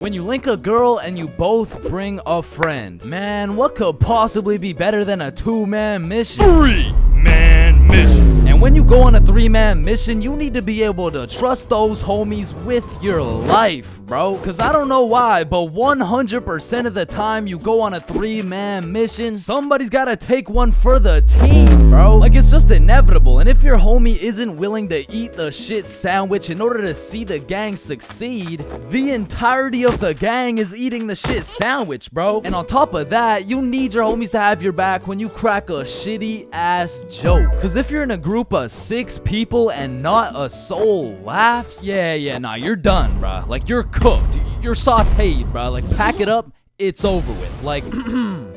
When you link a girl and you both bring a friend, man, what could possibly be better than a 2-man mission? 3-man mission. And when you go on a 3-man mission, you need to be able to trust those homies with your life, bro. Cause I don't know why, but 100% of the time you go on a 3-man mission, somebody's gotta take one for the team, bro. Like, it's just inevitable. And if your homie isn't willing to eat the shit sandwich in order to see the gang succeed, the entirety of the gang is eating the shit sandwich, bro. And on top of that, you need your homies to have your back when you crack a shitty ass joke. Cause if you're in a group of 6 people and not a soul laughs, nah, you're done, bro. Like, you're cooked, you're sauteed, bro. Like, pack it up, it's over with. Like,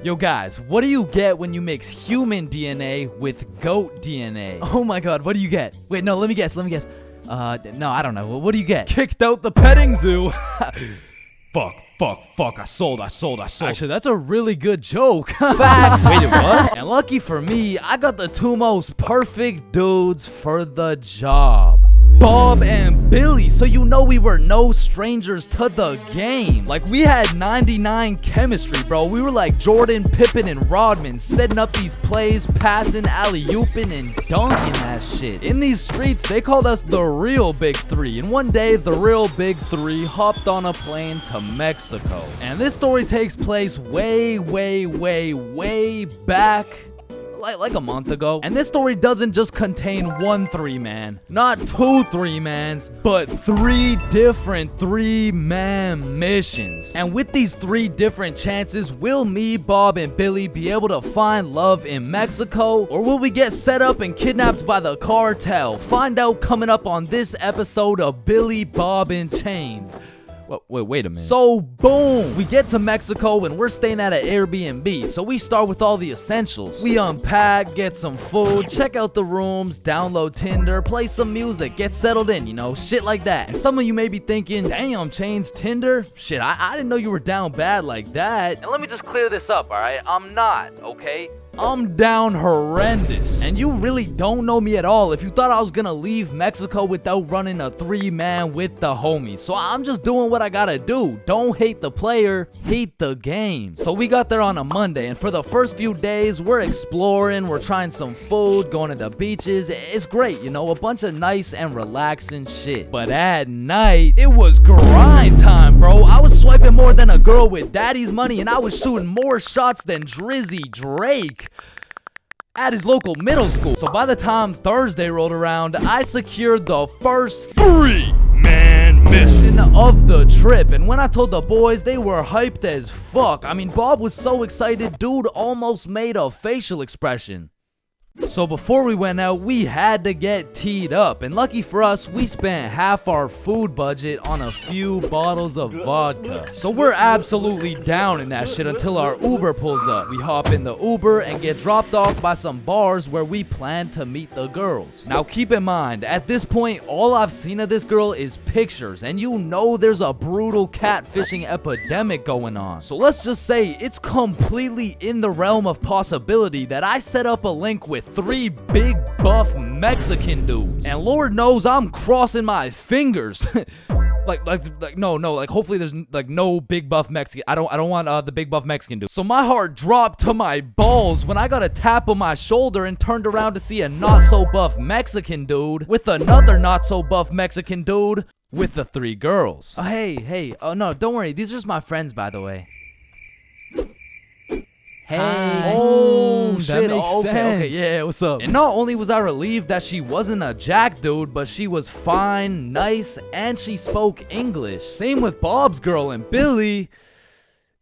yo guys, what do you get when you mix human DNA with goat DNA? Oh my god, what do you get? Wait, no, let me guess. No, I don't know. What do you get? Kicked out the petting zoo. Fuck, I sold. Actually, that's a really good joke. Facts. Wait, it was? And lucky for me, I got the 2 most perfect dudes for the job. Bob and Billy, so you know we were no strangers to the game. Like, we had 99 chemistry, bro. We were like Jordan, Pippen, and Rodman, setting up these plays, passing, alley-ooping, and dunking that shit. In these streets, they called us the real Big Three. And one day, the real Big Three hopped on a plane to Mexico. And this story takes place way back. Like a month ago. And this story doesn't just contain one 3-man, not 2 3-mans, but 3 different 3-man missions. And with these 3 different chances, will me, Bob, and Billy be able to find love in Mexico? Or will we get set up and kidnapped by the cartel? Find out coming up on this episode of Billy, Bob, and Chains. Wait a minute. So, boom! We get to Mexico and we're staying at an Airbnb, so we start with all the essentials. We unpack, get some food, check out the rooms, download Tinder, play some music, get settled in, you know, shit like that. And some of you may be thinking, damn, Chains, Tinder? Shit, I didn't know you were down bad like that. And let me just clear this up, alright? I'm not, okay? I'm down horrendous. And you really don't know me at all if you thought I was gonna leave Mexico without running a 3-man with the homies. So I'm just doing what I gotta do. Don't hate the player, hate the game. So we got there on a Monday, and for the first few days, we're exploring, we're trying some food, going to the beaches. It's great, you know, a bunch of nice and relaxing shit. But at night, it was grind time, bro. I was swiping more than a girl with daddy's money, and I was shooting more shots than Drizzy Drake at his local middle school. So by the time Thursday rolled around, I secured the first 3-man mission of the trip. And when I told the boys, they were hyped as fuck. I mean, Bob was so excited, dude almost made a facial expression. So before we went out, we had to get teed up, and lucky for us, we spent half our food budget on a few bottles of vodka. So we're absolutely down in that shit until our Uber pulls up. We hop in the Uber and get dropped off by some bars where we plan to meet the girls. Now keep in mind, at this point, all I've seen of this girl is pictures, and you know there's a brutal catfishing epidemic going on. So let's just say it's completely in the realm of possibility that I set up a link with 3 big buff Mexican dudes, and Lord knows I'm crossing my fingers. like hopefully there's like no big buff Mexican. I don't want the big buff Mexican dude. So my heart dropped to my balls when I got a tap on my shoulder and turned around to see a not so buff Mexican dude with another not so buff Mexican dude with the 3 girls. Hey, oh no, don't worry, these are just my friends, by the way. Hey. Oh, shit. Okay, yeah, what's up? And not only was I relieved that she wasn't a jack dude, but she was fine, nice, and she spoke English. Same with Bob's girl and Billy.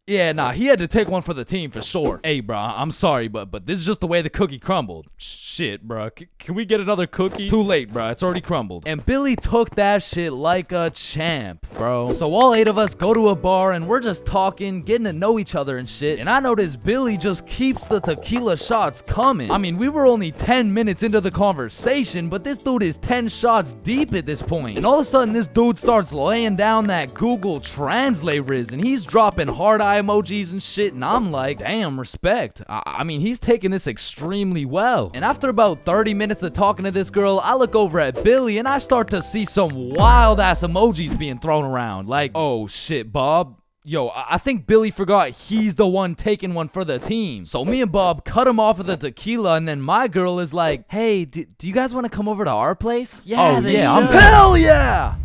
Yeah, nah, he had to take one for the team for sure. Hey, bro, I'm sorry, but this is just the way the cookie crumbled. Shit, bro. Can we get another cookie? It's too late, bro. It's already crumbled. And Billy took that shit like a champ, bro. So all 8 of us go to a bar and we're just talking, getting to know each other and shit. And I noticed Billy just keeps the tequila shots coming. I mean, we were only 10 minutes into the conversation, but this dude is 10 shots deep at this point. And all of a sudden, this dude starts laying down that Google Translate riz, and he's dropping hard eye emojis and shit, and I'm like, damn, respect. I mean, he's taking this extremely well. And after about 30 minutes of talking to this girl, I look over at Billy and I start to see some wild ass emojis being thrown around. Like, oh shit, Bob. Yo, I think Billy forgot he's the one taking one for the team. So me and Bob cut him off of the tequila, and then my girl is like, hey, do you guys want to come over to our place? Yeah, Hell yeah!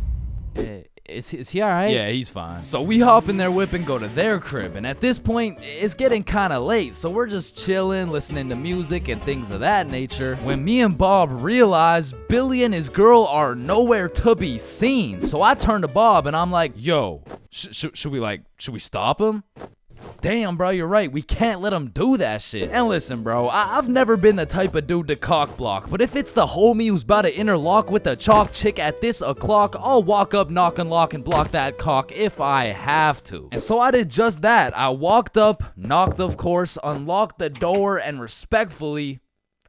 Is he alright? Yeah, he's fine. So we hop in their whip and go to their crib, and at this point, it's getting kind of late, so we're just chilling, listening to music and things of that nature, when me and Bob realize Billy and his girl are nowhere to be seen. So I turn to Bob and I'm like, yo, should we stop him? Damn, bro, you're right. We can't let him do that shit. And listen, bro, I've never been the type of dude to cock block, but if it's the homie who's about to interlock with the chalk chick at this o'clock, I'll walk up, knock and lock, and block that cock if I have to. And so I did just that. I walked up, knocked, of course, unlocked the door, and respectfully,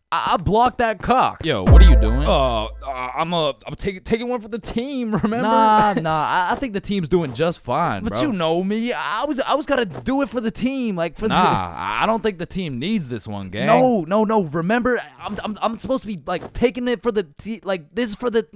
I blocked that cock. Yo, what are you doing? I'm taking one for the team, remember? Nah. I think the team's doing just fine, But bro. you know me. I was gotta do it for the team, like for I don't think the team needs this one, gang. No. Remember, I'm supposed to be like taking it for the like this is for the.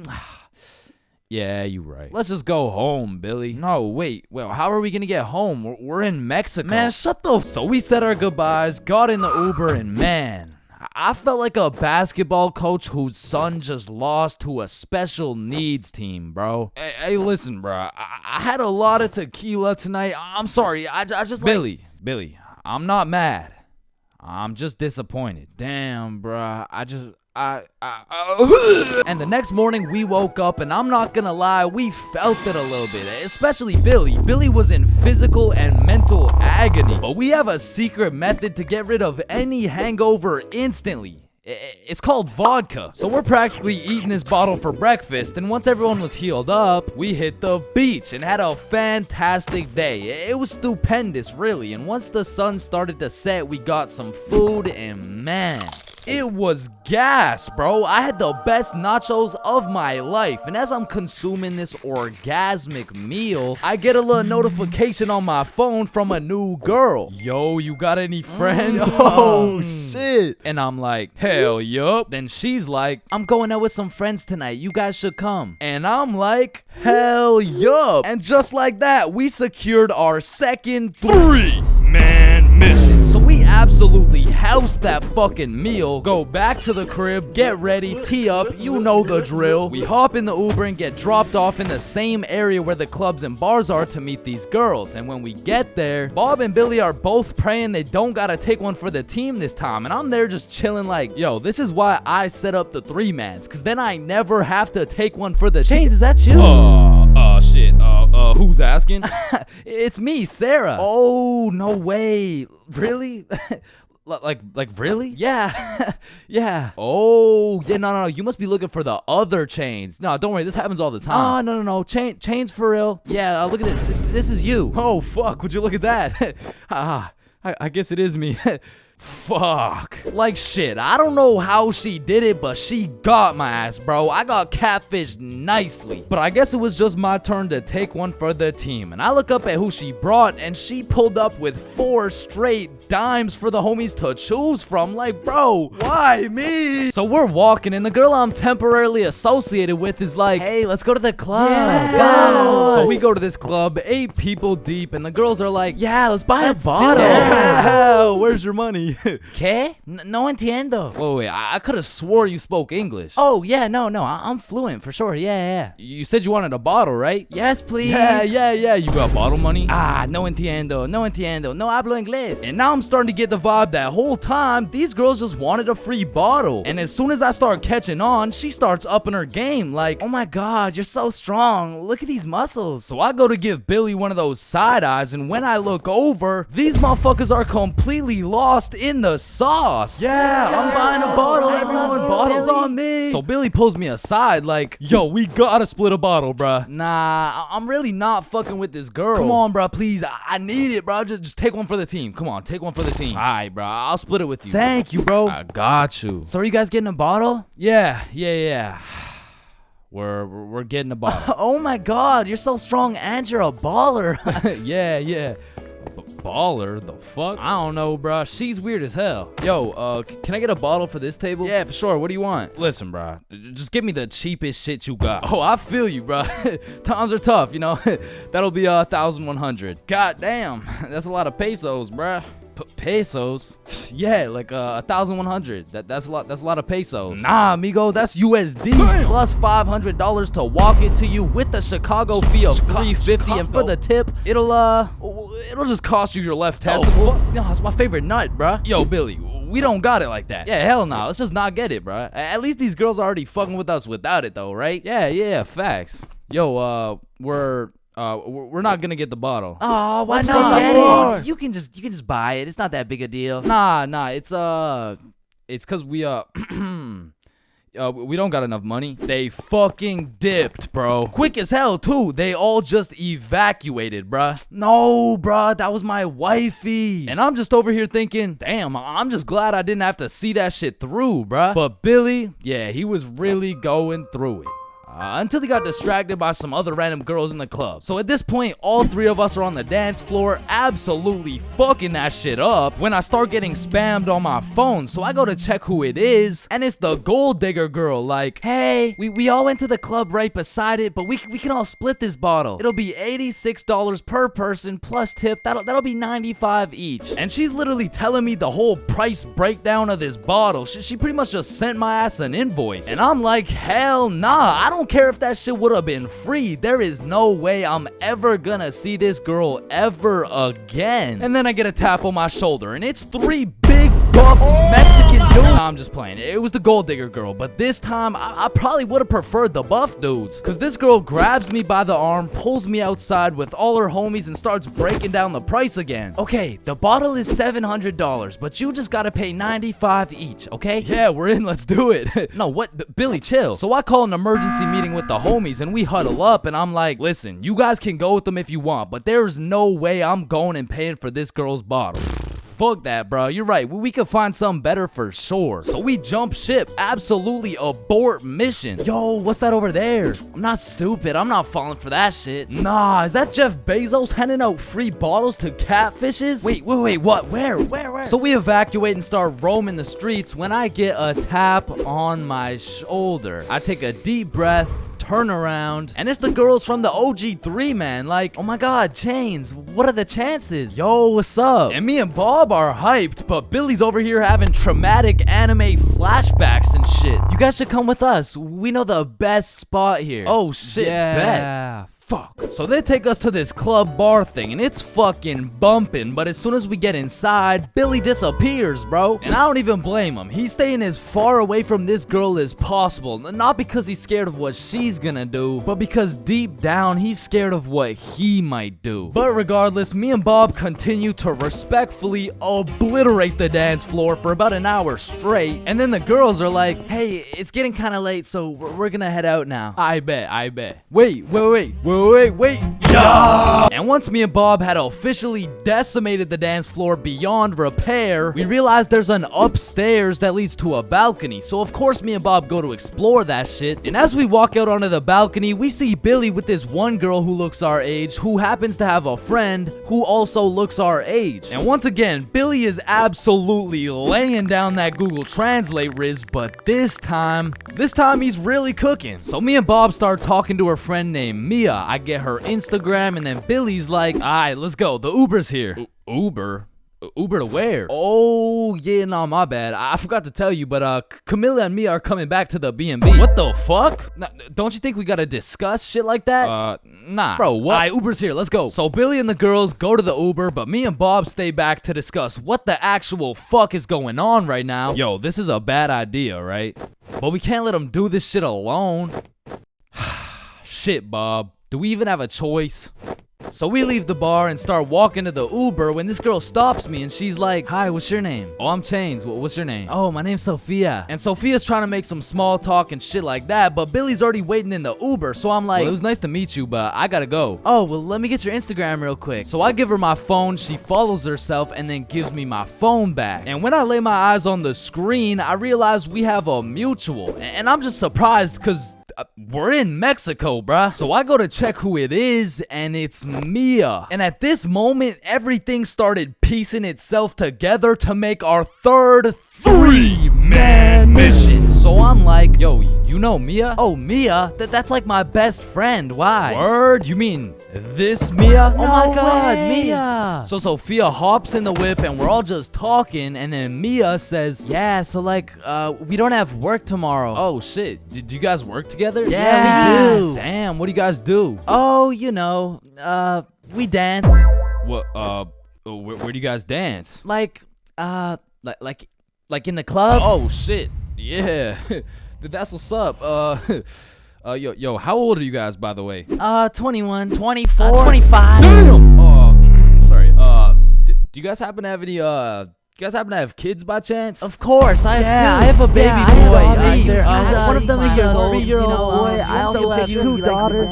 Yeah, you're right. Let's just go home, Billy. No, wait. Well, how are we gonna get home? We're in Mexico. Man, shut the. So we said our goodbyes, got in the Uber, and man, I felt like a basketball coach whose son just lost to a special needs team, bro. Hey, listen, bro. I had a lot of tequila tonight. I'm sorry. I just Billy, I'm not mad. I'm just disappointed. Damn, bro. And the next morning we woke up, and I'm not gonna lie, we felt it a little bit, especially Billy. Billy was in physical and mental agony, but we have a secret method to get rid of any hangover instantly. It's called vodka. So we're practically eating this bottle for breakfast, and once everyone was healed up, we hit the beach and had a fantastic day. It was stupendous, really, and once the sun started to set, we got some food, and man, it was gas, bro. I had the best nachos of my life, and as I'm consuming this orgasmic meal, I get a little notification on my phone from a new girl. Yo, you got any friends? Oh, shit. And I'm like, hell yup. Then she's like, I'm going out with some friends tonight. You guys should come. And I'm like, hell yup. And just like that, we secured our second 3-man mission. So we absolutely housed that fucking meal, go back to the crib, get ready, tee up, you know the drill. We hop in the Uber and get dropped off in the same area where the clubs and bars are to meet these girls. And when we get there, Bob and Billy are both praying they don't gotta take one for the team this time. And I'm there just chilling like, yo, this is why I set up the 3-mans, cause then I never have to take one for the Chains, is that you? Shit. Who's asking? It's me, Sarah. Oh, no way. Really? Like really? Yeah. Yeah. Oh, yeah, no, you must be looking for the other Chains. No, don't worry, this happens all the time. Oh, no. Chains for real. Yeah, look at this. This is you. Oh, fuck, would you look at that? I guess it is me. Fuck. Like shit, I don't know how she did it, but she got my ass, bro. I got catfished nicely. But I guess it was just my turn to take one for the team. And I look up at who she brought, and she pulled up with 4 straight dimes for the homies to choose from. Like, bro, why me? So we're walking, and the girl I'm temporarily associated with is like, hey, let's go to the club. Yeah, let's go. So we go to this club, 8 people deep, and the girls are like, Yeah, let's buy a bottle. yeah, where's your money? ¿Qué? No entiendo. Wait, I could have swore you spoke English. Oh, yeah, no, I'm fluent for sure. Yeah. You said you wanted a bottle, right? Yes, please. Yeah. You got bottle money? No entiendo. No hablo inglés. And now I'm starting to get the vibe that whole time these girls just wanted a free bottle. And as soon as I start catching on, she starts upping her game like, Oh my God, you're so strong. Look at these muscles. so I go to give Billy one of those side eyes, and when I look over, these motherfuckers are completely lost in the sauce. Yeah, I'm buying a bottle. Everyone, bottles on me. So Billy pulls me aside like, yo, we gotta split a bottle, bruh. Nah, I'm really not fucking with this girl. Come on, bruh, please. I need it, bruh. Just take one for the team. Come on, take one for the team. All right, bruh. I'll split it with you. Thank you, bro. I got you. So are you guys getting a bottle? Yeah. We're getting a bottle. Oh my God, you're so strong and you're a baller. yeah. Baller? The fuck? I don't know, bruh. She's weird as hell. Yo, can I get a bottle for this table? Yeah, for sure. What do you want? Listen, bruh, just give me the cheapest shit you got. Oh, I feel you, bruh. Times are tough, you know. That'll be 1,100. God damn, that's a lot of pesos, bruh. Pesos? Yeah, like 1,100. That's a lot. That's a lot of pesos. Nah, amigo, that's USD plus $500 to walk it to you with the Chicago fee of $350, and for the tip, it'll just cost you your left testicle. No, that's my favorite nut, bruh. Yo, Billy, we don't got it like that. Yeah, hell no. Let's just not get it, bruh. At least these girls are already fucking with us without it, though, right? Yeah, facts. Yo, we're not gonna get the bottle. Oh, why What's not? up? You can just buy it. It's not that big a deal. Nah, it's cause we we don't got enough money. They fucking dipped, bro. Quick as hell too. They all just evacuated, bruh. No, bruh, that was my wifey. And I'm just over here thinking, damn, I'm just glad I didn't have to see that shit through, bruh. But Billy, yeah, he was really going through it. Until he got distracted by some other random girls in the club. So at this point, all three of us are on the dance floor, absolutely fucking that shit up, when I start getting spammed on my phone. So I go to check who it is, and it's the gold digger girl. Like, hey, we all went to the club right beside it, but we can all split this bottle. It'll be $86 per person plus tip. That'll be $95 each. and she's literally telling me the whole price breakdown of this bottle. She pretty much just sent my ass an invoice. And I'm like, hell nah, I don't care if that shit would have been free. There is no way I'm ever gonna see this girl ever again. And then I get a tap on my shoulder, and it's three big buff Mexican dudes. I'm just playing. It was the gold digger girl, but this time I probably would have preferred the buff dudes, cause this girl grabs me by the arm, pulls me outside with all her homies, and starts breaking down the price again. Okay, the bottle is $700, but you just gotta pay $95 each, okay? Yeah, we're in. Let's do it. No, what? Billy, chill. So I call an emergency meeting with the homies, and we huddle up, and I'm like, listen, you guys can go with them if you want, but there's no way I'm going and paying for this girl's bottle. Fuck that, bro. You're right. We could find something better for sure. So we jump ship. Absolutely abort mission. Yo, what's that over there? I'm not stupid. I'm not falling for that shit. Nah, is that Jeff Bezos handing out free bottles to catfishes? Wait, what? Where? So we evacuate and start roaming the streets when I get a tap on my shoulder. I take a deep breath, turn around, and it's the girls from the OG3, man. Like, oh my god, Chains, what are the chances? yo, what's up? And me and Bob are hyped, but Billy's over here having traumatic anime flashbacks and shit. You guys should come with us. We know the best spot here. Oh shit, bet. yeah. Fuck. So they take us to this club bar thing, and it's fucking bumping, but as soon as we get inside, Billy disappears, bro. And I don't even blame him. He's staying as far away from this girl as possible, not because he's scared of what she's gonna do, but because deep down, he's scared of what he might do. But regardless, me and Bob continue to respectfully obliterate the dance floor for about an hour straight, and then the girls are like, Hey, it's getting kind of late, so we're gonna head out now. I bet. Wait. Yeah! And once me and Bob had officially decimated the dance floor beyond repair, we realized there's an upstairs that leads to a balcony. So of course me and Bob go to explore that shit. And as we walk out onto the balcony, we see Billy with this one girl who looks our age, who happens to have a friend who also looks our age. And once again, Billy is absolutely laying down that Google Translate riz, but this time he's really cooking. So me and Bob start talking to her friend named Mia. I get her Instagram, and then Billy's like, alright, let's go. The Uber's here. Uber? Uber to where? Oh, yeah, no, my bad. I forgot to tell you, but Camilla and me are coming back to the B&B. What the fuck? Don't you think we gotta discuss shit like that? Nah. Bro, what? Alright, Uber's here. Let's go. So Billy and the girls go to the Uber, but me and Bob stay back to discuss what the actual fuck is going on right now. Yo, this is a bad idea, right? But we can't let them do this shit alone. Shit, Bob. Do we even have a choice? So we leave the bar and start walking to the Uber when this girl stops me and she's like, hi, what's your name? Oh, I'm Chains. What's your name? Oh, my name's Sophia. And Sophia's trying to make some small talk and shit like that, but Billy's already waiting in the Uber, so I'm like, well, it was nice to meet you, but I gotta go. Oh, well, let me get your Instagram real quick. So I give her my phone, she follows herself, and then gives me my phone back. And when I lay my eyes on the screen, I realize we have a mutual. And I'm just surprised, because we're in Mexico, bruh. So I go to check who it is, and it's Mia. And at this moment, everything started piecing itself together to make our third three-man mission. So I'm like, yo, you know Mia? Oh, Mia? That's like my best friend. Why? Word? You mean this Mia? Oh my God, Mia. So Sophia hops in the whip and we're all just talking, and then Mia says, Yeah, so like, we don't have work tomorrow. oh shit, do you guys work together? Yeah, we do. Damn, what do you guys do? Oh, you know, we dance. What, where do you guys dance? Like in the club. Oh shit, yeah. That's what's up. Yo, how old are you guys, by the way? 21, 24, 25. Damn! Sorry, do you guys happen to have any, kids by chance? Of course, I have two. I have a baby boy. One of them is years old. 3-year-old boy. I also have 2 daughters.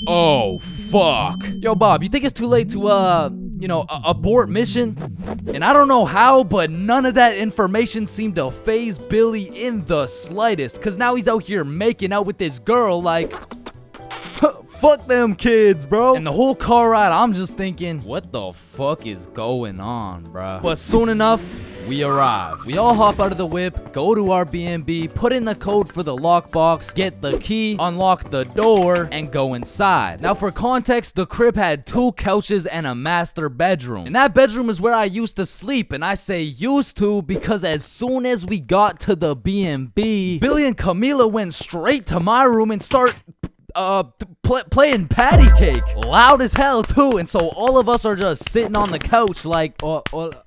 Oh, fuck. Yo, Bob, you think it's too late to, abort mission? And I don't know how, but none of that information seemed to faze Billy in the slightest. Cause now he's out here making out with this girl like... Fuck them kids, bro. And the whole car ride, I'm just thinking, what the fuck is going on, bruh? But soon enough, we arrive. We all hop out of the whip, go to our B&B, put in the code for the lockbox, get the key, unlock the door, and go inside. Now, for context, the crib had 2 couches and a master bedroom. And that bedroom is where I used to sleep, and I say used to because as soon as we got to the B&B, Billy and Camila went straight to my room and start playing patty cake loud as hell too, and so all of us are just sitting on the couch like hola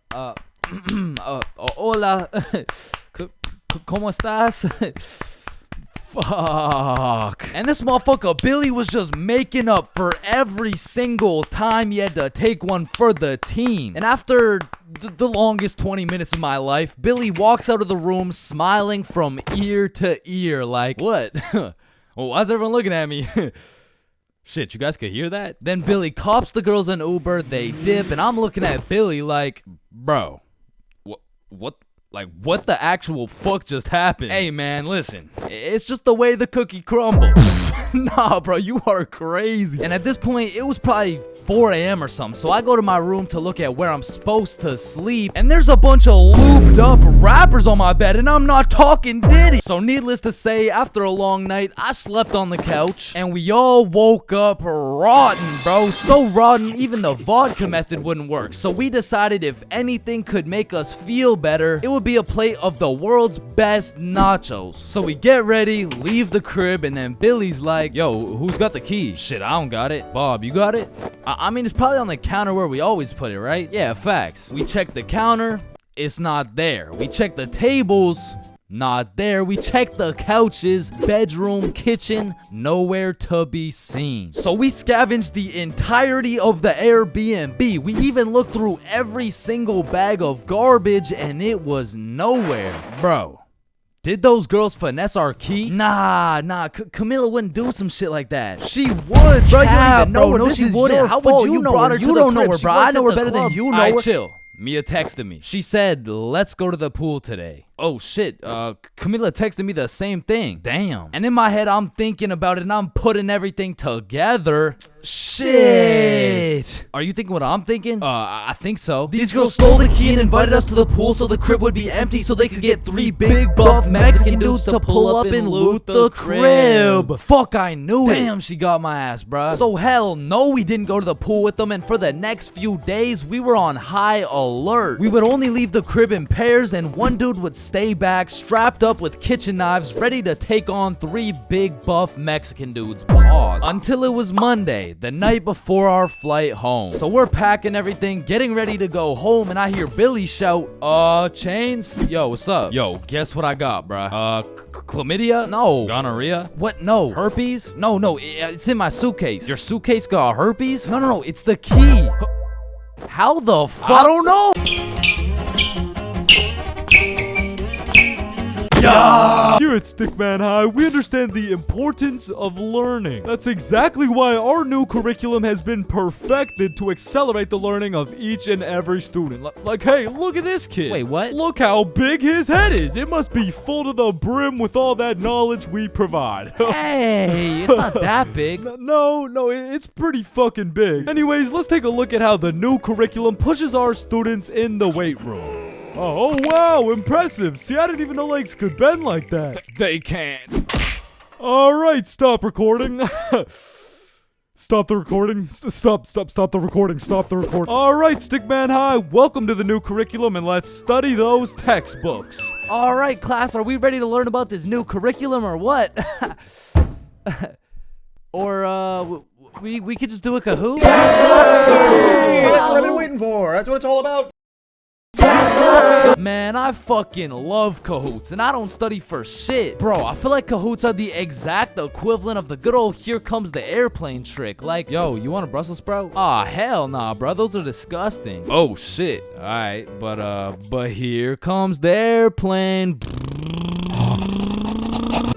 ¿Cómo estás? Fuck. And this motherfucker Billy was just making up for every single time he had to take one for the team. And after the longest 20 minutes of my life, Billy walks out of the room smiling from ear to ear like, what? Well, why's everyone looking at me? Shit, you guys could hear that? Then Billy cops the girls in Uber, they dip, and I'm looking at Billy like, bro, what the actual fuck just happened? Hey man, listen, it's just the way the cookie crumbled. Nah, bro, you are crazy. And at this point, it was probably 4 a.m. or something, so I go to my room to look at where I'm supposed to sleep, and there's a bunch of lubed up rappers on my bed, and I'm not talking Diddy. So needless to say, after a long night, I slept on the couch, and we all woke up rotten, bro. So rotten, even the vodka method wouldn't work. So we decided if anything could make us feel better, it would be a plate of the world's best nachos. So we get ready, leave the crib, and then Billy's like, yo, who's got the key? Shit, I don't got it. Bob, you got it? I mean, it's probably on the counter where we always put it, right? Yeah, facts. We check the counter, it's not there. We check the tables, not there. We check the couches, bedroom, kitchen, nowhere to be seen. So we scavenged the entirety of the Airbnb. We even looked through every single bag of garbage, and it was nowhere. Bro, did those girls finesse our key? Nah, Camila wouldn't do some shit like that. She would, bro. You don't even know her. No, she wouldn't. How would you know her? You don't know her, bro. I know her better than you know her. Chill. Mia texted me. She said, let's go to the pool today. Oh shit, Camila texted me the same thing. Damn. And in my head, I'm thinking about it and I'm putting everything together. Shit. Are you thinking what I'm thinking? I think so. These girls stole the key and invited us to the pool so the crib would be empty so they could get 3 big buff Mexican dudes to pull up and loot the crib. Fuck, I knew it. Damn, she got my ass, bruh. So hell no, we didn't go to the pool with them, and for the next few days, we were on high alert. We would only leave the crib in pairs, and one dude would stay back, strapped up with kitchen knives, ready to take on 3 big buff Mexican dudes. Pause. Until it was Monday, the night before our flight home. So we're packing everything, getting ready to go home, and I hear Billy shout, Chains? Yo, what's up? Yo, guess what I got, bruh? Chlamydia? No. Gonorrhea? What? No. Herpes? No, it's in my suitcase. Your suitcase got herpes? No, it's the key. How the fuck? I don't know. Yeah. You're a it, Stickman High. We understand the importance of learning. That's exactly why our new curriculum has been perfected to accelerate the learning of each and every student. Like, hey, look at this kid. Wait, what? Look how big his head is. It must be full to the brim with all that knowledge we provide. Hey, it's not that big. No, it's pretty fucking big. Anyways, let's take a look at how the new curriculum pushes our students in the weight room. Oh, wow, impressive. See, I didn't even know legs could bend like that. They can't. All right, stop recording. Stop the recording. Stop the recording. Stop the recording. All right, Stickman High, welcome to the new curriculum, and let's study those textbooks. All right, class, are we ready to learn about this new curriculum or what? Or, we could just do a Cahoot? Hey, that's what I've been waiting for. That's what it's all about. Man, I fucking love Cahoots, and I don't study for shit. Bro, I feel like Cahoots are the exact equivalent of the good old here comes the airplane trick. Like, yo, you want a Brussels sprout? Aw, hell nah, bro. Those are disgusting. Oh, shit. All right, but here comes the airplane.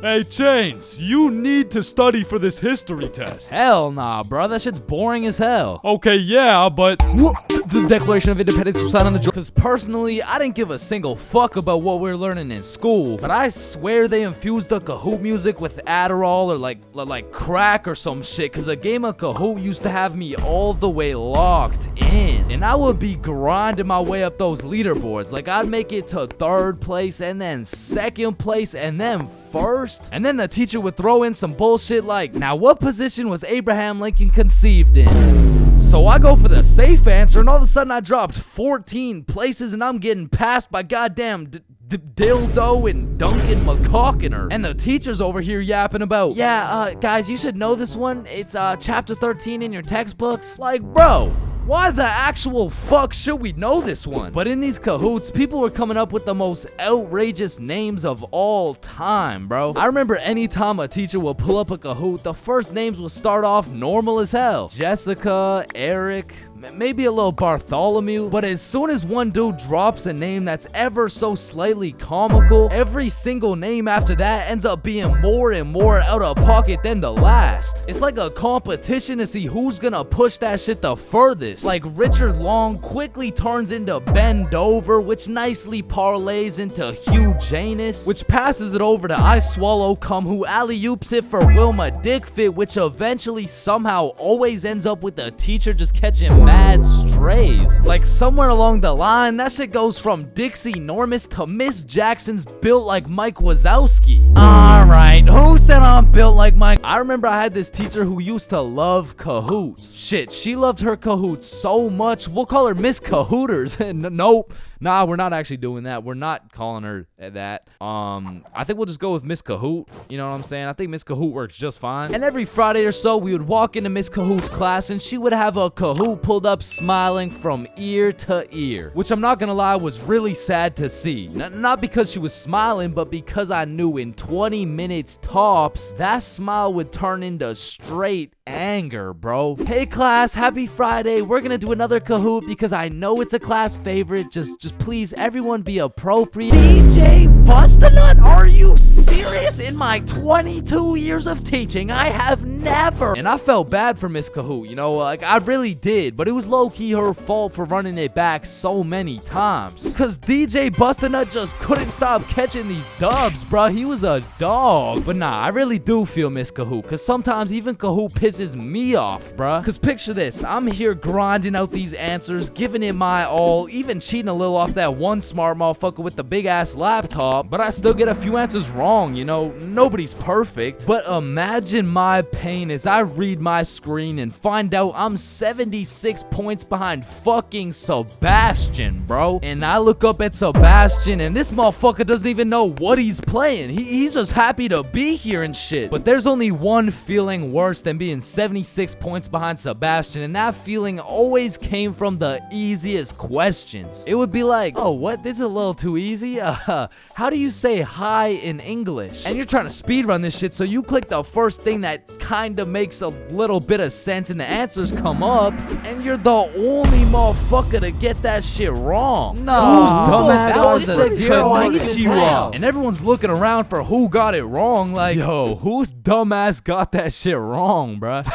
Hey, Chains, you need to study for this history test. Hell nah, bro. That shit's boring as hell. Okay, yeah, but... The Declaration of Independence was signed on the... Because personally, I didn't give a single fuck about what we're learning in school. But I swear they infused the Cahoot music with Adderall or like crack or some shit. Because a game of Cahoot used to have me all the way locked in. And I would be grinding my way up those leaderboards. Like, I'd make it to 3rd place and then 2nd place and then 1st. And then the teacher would throw in some bullshit like, now what position was Abraham Lincoln conceived in? So I go for the safe answer, and all of a sudden I dropped 14 places, and I'm getting passed by goddamn Dildo and Duncan McCawkiner. And the teacher's over here yapping about, yeah, guys, you should know this one. It's chapter 13 in your textbooks. Like, bro, why the actual fuck should we know this one? But in these Cahoots, people were coming up with the most outrageous names of all time, bro. I remember anytime a teacher would pull up a Cahoot, the first names would start off normal as hell. Jessica, Eric, maybe a little Bartholomew, but as soon as one dude drops a name that's ever so slightly comical, every single name after that ends up being more and more out of pocket than the last. It's like a competition to see who's gonna push that shit the furthest. Like Richard Long quickly turns into Ben Dover, which nicely parlays into Hugh Janus, which passes it over to I Swallow Cum, who alley-oops it for Wilma Dickfit, which eventually somehow always ends up with the teacher just catching mad strays. Like somewhere along the line, that shit goes from Dixie Normus to Miss Jackson's built like Mike Wazowski. Alright, who said I'm built like Mike? I remember I had this teacher who used to love Cahoots. Shit, she loved her Cahoots so much, we'll call her Miss Cahooters. Nope. Nah, we're not actually doing that. We're not calling her that. I think we'll just go with Miss Cahoot. You know what I'm saying? I think Miss Cahoot works just fine. And every Friday or so, we would walk into Miss Cahoot's class, and she would have a Cahoot pulled up smiling from ear to ear, which I'm not gonna lie was really sad to see. Not because she was smiling, but because I knew in 20 minutes tops, that smile would turn into straight anger, bro. Hey class, happy Friday. We're gonna do another Cahoot because I know it's a class favorite. Just please, everyone be appropriate. DJ Bustanut, are you serious? In my 22 years of teaching, I have never. And I felt bad for Miss Cahoot, you know, like I really did, but it was low-key her fault for running it back so many times. Cause DJ Bustanut just couldn't stop catching these dubs, bro. He was a dog. But nah, I really do feel Miss Cahoot, cause sometimes even Cahoot pisses me off, bruh. Cause picture this, I'm here grinding out these answers, giving it my all, even cheating a little off that one smart motherfucker with the big ass laptop, but I still get a few answers wrong, you know, nobody's perfect. But imagine my pain as I read my screen and find out I'm 76 points behind fucking Sebastian, bro. And I look up at Sebastian and this motherfucker doesn't even know what he's playing. He's just happy to be here and shit. But there's only one feeling worse than being 76 points behind Sebastian, and that feeling always came from the easiest questions. It would be like, oh, what? This is a little too easy? How do you say hi in English? English. And you're trying to speed run this shit, so you click the first thing that kind of makes a little bit of sense and the answers come up, and you're the only motherfucker to get that shit wrong. No, dumbass that starts was a a zero Konnichiwa. and everyone's looking around for who got it wrong. Like, yo, whose dumbass got that shit wrong, bruh?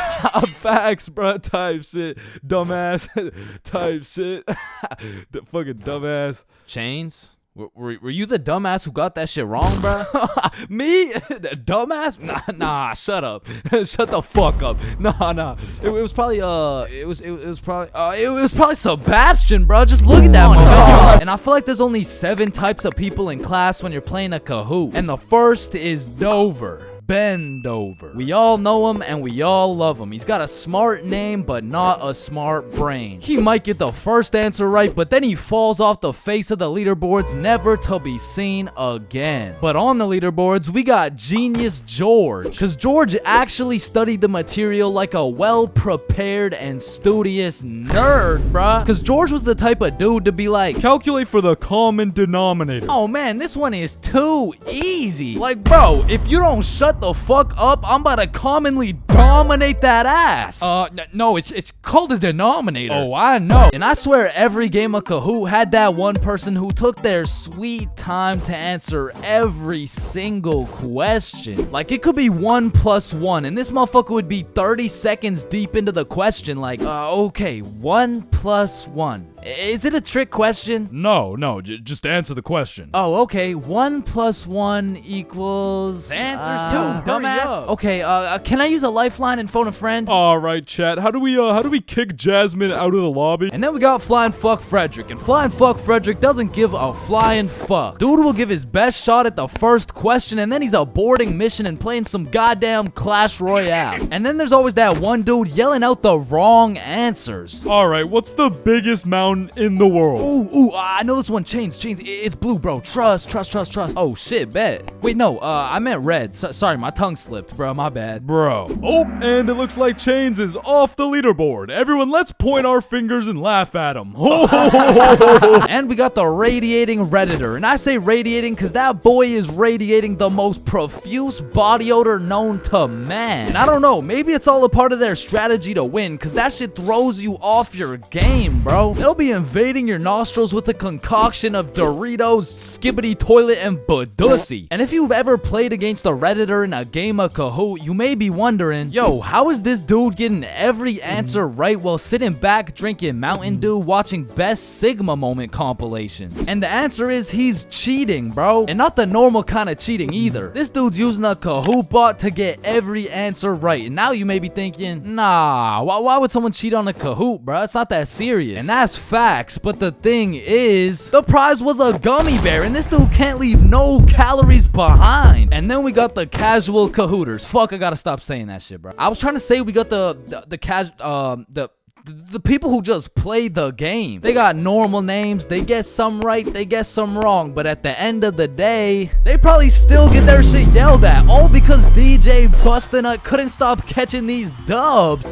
Facts, bruh, type shit. Dumbass type shit. The fucking dumbass. Chains? Were you the dumbass who got that shit wrong, bro? Me? Dumbass? Nah, shut up. Shut the fuck up. Nah. It was probably it was probably Sebastian, bro. Just look at that motherfucker. And I feel like there's only 7 types of people in class when you're playing a Cahoot. And the first is Dover. Bend over. We all know him and we all love him. He's got a smart name but not a smart brain. He might get the first answer right, but then he falls off the face of the leaderboards, never to be seen again. But on the leaderboards, we got Genius George, because George actually studied the material like a well-prepared and studious nerd, bruh. Because George was the type of dude to be like, calculate for the common denominator. oh man, this one is too easy. Like, bro, if you don't shut the fuck up, I'm about to commonly dominate that ass. No, it's called a denominator. Oh, I know. And I swear every game of Cahoot had that one person who took their sweet time to answer every single question. Like, it could be 1 + 1, and this motherfucker would be 30 seconds deep into the question. Like, okay, 1 + 1. Is it a trick question? No, just answer the question. Oh, okay. 1 + 1 equals... The answer's 2, dumbass. Okay, can I use a lifeline and phone a friend? All right, chat. How do we kick Jasmine out of the lobby? And then we got Flying Fuck Frederick. And Flying Fuck Frederick doesn't give a flying fuck. Dude will give his best shot at the first question, and then he's aborting mission and playing some goddamn Clash Royale. And then there's always that one dude yelling out the wrong answers. All right, what's the biggest mountain in the world? Ooh, I know this one. Chains. It's blue, bro. Trust. Oh, shit, bet. Wait, no, I meant red. Sorry, my tongue slipped, bro. My bad. Bro. Oh, and it looks like Chains is off the leaderboard. Everyone, let's point our fingers and laugh at him. And we got the radiating Redditor. And I say radiating because that boy is radiating the most profuse body odor known to man. And I don't know, maybe it's all a part of their strategy to win, because that shit throws you off your game, bro. They'll be invading your nostrils with a concoction of Doritos, Skibbity Toilet, and Badussi. And if you've ever played against a Redditor in a game of Cahoot, you may be wondering, yo, how is this dude getting every answer right while sitting back drinking Mountain Dew watching Best Sigma Moment compilations? And the answer is he's cheating, bro. And not the normal kind of cheating either. This dude's using a Cahoot bot to get every answer right. And now you may be thinking, nah, why would someone cheat on a Cahoot, bro? It's not that serious. And that's facts, but the thing is, the prize was a gummy bear, and this dude can't leave no calories behind. And then we got the casual Cahooters. Fuck, I gotta stop saying that shit, bro. I was trying to say we got the people who just play the game. They got normal names, they guess some right, they guess some wrong, but at the end of the day, they probably still get their shit yelled at, all because DJ Bustinut couldn't stop catching these dubs.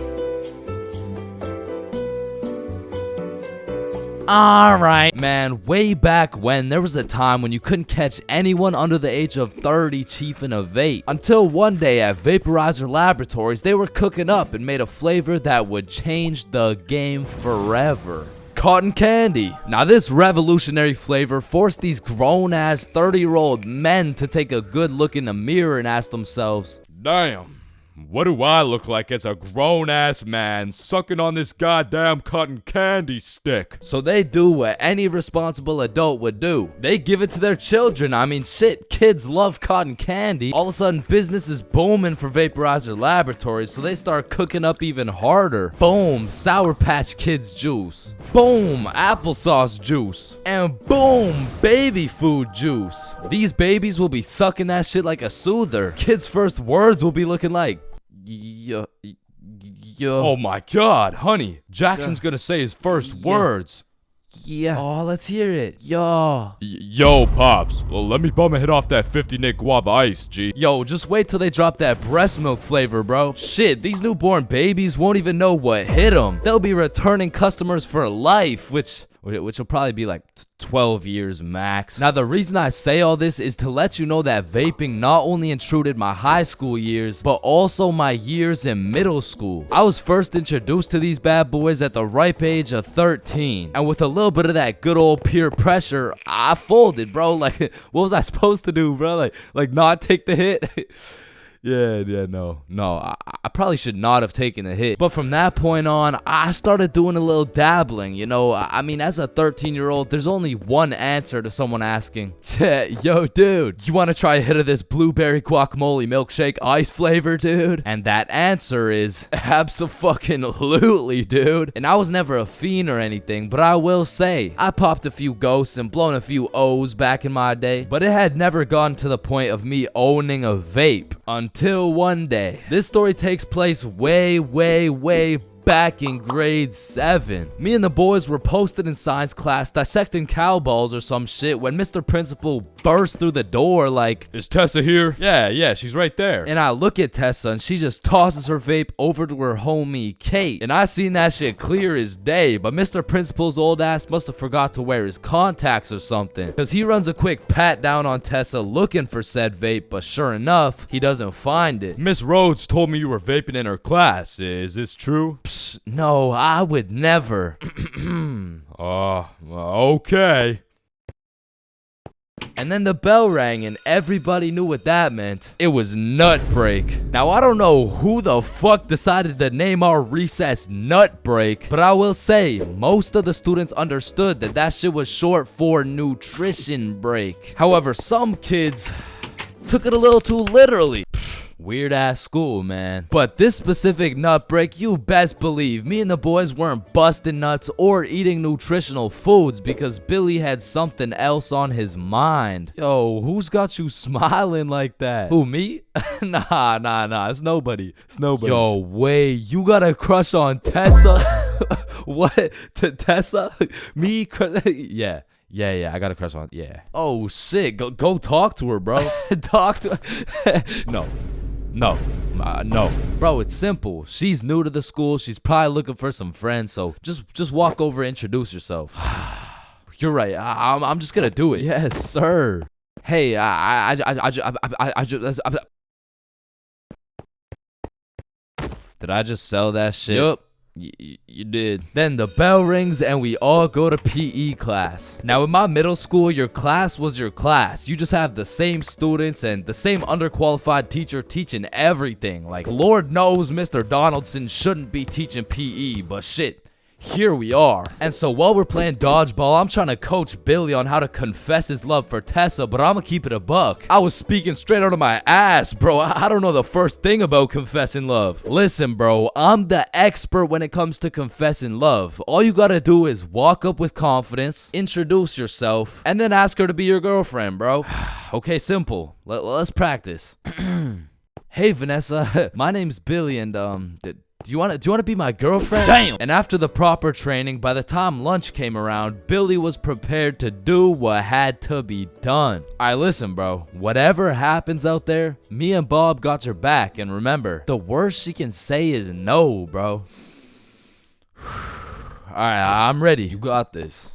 Alright, man, way back when, there was a time when you couldn't catch anyone under the age of 30 chiefing a vape. Until one day at Vaporizer Laboratories, they were cooking up and made a flavor that would change the game forever. Cotton candy. Now this revolutionary flavor forced these grown-ass 30-year-old men to take a good look in the mirror and ask themselves, damn. What do I look like as a grown-ass man sucking on this goddamn cotton candy stick? So they do what any responsible adult would do. They give it to their children. I mean, shit, kids love cotton candy. All of a sudden, business is booming for Vaporizer Laboratories, so they start cooking up even harder. Boom, Sour Patch Kids juice. Boom, applesauce juice. And boom, baby food juice. These babies will be sucking that shit like a soother. Kids' first words will be looking like, yo. Oh my god, honey. Jackson's gonna say his first words. Yeah. Oh, let's hear it. Yo. Yo, Pops. Well, let me bum my head off that 50 Nick Guava Ice, G. Yo, just wait till they drop that breast milk flavor, bro. Shit, these newborn babies won't even know what hit them. They'll be returning customers for life, which which will probably be like 12 years max. Now, the reason I say all this is to let you know that vaping not only intruded my high school years, but also my years in middle school. I was first introduced to these bad boys at the ripe age of 13, and with a little bit of that good old peer pressure, I folded, bro. Like, what was I supposed to do, bro? Like not take the hit? No, I probably should not have taken the hit. But from that point on, I started doing a little dabbling, you know. I mean, as a 13-year-old, there's only one answer to someone asking, yo, dude, you want to try a hit of this blueberry guacamole milkshake ice flavor, dude? And that answer is abso-fucking-lutely, dude. And I was never a fiend or anything, but I will say, I popped a few ghosts and blown a few O's back in my day, but it had never gotten to the point of me owning a vape. Until one day. This story takes place way back in grade 7. Me and the boys were posted in science class dissecting cow balls or some shit when Mr. Principal burst through the door like, "Is Tessa here?" Yeah, she's right there. And I look at Tessa and she just tosses her vape over to her homie Kate. And I seen that shit clear as day, but Mr. Principal's old ass must have forgot to wear his contacts or something, because he runs a quick pat down on Tessa looking for said vape, but sure enough, he doesn't find it. Miss Rhodes told me you were vaping in her class. Is this true? No, I would never. Okay. And then the bell rang and everybody knew what that meant. It was nut break. Now, I don't know who the fuck decided to name our recess nut break, but I will say most of the students understood that that shit was short for nutrition break. However, some kids took it a little too literally. Weird ass school, man. But this specific nut break, you best believe me and the boys weren't busting nuts or eating nutritional foods because Billy had something else on his mind. Yo, who's got you smiling like that? Who, me? Nah. It's nobody. Yo, wait, you got a crush on Tessa? What? Tessa? Me? Yeah. Yeah, I got a crush on. Yeah. Oh shit, go talk to her, bro. Talk to her. No. Bro, it's simple. She's new to the school. She's probably looking for some friends. So just walk over and introduce yourself. You're right. I'm just gonna do it. Yes, sir. Hey, I did I just sell that shit? Yup. You did. Then the bell rings and we all go to PE class. Now in my middle school, your class was your class. You just have the same students and the same underqualified teacher teaching everything. Like, Lord knows Mr. Donaldson shouldn't be teaching PE, but shit, here we are. And so while we're playing dodgeball, I'm trying to coach Billy on how to confess his love for Tessa, but I'ma keep it a buck. I was speaking straight out of my ass, bro. I don't know the first thing about confessing love. Listen, bro, I'm the expert when it comes to confessing love. All you gotta do is walk up with confidence, introduce yourself, and then ask her to be your girlfriend, bro. Okay, simple. Let's practice. Hey, Vanessa. My name's Billy, and Do you want to be my girlfriend? Damn! And after the proper training, by the time lunch came around, Billy was prepared to do what had to be done. Alright, listen, bro. Whatever happens out there, me and Bob got your back. And remember, the worst she can say is no, bro. Alright, I'm ready. You got this.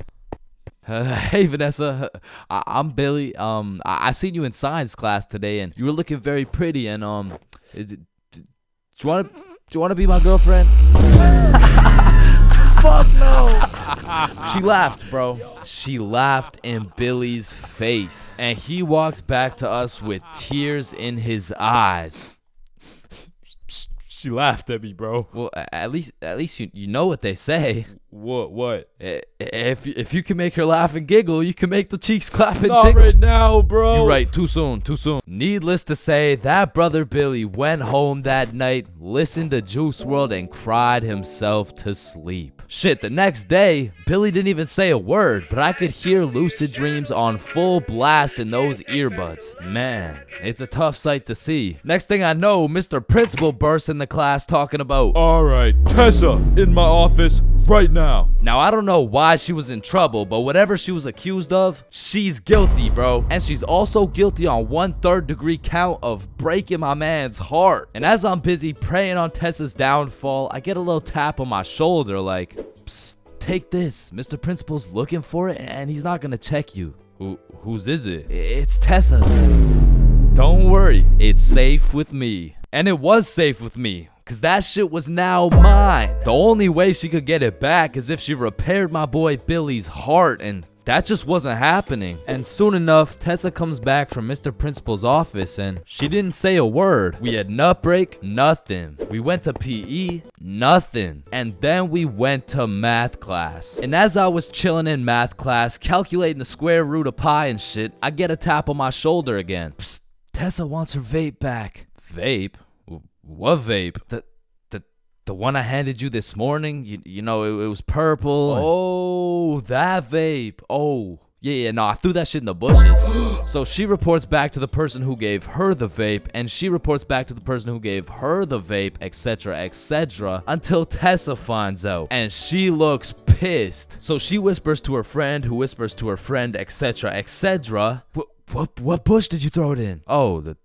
Hey, Vanessa. I'm Billy. I seen you in science class today, and you were looking very pretty. And do you want to be my girlfriend? Fuck no. She laughed, bro. She laughed in Billy's face. And he walks back to us with tears in his eyes. She laughed at me, bro. Well, at least you know what they say. What? If you can make her laugh and giggle, you can make the cheeks clap and Not jiggle. right now, bro. You're right. Too soon. Needless to say, that brother Billy went home that night, listened to Juice WRLD, and cried himself to sleep. Shit, the next day, Billy didn't even say a word, but I could hear Lucid Dreams on full blast in those earbuds. Man, it's a tough sight to see. Next thing I know, Mr. Principal bursts in the class talking about, all right, Tessa, in my office right now. Now, I don't know why she was in trouble, but whatever she was accused of, she's guilty, bro. And she's also guilty on 1/3 degree count of breaking my man's heart. And as I'm busy praying on Tessa's downfall, I get a little tap on my shoulder like, psst, take this. Mr. Principal's looking for it, and he's not gonna check you. Whose is it? It's Tessa's. Don't worry, it's safe with me. And it was safe with me, cause that shit was now mine. The only way she could get it back is if she repaired my boy Billy's heart, and that just wasn't happening. And soon enough, Tessa comes back from Mr. Principal's office, and She didn't say a word. We had nut break, nothing. We went to PE, nothing. And then we went to math class. And as I was chilling in math class, calculating the square root of pi and shit, I get a tap on my shoulder again. Psst, Tessa wants her vape back. Vape? What vape? The one I handed you this morning? You know, it was purple. Oh, that vape. Oh. Yeah, no, I threw that shit in the bushes. So she reports back to the person who gave her the vape, and she reports back to the person who gave her the vape, etc., etc., until Tessa finds out, and she looks pissed. So she whispers to her friend, who whispers to her friend, etc., etc. What bush did you throw it in? Oh, the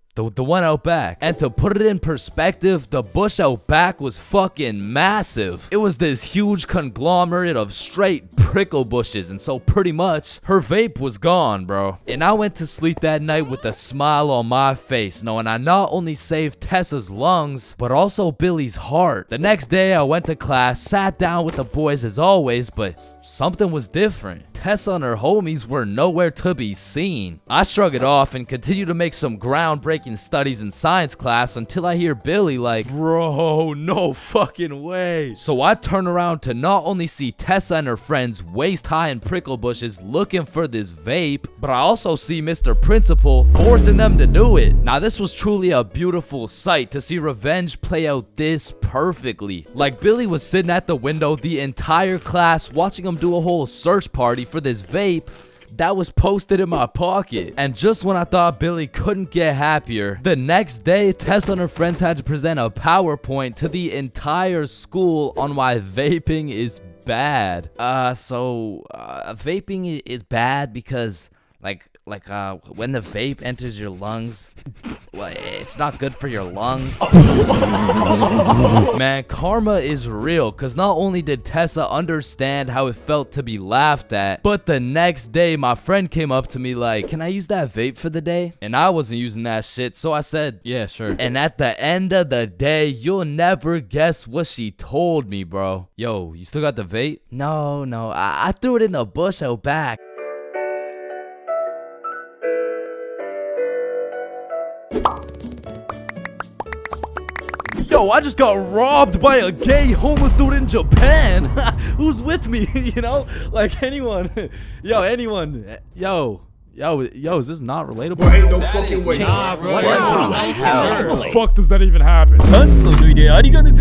one out back. And to put it in perspective, the bush out back was fucking massive. It was this huge conglomerate of straight prickle bushes, and so pretty much her vape was gone, bro. And I went to sleep that night with a smile on my face, knowing I not only saved Tessa's lungs, but also Billy's heart. The next day I went to class, sat down with the boys as always, but something was different. Tessa and her homies were nowhere to be seen. I shrug it off and continue to make some groundbreaking studies in science class until I hear Billy like, Bro, no fucking way. So I turn around to not only see Tessa and her friends waist high in prickle bushes looking for this vape, but I also see Mr. Principal forcing them to do it. Now this was truly a beautiful sight to see revenge play out this perfectly. Like Billy was sitting at the window the entire class watching him do a whole search party for this vape that was posted in my pocket. And just when I thought Billy couldn't get happier, the next day Tessa and her friends had to present a PowerPoint to the entire school on why vaping is bad. Vaping is bad because when the vape enters your lungs, well, it's not good for your lungs. Man, karma is real, cause not only did Tessa understand how it felt to be laughed at, but the next day my friend came up to me like, can I use that vape for the day? And I wasn't using that shit, so I said, yeah, sure. And at the end of the day, you'll never guess what she told me, bro. Yo, you still got the vape? No, I threw it in the bush out back. Yo, I just got robbed by a gay homeless dude in Japan. Who's with me? You know, like anyone. Yo, anyone. Yo, is this not relatable? Bro, ain't no fucking way. Nah, bro. What the fuck does that even happen?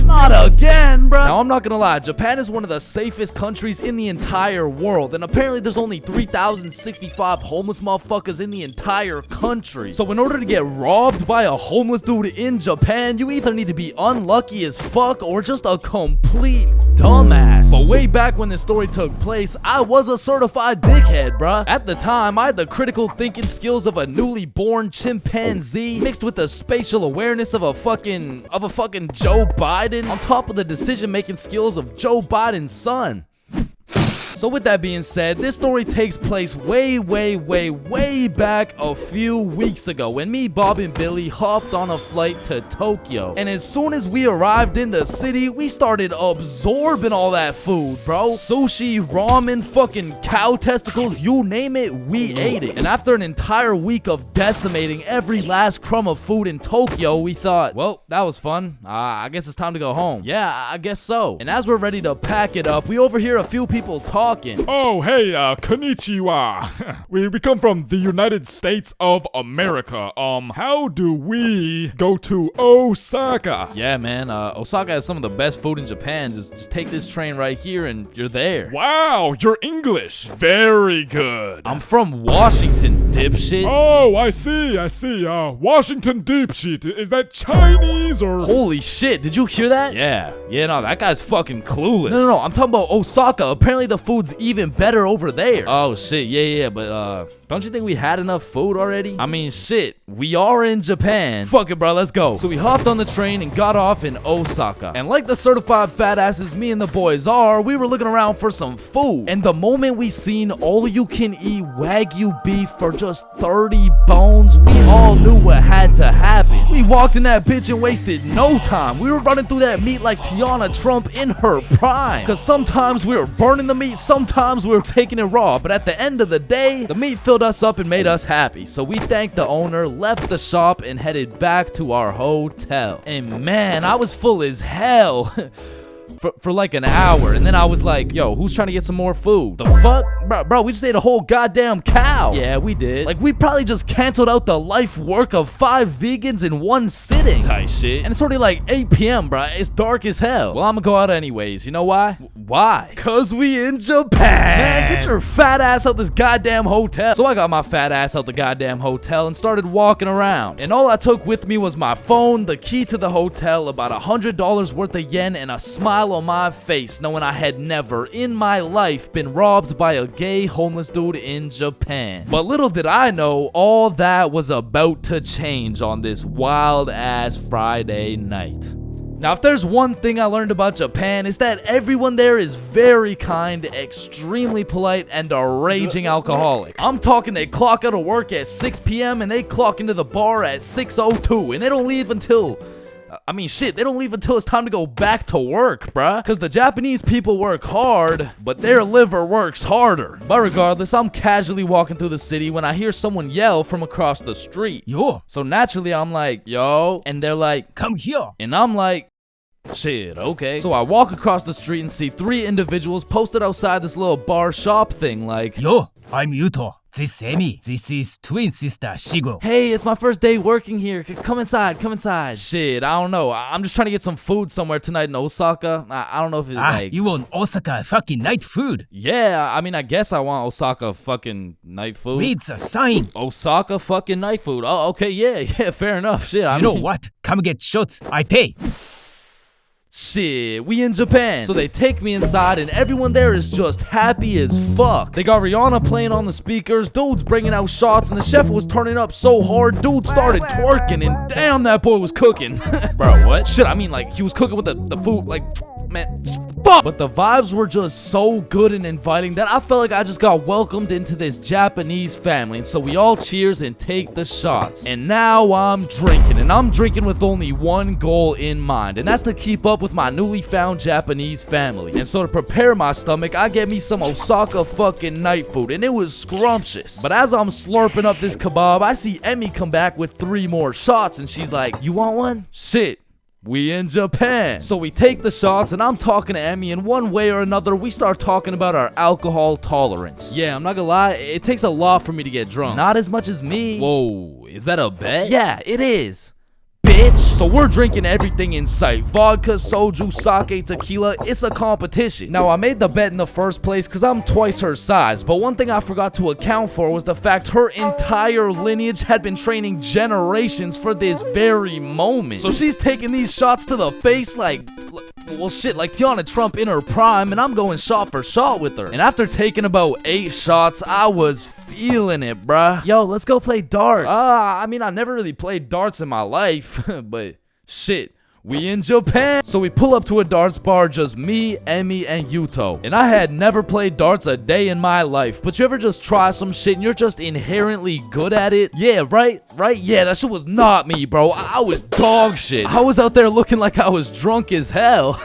Not again, bro. Now, I'm not gonna lie. Japan is one of the safest countries in the entire world. And apparently there's only 3,065 homeless motherfuckers in the entire country. So in order to get robbed by a homeless dude in Japan, you either need to be unlucky as fuck or just a complete dumbass. But way back when this story took place, I was a certified dickhead, bruh. At the time, I had the critical thinking skills of a newly born chimpanzee mixed with the spatial awareness of a fucking Joe Biden on top of the decision-making skills of Joe Biden's son. So with that being said, this story takes place way back a few weeks ago when me, Bob, and Billy hopped on a flight to Tokyo. And as soon as we arrived in the city, we started absorbing all that food, bro. Sushi, ramen, fucking cow testicles, you name it, we ate it. And after an entire week of decimating every last crumb of food in Tokyo, we thought, well, that was fun. I guess it's time to go home. Yeah, I guess so. And as we're ready to pack it up, we overhear a few people talking. Oh, hey, konnichiwa. We come from the United States of America. How do we go to Osaka? Yeah, man, Osaka has some of the best food in Japan. Just take this train right here and you're there. Wow, you're English. Very good. I'm from Washington, dipshit. Oh, I see. Washington dipshit. Is that Chinese or? Holy shit, did you hear that? Yeah, no, that guy's fucking clueless. No, I'm talking about Osaka. Apparently the food food's even better over there. Oh shit, yeah, but don't you think we had enough food already? I mean, shit, we are in Japan. Fuck it, bro, let's go. So we hopped on the train and got off in Osaka. And like the certified fat asses me and the boys are, we were looking around for some food. And the moment we seen all you can eat Wagyu beef for just 30 bones, we all knew what had to happen. We walked in that bitch and wasted no time. We were running through that meat like Tiana Trump in her prime. Cause sometimes we were burning the meat, sometimes we were taking it raw. But at the end of the day, the meat filled us up and made us happy. So we thanked the owner, left the shop, and headed back to our hotel. And man, I was full as hell. For like an hour, and then I was like, yo, who's trying to get some more food? The fuck? Bro, we just ate a whole goddamn cow. Yeah, we did. Like, we probably just canceled out the life work of 5 vegans in one sitting. Tight shit. And it's already like 8 p.m, bro. It's dark as hell. Well, I'm gonna go out anyways. You know why? Why? Cause we in Japan. Man, get your fat ass out this goddamn hotel. So I got my fat ass out the goddamn hotel and started walking around. And all I took with me was my phone, the key to the hotel, about $100 worth of yen, and a smile on my face, knowing I had never in my life been robbed by a gay homeless dude in Japan. But little did I know, all that was about to change on this wild ass Friday night. Now, if there's one thing I learned about Japan, is that everyone there is very kind, extremely polite, and a raging alcoholic. I'm talking they clock out of work at 6 p.m. and they clock into the bar at 6:02, and they don't leave until... I mean, shit, they don't leave until it's time to go back to work, bruh. Because the Japanese people work hard, but their liver works harder. But regardless, I'm casually walking through the city when I hear someone yell from across the street. Yo, So naturally, I'm like, yo. And they're like, come here. and I'm like, shit, okay. So I walk across the street and see 3 individuals posted outside this little bar shop thing like, Yo, I'm Yuto. This Emi. This is twin sister Shigo. hey, it's my first day working here. Come inside, come inside. Shit, I don't know. I'm just trying to get some food somewhere tonight in Osaka. I don't know if it's like... You want Osaka fucking night food? Yeah, I mean, I guess I want Osaka fucking night food. Read the sign. Osaka fucking night food. Oh, okay, yeah, fair enough. Shit, I You know what? Come get shots. I pay. Shit, we in Japan. So they take me inside and everyone there is just happy as fuck. They got Rihanna playing on the speakers, dudes bringing out shots, and the chef was turning up so hard, dude started twerking, and damn, that boy was cooking. Bro, what? Shit, I mean, like, he was cooking with the food, like, man, fuck. But the vibes were just so good and inviting that I felt like I just got welcomed into this Japanese family. And so we all cheers and take the shots. And now I'm drinking, and I'm drinking with only one goal in mind, and that's to keep up with my newly found Japanese family. And so to prepare my stomach, I get me some Osaka fucking night food, and it was scrumptious. But as I'm slurping up this kebab, I see Emmy come back with 3 more shots, and she's like, you want one? Shit. We in Japan. So we take the shots, and I'm talking to Emmy, and one way or another, we start talking about our alcohol tolerance. Yeah, I'm not gonna lie, it takes a lot for me to get drunk. Not as much as me. Whoa, is that a bet? Yeah, it is. Bitch. So we're drinking everything in sight. Vodka, soju, sake, tequila. It's a competition. Now, I made the bet in the first place because I'm twice her size. But one thing I forgot to account for was the fact her entire lineage had been training generations for this very moment. So she's taking these shots to the face like... well, shit, like Tiana Trump in her prime, and I'm going shot for shot with her. And after taking about 8 shots, I was feeling it, bruh. Yo, let's go play darts. I mean, I never really played darts in my life, but shit. We in Japan. So we pull up to a darts bar, just me, Emmy, and Yuto. And I had never played darts a day in my life. But you ever just try some shit and you're just inherently good at it? Yeah, right? Yeah, that shit was not me, bro. I was dog shit. I was out there looking like I was drunk as hell.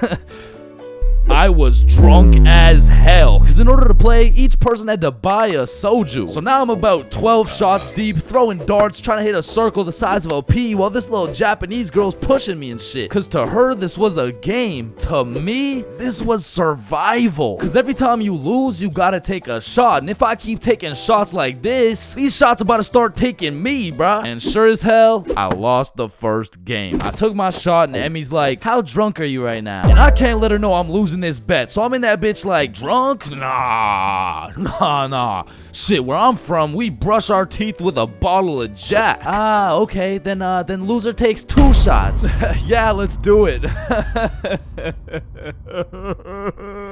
I was drunk as hell, because in order to play, each person had to buy a soju. So now I'm about 12 shots deep, throwing darts, trying to hit a circle the size of a pea, while this little Japanese girl's pushing me and shit. Because to her, this was a game. To me, this was survival. Because every time you lose, you gotta take a shot. And if I keep taking shots like this, these shots about to start taking me, bruh. And sure as hell, I lost the first game. I took my shot, and Emmy's like, how drunk are you right now? And I can't let her know I'm losing this bet. So I'm in that bitch like, drunk? Nah. Shit, where I'm from, we brush our teeth with a bottle of Jack. Ah, okay, then loser takes 2 shots. Yeah, let's do it.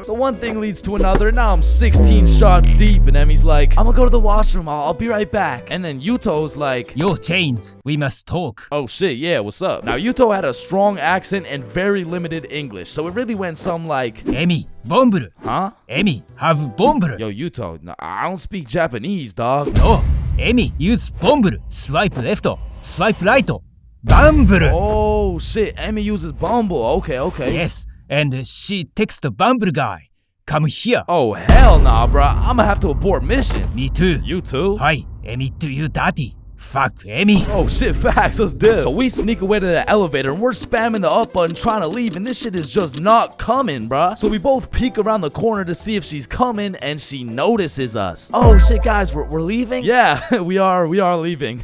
So one thing leads to another. Now I'm 16 shots deep, and Emmy's like, I'm gonna go to the washroom. I'll be right back. And then Yuto's like, Yo, Chains, we must talk. oh shit, yeah, what's up? Now Yuto had a strong accent and very limited English, so it really went something like, Emi, bomble. huh? Emi, have bomble. Yo, Yuto, no, I don't speak Japanese, dog. No, Emi, use bomble. Swipe left, swipe right. Bumble. Oh shit, Emmy uses Bumble. Okay. Yes, and she text Bumble guy. Come here. Oh hell nah, bruh. I'ma have to abort mission. Me too. You too? Hi, Emi, do you dirty? Fuck Emi. Oh shit, facts, let's dip. So we sneak away to the elevator and we're spamming the up button trying to leave, and this shit is just not coming, bruh. So we both peek around the corner to see if she's coming, and she notices us. Oh shit, guys, we're leaving? Yeah, we are leaving.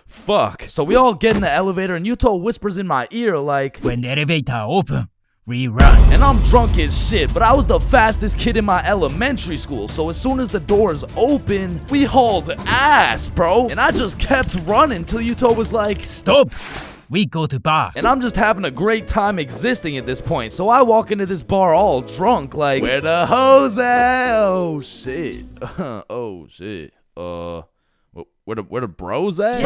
Fuck. So we all get in the elevator and Yuto whispers in my ear like, When the elevator open, we run. and I'm drunk as shit, but I was the fastest kid in my elementary school, so as soon as the doors open, we hauled ass, bro. And I just kept running till Yuto was like, Stop. We go to bar. and I'm just having a great time existing at this point. So I walk into this bar all drunk, like, where the hoes at? Oh shit. Oh shit. Where the bros at?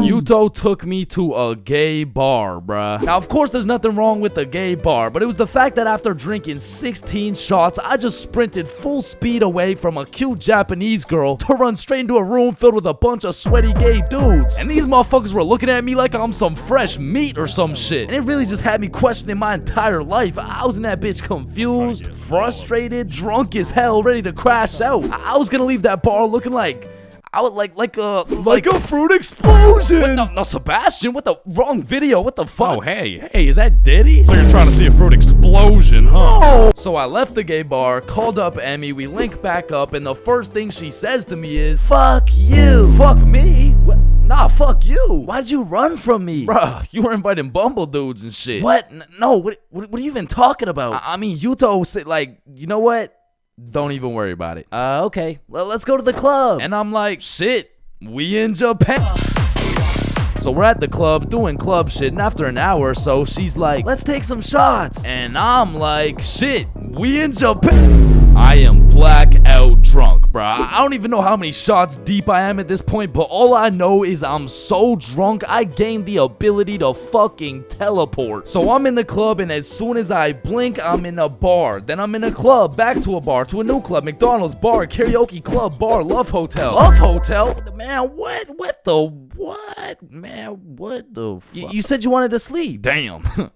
Yuto took me to a gay bar, bruh. Now, of course, there's nothing wrong with a gay bar, but it was the fact that after drinking 16 shots, I just sprinted full speed away from a cute Japanese girl to run straight into a room filled with a bunch of sweaty gay dudes. And these motherfuckers were looking at me like I'm some fresh meat or some shit. And it really just had me questioning my entire life. I was in that bitch confused, frustrated, drunk as hell, ready to crash out. I was gonna leave that bar looking like I would like a fruit explosion. Wait, no, Sebastian, what the wrong video? What the fuck? Oh, hey. Is that Diddy? So you're trying to see a fruit explosion, huh? No. So I left the gay bar, called up Emmy, we link back up, and the first thing she says to me is, fuck you. Fuck me? What? Nah, fuck you. Why'd you run from me? Bruh, you were inviting Bumble dudes and shit. What? No, what are you even talking about? I mean, Yuto said, like, you know what? Don't even worry about it. Okay. Well, let's go to the club. And I'm like, shit, we in Japan. So we're at the club doing club shit, and after an hour or so, she's like, Let's take some shots. and I'm like, shit, we in Japan. I am blackout drunk, bruh. I don't even know how many shots deep I am at this point, but all I know is I'm so drunk, I gained the ability to fucking teleport. So I'm in the club, and as soon as I blink, I'm in a bar. Then I'm in a club, back to a bar, to a new club, McDonald's, bar, karaoke club, bar, love hotel. Love hotel? Man, what? What the what? Man, what the fuck? You said you wanted to sleep. Damn.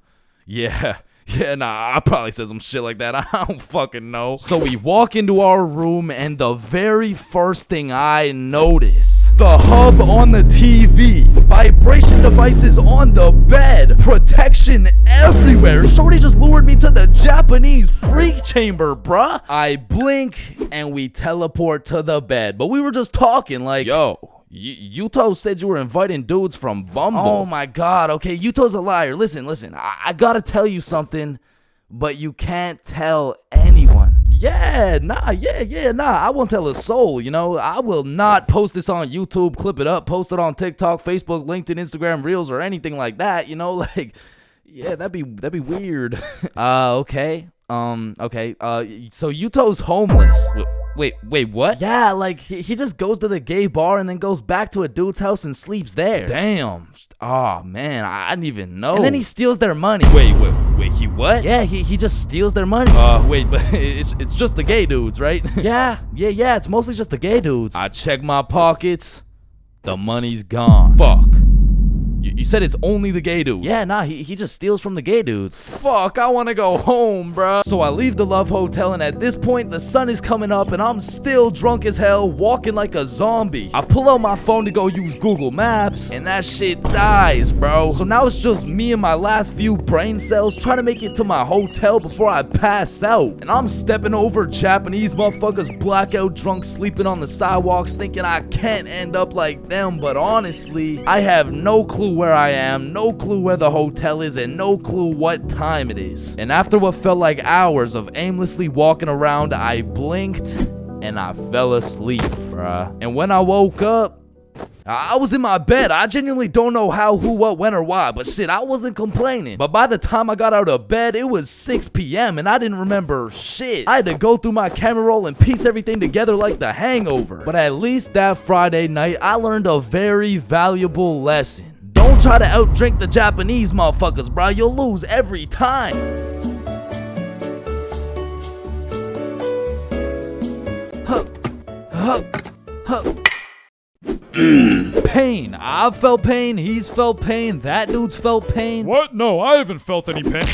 Yeah, nah, I probably said some shit like that. I don't fucking know. So we walk into our room, and the very first thing I notice, the hub on the TV, vibration devices on the bed, protection everywhere. Shorty just lured me to the Japanese freak chamber, bruh. I blink, and we teleport to the bed. But we were just talking like, yo, Yuto said you were inviting dudes from Bumble. Oh my god, okay, Yuto's a liar. Listen, I gotta tell you something, but you can't tell anyone. Yeah, nah, I won't tell a soul, you know. I will not post this on YouTube, clip it up, post it on TikTok, Facebook, LinkedIn, Instagram, Reels, or anything like that, you know, like, yeah, that'd be weird. Okay. So Yuto's homeless. Wait, what? Yeah, like, he just goes to the gay bar and then goes back to a dude's house and sleeps there. Damn. Oh, man, I didn't even know. And then he steals their money. Wait, he what? Yeah, he just steals their money. Wait, but it's just the gay dudes, right? Yeah, it's mostly just the gay dudes. I check my pockets. The money's gone. Fuck. You said it's only the gay dudes. Yeah, nah, he just steals from the gay dudes. Fuck, I wanna go home, bruh. So I leave the Love Hotel, and at this point, the sun is coming up, and I'm still drunk as hell, walking like a zombie. I pull out my phone to go use Google Maps, and that shit dies, bro. So now it's just me and my last few brain cells trying to make it to my hotel before I pass out. And I'm stepping over Japanese motherfuckers blackout drunk, sleeping on the sidewalks, thinking I can't end up like them. But honestly, I have no clue where I am, no clue where the hotel is, and no clue what time it is. And after what felt like hours of aimlessly walking around, I blinked and I fell asleep, bruh. And when I woke up, I was in my bed. I genuinely don't know how, who, what, when, or why, but shit, I wasn't complaining. But by the time I got out of bed, it was 6 p.m. and I didn't remember shit. I had to go through my camera roll and piece everything together like The Hangover. But at least that Friday night, I learned a very valuable lesson. Don't try to outdrink the Japanese motherfuckers, bro. You'll lose every time. Pain. I've felt pain. He's felt pain. That dude's felt pain. What? No, I haven't felt any pain.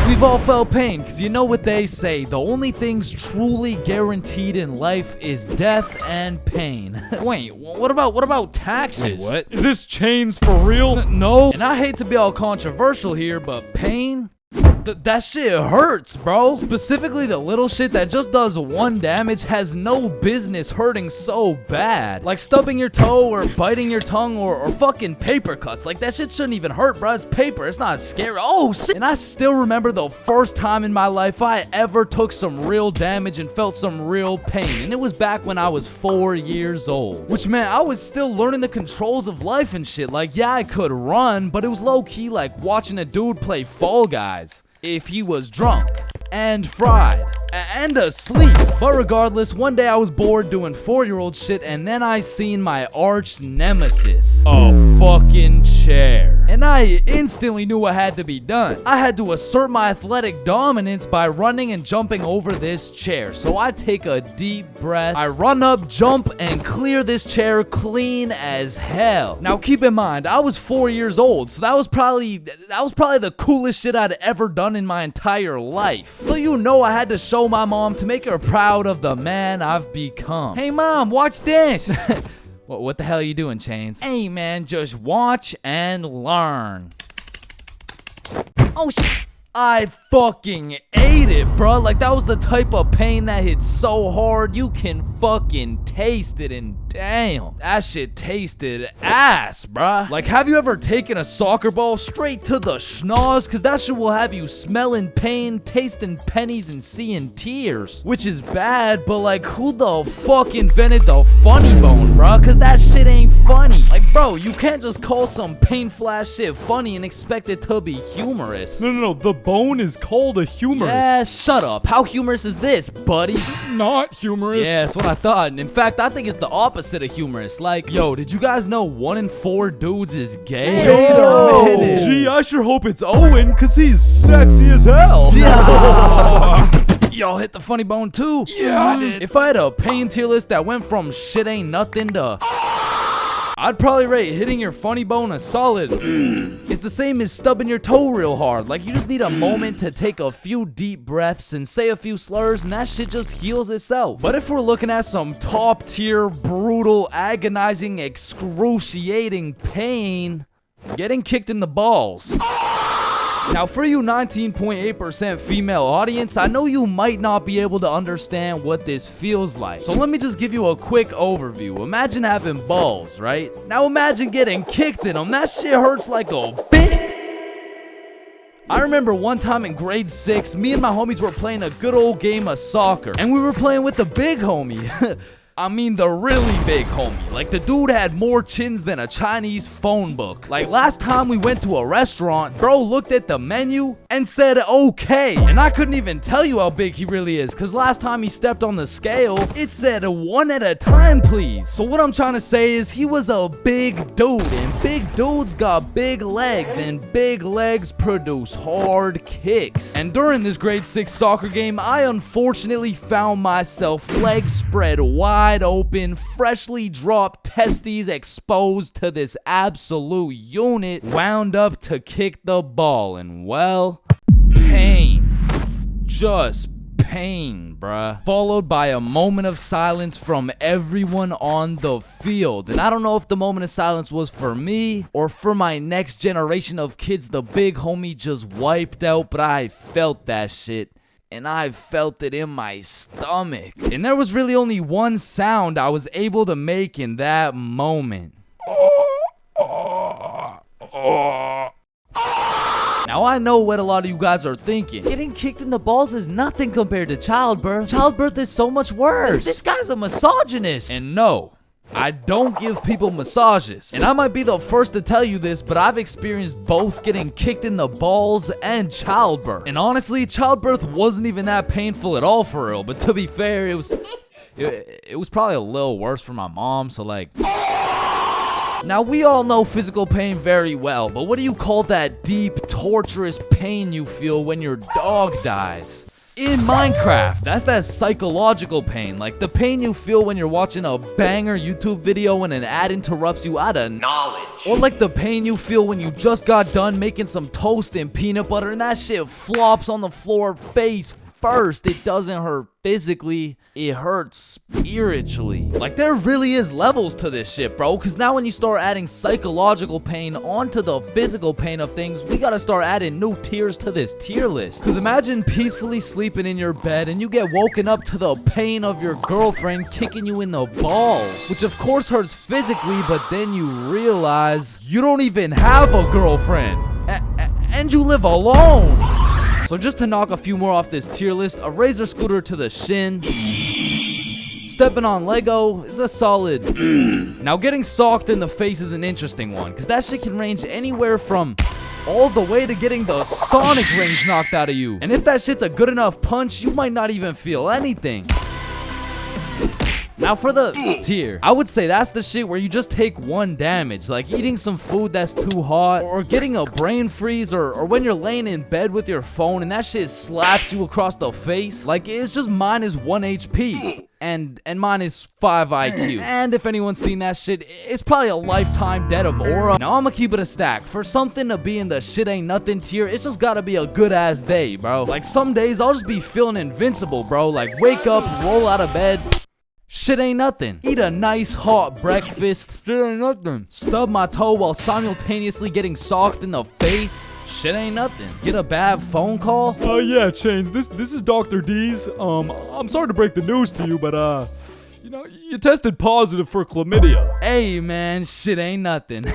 We've all felt pain, because you know what they say, the only things truly guaranteed in life is death and pain. Wait, what about taxes? Wait, what? Is this chains for real? No. And I hate to be all controversial here, but pain? That shit hurts, bro. Specifically, the little shit that just does 1 damage has no business hurting so bad. Like stubbing your toe or biting your tongue or fucking paper cuts. Like that shit shouldn't even hurt, bro. It's paper. It's not scary. Oh, shit. And I still remember the first time in my life I ever took some real damage and felt some real pain. And it was back when I was 4 years old. Which meant I was still learning the controls of life and shit. Like, yeah, I could run, but it was low-key like watching a dude play Fall Guys. If he was drunk and fried and asleep. But regardless, one day I was bored doing 4-year-old shit and then I seen my arch nemesis, a fucking chair. And I instantly knew what had to be done. I had to assert my athletic dominance by running and jumping over this chair. So I take a deep breath, I run up, jump, and clear this chair clean as hell. Now keep in mind, I was 4 years old, so that was probably the coolest shit I'd ever done in my entire life. So you know I had to show my mom to make her proud of the man I've become. Hey mom, watch this. What the hell are you doing, Chains? Hey man, just watch and learn. Oh shit. I fucking ate it, bro. Like, that was the type of pain that hits so hard, you can fucking taste it, and damn, that shit tasted ass, bruh. Like, have you ever taken a soccer ball straight to the schnoz? Cause that shit will have you smelling pain, tasting pennies, and seeing tears. Which is bad, but like, who the fuck invented the funny bone, bruh? Cause that shit ain't funny. Like, bro, you can't just call some painful ass shit funny and expect it to be humorous. No, the bone is called a humorous. Yeah, shut up. How humorous is this, buddy? Not humorous. Yeah, that's what I thought. And in fact, I think it's the opposite of humorous. Like, yo, did you guys know 1 in 4 dudes is gay? Yo. Gee, I sure hope it's Owen, cause he's sexy as hell. Yeah. Y'all hit the funny bone too? Yeah, I did. If I had a pain tier list that went from shit ain't nothing to... I'd probably rate hitting your funny bone a solid. It's the same as stubbing your toe real hard. Like, you just need a moment to take a few deep breaths and say a few slurs, and that shit just heals itself. But if we're looking at some top tier, brutal, agonizing, excruciating pain, getting kicked in the balls. Now, for you 19.8% female audience, I know you might not be able to understand what this feels like. So let me just give you a quick overview. Imagine having balls, right? Now imagine getting kicked in them. That shit hurts like a bitch. I remember one time in grade 6, me and my homies were playing a good old game of soccer. And we were playing with the big homie. I mean the really big homie. Like, the dude had more chins than a Chinese phone book. Like, last time we went to a restaurant, bro looked at the menu and said okay. And I couldn't even tell you how big he really is, cause last time he stepped on the scale, it said 1 at a time, please. So what I'm trying to say is he was a big dude, and big dudes got big legs, and big legs produce hard kicks. And during this grade 6 soccer game, I unfortunately found myself legs spread wide open, freshly dropped testes exposed to this absolute unit, wound up to kick the ball, and well, pain. Just pain, bruh. Followed by a moment of silence from everyone on the field. And I don't know if the moment of silence was for me or for my next generation of kids the big homie just wiped out, but I felt that shit. And I felt it in my stomach. And there was really only one sound I was able to make in that moment. Now Now I know what a lot of you guys are thinking. Getting kicked in the balls is nothing compared to childbirth. Childbirth is so much worse. This guy's a misogynist. And no, I don't give people massages. And I might be the first to tell you this, but I've experienced both getting kicked in the balls and childbirth. And honestly, childbirth wasn't even that painful at all for real. But to be fair, it was probably a little worse for my mom, so like... Now, we all know physical pain very well, but what do you call that deep, torturous pain you feel when your dog dies? In Minecraft, that's that psychological pain, like the pain you feel when you're watching a banger YouTube video and an ad interrupts you out of knowledge. Or like the pain you feel when you just got done making some toast and peanut butter and that shit flops on the floor face first. It doesn't hurt physically, it hurts spiritually. Like, there really is levels to this shit, bro, because now when you start adding psychological pain onto the physical pain of things, we gotta start adding new tiers to this tier list. Because imagine peacefully sleeping in your bed and you get woken up to the pain of your girlfriend kicking you in the balls, which of course hurts physically, but then you realize you don't even have a girlfriend and you live alone. So just to knock a few more off this tier list, a razor scooter to the shin, stepping on Lego is a solid. Now getting socked in the face is an interesting one, because that shit can range anywhere from all the way to getting the Sonic rings knocked out of you. And if that shit's a good enough punch, you might not even feel anything. Now for the tier, I would say that's the shit where you just take one damage, like eating some food that's too hot, or getting a brain freeze, or when you're laying in bed with your phone and that shit slaps you across the face. Like, it's just minus 1 HP. And minus 5 IQ. And if anyone's seen that shit, it's probably a lifetime debt of aura. Now I'ma keep it a stack. For something to be in the shit ain't nothing tier, it's just gotta be a good ass day, bro. Like, some days I'll just be feeling invincible, bro. Like, wake up, roll out of bed, shit ain't nothing. Eat a nice hot breakfast, shit ain't nothing. Stub my toe while simultaneously getting socked in the face, shit ain't nothing. Get a bad phone call. Yeah, Chains, this is Dr. D's. I'm sorry to break the news to you, but you know, you tested positive for chlamydia. Hey man, shit ain't nothing.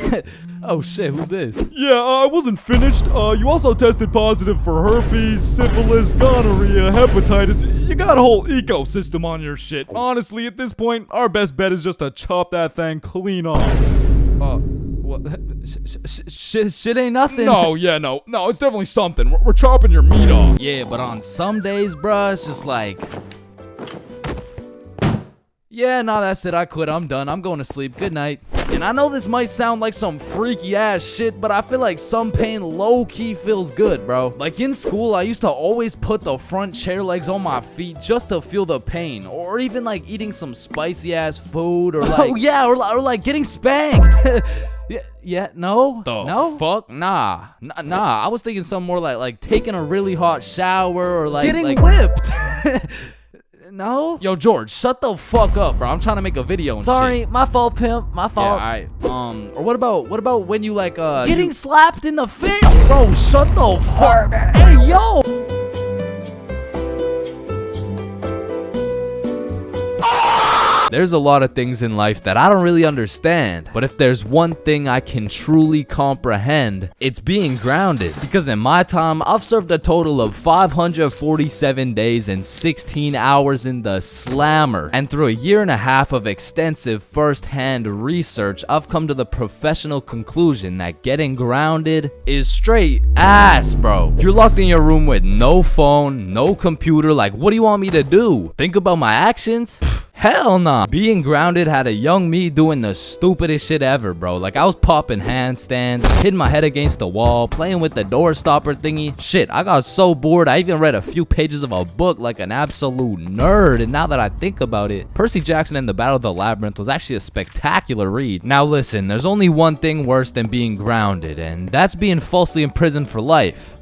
Oh shit, who's this? Yeah, I wasn't finished. You also tested positive for herpes, syphilis, gonorrhea, hepatitis. You got a whole ecosystem on your shit. Honestly, at this point, our best bet is just to chop that thing clean off. What? Shit ain't nothing. No, it's definitely something. We're chopping your meat off. Yeah, but on some days, bruh, it's just like, yeah, nah, that's it. I quit. I'm done. I'm going to sleep. Good night. And I know this might sound like some freaky ass shit, but I feel like some pain low-key feels good, bro. Like in school, I used to always put the front chair legs on my feet just to feel the pain. Or even like eating some spicy ass food, or like, oh yeah, or like getting spanked. No? The Fuck? Nah. I was thinking something more like taking a really hot shower, or like Getting whipped. No? Yo, George, shut the fuck up, bro. I'm trying to make a video and Sorry, shit. my fault, pimp. My fault. Yeah, alright. Or what about when you like Getting slapped in the face. bro, shut the fuck. Hey, yo. There's a lot of things in life that I don't really understand, but if there's one thing I can truly comprehend, it's being grounded. Because in my time, I've served a total of 547 days and 16 hours in the slammer. And through a year and a half of extensive first-hand research, I've come to the professional conclusion that getting grounded is straight ass, bro. You're locked in your room with no phone, no computer. Like, what do you want me to do? Think about my actions? Hell nah. Being grounded had a young me doing the stupidest shit ever, bro. Like, I was popping handstands, hitting my head against the wall, playing with the door stopper thingy. Shit, I got so bored, I even read a few pages of a book like an absolute nerd. And now that I think about it, Percy Jackson and the Battle of the Labyrinth was actually a spectacular read. Now listen, there's only one thing worse than being grounded, and that's being falsely imprisoned for life.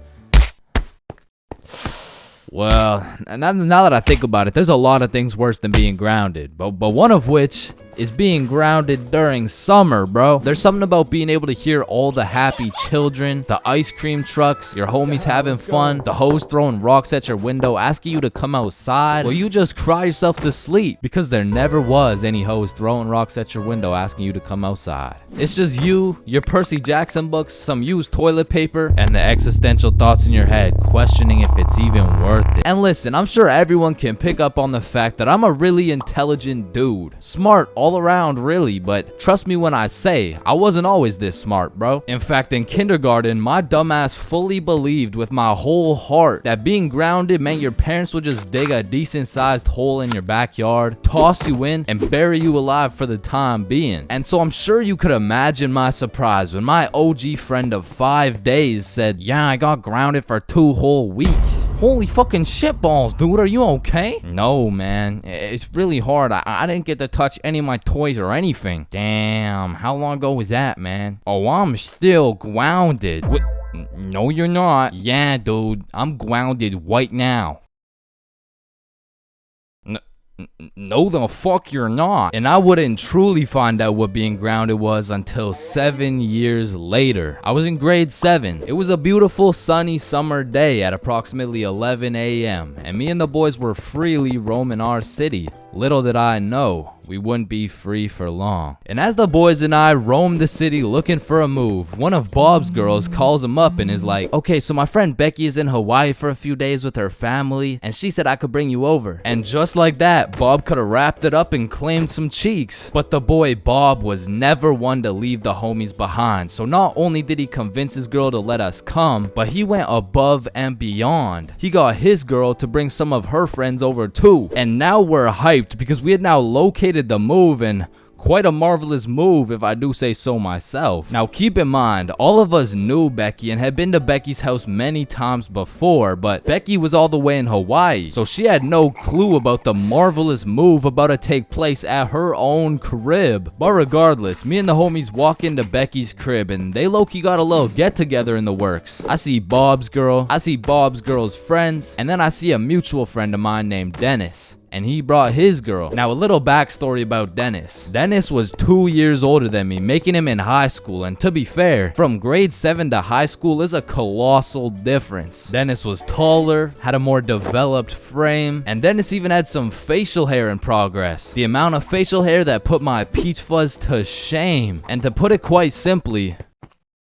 Well, now that I think about it, there's a lot of things worse than being grounded, but one of which is being grounded during summer, bro. There's something about being able to hear all the happy children, the ice cream trucks, your homies having fun, the hoes throwing rocks at your window, asking you to come outside. Well, you just cry yourself to sleep because there never was any hoes throwing rocks at your window asking you to come outside. It's just you, your Percy Jackson books, some used toilet paper, and the existential thoughts in your head questioning if it's even worth it. And listen, I'm sure everyone can pick up on the fact that I'm a really intelligent dude. Smart all around, really, but trust me when I say I wasn't always this smart, bro. In fact, in kindergarten, my dumbass fully believed with my whole heart that being grounded meant your parents would just dig a decent sized hole in your backyard, toss you in, and bury you alive for the time being. And so I'm sure you could imagine my surprise when my OG friend of 5 days said, yeah, I got grounded for 2 whole weeks. Holy fucking shitballs, dude, are you okay? No, man, it's really hard. I didn't get to touch any of my toys or anything. Damn, how long ago was that, man? Oh, I'm still grounded. What? No, you're not. Yeah, dude, I'm grounded right now. No, the fuck you're not. And I wouldn't truly find out what being grounded was until 7 years later. I was in grade 7. It was a beautiful sunny summer day at approximately 11 a.m. and me and the boys were freely roaming our city. Little did I know we wouldn't be free for long. And as the boys and I roamed the city looking for a move, one of Bob's girls calls him up and is like, okay, so my friend Becky is in Hawaii for a few days with her family, and she said I could bring you over. And just like that, Bob could have wrapped it up and claimed some cheeks. But the boy Bob was never one to leave the homies behind. So not only did he convince his girl to let us come, but he went above and beyond. He got his girl to bring some of her friends over too. And now we're hyped because we had now located the move, and quite a marvelous move if I do say so myself. Now keep in mind, all of us knew Becky and had been to Becky's house many times before, but Becky was all the way in Hawaii, so she had no clue about the marvelous move about to take place at her own crib. But regardless, me and the homies walk into Becky's crib and they low-key got a little get-together in the works. I see Bob's girl, I see Bob's girl's friends, and then I see a mutual friend of mine named Dennis. And he brought his girl. Now a little backstory about Dennis. Dennis was 2 years older than me, making him in high school, and to be fair, from grade 7 to high school is a colossal difference. Dennis was taller, had a more developed frame, and Dennis even had some facial hair in progress. The amount of facial hair that put my peach fuzz to shame. And to put it quite simply,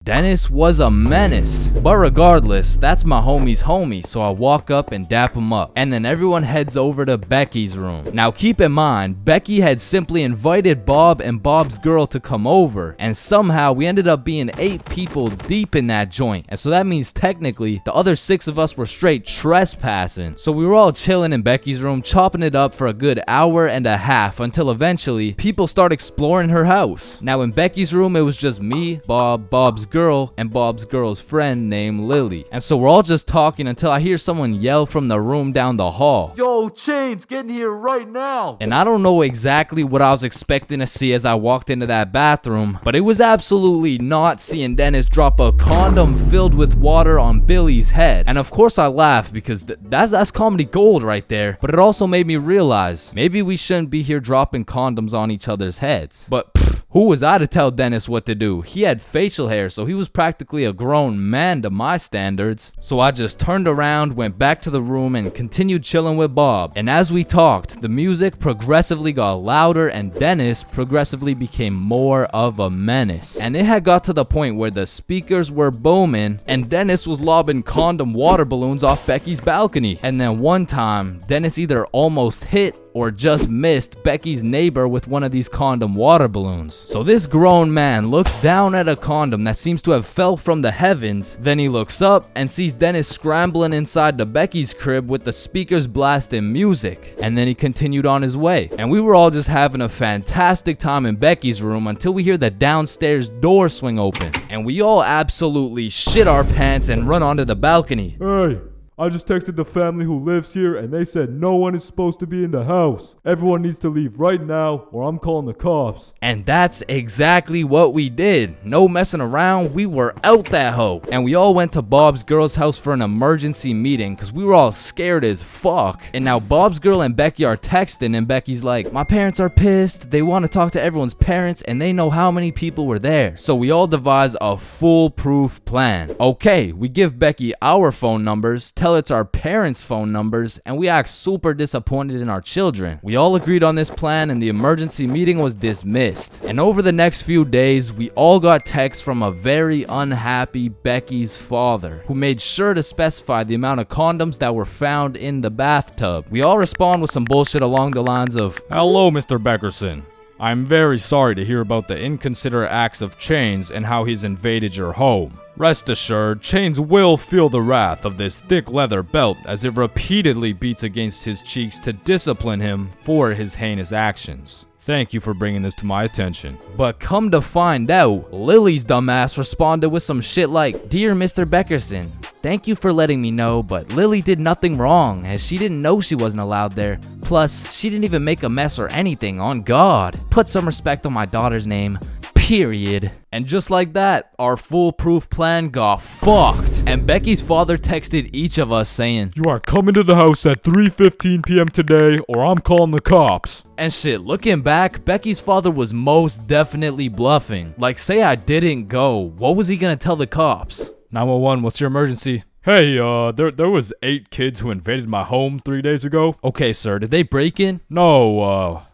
Dennis was a menace. But regardless, that's my homie's homie, so I walk up and dap him up. And then everyone heads over to Becky's room. Now keep in mind, Becky had simply invited Bob and Bob's girl to come over, and somehow we ended up being 8 people deep in that joint. And so that means technically the other 6 of us were straight trespassing. So we were all chilling in Becky's room, chopping it up for a good hour and a half until eventually people start exploring her house. Now in Becky's room, it was just me, Bob, Bob's girl, and Bob's girl's friend named Lily. And so we're all just talking until I hear someone yell from the room down the hall, "Yo, Chains, get in here right now!" And I don't know exactly what I was expecting to see as I walked into that bathroom, but it was absolutely not seeing Dennis drop a condom filled with water on Billy's head. And of course I laughed because that's comedy gold right there, but it also made me realize maybe we shouldn't be here dropping condoms on each other's heads. But who was I to tell Dennis what to do? He had facial hair, so he was practically a grown man to my standards. So I just turned around, went back to the room, and continued chilling with Bob. And as we talked, the music progressively got louder and Dennis progressively became more of a menace. And it had got to the point where the speakers were booming and Dennis was lobbing condom water balloons off Becky's balcony. And then one time, Dennis either almost hit or just missed Becky's neighbor with one of these condom water balloons. So this grown man looks down at a condom that seems to have fell from the heavens, then he looks up and sees Dennis scrambling inside the Becky's crib with the speakers blasting music, and then he continued on his way. And we were all just having a fantastic time in Becky's room until we hear the downstairs door swing open, and we all absolutely shit our pants and run onto the balcony. Hey, I just texted the family who lives here and they said no one is supposed to be in the house. Everyone needs to leave right now or I'm calling the cops. And that's exactly what we did. No messing around, we were out that hoe. And we all went to Bob's girl's house for an emergency meeting because we were all scared as fuck. And now Bob's girl and Becky are texting and Becky's like, my parents are pissed. They want to talk to everyone's parents and they know how many people were there. So we all devise a foolproof plan. Okay, we give Becky our phone numbers, tell it's our parents' phone numbers, and we act super disappointed in our children. We all agreed on this plan and the emergency meeting was dismissed. And over the next few days, we all got texts from a very unhappy Becky's father, who made sure to specify the amount of condoms that were found in the bathtub. We all respond with some bullshit along the lines of, Hello, Mr. Beckerson. I'm very sorry to hear about the inconsiderate acts of Chains and how he's invaded your home. Rest assured, Chains will feel the wrath of this thick leather belt as it repeatedly beats against his cheeks to discipline him for his heinous actions. Thank you for bringing this to my attention. but come to find out, Lily's dumbass responded with some shit like, Dear Mr. Beckerson, thank you for letting me know, but Lily did nothing wrong as she didn't know she wasn't allowed there. Plus, she didn't even make a mess or anything, on God. Put some respect on my daughter's name. Period. And just like that, our foolproof plan got fucked. And Becky's father texted each of us saying, You are coming to the house at 3:15 p.m. today or I'm calling the cops. and shit, looking back, Becky's father was most definitely bluffing. Like, say I didn't go, what was he gonna tell the cops? 911, what's your emergency? Hey, there was 8 kids who invaded my home 3 days ago. Okay, sir, did they break in? No,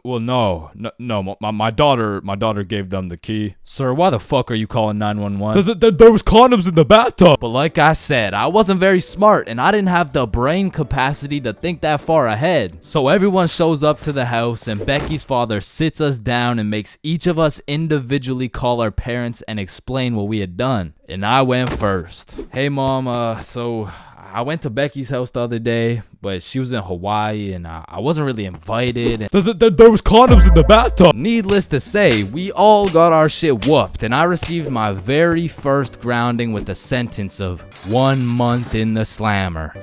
no, my daughter gave them the key. Sir, why the fuck are you calling 911? There was condoms in the bathtub. But like I said, I wasn't very smart and I didn't have the brain capacity to think that far ahead. So everyone shows up to the house and Becky's father sits us down and makes each of us individually call our parents and explain what we had done. And I went first. Hey mom, so I went to Becky's house the other day, but she was in Hawaii and I wasn't really invited. There was condoms in the bathtub. Needless to say, we all got our shit whooped and I received my very first grounding with a sentence of 1 month in the slammer.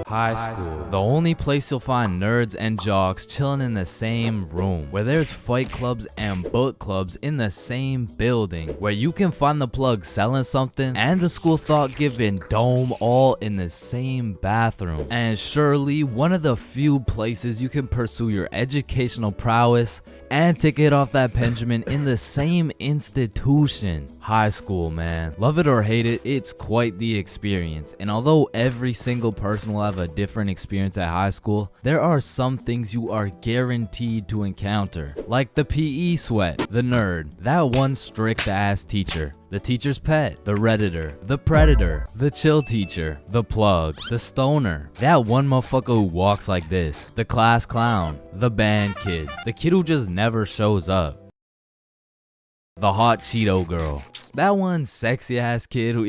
High school, the only place you'll find nerds and jocks chilling in the same room, where there's fight clubs and book clubs in the same building, where you can find the plug selling something and the school thought giving dome all in the same bathroom, and surely one of the few places you can pursue your educational prowess and take it off that Benjamin in the same institution. High school, man. Love it or hate it, it's quite the experience. And although every single person will have a different experience at high school, there are some things you are guaranteed to encounter. Like the PE sweat, the nerd, that one strict ass teacher, the teacher's pet, the redditor, the predator, the chill teacher, the plug, the stoner, that one motherfucker who walks like this, the class clown, the band kid, the kid who just never shows up, the hot Cheeto girl, that one sexy ass kid who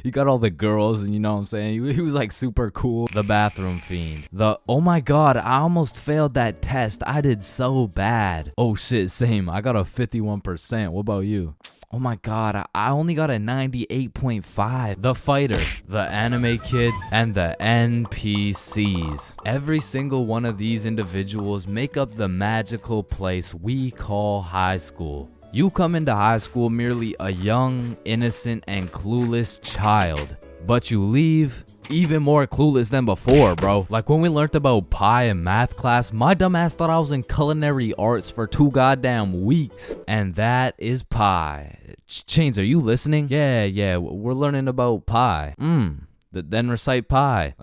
you got all the girls and you know what I'm saying, he was like super cool, the bathroom fiend, the oh my god I almost failed that test, I did so bad, oh shit same, I got a 51%, what about you? Oh my god, I only got a 98.5. The fighter, the anime kid, and the NPCs. Every single one of these individuals make up the magical place we call high school. You come into high school merely a young, innocent, and clueless child, but you leave even more clueless than before, bro. Like when we learned about pie in math class, my dumb ass thought I was in culinary arts for 2 goddamn weeks. And that is pie. Chains, are you listening? Yeah, we're learning about pie. Then recite pie.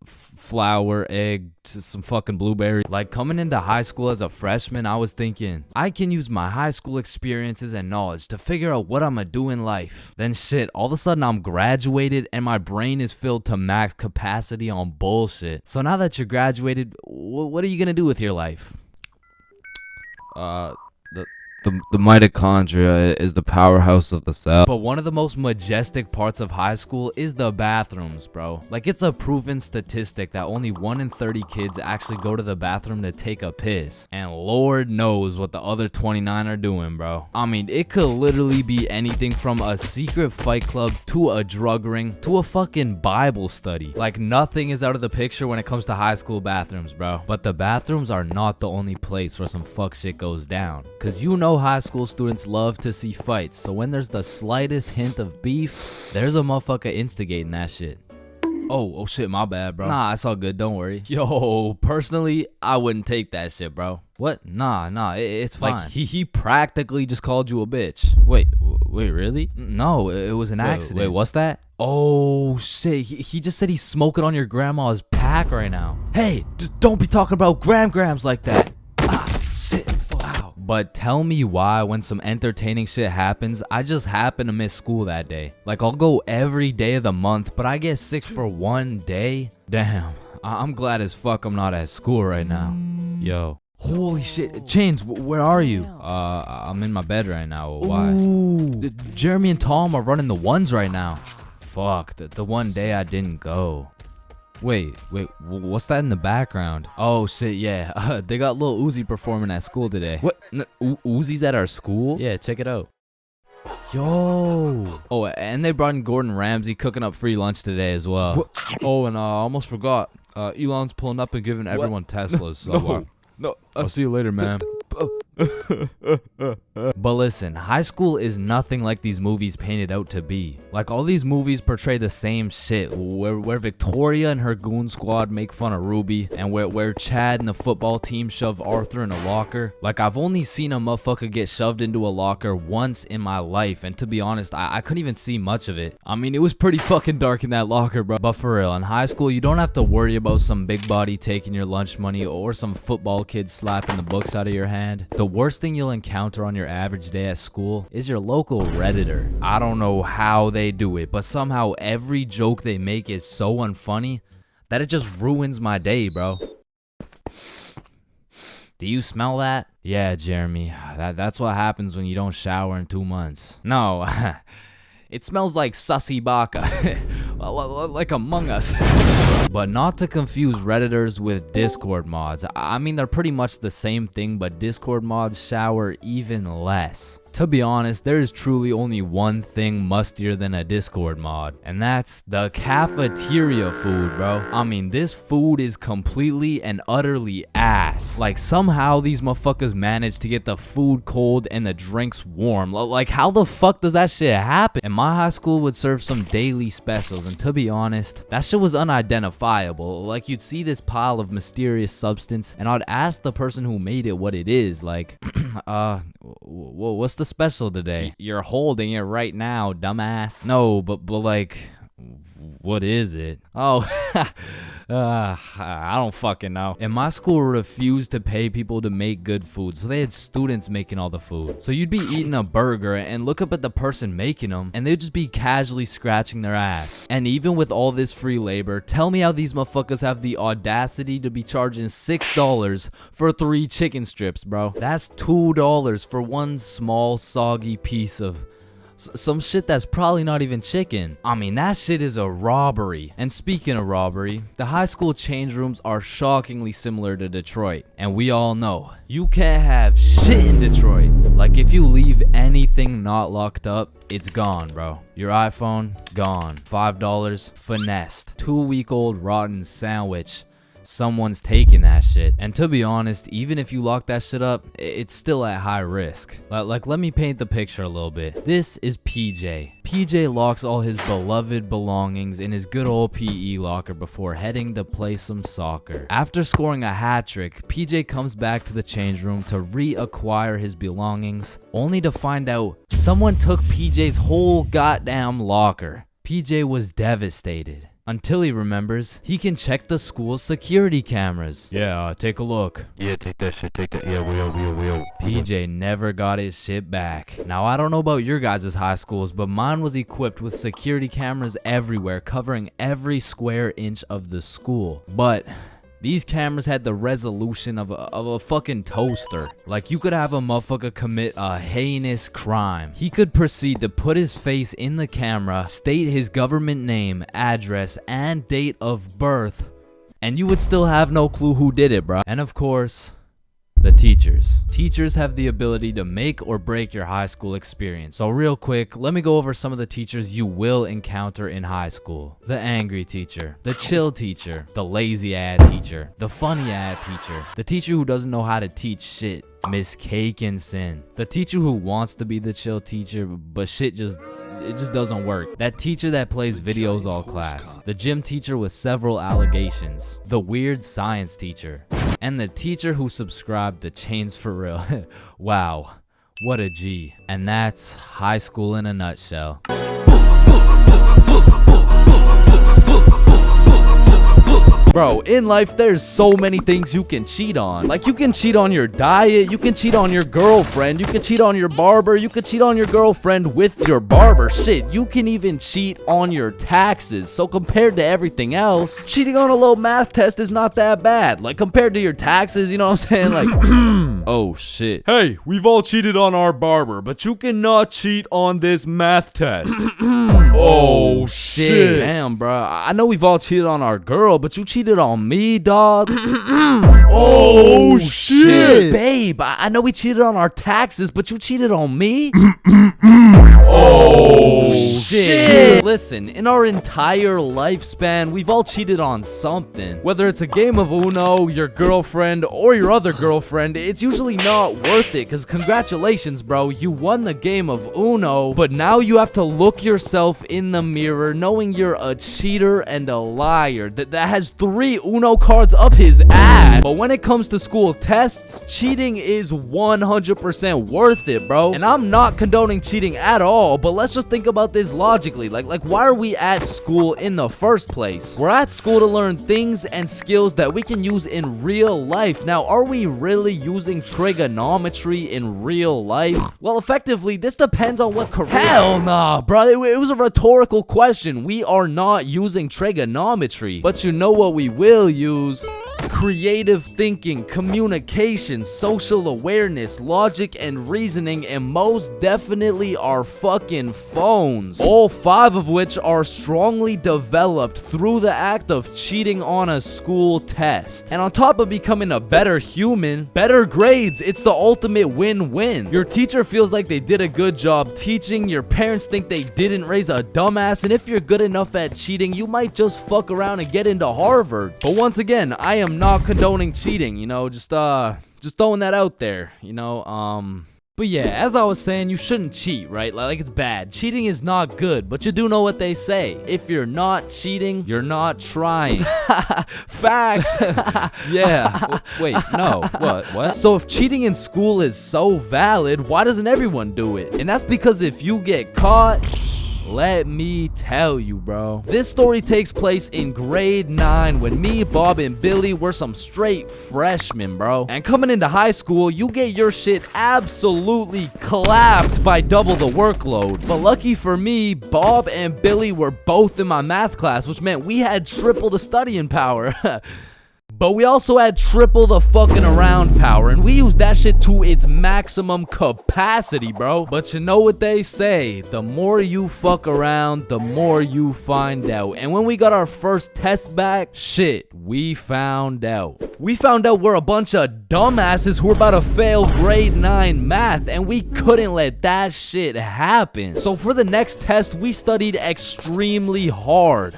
Flour, egg, some fucking blueberry. Like coming into high school as a freshman, I was thinking, I can use my high school experiences and knowledge to figure out what I'm gonna do in life. Then shit, all of a sudden I'm graduated and my brain is filled to max capacity on bullshit. So now that you're graduated, what are you gonna do with your life? The mitochondria is the powerhouse of the cell. But one of the most majestic parts of high school is the bathrooms, bro. Like, it's a proven statistic that only 1 in 30 kids actually go to the bathroom to take a piss. And Lord knows what the other 29 are doing, bro. I mean, it could literally be anything from a secret fight club to a drug ring to a fucking Bible study. Like, nothing is out of the picture when it comes to high school bathrooms, bro. But the bathrooms are not the only place where some fuck shit goes down. Cause you know high school students love to see fights, so when there's the slightest hint of beef, there's a motherfucker instigating that shit. Oh shit, my bad, bro. Nah, it's all good, don't worry. Yo, personally, I wouldn't take that shit, bro. What? Nah, it's fine. Like, he practically just called you a bitch. Wait, really? No, it was an accident. Wait, what's that? Oh shit, he just said he's smoking on your grandma's pack right now. Hey, don't be talking about grams like that. Shit. Wow. But tell me why when some entertaining shit happens, I just happen to miss school that day. Like, I'll go every day of the month, but I get sick for one day? Damn. I'm glad as fuck I'm not at school right now. Yo. Holy shit. Chains, where are you? I'm in my bed right now. Why? Ooh. Jeremy and Tom are running the ones right now. Fuck, the one day I didn't go. Wait, what's that in the background? Oh shit, yeah. They got Lil Uzi performing at school today. What? Uzi's at our school? Yeah, check it out. Yo. Oh, and they brought in Gordon Ramsay cooking up free lunch today as well. What? Oh, and I almost forgot. Elon's pulling up and giving everyone Teslas. So, no. I'll see you later, man. But listen, high school is nothing like these movies paint it out to be. Like, all these movies portray the same shit, where Victoria and her goon squad make fun of Ruby, and where Chad and the football team shove Arthur in a locker. Like, I've only seen a motherfucker get shoved into a locker once in my life, and to be honest, I couldn't even see much of it. I mean, it was pretty fucking dark in that locker, bro. But for real, in high school, you don't have to worry about some big body taking your lunch money or some football kid slapping the books out of your hand. The worst thing you'll encounter on your average day at school is your local Redditor. I don't know how they do it, but somehow every joke they make is so unfunny that it just ruins my day, bro. Do you smell that? Yeah, Jeremy, that's what happens when you don't shower in 2 months. No, it smells like sussy baka, like Among Us. But not to confuse Redditors with Discord mods. I mean, they're pretty much the same thing, but Discord mods shower even less. To be honest, there is truly only one thing mustier than a Discord mod, and that's the cafeteria food, bro. I mean, this food is completely and utterly ass. Like, somehow these motherfuckers manage to get the food cold and the drinks warm. Like, how the fuck does that shit happen? And my high school would serve some daily specials, and to be honest, that shit was unidentifiable. Like, you'd see this pile of mysterious substance, and I'd ask the person who made it what it is. Like, what's the special today? You're holding it right now, dumbass. No, but like, what is it? Oh, I don't fucking know. And my school refused to pay people to make good food, so they had students making all the food. So you'd be eating a burger and look up at the person making them, and they'd just be casually scratching their ass. And even with all this free labor, tell me how these motherfuckers have the audacity to be charging $6 for 3 chicken strips, bro. That's $2 for one small soggy piece of some shit that's probably not even chicken. I mean, that shit is a robbery. And speaking of robbery, the high school change rooms are shockingly similar to Detroit. And we all know, you can't have shit in Detroit. Like, if you leave anything not locked up, it's gone, bro. Your iPhone, gone. $5, finessed. 2-week-old rotten sandwich. Someone's taking that shit. And to be honest, even if you lock that shit up, it's still at high risk. Like, let me paint the picture a little bit. This is PJ. PJ locks all his beloved belongings in his good old PE locker before heading to play some soccer. After scoring a hat trick, PJ comes back to the change room to reacquire his belongings, only to find out someone took PJ's whole goddamn locker. PJ was devastated. Until he remembers, he can check the school's security cameras. Yeah, take a look. Yeah, take that shit, take that. Yeah, we'll. PJ never got his shit back. Now, I don't know about your guys' high schools, but mine was equipped with security cameras everywhere, covering every square inch of the school. But These cameras had the resolution of a fucking toaster. Like, you could have a motherfucker commit a heinous crime. He could proceed to put his face in the camera, state his government name, address, and date of birth, and you would still have no clue who did it, bro. And of course, the teachers. Teachers have the ability to make or break your high school experience. So real quick, let me go over some of the teachers you will encounter in high school. The angry teacher, the chill teacher, the lazy ad teacher, the funny ad teacher, the teacher who doesn't know how to teach shit, Miss Cake and Sin, the teacher who wants to be the chill teacher, but shit just doesn't work. That teacher that plays videos all class. The gym teacher with several allegations. The weird science teacher. And the teacher who subscribed to ChainsFR. Wow, what a G. And that's high school in a nutshell. Bro, in life, there's so many things you can cheat on. Like, you can cheat on your diet, you can cheat on your girlfriend, you can cheat on your barber, you can cheat on your girlfriend with your barber. Shit, you can even cheat on your taxes. So compared to everything else, cheating on a low math test is not that bad. Like, compared to your taxes, you know what I'm saying? Like, oh shit. Hey, we've all cheated on our barber, but you cannot cheat on this math test. Oh shit. Damn, bro. I know we've all cheated on our girl, but you cheated on me, dog. Oh shit. Babe, I know we cheated on our taxes, but you cheated on me? Oh shit. Listen, in our entire lifespan, we've all cheated on something. Whether it's a game of Uno, your girlfriend, or your other girlfriend, it's usually not worth it, because congratulations, bro, you won the game of Uno, but now you have to look yourself in the mirror knowing you're a cheater and a liar that has 3 Uno cards up his ass. But when it comes to school tests, cheating is 100% worth it, bro. And I'm not condoning cheating at all, but let's just think about this logically. Like why are we at school in the first place? We're at school to learn things and skills that we can use in real life. Now, are we really using trigonometry in real life? Well, effectively, this depends on what career. Hell nah, bro. It was a rhetorical question. We are not using trigonometry. But you know what we will use? Creative thinking, communication, social awareness, logic, and reasoning, and most definitely our fucking phones. All 5 of which are strongly developed through the act of cheating on a school test. And on top of becoming a better human, better grades, it's the ultimate win-win. Your teacher feels like they did a good job teaching, your parents think they didn't raise a dumbass, and if you're good enough at cheating, you might just fuck around and get into Harvard. But once again, I am not condoning cheating, you know, just throwing that out there, you know. But yeah, as I was saying, you shouldn't cheat, right? Like it's bad. Cheating is not good, but you do know what they say. If you're not cheating, you're not trying. Facts. Yeah. Wait, no. What? So if cheating in school is so valid, why doesn't everyone do it? And that's because if you get caught, let me tell you, bro. This story takes place in grade 9 when me, Bob, and Billy were some straight freshmen, bro. And coming into high school, you get your shit absolutely clapped by double the workload. But lucky for me, Bob and Billy were both in my math class, which meant we had triple the studying power. But we also had triple the fucking around power, and we used that shit to its maximum capacity, bro. But you know what they say, the more you fuck around, the more you find out. And when we got our first test back, shit, we found out. We found out we're a bunch of dumbasses who were about to fail grade 9 math, and we couldn't let that shit happen. So for the next test, we studied extremely hard.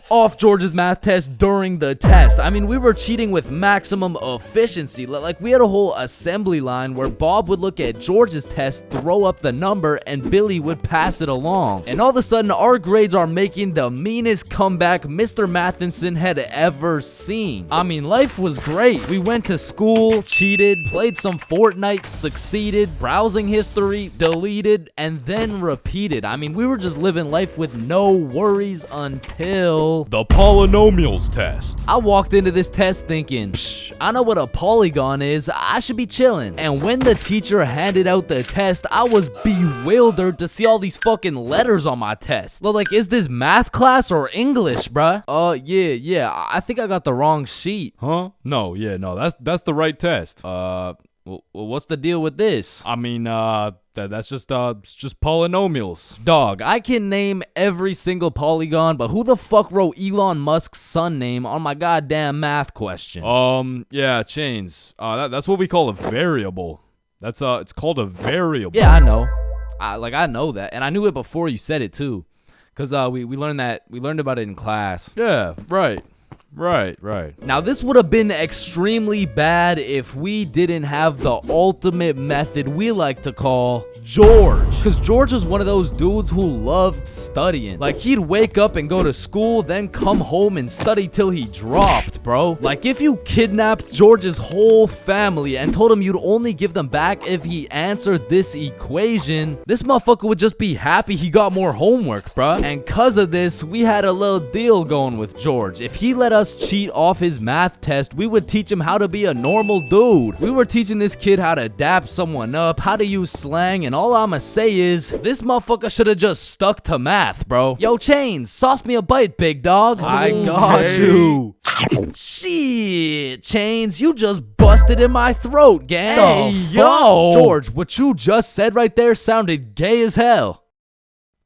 Off George's math test during the test. I mean, we were cheating with maximum efficiency. Like, we had a whole assembly line where Bob would look at George's test, throw up the number, and Billy would pass it along. And all of a sudden, our grades are making the meanest comeback Mr. Mathinson had ever seen. I mean, life was great. We went to school, cheated, played some Fortnite, succeeded, browsing history, deleted, and then repeated. I mean, we were just living life with no worries until well, The polynomials test. I walked into this test thinking, psh, I know what a polygon is, I should be chilling. And when the teacher handed out the test, I was bewildered to see all these fucking letters on my test. Like, is this math class or English, bruh? Yeah, I think I got the wrong sheet. Huh? No, that's the right test. Well, what's the deal with this? I mean, that's just polynomials. Dog, I can name every single polygon, but who the fuck wrote Elon Musk's son name on my goddamn math question? Yeah, Chains. That's what we call a variable. It's called a variable. Yeah, I know. I know that, and I knew it before you said it too, cause we learned about it in class. Yeah, right. Now, this would have been extremely bad if we didn't have the ultimate method we like to call George. Because George was one of those dudes who loved studying. Like, he'd wake up and go to school, then come home and study till he dropped, bro. Like, if you kidnapped George's whole family and told him you'd only give them back if he answered this equation, this motherfucker would just be happy he got more homework, bruh. And cause of this, we had a little deal going with George. If he let us cheat off his math test, we would teach him how to be a normal dude. We were teaching this kid how to dap someone up, how to use slang, and all I'ma say is, this motherfucker should have just stuck to math, bro. Yo, Chains, sauce me a bite, big dog. I got you. Shit, Chains, you just busted in my throat, gang. Hey, yo. George, what you just said right there sounded gay as hell.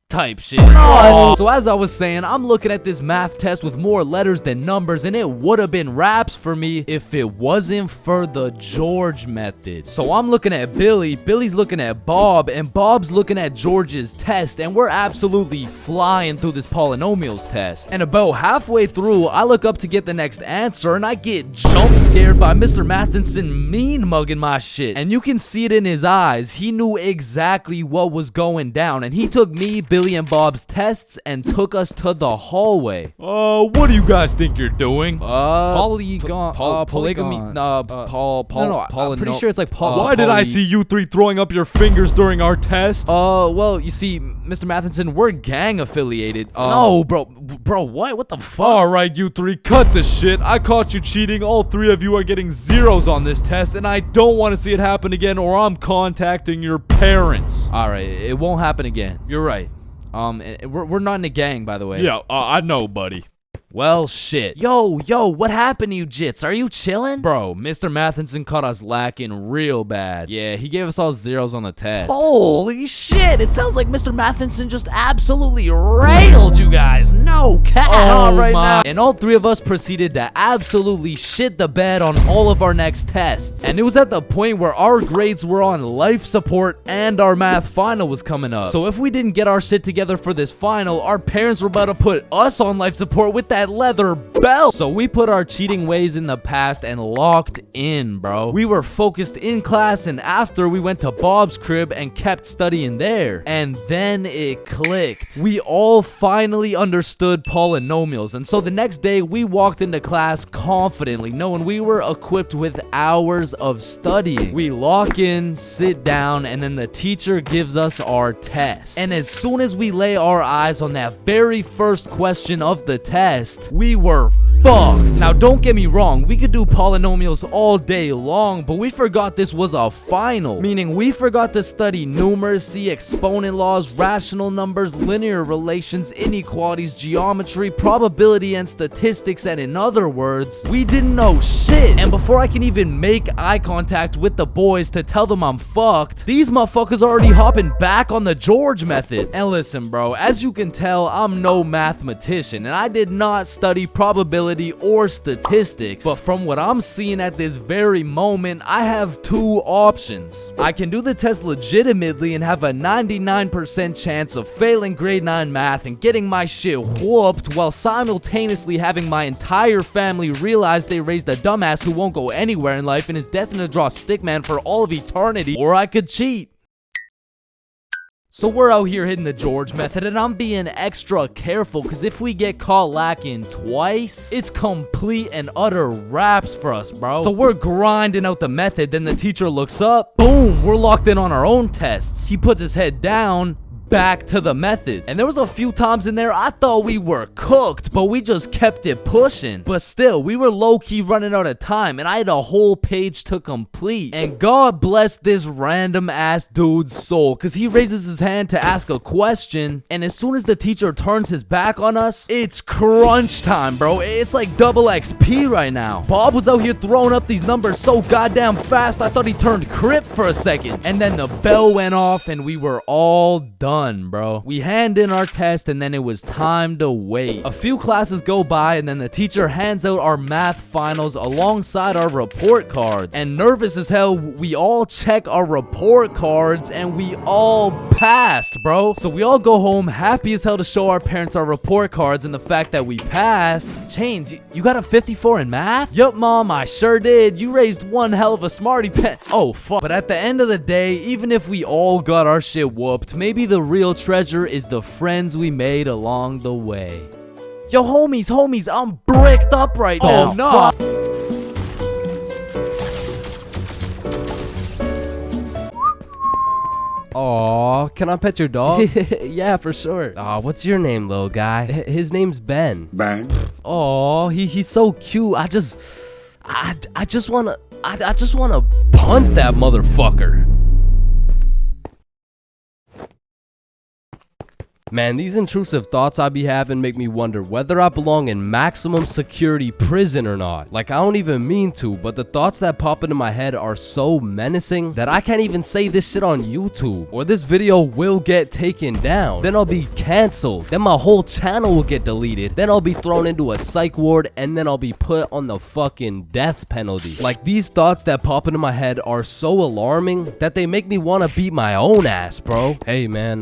Type shit. So as I was saying, I'm looking at this math test with more letters than numbers, and it would have been raps for me if it wasn't for the George method. So I'm looking at Billy, Billy's looking at Bob, and Bob's looking at George's test, and we're absolutely flying through this polynomials test. And about halfway through, I look up to get the next answer, and I get jump scared by Mr. Matheson mean mugging my shit. And you can see it in his eyes. He knew exactly what was going down, and he took me, Billy, and Bob's tests and took us to the hallway. What do you guys think you're doing? Polygon, polygamy, I'm pretty sure it's like Why did I see you three throwing up your fingers during our test? Well, you see, Mr. Matheson, we're gang affiliated. No, bro, what the fuck? Alright, you three, cut the shit. I caught you cheating. All three of you are getting zeros on this test, and I don't want to see it happen again, or I'm contacting your parents. Alright, it won't happen again. You're right. We're not in a gang, by the way. Yeah, I know, buddy. Well, shit. Yo, what happened to you, Jits? Are you chilling? Bro, Mr. Matheson caught us lacking real bad. Yeah, he gave us all zeros on the test. Holy shit, it sounds like Mr. Matheson just absolutely railed you guys. No cap right now. And all three of us proceeded to absolutely shit the bed on all of our next tests. And it was at the point where our grades were on life support and our math final was coming up. So if we didn't get our shit together for this final, our parents were about to put us on life support with that leather belt. So we put our cheating ways in the past and locked in, bro. We were focused in class, and after we went to Bob's crib and kept studying there. And then it clicked. We all finally understood polynomials, and so the next day we walked into class confidently, knowing we were equipped with hours of studying. We lock in, sit down, and then the teacher gives us our test. And as soon as we lay our eyes on that very first question of the test, we were fucked. Now, don't get me wrong, we could do polynomials all day long, but we forgot this was a final. Meaning, we forgot to study numeracy, exponent laws, rational numbers, linear relations, inequalities, geometry, probability, and statistics, and in other words, we didn't know shit. And before I can even make eye contact with the boys to tell them I'm fucked, these motherfuckers already hopping back on the George method. And listen, bro, as you can tell, I'm no mathematician, and I did not study probability or statistics, but from what I'm seeing at this very moment, I have two options. I can do the test legitimately and have a 99% chance of failing grade 9 math and getting my shit whooped, while simultaneously having my entire family realize they raised a dumbass who won't go anywhere in life and is destined to draw stickman for all of eternity, or I could cheat. So we're out here hitting the George method, and I'm being extra careful, because if we get caught lacking twice, it's complete and utter raps for us, bro. So we're grinding out the method, then the teacher looks up, boom, we're locked in on our own tests. He puts his head down, back to the method. And there was a few times in there I thought we were cooked, but we just kept it pushing. But still, we were low-key running out of time, and I had a whole page to complete. And God bless this random ass dude's soul, because he raises his hand to ask a question, and as soon as the teacher turns his back on us, it's crunch time, bro. It's like double XP right now. Bob was out here throwing up these numbers so goddamn fast, I thought he turned Crip for a second. And then the bell went off, and we were all done, bro. We hand in our test, and then it was time to wait. A few classes go by, and then the teacher hands out our math finals alongside our report cards. And nervous as hell, we all check our report cards, and we all passed, bro. So we all go home happy as hell to show our parents our report cards and the fact that we passed. Chains, you got a 54 in math? Yup, Mom, I sure did. You raised one hell of a smarty pen. Oh, fuck. But at the end of the day, even if we all got our shit whooped, maybe the real treasure is the friends we made along the way. Yo, homies, I'm bricked up right now. Oh, no. Aw, can I pet your dog? Yeah, for sure. Aw, what's your name, little guy? His name's Ben. Oh, he's so cute. I just wanna Punt that motherfucker. Man, these intrusive thoughts I be having make me wonder whether I belong in maximum security prison or not. Like, I don't even mean to, but the thoughts that pop into my head are so menacing that I can't even say this shit on YouTube, or this video will get taken down. Then I'll be canceled. Then my whole channel will get deleted. Then I'll be thrown into a psych ward, and then I'll be put on the fucking death penalty. Like, these thoughts that pop into my head are so alarming that they make me want to beat my own ass, bro. Hey, man,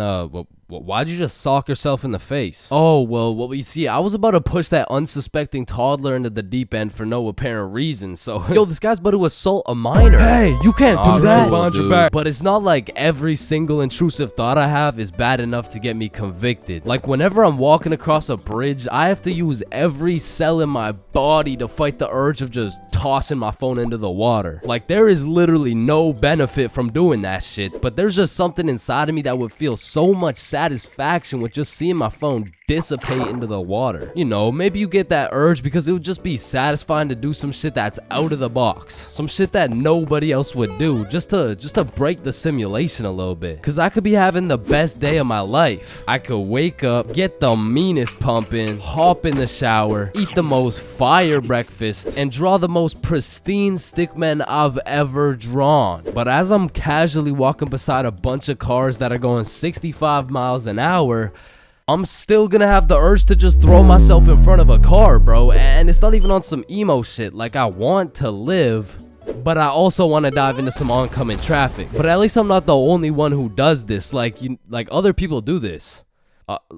why'd you just sock yourself in the face? Oh, well, you see, I was about to push that unsuspecting toddler into the deep end for no apparent reason, so... Yo, this guy's about to assault a minor. Hey, you can't do that. Cool, but it's not like every single intrusive thought I have is bad enough to get me convicted. Like, whenever I'm walking across a bridge, I have to use every cell in my body to fight the urge of just tossing my phone into the water. Like, there is literally no benefit from doing that shit, but there's just something inside of me that would feel so much satisfaction with just seeing my phone dissipate into the water. You know, maybe you get that urge because it would just be satisfying to do some shit that's out of the box, some shit that nobody else would do, just to break the simulation a little bit. Cause I could be having the best day of my life. I could wake up, get the meanest pumping, hop in the shower, eat the most fire breakfast, and draw the most pristine stickmen I've ever drawn. But as I'm casually walking beside a bunch of cars that are going 65 miles an hour, I'm still gonna have the urge to just throw myself in front of a car, bro. And it's not even on some emo shit. Like, I want to live, but I also want to dive into some oncoming traffic. But at least I'm not the only one who does this. Like, other people do this.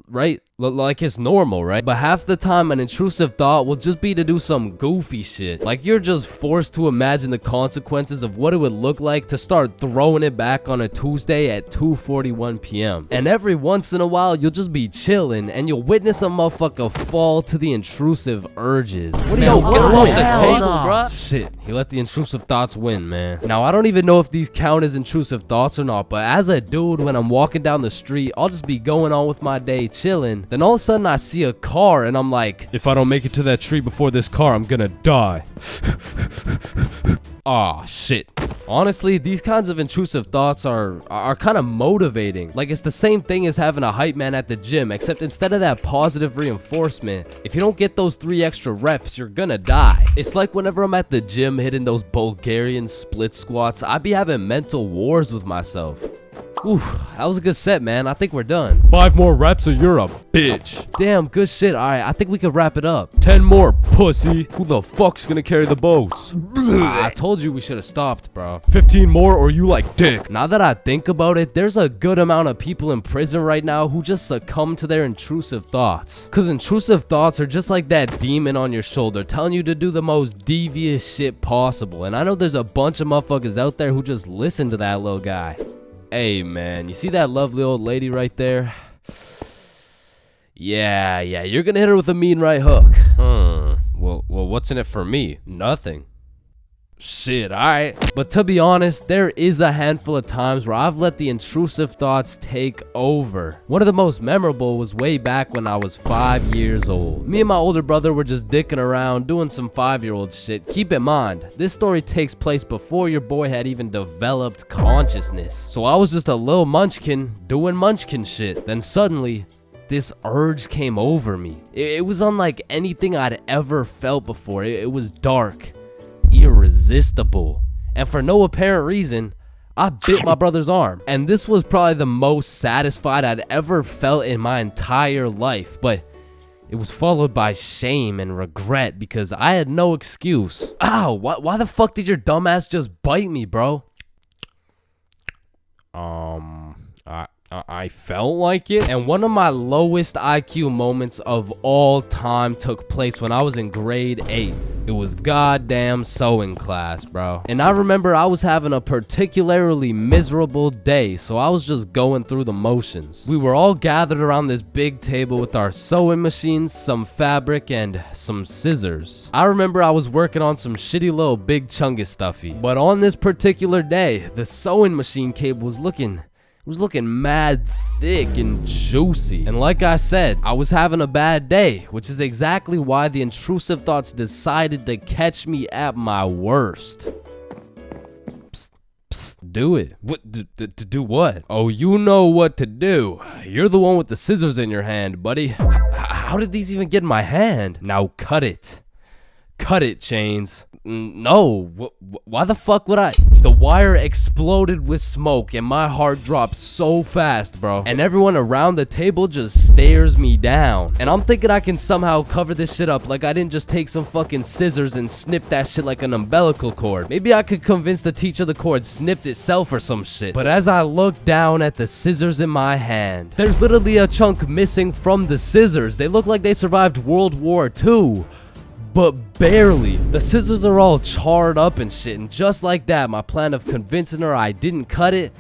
Right? Like, it's normal, right? But half the time an intrusive thought will just be to do some goofy shit. Like, you're just forced to imagine the consequences of what it would look like to start throwing it back on a Tuesday at 2:41 p.m. And every once in a while, you'll just be chilling and you'll witness a motherfucker fall to the intrusive urges. What are you get off the table, bruh? Shit, he let the intrusive thoughts win, man. Now, I don't even know if these count as intrusive thoughts or not, but as a dude, when I'm walking down the street, I'll just be going on with my day chilling. Then all of a sudden I see a car and I'm like, If I don't make it to that tree before this car, I'm gonna die. aw, shit. Honestly, these kinds of intrusive thoughts are kind of motivating. Like, it's the same thing as having a hype man at the gym, except instead of that positive reinforcement, if you don't get those 3 extra reps, you're gonna die. It's like whenever I'm at the gym hitting those Bulgarian split squats, I be having mental wars with myself. Ooh, that was a good set, man. I think we're done. 5 more reps or you're a bitch. Damn, good shit. All right, I think we could wrap it up. 10 more, pussy. Who the fuck's gonna carry the boats? I told you we should have stopped, bro. 15 more or you like dick. Now that I think about it, there's a good amount of people in prison right now who just succumb to their intrusive thoughts. Cause intrusive thoughts are just like that demon on your shoulder telling you to do the most devious shit possible. And I know there's a bunch of motherfuckers out there who just listen to that little guy. Hey, man, you see that lovely old lady right there? Yeah, you're gonna hit her with a mean right hook. Well, what's in it for me? Nothing. Shit, alright. But to be honest, there is a handful of times where I've let the intrusive thoughts take over. One of the most memorable was way back when I was 5 years old. Me and my older brother were just dicking around, doing some 5-year-old shit. Keep in mind, this story takes place before your boy had even developed consciousness. So I was just a little munchkin doing munchkin shit. Then suddenly, this urge came over me. It was unlike anything I'd ever felt before. It was dark, irresistible, and for no apparent reason, I bit my brother's arm. And this was probably the most satisfied I'd ever felt in my entire life, but it was followed by shame and regret because I had no excuse. Ow, why the fuck did your dumbass just bite me, bro? I felt like it. And one of my lowest IQ moments of all time took place when I was in grade 8. It was goddamn sewing class, bro. And I remember I was having a particularly miserable day, so I was just going through the motions. We were all gathered around this big table with our sewing machines, some fabric, and some scissors. I remember I was working on some shitty little big chungus stuffy. But on this particular day, the sewing machine cable was looking mad thick and juicy. And like I said, I was having a bad day, which is exactly why the intrusive thoughts decided to catch me at my worst. Psst, psst, do it. What? To do what? Oh, you know what to do. You're the one with the scissors in your hand, buddy. How did these even get in my hand? Now cut it. Cut it, Chains. No, why the fuck would I? The wire exploded with smoke and my heart dropped so fast, bro. And everyone around the table just stares me down. And I'm thinking I can somehow cover this shit up like I didn't just take some fucking scissors and snip that shit like an umbilical cord. Maybe I could convince the teacher the cord snipped itself or some shit. But as I look down at the scissors in my hand, there's literally a chunk missing from the scissors. They look like they survived World War II. But barely. The scissors are all charred up and shit, and just like that, my plan of convincing her I didn't cut it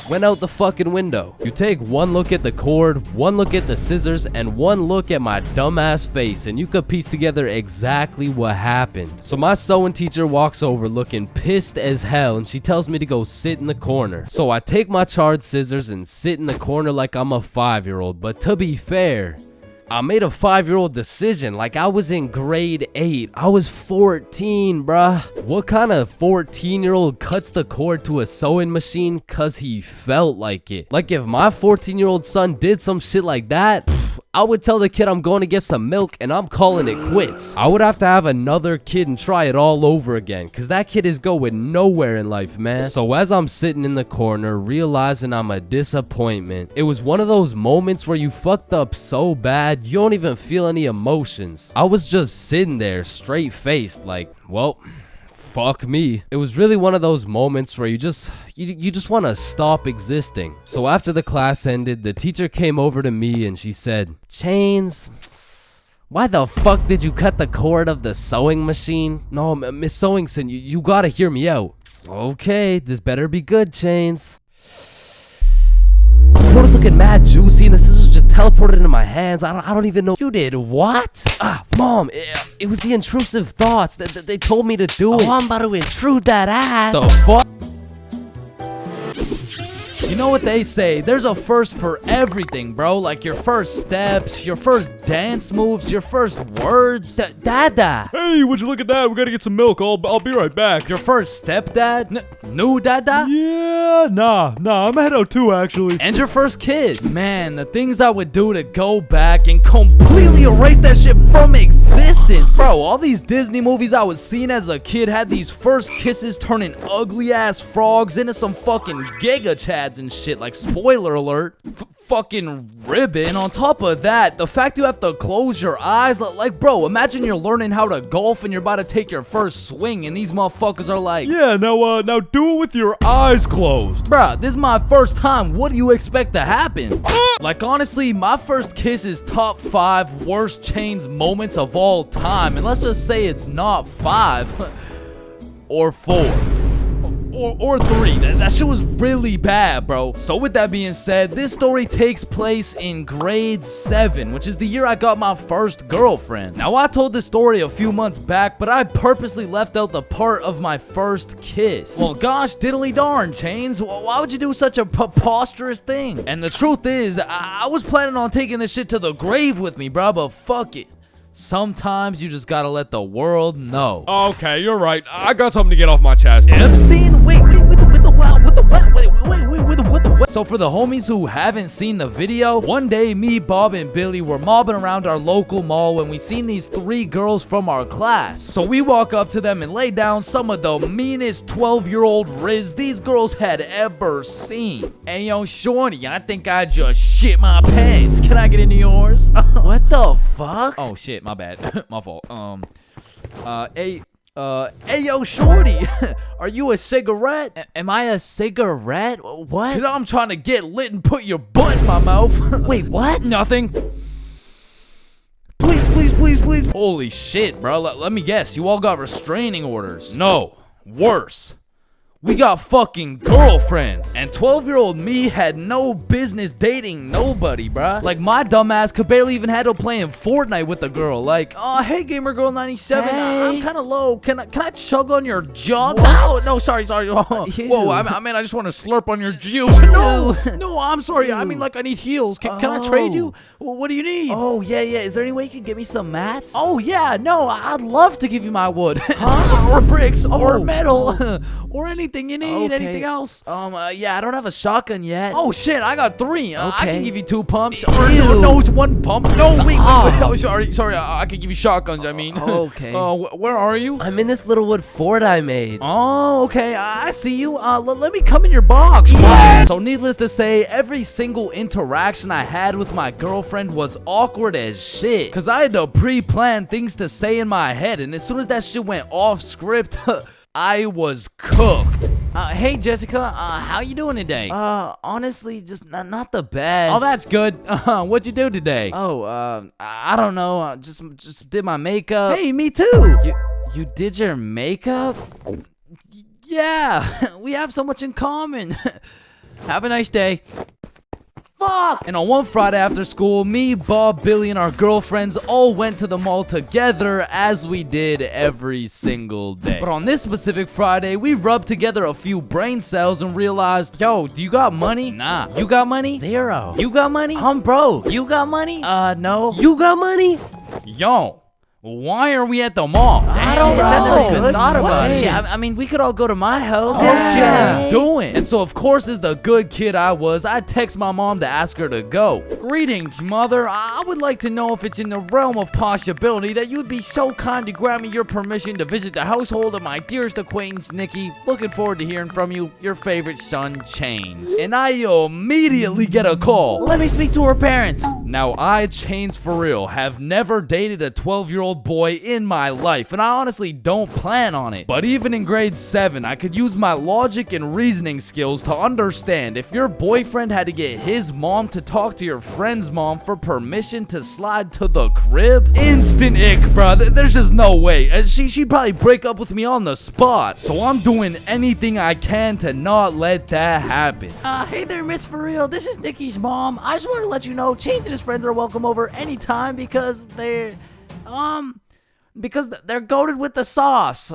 went out the fucking window. You take one look at the cord, one look at the scissors, and one look at my dumbass face, and you could piece together exactly what happened. So my sewing teacher walks over looking pissed as hell, and she tells me to go sit in the corner. So I take my charred scissors and sit in the corner like I'm a 5-year-old, but to be fair, I made a 5-year-old decision like I was in grade 8. I was 14, bruh. What kind of 14-year-old cuts the cord to a sewing machine cause he felt like it? Like if my 14-year-old son did some shit like that, I would tell the kid I'm going to get some milk and I'm calling it quits. I would have to have another kid and try it all over again because that kid is going nowhere in life, man. So as I'm sitting in the corner realizing I'm a disappointment, it was one of those moments where you fucked up so bad you don't even feel any emotions. I was just sitting there straight faced like, well, fuck me. It was really one of those moments where you just want to stop existing. So after the class ended, the teacher came over to me and she said, Chains, why the fuck did you cut the cord of the sewing machine? No, Miss Sewingson, you gotta hear me out. Okay, this better be good, Chains. The cord was looking mad juicy and the scissors just teleported into my hands. I don't even know. You did what? Mom, it was the intrusive thoughts that they told me to do. Oh, I'm about to intrude that ass. The fuck? You know what they say, there's a first for everything, bro. Like your first steps, your first dance moves, your first words. Dada. Hey, would you look at that? We gotta get some milk. I'll be right back. Your first stepdad? New dada? Yeah, nah, I'm head out too, actually. And your first kiss. Man, the things I would do to go back and completely erase that shit from existence. Bro, all these Disney movies I was seeing as a kid had these first kisses turning ugly ass frogs into some fucking giga chads and shit. Like, spoiler alert, fucking ribbon. And on top of that, the fact you have to close your eyes, like, bro, imagine you're learning how to golf and you're about to take your first swing and these motherfuckers are like, yeah, now do it with your eyes closed. Bruh, this is my first time. What do you expect to happen? Like, honestly, my first kiss is top 5 worst Chains moments of all time. And let's just say it's not 5 or 4. or 3. That shit was really bad, bro. So with that being said, this story takes place in grade 7, which is the year I got my first girlfriend. Now, I told this story a few months back, but I purposely left out the part of my first kiss. Well, gosh diddly darn, Chains. Why would you do such a preposterous thing? And the truth is, I was planning on taking this shit to the grave with me, bro, but fuck it. Sometimes you just gotta let the world know. Okay, you're right. I got something to get off my chest. Epstein? Wait, with the what? So for the homies who haven't seen the video, one day me, Bob, and Billy were mobbing around our local mall when we seen these 3 girls from our class. So we walk up to them and lay down some of the meanest 12-year-old riz these girls had ever seen. Hey yo, shorty, I think I just shit my pants. Can I get into yours? What the fuck? Oh shit, my bad. My fault. Hey yo, shorty, are you a cigarette? Am I a cigarette? What? Cause I'm trying to get lit and put your butt in my mouth. Wait, what? Nothing. Please. Holy shit, bro. Let me guess. You all got restraining orders. No. Worse. We got fucking girlfriends. And 12-year-old me had no business dating nobody, bruh. Like, my dumbass could barely even handle playing Fortnite with a girl. Like, oh, hey, Gamer Girl 97. Hey. I'm kind of low. Can I chug on your jugs? What? Oh, no, sorry. Oh, Ew. whoa, I mean, I just want to slurp on your juice. No, I'm sorry. I mean, like, I need heals. Can I trade you? What do you need? Oh, yeah. Is there any way you could give me some mats? Oh, yeah, no, I'd love to give you my wood. Or bricks, or metal, or anything you need. Okay. Anything else? Yeah, I don't have a shotgun yet. Oh, shit, I got 3. I Okay. can give you 2 pumps. Ew. No, it's 1 pump. No, wait. Stop. Oh, sorry, I can give you shotguns, I mean. Okay. Where are you? I'm in this little wood fort I made. Oh, okay, I see you. Let me come in your box. So needless to say, every single interaction I had with my girlfriend was awkward as shit. Cause I had to pre-plan things to say in my head, and as soon as that shit went off script, I was cooked. Hey Jessica, how you doing today? Honestly, just not the best. Oh, that's good. What'd you do today? Oh, I don't know. Just did my makeup. Hey, me too. You did your makeup? Yeah, we have so much in common. Have a nice day. Fuck! And on one Friday after school, me, Bob, Billy, and our girlfriends all went to the mall together as we did every single day. But on this specific Friday, we rubbed together a few brain cells and realized, yo, do you got money? Nah. You got money? 0. You got money? I'm broke. You got money? No. You got money? Yo, why are we at the mall? I don't know. I even Good thought about it. question. I mean, we could all go to my house. Yeah, doing. And so, of course, as the good kid I was, I text my mom to ask her to go. Greetings, mother. I would like to know if it's in the realm of possibility that you'd be so kind to grant me your permission to visit the household of my dearest acquaintance, Nikki. Looking forward to hearing from you, your favorite son, Chains. And I immediately get a call. Let me speak to her parents. Now, I, Chains for real, have never dated a 12-year-old boy in my life, and I honestly don't plan on it. But even in grade 7, I could use my logic and reasoning skills to understand if your boyfriend had to get his mom to talk to your friend's mom for permission to slide to the crib. Instant ick, bruh. There's just no way. She'd probably break up with me on the spot. So I'm doing anything I can to not let that happen. Hey there, Miss For Real. This is Nikki's mom. I just wanted to let you know Chains and his friends are welcome over anytime because they're goated with the sauce.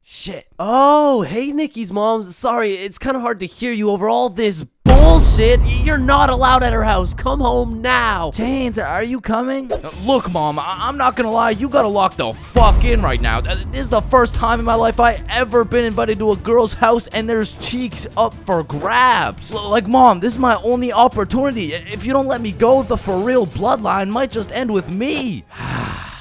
Shit. Oh, hey, Nikki's mom. Sorry, it's kind of hard to hear you over all this bullshit. You're not allowed at her house. Come home now. Chains, are you coming? Look, Mom, I'm not gonna lie. You gotta lock the fuck in right now. This is the first time in my life I ever been invited to a girl's house and there's cheeks up for grabs. Like, Mom, this is my only opportunity. If you don't let me go, the For Real bloodline might just end with me.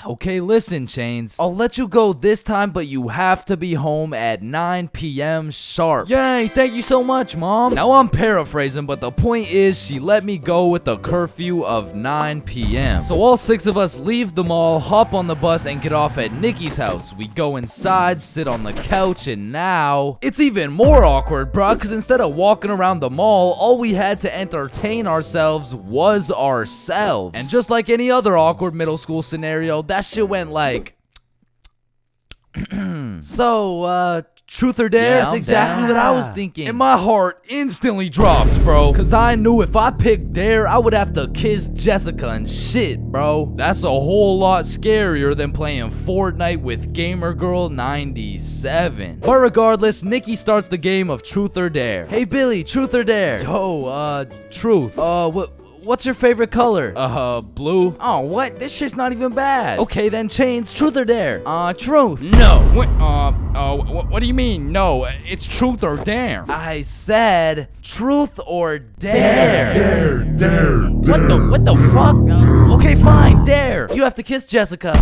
Okay, listen, Chains. I'll let you go this time, but you have to be home at 9 p.m. sharp. Yay, thank you so much, Mom. Now, I'm paraphrasing, but the point is she let me go with a curfew of 9 p.m. So all 6 of us leave the mall, hop on the bus, and get off at Nikki's house. We go inside, sit on the couch, and now it's even more awkward, bruh, because instead of walking around the mall, all we had to entertain ourselves was ourselves. And just like any other awkward middle school scenario, that shit went like, so, Truth or dare? Yeah, That's I'm exactly down. what I was thinking. And my heart instantly dropped, bro. Cause I knew if I picked dare, I would have to kiss Jessica and shit, bro. That's a whole lot scarier than playing Fortnite with Gamer Girl 97. But regardless, Nikki starts the game of truth or dare. Hey Billy, truth or dare? Yo, truth. What's your favorite color? Blue. Oh, what? This shit's not even bad. Okay, then Chains, truth or dare? Truth. No. Wait, what do you mean? No, it's truth or dare. I said truth or dare. Dare. What the fuck? Okay, fine, dare. You have to kiss Jessica.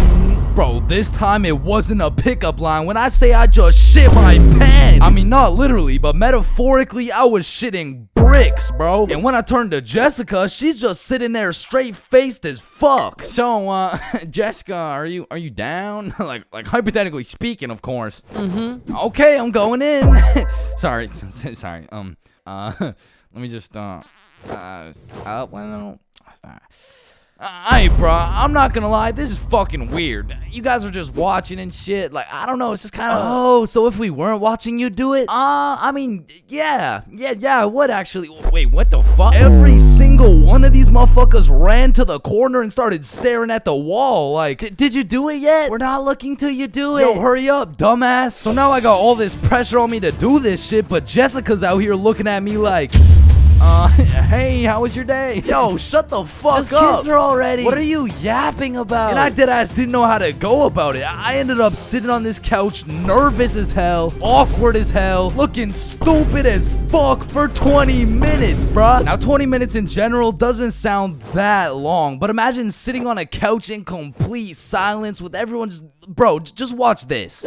Bro, this time it wasn't a pickup line. When I say I just shit my pants, I mean not literally, but metaphorically, I was shitting bricks, bro. And when I turned to Jessica, she's just sitting there straight-faced as fuck. So, Jessica, are you down? like hypothetically speaking, of course. Okay, I'm going in. sorry. Let me just Hey, bro, I'm not gonna lie, this is fucking weird. You guys are just watching and shit. Like, I don't know, it's just kind of. Oh, so if we weren't watching you do it? I mean, yeah, I would actually. Wait, what the fuck? Every single one of these motherfuckers ran to the corner and started staring at the wall. Like, did you do it yet? We're not looking till you do it. Yo, hurry up, dumbass. So now I got all this pressure on me to do this shit, but Jessica's out here looking at me like. Hey, how was your day? Yo, shut the fuck up. Just kiss her already. What are you yapping about? And I deadass didn't know how to go about it. I ended up sitting on this couch, nervous as hell, awkward as hell, looking stupid as fuck for 20 minutes, bruh. Now, 20 minutes in general doesn't sound that long, but imagine sitting on a couch in complete silence with everyone just... Bro, just watch this.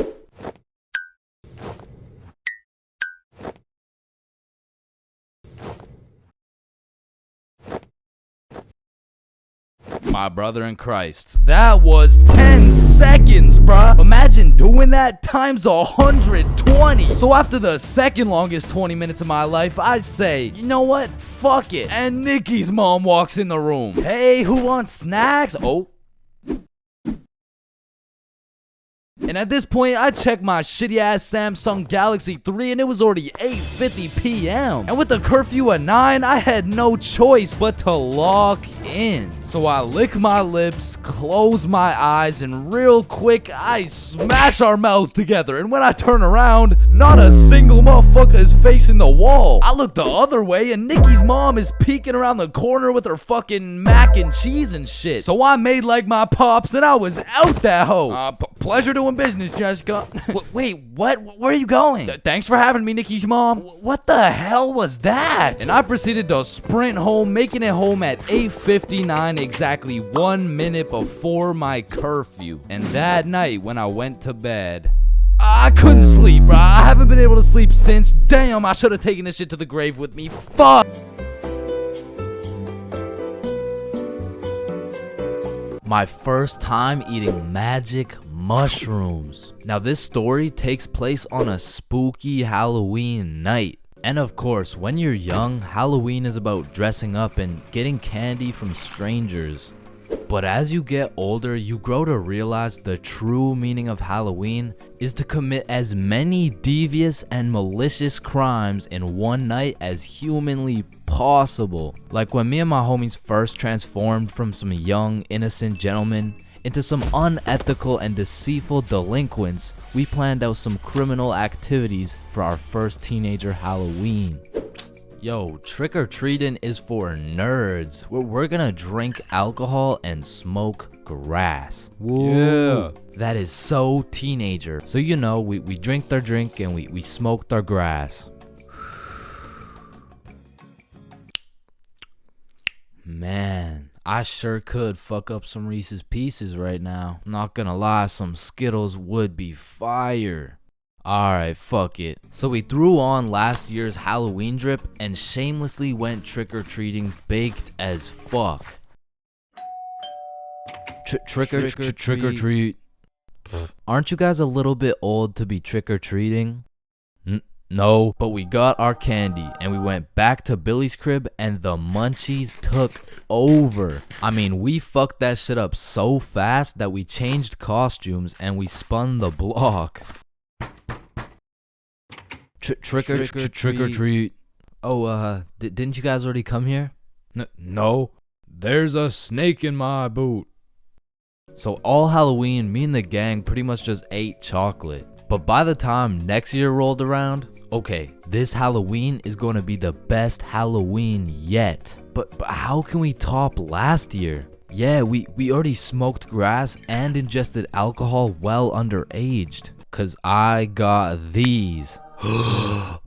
My brother in Christ, that was 10 seconds, bruh. Imagine doing that times 120. So after the second longest 20 minutes of my life, I say, you know what? Fuck it. And Nikki's mom walks in the room. Hey, who wants snacks? Oh. And at this point, I checked my shitty-ass Samsung Galaxy 3 and it was already 8:50 p.m. And with the curfew at 9, I had no choice but to log in. So I lick my lips, close my eyes, and real quick, I smash our mouths together. And when I turn around, not a single motherfucker is facing the wall. I look the other way and Nikki's mom is peeking around the corner with her fucking mac and cheese and shit. So I made like my pops and I was out that hoe. Pleasure doing business, Jessica. Wait, what? Where are you going? Thanks for having me, Nikki's mom. What the hell was that? And I proceeded to sprint home, making it home at 8:59, exactly 1 minute before my curfew. And that night, when I went to bed, I couldn't sleep, bro. I haven't been able to sleep since. Damn, I should have taken this shit to the grave with me. Fuck. My first time eating magic mushrooms. Now this story takes place on a spooky Halloween night. And of course, when you're young, Halloween is about dressing up and getting candy from strangers. But as you get older, you grow to realize the true meaning of Halloween is to commit as many devious and malicious crimes in one night as humanly possible. Like when me and my homies first transformed from some young, innocent gentlemen into some unethical and deceitful delinquents, we planned out some criminal activities for our first teenager Halloween. Yo, trick-or-treating is for nerds. We're gonna drink alcohol and smoke grass. Yeah. That is so teenager. So you know, we drink their drink and we smoked our grass. Man, I sure could fuck up some Reese's Pieces right now. Not gonna lie, some Skittles would be fire. Alright, fuck it. So we threw on last year's Halloween drip and shamelessly went trick-or-treating baked as fuck. Trick or treat. Aren't you guys a little bit old to be trick-or-treating? No, but we got our candy and we went back to Billy's crib and the munchies took over. I mean, we fucked that shit up so fast that we changed costumes and we spun the block. Trick or treat. Oh, didn't you guys already come here? No. There's a snake in my boot. So all Halloween, me and the gang pretty much just ate chocolate. But by the time next year rolled around, okay, this Halloween is going to be the best Halloween yet. But how can we top last year? Yeah, we already smoked grass and ingested alcohol well underaged. Cause I got these.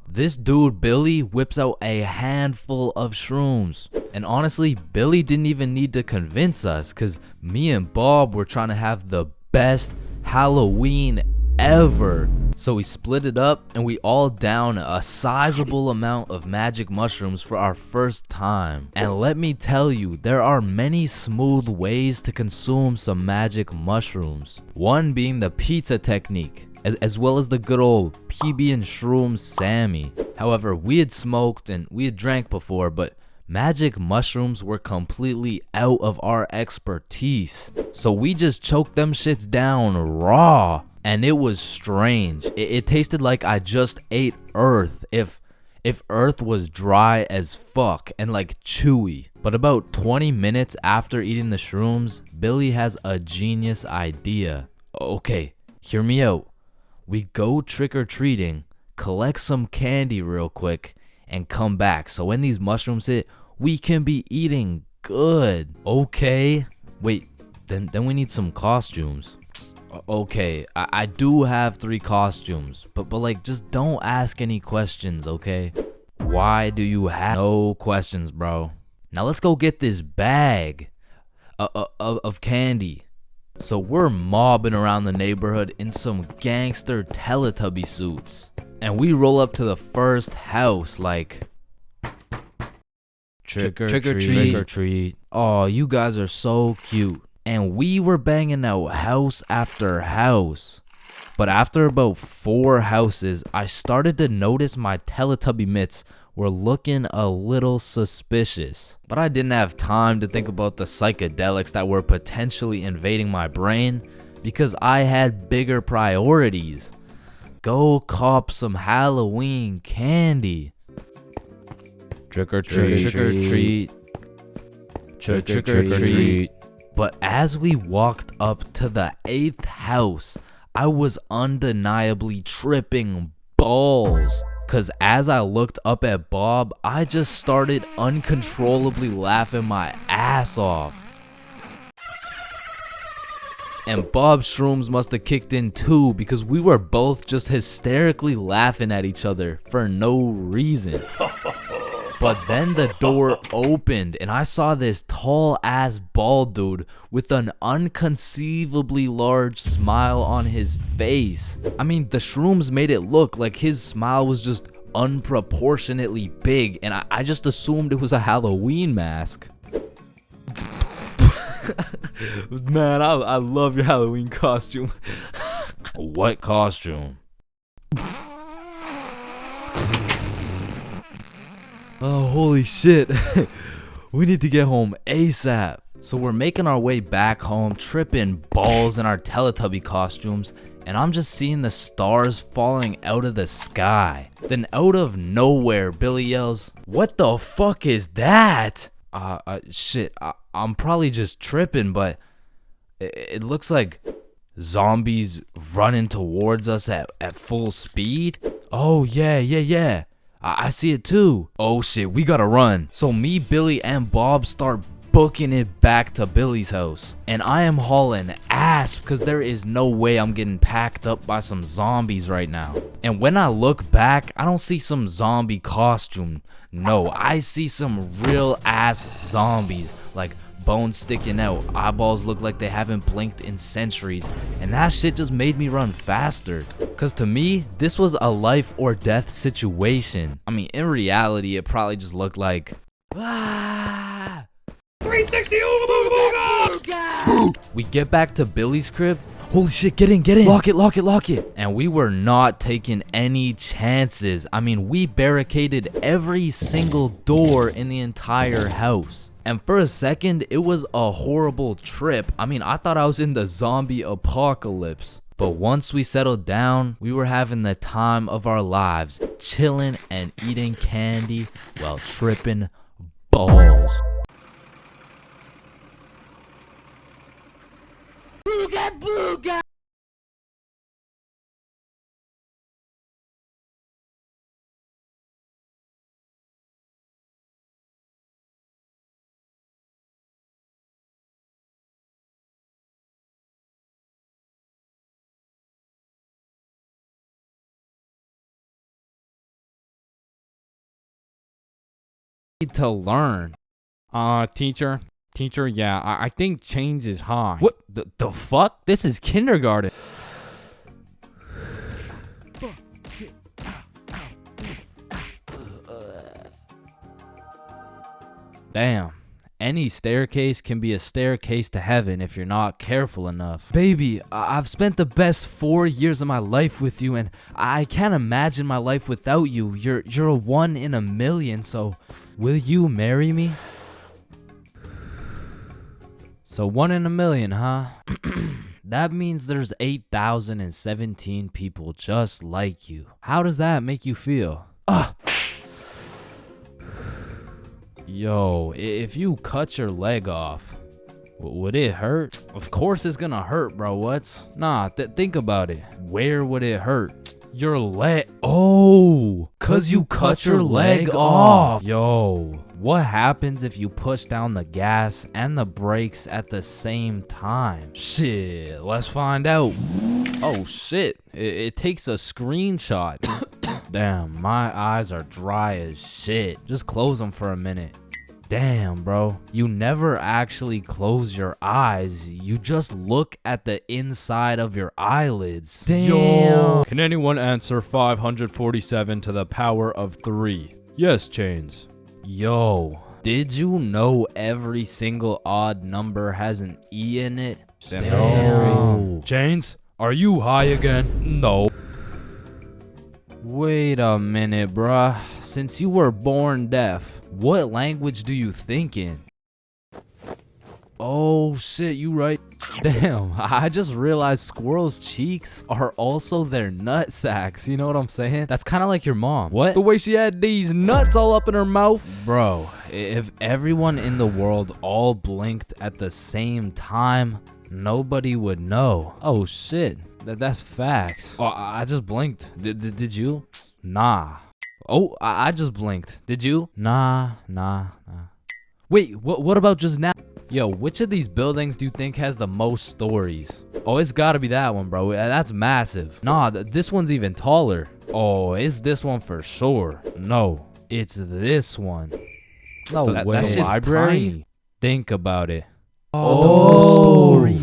This dude Billy whips out a handful of shrooms. And honestly, Billy didn't even need to convince us, cause me and Bob were trying to have the best Halloween ever. So we split it up and we all down a sizable amount of magic mushrooms for our first time. And let me tell you, there are many smooth ways to consume some magic mushrooms. One being the pizza technique, as well as the good old PB and Shroom Sammy. However, we had smoked and we had drank before, but magic mushrooms were completely out of our expertise. So we just choked them shits down raw. And it was strange. It tasted like I just ate earth if earth was dry as fuck and like chewy. But about 20 minutes after eating the shrooms, Billy has a genius idea. Okay, hear me out. We go trick-or-treating, collect some candy real quick, and come back. So when these mushrooms hit, we can be eating good. Okay. Wait, then we need some costumes. Okay, I do have 3 costumes, but like just don't ask any questions, okay? Why do you have no questions, bro? Now let's go get this bag of candy. So we're mobbing around the neighborhood in some gangster Teletubby suits. And we roll up to the first house like, trick or treat. Oh, you guys are so cute. And we were banging out house after house. But after about 4 houses, I started to notice my Teletubby mitts were looking a little suspicious. But I didn't have time to think about the psychedelics that were potentially invading my brain because I had bigger priorities. Go cop some Halloween candy. Trick or treat. Trick or treat. Trick or treat. But as we walked up to the 8th house, I was undeniably tripping balls. Cause as I looked up at Bob, I just started uncontrollably laughing my ass off. And Bob's shrooms must have kicked in too, because we were both just hysterically laughing at each other for no reason. But then the door opened and I saw this tall ass bald dude with an unconceivably large smile on his face. I mean, the shrooms made it look like his smile was just unproportionately big, and I just assumed it was a Halloween mask. Man, I love your Halloween costume. What costume? Oh, holy shit. We need to get home ASAP. So we're making our way back home, tripping balls in our Teletubby costumes, and I'm just seeing the stars falling out of the sky. Then out of nowhere, Billy yells, "What the fuck is that?" Shit, I'm probably just tripping, but it looks like zombies running towards us at full speed. Oh, yeah. I see it too. Oh shit, we gotta run. So me, Billy, and Bob start booking it back to Billy's house. And I am hauling ass because there is no way I'm getting packed up by some zombies right now. And when I look back, I don't see some zombie costume. No, I see some real ass zombies. Like bones sticking out, eyeballs look like they haven't blinked in centuries, and that shit just made me run faster. Cause to me, this was a life or death situation. I mean, in reality, it probably just looked like 360. We get back to Billy's crib. Holy shit, get in. Lock it. And we were not taking any chances. I mean, we barricaded every single door in the entire house. And for a second, it was a horrible trip. I mean, I thought I was in the zombie apocalypse. But once we settled down, we were having the time of our lives, chilling and eating candy while tripping balls. Booga booga! To learn. Teacher, yeah, I think Chains is high. What the fuck? This is kindergarten. Damn. Any staircase can be a staircase to heaven if you're not careful enough. Baby, I've spent the best 4 years of my life with you, and I can't imagine my life without you. You're a 1 in a million, so will you marry me? So 1 in a million, huh? That means there's 8,017 people just like you. How does that make you feel? Yo, if you cut your leg off, would it hurt? Of course it's gonna hurt, bro. Nah, think about it. Where would it hurt? Your leg. Oh, cause you cut your leg off. Yo, what happens if you push down the gas and the brakes at the same time? Shit, let's find out. Oh shit, it takes a screenshot. Damn, my eyes are dry as shit. Just close them for a minute. Damn, bro. You never actually close your eyes. You just look at the inside of your eyelids. Damn. Yo. Can anyone answer 547 to the power of 3? Yes, Chains. Yo, did you know every single odd number has an E in it? Damn, that's crazy. Chains, are you high again? No. Wait a minute, bruh. Since you were born deaf, what language do you think in? Oh shit, you right. Damn, I just realized squirrels' cheeks are also their nut sacks. You know what I'm saying? That's kind of like your mom. What? The way she had these nuts all up in her mouth. Bro, if everyone in the world all blinked at the same time, nobody would know. Oh shit, that's facts. Oh, I just blinked. Did you? Nah. Oh, I just blinked. Did you? Nah. Wait, what about just now? Yo, which of these buildings do you think has the most stories? Oh, it's gotta be that one, bro. That's massive. Nah, this one's even taller. Oh, it's this one for sure. No, it's this one. No way. That shit's library? Tiny. Think about it. Oh, the story.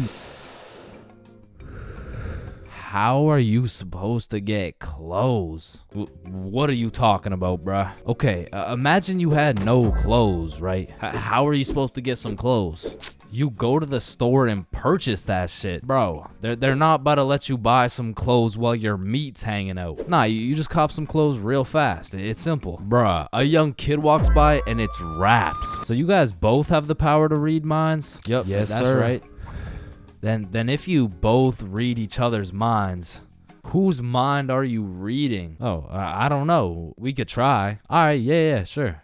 How are you supposed to get clothes? What are you talking about, bruh? Okay, imagine you had no clothes, right? How are you supposed to get some clothes? You go to the store and purchase that shit. Bro, they're not about to let you buy some clothes while your meat's hanging out. Nah, you just cop some clothes real fast. It's simple. Bruh, a young kid walks by and it's raps. So you guys both have the power to read minds? Yep, yes, that's sir. Right. Then if you both read each other's minds, whose mind are you reading? Oh, I don't know. We could try. All right, yeah, sure.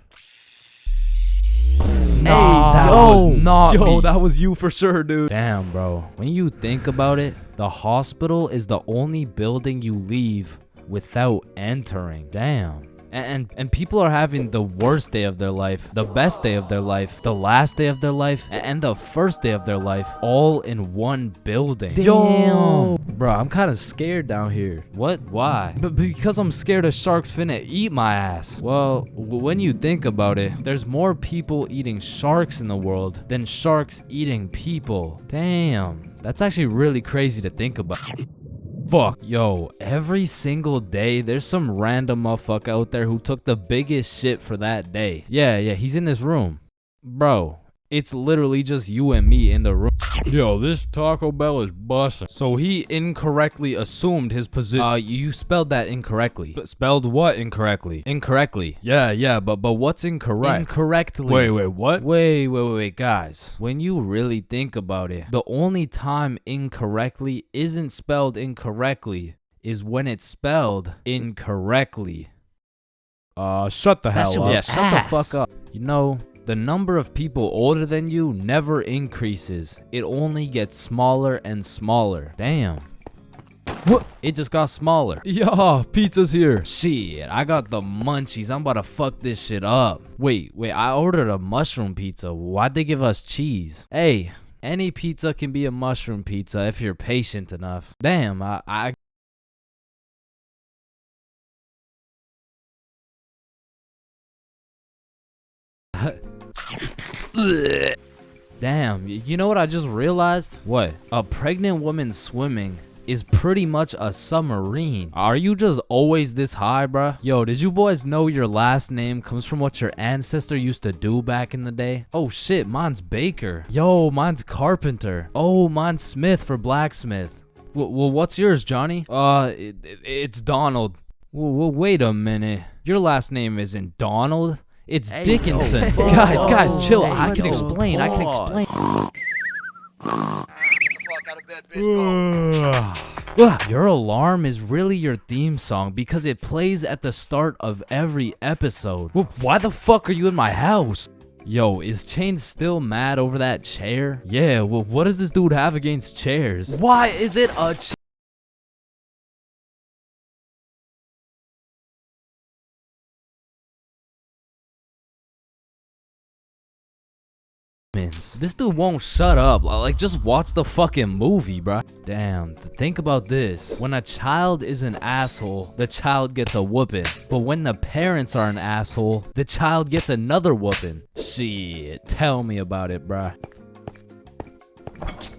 Nah, that was not me. That was you for sure, dude. Damn, bro. When you think about it, the hospital is the only building you leave without entering. Damn. And people are having the worst day of their life, the best day of their life, the last day of their life, and the first day of their life, all in one building. Damn. Bro, I'm kind of scared down here. What? Why? Because I'm scared a shark's finna eat my ass. Well, when you think about it, there's more people eating sharks in the world than sharks eating people. Damn. That's actually really crazy to think about. Fuck, yo, every single day there's some random motherfucker out there who took the biggest shit for that day. Yeah, he's in this room. Bro, It's literally just you and me in the room. Yo, this Taco Bell is bussin'. So he incorrectly assumed his position. You spelled that incorrectly. Spelled what incorrectly? Incorrectly. Yeah, but what's incorrect? Incorrectly. Wait, what? Wait, guys. When you really think about it, the only time incorrectly isn't spelled incorrectly is when it's spelled incorrectly. Shut the hell up. Yeah, shut the fuck up. You know, the number of people older than you never increases. It only gets smaller and smaller. Damn. What? It just got smaller. Yeah, pizza's here. Shit, I got the munchies. I'm about to fuck this shit up. Wait, I ordered a mushroom pizza. Why'd they give us cheese? Hey, any pizza can be a mushroom pizza if you're patient enough. Damn, I Damn, you know what I just realized? What? A pregnant woman swimming is pretty much a submarine. Are you just always this high, bruh? Yo, did you boys know your last name comes from what your ancestor used to do back in the day? Oh shit, mine's Baker. Yo, mine's Carpenter. Oh, mine's Smith for blacksmith. Well, what's yours, Johnny? It's Donald. Well, wait a minute. Your last name isn't Donald. It's Dickinson. Guys, chill. I can explain. Your alarm is really your theme song because it plays at the start of every episode. Well, why the fuck are you in my house? Yo, is Chains still mad over that chair? Yeah, well, what does this dude have against chairs? Why is it a chair? This dude won't shut up. Like, just watch the fucking movie, bruh. Damn, think about this. When a child is an asshole, the child gets a whooping. But when the parents are an asshole, the child gets another whooping. Shit, tell me about it, bruh.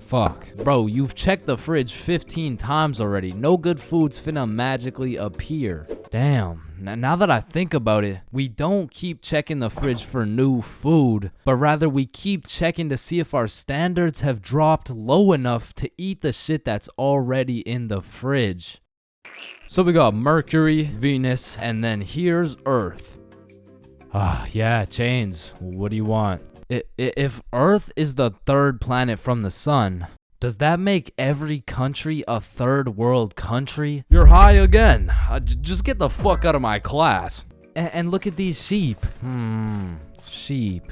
Fuck. Bro, you've checked the fridge 15 times already. No good food's finna magically appear. Damn. Now that I think about it, we don't keep checking the fridge for new food, but rather we keep checking to see if our standards have dropped low enough to eat the shit that's already in the fridge. So we got Mercury, Venus, and then here's Earth. Yeah, Chains. What do you want? If Earth is the third planet from the sun, does that make every country a third world country? You're high again. Just get the fuck out of my class. And look at these sheep. Sheep.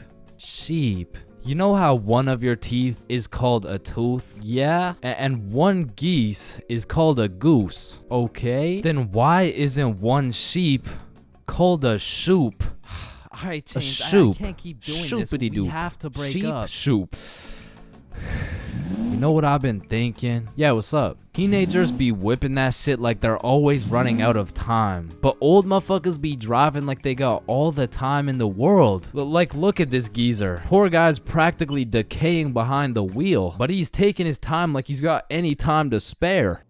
You know how one of your teeth is called a tooth? Yeah? And one geese is called a goose. Okay? Then why isn't one sheep called a shoop? Alright, Chains, I can't keep doing this. We have to break up. Shoop. You know what I've been thinking? Yeah, what's up? Teenagers be whipping that shit like they're always running out of time. But old motherfuckers be driving like they got all the time in the world. Like, look at this geezer. Poor guy's practically decaying behind the wheel. But he's taking his time like he's got any time to spare.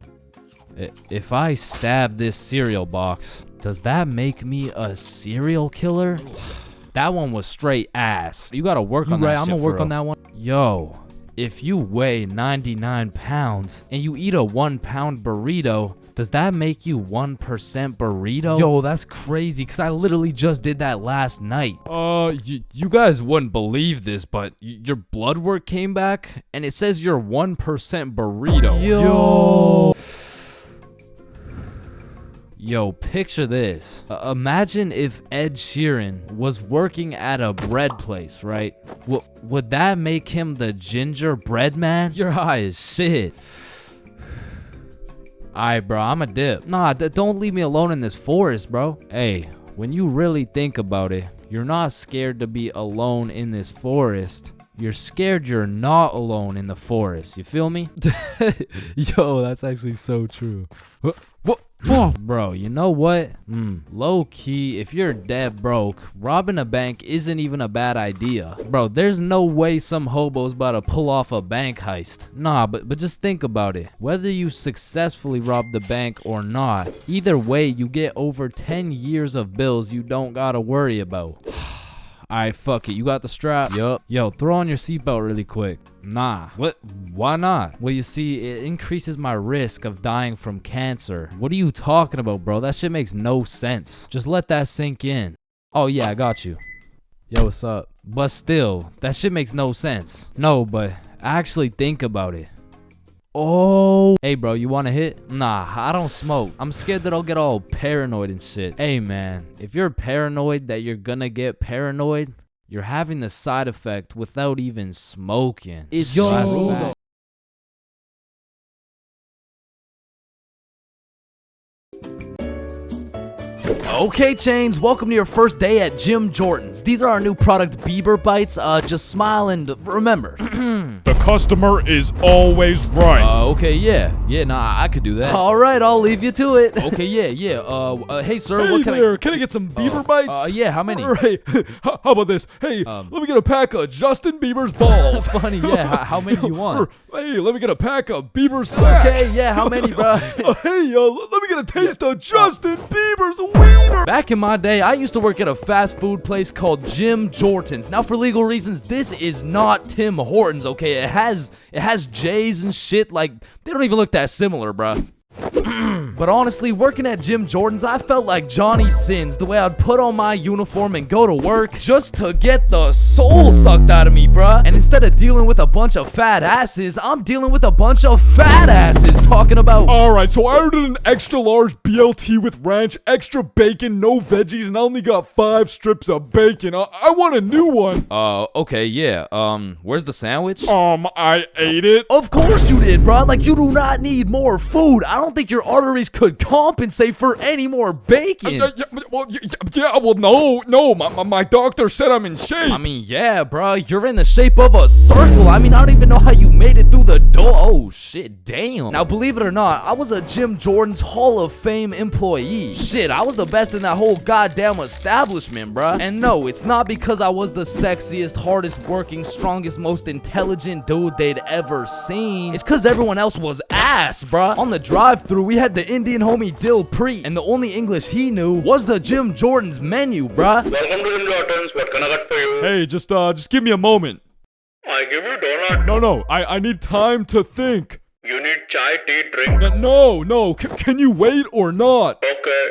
If I stab this cereal box, does that make me a serial killer? That one was straight ass. You gotta work on that shit. I'm gonna work on that one. Yo, if you weigh 99 pounds and you eat a 1 pound burrito, does that make you 1% burrito? Yo, that's crazy, because I literally just did that last night. You guys wouldn't believe this, but your blood work came back and it says you're 1% burrito. Yo, picture this. Imagine if Ed Sheeran was working at a bread place, right? Would that make him the gingerbread man? You're high as shit. Alright, bro, I'm a dip. Nah, don't leave me alone in this forest, bro. Hey, when you really think about it, you're not scared to be alone in this forest. You're scared you're not alone in the forest. You feel me? Yo, that's actually so true. Bro, you know what? Low key, if you're dead broke, robbing a bank isn't even a bad idea. Bro, there's no way some hobo's about to pull off a bank heist. Nah, but just think about it. Whether you successfully rob the bank or not, either way, you get over 10 years of bills you don't gotta worry about. Alright, fuck it. You got the strap? Yup. Yo, throw on your seatbelt really quick. Nah. What? Why not? Well, you see, it increases my risk of dying from cancer. What are you talking about, bro? That shit makes no sense. Just let that sink in. Oh, yeah, I got you. Yo, what's up? But still, that shit makes no sense. No, but actually think about it. Oh. Hey, bro, you want a hit? Nah, I don't smoke. I'm scared that I'll get all paranoid and shit. Hey, man, if you're paranoid that you're gonna get paranoid, you're having the side effect without even smoking. It's Yo. Okay, Chains, welcome to your first day at Jim Jordan's. These are our new product, Bieber Bites. Just smile and remember. The customer is always right. Okay, yeah. Yeah, nah, I could do that. All right, I'll leave you to it. Okay, yeah. Hey, sir, Hey what can there, can I get some Beaver bites? Yeah, how many? Right. How about this? Hey, let me get a pack of Justin Bieber's balls. Funny, yeah. How many you want? Hey, let me get a pack of Bieber's sack. Okay, yeah, how many, bro? Hey, let me get a taste of Justin Bieber's wiener. Back in my day, I used to work at a fast food place called Jim Jordan's. Now, for legal reasons, this is not Tim Hortons, okay? It has J's and shit. Like, they don't even look that similar, bruh. But honestly, working at Jim Jordan's, I felt like Johnny Sins, the way I'd put on my uniform and go to work just to get the soul sucked out of me, bruh. And instead of dealing with a bunch of fat asses, I'm dealing with a bunch of fat asses talking about... Alright, so I ordered an extra large BLT with ranch, extra bacon, no veggies, and I only got 5 strips of bacon. I want a new one. Okay, yeah. Where's the sandwich? I ate it. Of course you did, bruh. Like, you do not need more food. I don't think your arteries could compensate for any more bacon. No, my doctor said I'm in shape. I mean, yeah, bro, you're in the shape of a circle. I mean, I don't even know how you made it through the door. Oh, shit, damn. Now, believe it or not, I was a Jim Jordan's Hall of Fame employee. Shit, I was the best in that whole goddamn establishment, bro. And no, it's not because I was the sexiest, hardest working, strongest, most intelligent dude they'd ever seen. It's because everyone else was ass, bro. On the drive-thru, we had the Indian homie Dill Preet, and the only English he knew was the Jim Jordan's menu, bruh. Welcome to Jim Jordan's. What can I get for you? Hey, just give me a moment. I give you donut. No, I need time to think. You need chai, tea, drink. No, can you wait or not? Okay.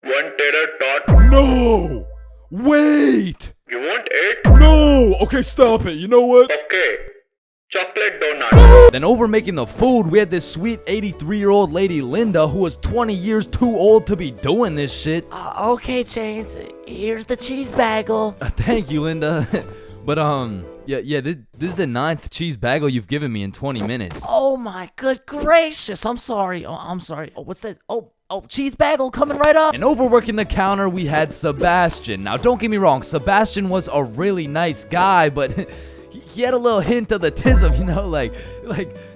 1 tater tot. No! Wait! You want 8? No! Okay, stop it. You know what? Okay. Chocolate donut. Then over making the food, we had this sweet 83-year-old lady Linda who was 20 years too old to be doing this shit. Okay, Chains, here's the cheese bagel. Thank you, Linda. But yeah, this is the 9th cheese bagel you've given me in 20 minutes. Oh my good gracious, I'm sorry. I'm sorry. Oh, what's that? Oh, cheese bagel coming right up. And overworking the counter, we had Sebastian. Now, don't get me wrong, Sebastian was a really nice guy, but he had a little hint of the tism, you know,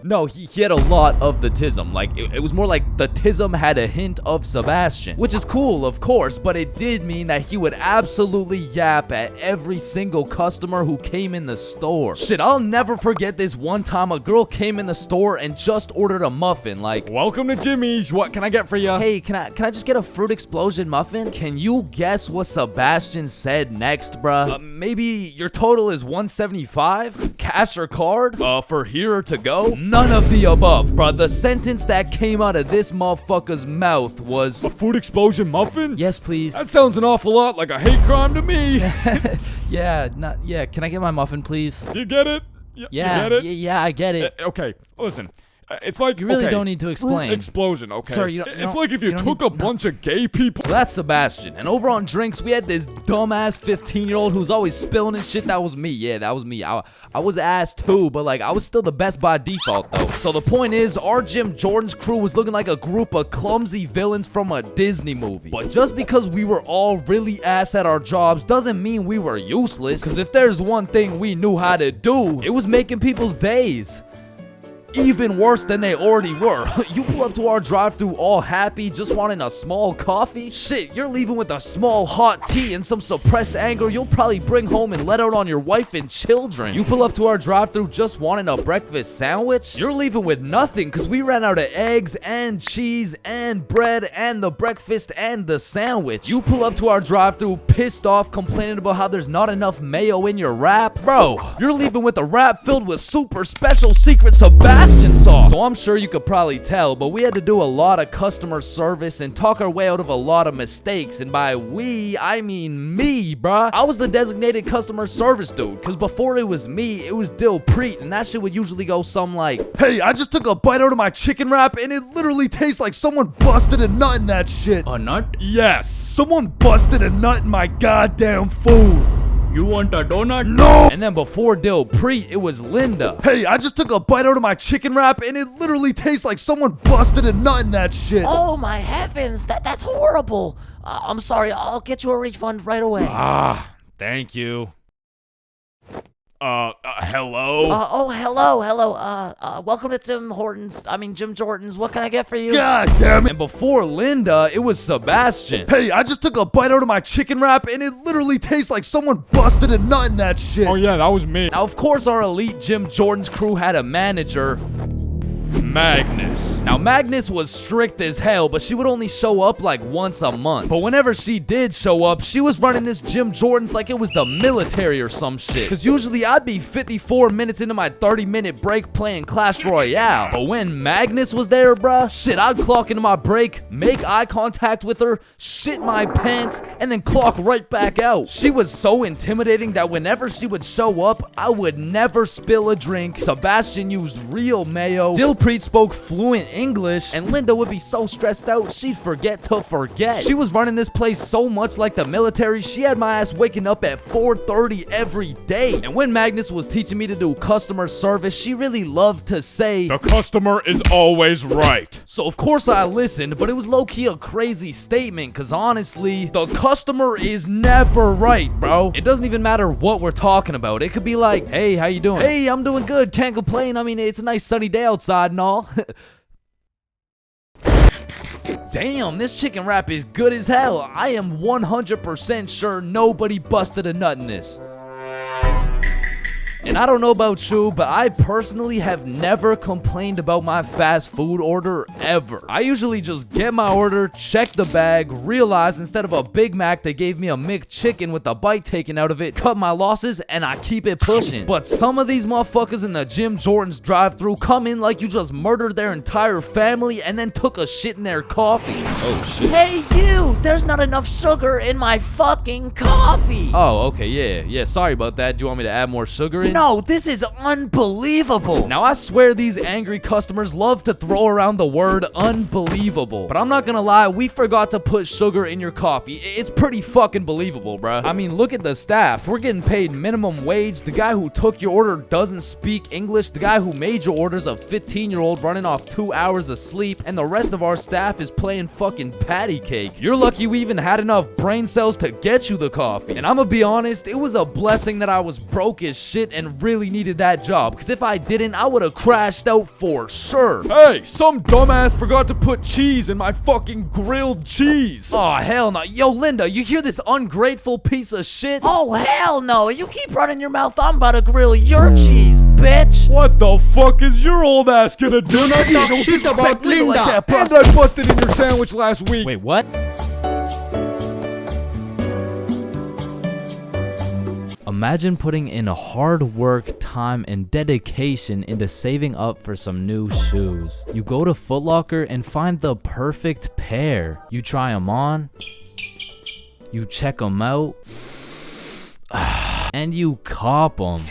no, he had a lot of the tism. Like, it was more like the tism had a hint of Sebastian, which is cool, of course, but it did mean that he would absolutely yap at every single customer who came in the store. Shit, I'll never forget this one time a girl came in the store and just ordered a muffin, like, Welcome to Jimmy's. What can I get for you? hey, can I just get a fruit explosion muffin? Can you guess what Sebastian said next, bruh? Maybe your total is 175? Cash or card? For here or to go? None of the above, bruh. The sentence that came out of this motherfucker's mouth was... A food explosion muffin? Yes, please. That sounds an awful lot like a hate crime to me. Yeah, can I get my muffin, please? Do you get it? Yeah, you get it? yeah, I get it. Okay, listen. It's like You really okay, don't need to explain. Explosion, okay. Sir, you it's don't- like if you don't took need- a bunch of gay people. So that's Sebastian. And over on drinks, we had this dumbass 15-year-old who's always spilling and shit. That was me. Yeah, that was me. I was ass too, but like I was still the best by default though. So the point is, our Jim Jordan's crew was looking like a group of clumsy villains from a Disney movie. But just because we were all really ass at our jobs doesn't mean we were useless. Because if there's one thing we knew how to do, it was making people's days. even worse than they already were. You pull up to our drive-thru all happy, just wanting a small coffee? Shit, you're leaving with a small hot tea and some suppressed anger you'll probably bring home and let out on your wife and children. You pull up to our drive-thru just wanting a breakfast sandwich? You're leaving with nothing because we ran out of eggs and cheese and bread and the breakfast and the sandwich. You pull up to our drive-thru pissed off, complaining about how there's not enough mayo in your wrap? Bro, you're leaving with a wrap filled with super special secret Sebastian sauce. So I'm sure you could probably tell, but we had to do a lot of customer service and talk our way out of a lot of mistakes. And by we, I mean me, bruh. I was the designated customer service dude, because before it was me, it was Dilpreet, and that shit would usually go something like, "Hey, I just took a bite out of my chicken wrap, and it literally tastes like someone busted a nut in that shit." A nut? Yes, someone busted a nut in my goddamn food. You want a donut? No! And then before Dilpreet, it was Linda. Hey, I just took a bite out of my chicken wrap, and it literally tastes like someone busted a nut in that shit. Oh my heavens, that's horrible. I'm sorry, I'll get you a refund right away. Ah, thank you. Hello? Hello. Welcome to Jim Jordan's. What can I get for you? God damn it. And before Linda, it was Sebastian. Hey, I just took a bite out of my chicken wrap, and it literally tastes like someone busted a nut in that shit. Oh yeah, that was me. Now, of course, our elite Jim Jordan's crew had a manager, Magnus. Now, Magnus was strict as hell, but she would only show up like once a month. But whenever she did show up, she was running this Jim Jordan's like it was the military or some shit. Because usually I'd be 54 minutes into my 30-minute break playing Clash Royale. But when Magnus was there, bruh, shit, I'd clock into my break, make eye contact with her, shit my pants, and then clock right back out. She was so intimidating that whenever she would show up, I would never spill a drink. Sebastian used real mayo. Dilpreet spoke fluent English, and Linda would be so stressed out she'd forget to forget. She was running this place so much like the military, she had my ass waking up at 4:30 every day. And when Magnus was teaching me to do customer service, she really loved to say, "The customer is always right." So of course I listened, but it was low-key a crazy statement, cause honestly, the customer is never right, bro. It doesn't even matter what we're talking about. It could be like, "Hey, how you doing?" "Hey, I'm doing good, can't complain. I mean, it's a nice sunny day outside and all." Damn, this chicken wrap is good as hell. I am 100% sure nobody busted a nut in this. And I don't know about you, but I personally have never complained about my fast food order ever. I usually just get my order, check the bag, realize instead of a Big Mac, they gave me a McChicken with a bite taken out of it, cut my losses, and I keep it pushing. But some of these motherfuckers in the Jim Jordan's drive-thru come in like you just murdered their entire family and then took a shit in their coffee. Oh shit. Hey you, there's not enough sugar in my fucking coffee. Oh, okay, yeah, sorry about that. Do you want me to add more sugar in? No, this is unbelievable. Now, I swear these angry customers love to throw around the word unbelievable. But I'm not gonna lie, we forgot to put sugar in your coffee. It's pretty fucking believable, bruh. I mean, look at the staff. We're getting paid minimum wage. The guy who took your order doesn't speak English. The guy who made your order's a 15-year-old running off 2 hours of sleep. And the rest of our staff is playing fucking patty cake. You're lucky we even had enough brain cells to get you the coffee. And I'm gonna be honest, it was a blessing that I was broke as shit and really needed that job, because if I didn't, I would have crashed out for sure. Hey, some dumbass forgot to put cheese in my fucking grilled cheese. Oh, hell no. Yo, Linda, you hear this ungrateful piece of shit? Oh, hell no. You keep running your mouth, I'm about to grill your cheese, bitch. What the fuck is your old ass gonna do? Not talk shit about Linda. Like that, And I busted in your sandwich last week. Wait, what? Imagine putting in hard work, time, and dedication into saving up for some new shoes. You go to Foot Locker and find the perfect pair. You try them on, you check them out, and you cop them.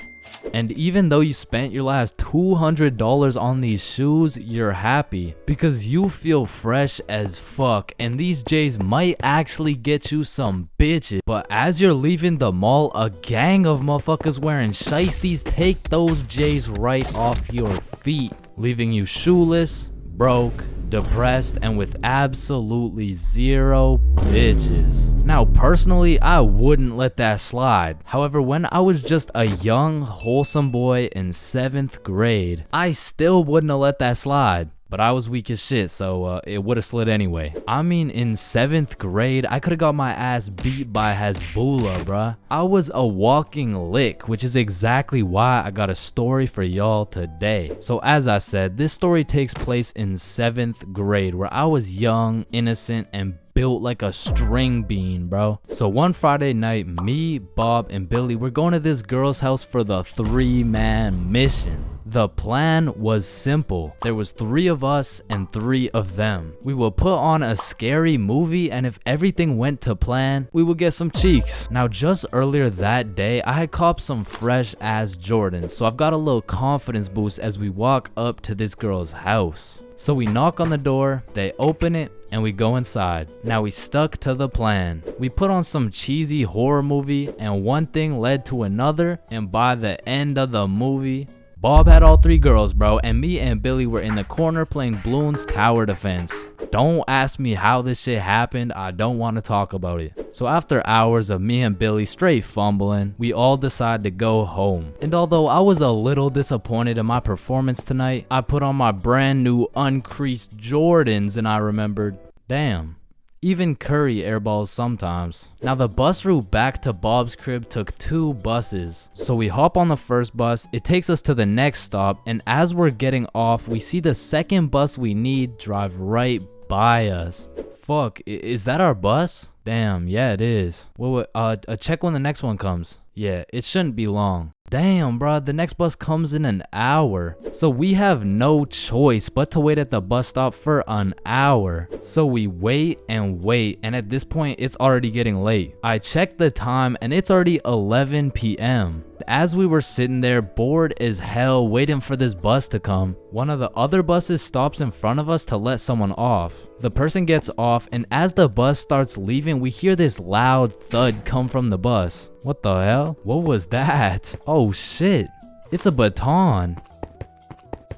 And even though you spent your last $200 on these shoes, you're happy because you feel fresh as fuck, and these J's might actually get you some bitches. But as you're leaving the mall, a gang of motherfuckers wearing shiesties take those J's right off your feet, leaving you shoeless, broke, depressed, and with absolutely zero bitches. Now, personally, I wouldn't let that slide. However, when I was just a young, wholesome boy in 7th grade, I still wouldn't have let that slide. But I was weak as shit, so it would have slid anyway. I mean, in 7th grade, I could have got my ass beat by Hezbollah, bruh. I was a walking lick, which is exactly why I got a story for y'all today. So as I said, this story takes place in 7th grade, where I was young, innocent, and built like a string bean, bro. So one Friday night, me, Bob, and Billy were going to this girl's house for the 3-man mission. The plan was simple. There was 3 of us and 3 of them. We would put on a scary movie, and if everything went to plan, we would get some cheeks. Now, just earlier that day, I had copped some fresh ass Jordans, so I've got a little confidence boost as we walk up to this girl's house. So we knock on the door, they open it, and we go inside. Now we stuck to the plan. We put on some cheesy horror movie, and one thing led to another, and by the end of the movie, Bob had all 3 girls, bro, and me and Billy were in the corner playing Bloons Tower Defense. Don't ask me how this shit happened, I don't want to talk about it. So after hours of me and Billy straight fumbling, we all decide to go home. And although I was a little disappointed in my performance tonight, I put on my brand new uncreased Jordans and I remembered, damn, even Curry airballs sometimes. Now the bus route back to Bob's crib took 2 buses. So we hop on the first bus, it takes us to the next stop, and as we're getting off, we see the second bus we need drive right by us. Fuck, is that our bus? Damn, yeah it is. Wait, check when the next one comes. Yeah, it shouldn't be long. Damn, bro, the next bus comes in an hour. So we have no choice but to wait at the bus stop for an hour. So we wait, and at this point, it's already getting late. I checked the time, and it's already 11 p.m. As we were sitting there, bored as hell, waiting for this bus to come, one of the other buses stops in front of us to let someone off. The person gets off, and as the bus starts leaving, we hear this loud thud come from the bus. What the hell? What was that? Oh shit, it's a baton.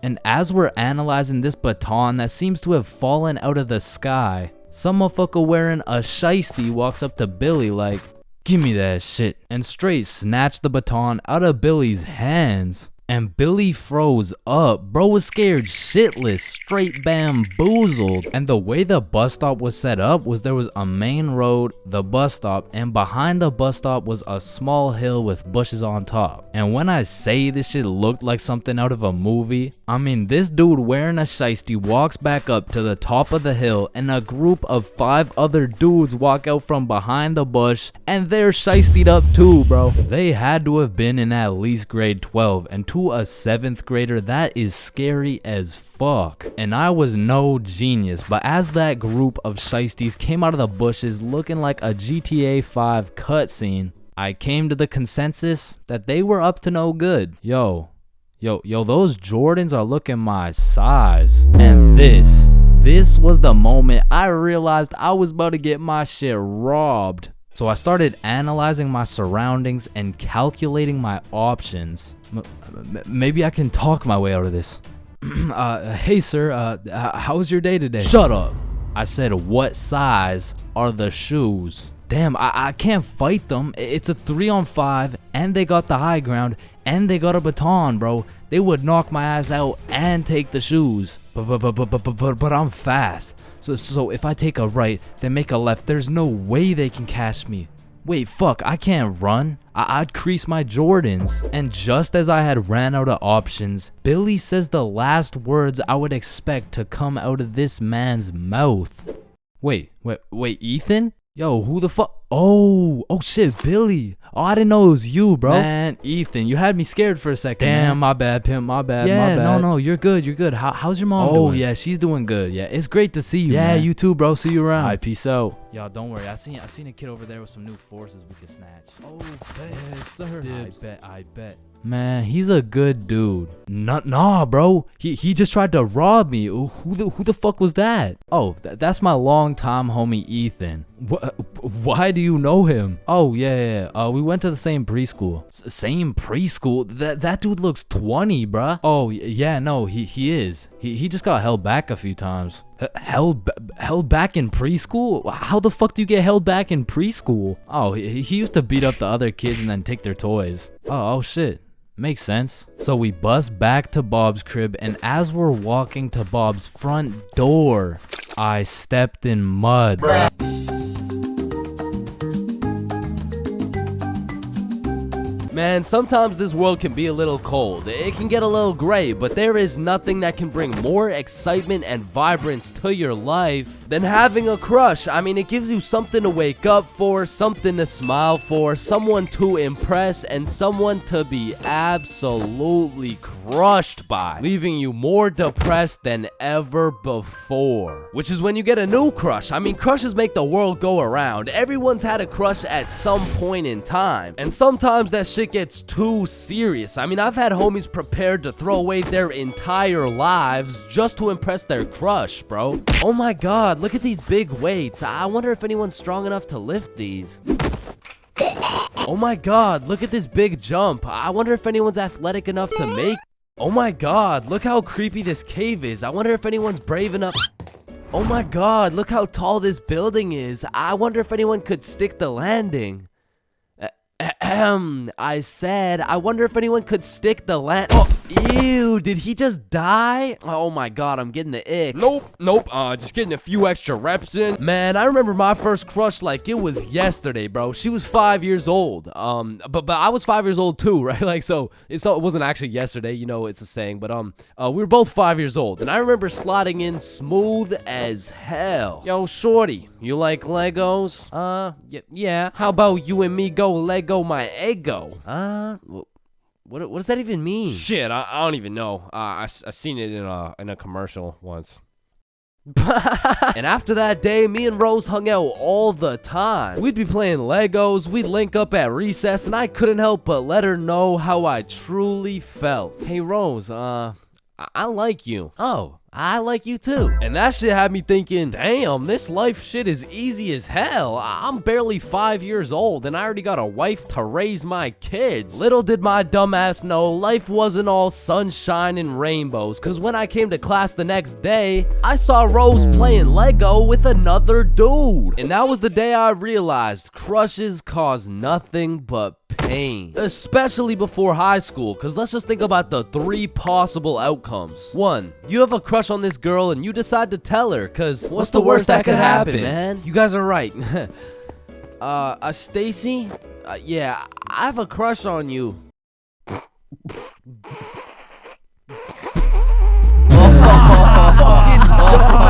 And as we're analyzing this baton that seems to have fallen out of the sky, some motherfucker wearing a shiesty walks up to Billy like, "Give me that shit," and straight snatched the baton out of Billy's hands. And Billy froze up. Bro was scared shitless, straight bamboozled. And the way the bus stop was set up was there was a main road, the bus stop, and behind the bus stop was a small hill with bushes on top. And when I say this shit looked like something out of a movie, I mean this dude wearing a shiesty walks back up to the top of the hill, and a group of 5 other dudes walk out from behind the bush, and they're shiestied up too, bro. They had to have been in at least grade 12, and to a 7th grader, that is scary as fuck. And I was no genius, but as that group of shiesties came out of the bushes looking like a GTA 5 cutscene, I came to the consensus that they were up to no good. Yo, those Jordans are looking my size. And this was the moment I realized I was about to get my shit robbed. So I started analyzing my surroundings and calculating my options. Maybe I can talk my way out of this. Hey sir, how was your day today? Shut up. I said, what size are the shoes? Damn, I can't fight them. It's a 3-on-5, and they got the high ground, and they got a baton, bro. They would knock my ass out and take the shoes. But I'm fast. So if I take a right, then make a left, there's no way they can catch me. Wait, fuck, I can't run. I'd crease my Jordans. And just as I had ran out of options, Billy says the last words I would expect to come out of this man's mouth. Wait, Ethan? Yo, who the fuck? Oh shit, Billy. Oh, I didn't know it was you, bro. Man, Ethan, you had me scared for a second. Damn, man. My bad, pimp. My bad. No, you're good. How's your mom doing? Oh, yeah, she's doing good. Yeah, it's great to see you, man. You too, bro. See you around. All right, peace out. Y'all, don't worry. I seen a kid over there with some new forces we could snatch. Oh, yes, sir. I bet. Man, he's a good dude. Nah, bro. He just tried to rob me. Who the fuck was that? Oh, that's my longtime homie Ethan. Why do you know him? Oh, yeah. We went to the same preschool. Same preschool? That dude looks 20, bruh. Oh, yeah, no, he is. He just got held back a few times. Held back in preschool? How the fuck do you get held back in preschool? Oh, he used to beat up the other kids and then take their toys. Oh shit. Makes sense. So we bust back to Bob's crib, and as we're walking to Bob's front door, I stepped in mud. Man, sometimes this world can be a little cold. It can get a little gray, but there is nothing that can bring more excitement and vibrance to your life than having a crush. I mean, it gives you something to wake up for, something to smile for, someone to impress, and someone to be absolutely crushed by, leaving you more depressed than ever before. Which is when you get a new crush. I mean, crushes make the world go around. Everyone's had a crush at some point in time, and sometimes that shit gets too serious. I mean, I've had homies prepared to throw away their entire lives just to impress their crush, bro. Oh my god, look at these big weights. I wonder if anyone's strong enough to lift these. Oh my god, look at this big jump. I wonder if anyone's athletic enough to make. Oh my god, look how creepy this cave is. I wonder if anyone's brave enough. Oh my god, look how tall this building is. I wonder if anyone could stick the landing. I said, I wonder if anyone could stick the Oh, ew, did he just die? Oh my god, I'm getting the ick. Nope, just getting a few extra reps in. Man, I remember my first crush like it was yesterday, bro. She was 5 years old. But I was 5 years old too, right? Like, so it wasn't actually yesterday, you know, it's a saying, but we were both 5 years old, and I remember sliding in smooth as hell. Yo, shorty, you like Legos? Yeah. How about you and me go Lego my ego? What does that even mean? Shit, I don't even know. I seen it in a commercial once. And after that day, me and Rose hung out all the time. We'd be playing Legos, we'd link up at recess, and I couldn't help but let her know how I truly felt. Hey Rose, I like you. Oh, I like you too. And that shit had me thinking, damn, this life shit is easy as hell. I'm barely 5 years old and I already got a wife to raise my kids. Little did my dumbass know life wasn't all sunshine and rainbows, cause when I came to class the next day, I saw Rose playing Lego with another dude. And that was the day I realized crushes cause nothing but pain, especially before high school, cause let's just think about the 3 possible outcomes. 1, you have a crush on this girl and you decide to tell her, cause what's the worst that could happen, man? You guys are right. Stacy? Yeah, I have a crush on you.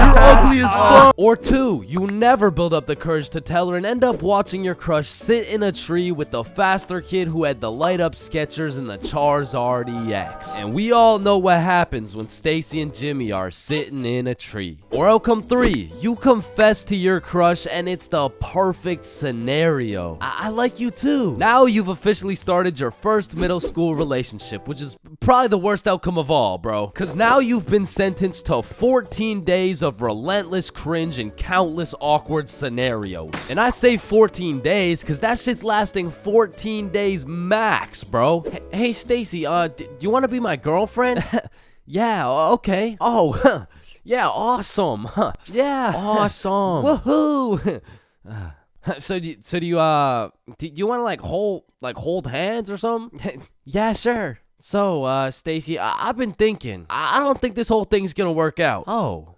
You're ugly as fuck. Or 2, you never build up the courage to tell her and end up watching your crush sit in a tree with the faster kid who had the light up Skechers and the Charizard EX. And we all know what happens when Stacy and Jimmy are sitting in a tree. Or outcome 3, you confess to your crush and it's the perfect scenario. I like you too. Now you've officially started your first middle school relationship, which is probably the worst outcome of all, bro. Cause now you've been sentenced to 14 days of relentless cringe and countless awkward scenarios. And I say 14 days because that shit's lasting 14 days max, bro. Hey Stacy, do you want to be my girlfriend? Yeah, okay. Oh, yeah, awesome. Yeah, awesome. Woohoo. So do you want to hold hands or something? Yeah, sure. So, Stacy, I've been thinking. I don't think this whole thing's gonna work out. Oh,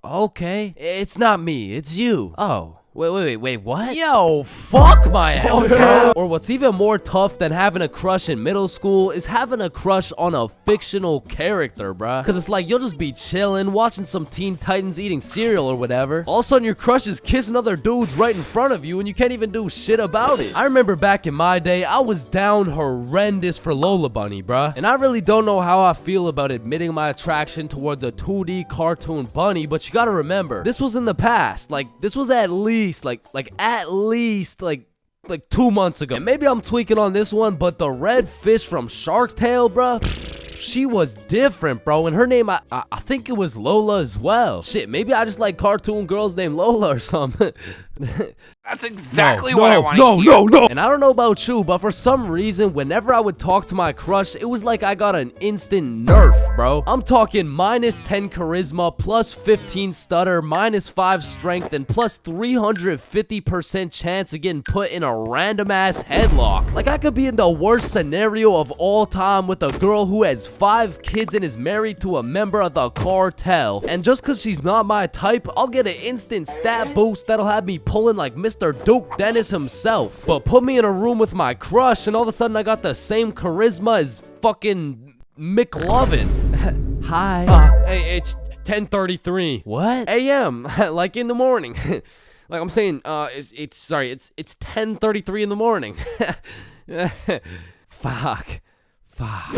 okay. It's not me, it's you. Oh. Wait, what? Yo, fuck my ass. Or what's even more tough than having a crush in middle school is having a crush on a fictional character, bruh. Cause it's like you'll just be chilling, watching some Teen Titans eating cereal or whatever. All of a sudden your crush is kissing other dudes right in front of you and you can't even do shit about it. I remember back in my day, I was down horrendous for Lola Bunny, bruh. And I really don't know how I feel about admitting my attraction towards a 2D cartoon bunny, but you gotta remember, this was in the past. Like, this was at least 2 months ago. And maybe I'm tweaking on this one, but the red fish from Shark Tale, bruh, she was different, bro. And her name, I think it was Lola as well. Shit, maybe I just like cartoon girls named Lola or something. That's exactly what I want to hear. No. And I don't know about you, but for some reason, whenever I would talk to my crush, it was like I got an instant nerf, bro. I'm talking minus 10 charisma, plus 15 stutter, minus 5 strength, and plus 350% chance of getting put in a random ass headlock. Like I could be in the worst scenario of all time with a girl who has 5 kids and is married to a member of the cartel. And just cause she's not my type, I'll get an instant stat boost that'll have me pulling like Mr. Duke Dennis himself. But put me in a room with my crush and all of a sudden I got the same charisma as fucking McLovin. Hi. Hey, it's 10:33. What? AM. Like in the morning. Like I'm saying, it's 10:33 in the morning. Fuck. And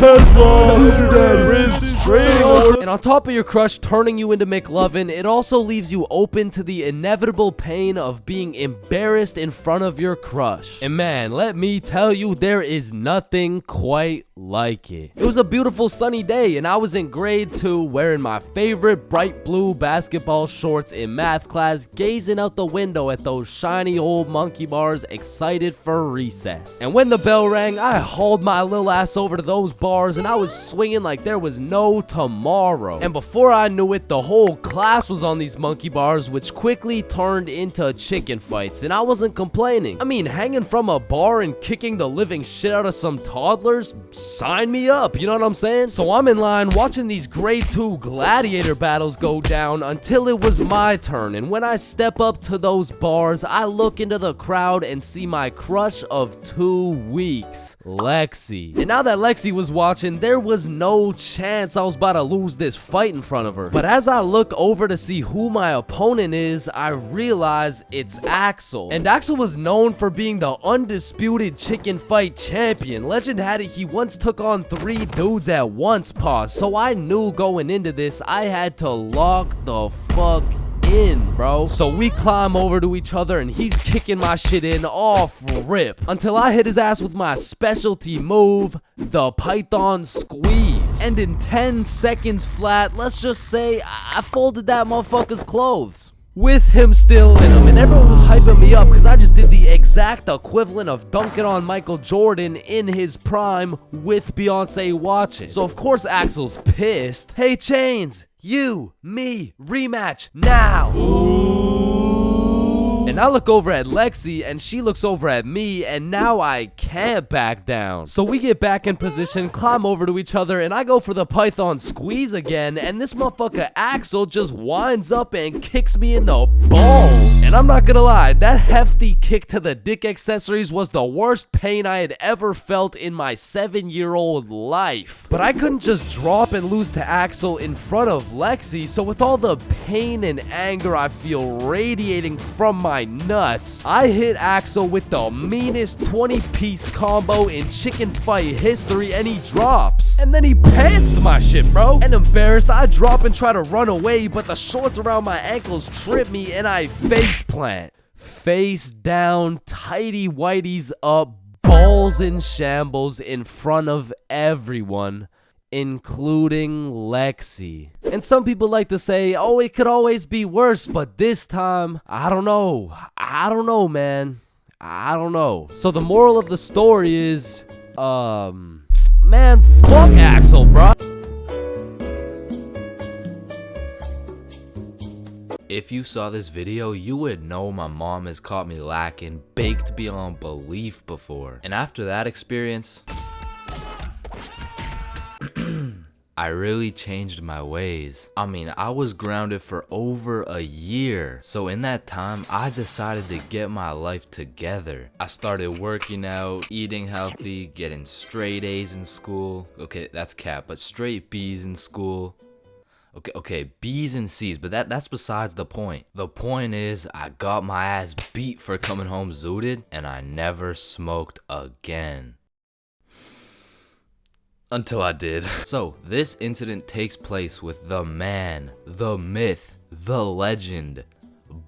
on top of your crush turning you into McLovin, it also leaves you open to the inevitable pain of being embarrassed in front of your crush. And man, let me tell you, there is nothing quite like it. It was a beautiful sunny day and I was in grade 2 wearing my favorite bright blue basketball shorts in math class, gazing out the window at those shiny old monkey bars, excited for recess. And when the bell rang, I hauled my little ass over to those bars and I was swinging like there was no tomorrow. And before I knew it, the whole class was on these monkey bars, which quickly turned into chicken fights, and I wasn't complaining. I mean, hanging from a bar and kicking the living shit out of some toddlers, sign me up, you know what I'm saying? So I'm in line watching these grade 2 gladiator battles go down until it was my turn, and when I step up to those bars, I look into the crowd and see my crush of 2 weeks, Lexi. And now that Lexi was watching, there was no chance I was about to lose this fight in front of her. But as I look over to see who my opponent is, I realize it's Axel. And Axel was known for being the undisputed chicken fight champion. Legend had it he once took on 3 dudes at once, pause. So I knew going into this, I had to lock the fuck in, bro. So we climb over to each other and he's kicking my shit in off rip until I hit his ass with my specialty move, the Python squeeze. And in 10 seconds flat, let's just say I folded that motherfucker's clothes. With him still in him, and everyone was hyping me up because I just did the exact equivalent of dunking on Michael Jordan in his prime with Beyonce watching. So of course Axel's pissed. Hey Chains, you, me, rematch now. And I look over at Lexi and she looks over at me, and now I can't back down. So we get back in position, climb over to each other, and I go for the Python squeeze again, and this motherfucker Axel just winds up and kicks me in the balls. And I'm not gonna lie, that hefty kick to the dick accessories was the worst pain I had ever felt in my 7-year-old life. But I couldn't just drop and lose to Axel in front of Lexi, so with all the pain and anger I feel radiating from my nuts, I hit Axel with the meanest 20-piece combo in chicken fight history, and he drops. And then he pantsed my shit, bro. And embarrassed, I drop and try to run away, but the shorts around my ankles trip me and I face plant. Face down, tighty whities up, balls in shambles in front of everyone, including Lexi. And some people like to say, oh, it could always be worse, but this time, I don't know, man. I don't know. So the moral of the story is, man, fuck Axel, bro. If you saw this video, you would know my mom has caught me lacking baked beyond belief before. And after that experience, I really changed my ways. I mean, I was grounded for over a year. So in that time, I decided to get my life together. I started working out, eating healthy, getting straight A's in school. Okay, that's cap, but straight B's in school. Okay, B's and C's, but that's besides the point. The point is, I got my ass beat for coming home zooted, and I never smoked again. Until I did. So, this incident takes place with the man, the myth, the legend,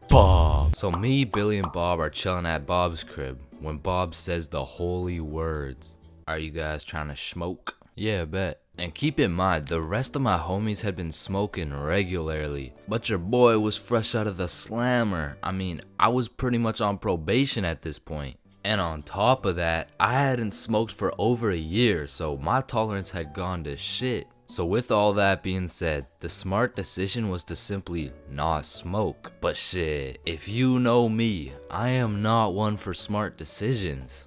Bob. So me, Billy, and Bob are chilling at Bob's crib when Bob says the holy words. Are you guys trying to smoke? Yeah, bet. And keep in mind, the rest of my homies had been smoking regularly, but your boy was fresh out of the slammer. I mean, I was pretty much on probation at this point. And on top of that, I hadn't smoked for over a year, so my tolerance had gone to shit. So with all that being said, the smart decision was to simply not smoke. But shit, if you know me, I am not one for smart decisions.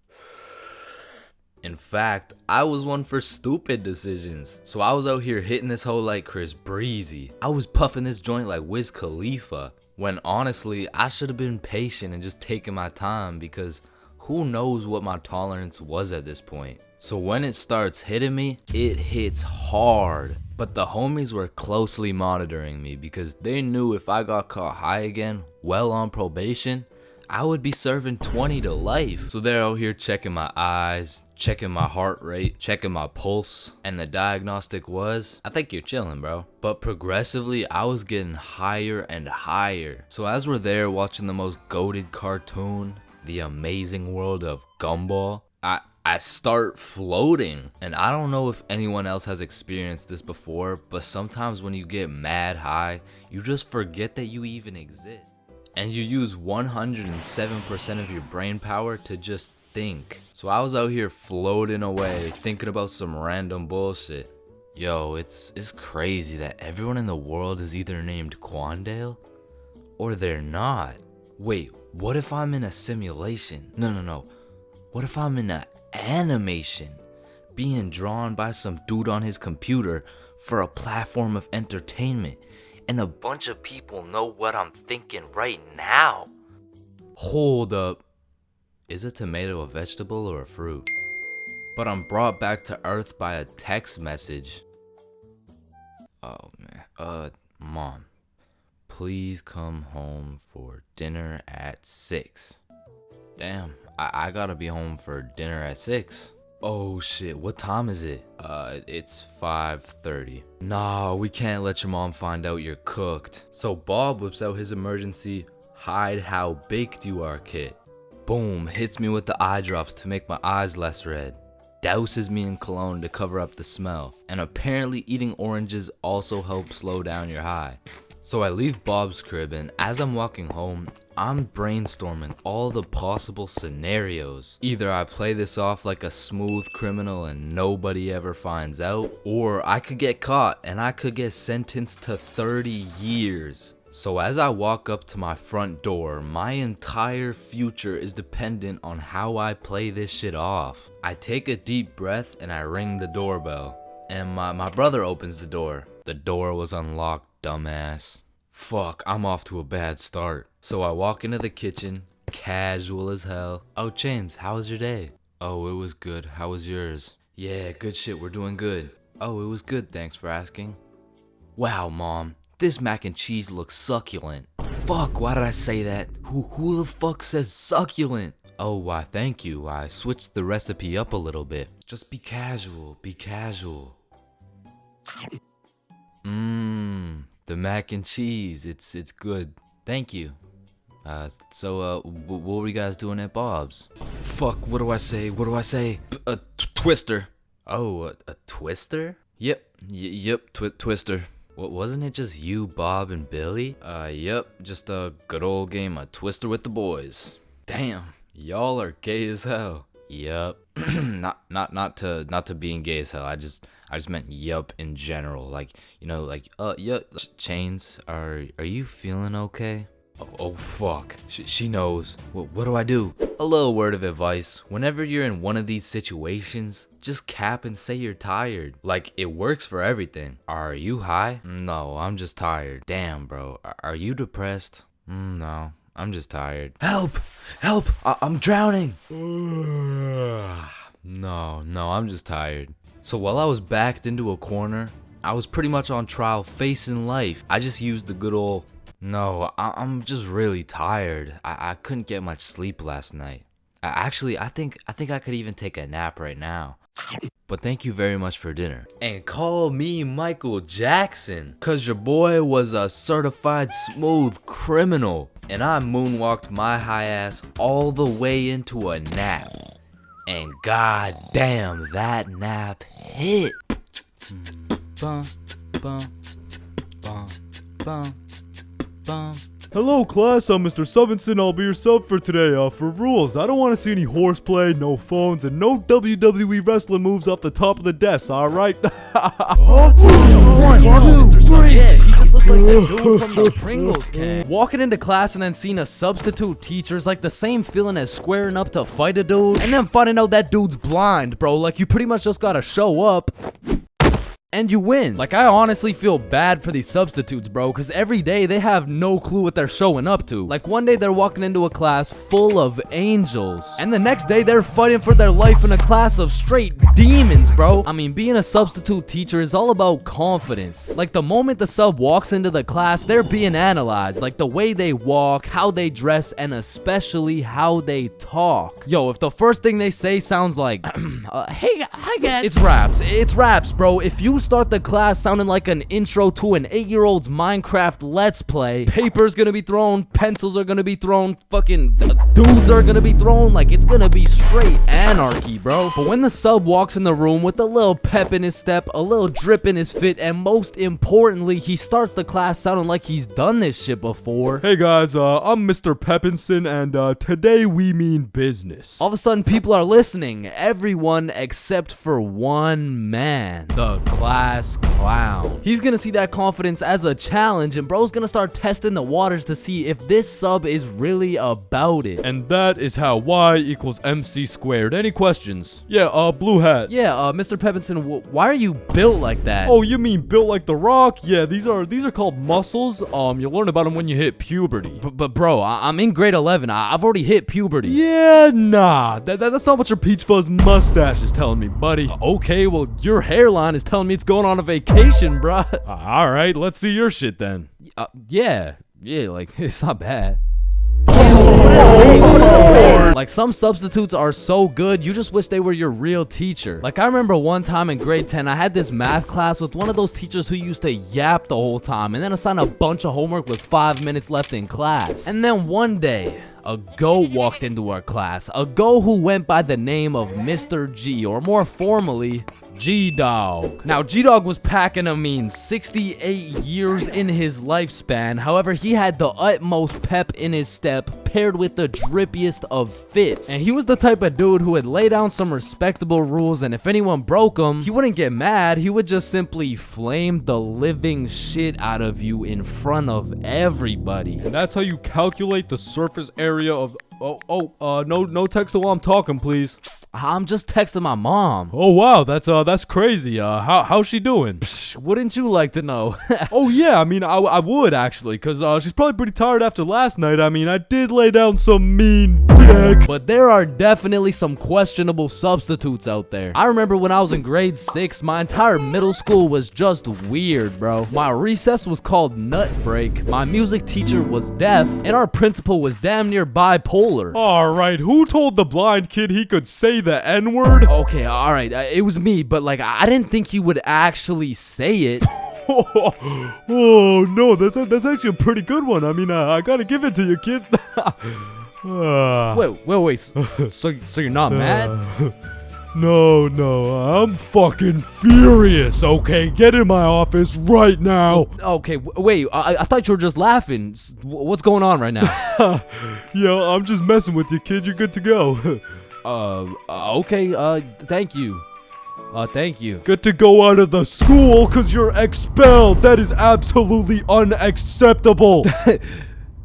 In fact, I was one for stupid decisions. So I was out here hitting this hoe like Chris Breezy. I was puffing this joint like Wiz Khalifa. When honestly, I should have been patient and just taken my time, because who knows what my tolerance was at this point. So when it starts hitting me, it hits hard. But the homies were closely monitoring me, because they knew if I got caught high again, well on probation, I would be serving 20 to life. So they're out here checking my eyes, checking my heart rate, checking my pulse, and the diagnostic was, I think you're chilling, bro. But progressively, I was getting higher and higher. So as we're there watching the most goated cartoon, The Amazing World of Gumball, I start floating. And I don't know if anyone else has experienced this before, but sometimes when you get mad high, you just forget that you even exist. And you use 107% of your brain power to just think. So I was out here floating away, thinking about some random bullshit. Yo, it's crazy that everyone in the world is either named Quandale or they're not. Wait, what if I'm in a simulation? No. What if I'm in an animation, being drawn by some dude on his computer for a platform of entertainment, and a bunch of people know what I'm thinking right now? Hold up. Is a tomato a vegetable or a fruit? But I'm brought back to Earth by a text message. Oh man. Mom, please come home for dinner at 6. Damn, I gotta be home for dinner at 6. Oh shit, what time is it? It's 5:30. Nah, we can't let your mom find out you're cooked. So Bob whips out his emergency hide how baked you are kit. Boom, hits me with the eye drops to make my eyes less red. Douses me in cologne to cover up the smell. And apparently eating oranges also helps slow down your high. So I leave Bob's crib, and as I'm walking home, I'm brainstorming all the possible scenarios. Either I play this off like a smooth criminal and nobody ever finds out, or I could get caught and I could get sentenced to 30 years. So as I walk up to my front door, my entire future is dependent on how I play this shit off. I take a deep breath and I ring the doorbell. And my brother opens the door. The door was unlocked, dumbass. Fuck, I'm off to a bad start. So I walk into the kitchen, casual as hell. Oh, Chains, how was your day? Oh, it was good. How was yours? Yeah, good shit, we're doing good. Oh, it was good, thanks for asking. Wow, Mom, this mac and cheese looks succulent. Fuck, why did I say that? Who the fuck says succulent? Oh, why, thank you. I switched the recipe up a little bit. Just be casual, be casual. The mac and cheese, it's good. Thank you. So what were you guys doing at Bob's? Fuck, what do I say? A twister. Oh, a twister? Yep, twister. What, wasn't it just you, Bob, and Billy? Yep, just a good old game of Twister with the boys. Damn, y'all are gay as hell. Yup. not to being gay as hell. I just meant yup in general. Like, you know, like yup. Chains, are you feeling okay? Oh fuck. She knows. What do I do? A little word of advice. Whenever you're in one of these situations, just cap and say you're tired. Like, it works for everything. Are you high? No, I'm just tired. Damn, bro. Are you depressed? No. I'm just tired. Help! I'm drowning! No, I'm just tired. So while I was backed into a corner, I was pretty much on trial facing life. I just used the good old, no, I'm just really tired. I couldn't get much sleep last night. Actually, I think I could even take a nap right now. But thank you very much for dinner. And call me Michael Jackson, cause your boy was a certified smooth criminal. And I moonwalked my high ass all the way into a nap. And god damn, that nap hit. Hello class, I'm Mr. Subinson. I'll be your sub for today. For rules, I don't want to see any horseplay, no phones, and no WWE wrestling moves off the top of the desk, alright? One, two, three. Yeah, he just looks like that dude from the Pringles can. Walking into class and then seeing a substitute teacher is like the same feeling as squaring up to fight a dude and then finding out that dude's blind, bro. Like, you pretty much just gotta show up and you win. Like, I honestly feel bad for these substitutes, bro, because every day they have no clue what they're showing up to. Like, one day they're walking into a class full of angels, and the next day they're fighting for their life in a class of straight demons, bro. I mean, being a substitute teacher is all about confidence. Like, the moment the sub walks into the class, they're being analyzed. Like, the way they walk, how they dress, and especially how they talk. Yo, if the first thing they say sounds like, hey, hi guys. It's raps, bro. If you start the class sounding like an intro to an 8-year-old's Minecraft Let's Play, paper's gonna be thrown, pencils are gonna be thrown, fucking dudes are gonna be thrown, like, it's gonna be straight anarchy, bro. But when the sub walks in the room with a little pep in his step, a little drip in his fit, and most importantly, he starts the class sounding like he's done this shit before. Hey guys, I'm Mr. Peppinson, and today we mean business. All of a sudden, people are listening. Everyone except for one man, the class clown. He's gonna see that confidence as a challenge, and bro's gonna start testing the waters to see if this sub is really about it. And that is how Y equals MC squared. Any questions? Yeah, blue hat. Yeah, Mr. Peppinson, why are you built like that? Oh, you mean built like The Rock? Yeah, these are called muscles. You learn about them when you hit puberty. But bro, I'm in grade 11. I've already hit puberty. Yeah, nah. That's not what your peach fuzz mustache is telling me, buddy. Okay, well, your hairline is telling me it's going on a vacation, bruh. Alright, let's see your shit then. Yeah, like, it's not bad. Like, some substitutes are so good, you just wish they were your real teacher. Like, I remember one time in grade 10, I had this math class with one of those teachers who used to yap the whole time and then assign a bunch of homework with 5 minutes left in class. And then one day, a goat walked into our class. A goat who went by the name of Mr. G, or more formally, G-Dog. Now, G-Dog was packing a mean 68 years in his lifespan. However, he had the utmost pep in his step, paired with the drippiest of fits. And he was the type of dude who would lay down some respectable rules, and if anyone broke them, he wouldn't get mad. He would just simply flame the living shit out of you in front of everybody. And that's how you calculate the surface area of... no text while I'm talking, please. I'm just texting my mom. Oh wow, that's crazy. How's she doing? Psh, wouldn't you like to know? Oh yeah, I mean, I would actually, cause she's probably pretty tired after last night. I mean, I did lay down some mean dick. But there are definitely some questionable substitutes out there. I remember when I was in grade 6, my entire middle school was just weird, bro. My recess was called Nut Break, my music teacher was deaf, and our principal was damn near bipolar. Alright, who told the blind kid he could say the N-word? Okay, alright, it was me, but like, I didn't think he would actually say it. Oh no, that's actually a pretty good one. I mean, I gotta give it to you, kid. Wait, so you're not mad? No, I'm fucking furious, okay? Get in my office right now. Okay, wait, I thought you were just laughing. What's going on right now? Yo, I'm just messing with you, kid. You're good to go. Okay, thank you. Thank you. Get to go out of the school because you're expelled. That is absolutely unacceptable.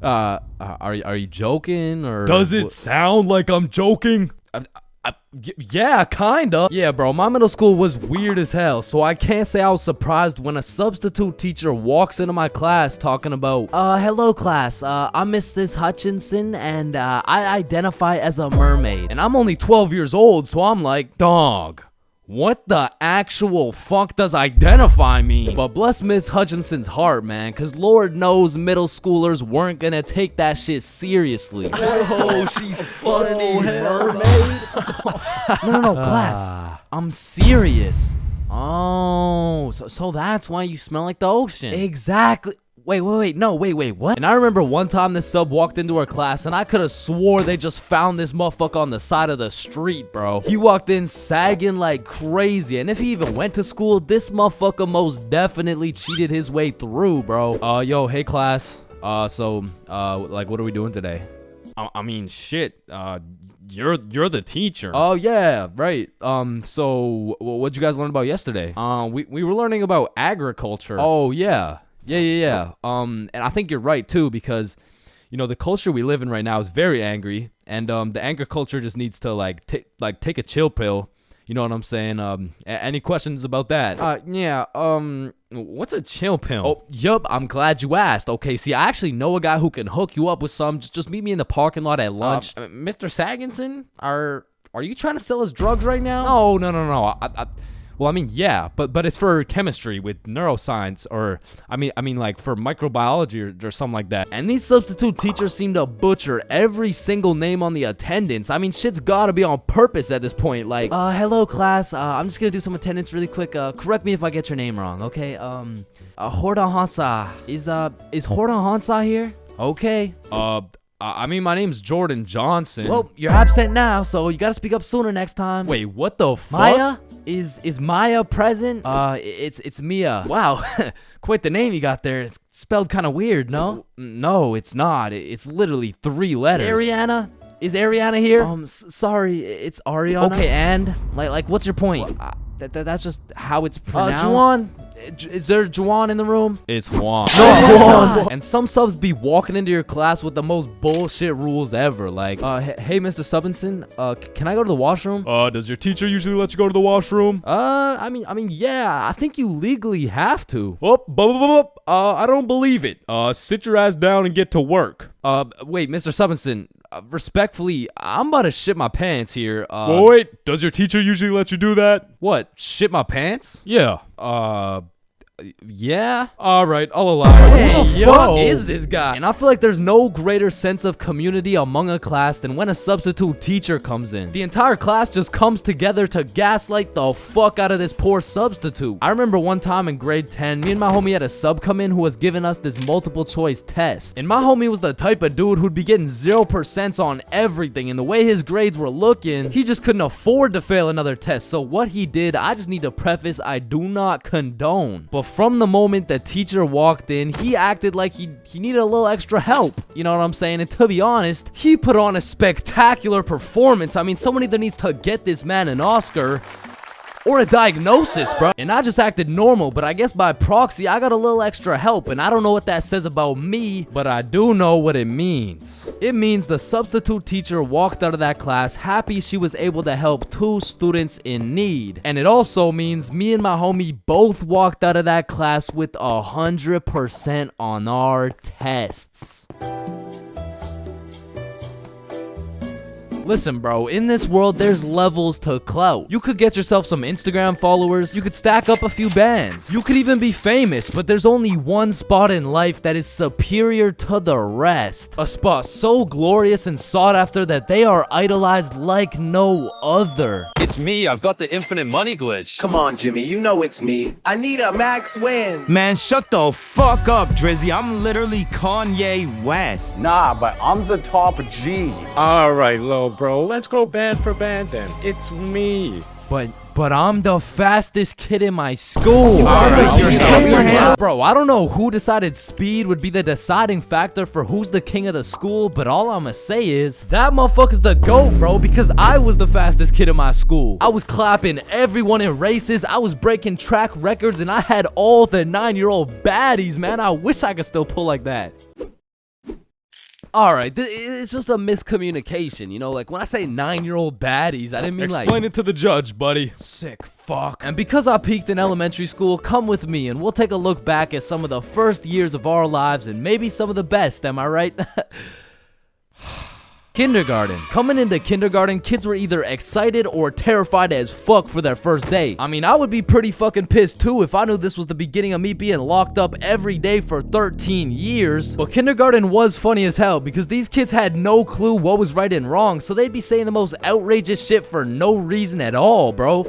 Are you joking, or does it sound like I'm joking? Yeah, kinda. Yeah, bro, my middle school was weird as hell, so I can't say I was surprised when a substitute teacher walks into my class talking about, hello class, I'm Mrs. Hutchinson, and I identify as a mermaid. And I'm only 12 years old, so I'm like, dog, what the actual fuck does identify mean? But bless Miss Hutchinson's heart, man, because Lord knows middle schoolers weren't gonna take that shit seriously. Oh, she's funny, mermaid. No, class. I'm serious. Oh, so that's why you smell like the ocean. Exactly. Wait, what? And I remember one time this sub walked into our class and I could have swore they just found this motherfucker on the side of the street, bro. He walked in sagging like crazy, and if he even went to school, this motherfucker most definitely cheated his way through, bro. Yo, hey class. Like, what are we doing today? I mean, shit. You're the teacher. Oh yeah, right. So what'd you guys learn about yesterday? We were learning about agriculture. Oh yeah. And I think you're right too, because the culture we live in right now is very angry, and the anger culture just needs to take a chill pill. You know what I'm saying? Any questions about that? What's a chill pill? Oh, yup, I'm glad you asked. Okay, see, I actually know a guy who can hook you up with some. Just meet me in the parking lot at lunch. Mr. Saginson, are you trying to sell us drugs right now? No. Well, I mean, yeah, but it's for chemistry with neuroscience, or I mean, like for microbiology or something like that. And these substitute teachers seem to butcher every single name on the attendance. I mean, shit's gotta be on purpose at this point. Like, hello class. I'm just gonna do some attendance really quick. Correct me if I get your name wrong, okay? Horda Hansa. Is Horda Hansa here? Okay. I mean, my name's Jordan Johnson. Well, you're absent now, so you gotta speak up sooner next time. Wait, what the fuck? Maya? Is Maya present? It's Mia. Wow, quite the name you got there. It's spelled kind of weird, no? No, it's not. It's literally 3 letters. Ariana? Is Ariana here? Sorry, it's Ariana. Okay, and like, what's your point? That's just how it's pronounced. Juwan? Is there Juwan in the room? It's Juan. No, and some subs be walking into your class with the most bullshit rules ever. Like, hey, Mr. Subinson, can I go to the washroom? Does your teacher usually let you go to the washroom? I mean, yeah, I think you legally have to. I don't believe it. Sit your ass down and get to work. Wait, Mr. Subinson, respectfully, I'm about to shit my pants here. Wait, does your teacher usually let you do that? What, shit my pants? Yeah. Yeah? Alright, I'll allow it. Hey, who the fuck is this guy? And I feel like there's no greater sense of community among a class than when a substitute teacher comes in. The entire class just comes together to gaslight the fuck out of this poor substitute. I remember one time in grade 10, me and my homie had a sub come in who was giving us this multiple choice test. And my homie was the type of dude who'd be getting 0% on everything, and the way his grades were looking, he just couldn't afford to fail another test. So what he did, I just need to preface, I do not condone. But from the moment the teacher walked in, he acted like he needed a little extra help. You know what I'm saying? And to be honest, he put on a spectacular performance. I mean, someone either needs to get this man an Oscar or a diagnosis, bro. And I just acted normal, but I guess by proxy, I got a little extra help, and I don't know what that says about me, but I do know what it means. It means the substitute teacher walked out of that class happy she was able to help 2 students in need. And it also means me and my homie both walked out of that class with 100% on our tests. Listen, bro, in this world, there's levels to clout. You could get yourself some Instagram followers. You could stack up a few bands. You could even be famous, but there's only one spot in life that is superior to the rest. A spot so glorious and sought after that they are idolized like no other. It's me. I've got the infinite money glitch. Come on, Jimmy. You know it's me. I need a max win. Man, shut the fuck up, Drizzy. I'm literally Kanye West. Nah, but I'm the top G. All right, Lo, bro. Let's go band for band then. It's me. But I'm the fastest kid in my school. Bro, I don't know who decided speed would be the deciding factor for who's the king of the school, but all I'ma say is that motherfucker's the GOAT, bro, because I was the fastest kid in my school. I was clapping everyone in races. I was breaking track records, and I had all the 9-year-old baddies, man. I wish I could still pull like that. Alright, it's just a miscommunication, you know, like when I say 9-year-old baddies, I didn't mean like... Explain it to the judge, buddy. Sick fuck. And because I peaked in elementary school, come with me and we'll take a look back at some of the first years of our lives and maybe some of the best, am I right? Kindergarten. Coming into kindergarten, kids were either excited or terrified as fuck for their first day. I mean, I would be pretty fucking pissed too if I knew this was the beginning of me being locked up every day for 13 years. But kindergarten was funny as hell because these kids had no clue what was right and wrong, so they'd be saying the most outrageous shit for no reason at all, bro.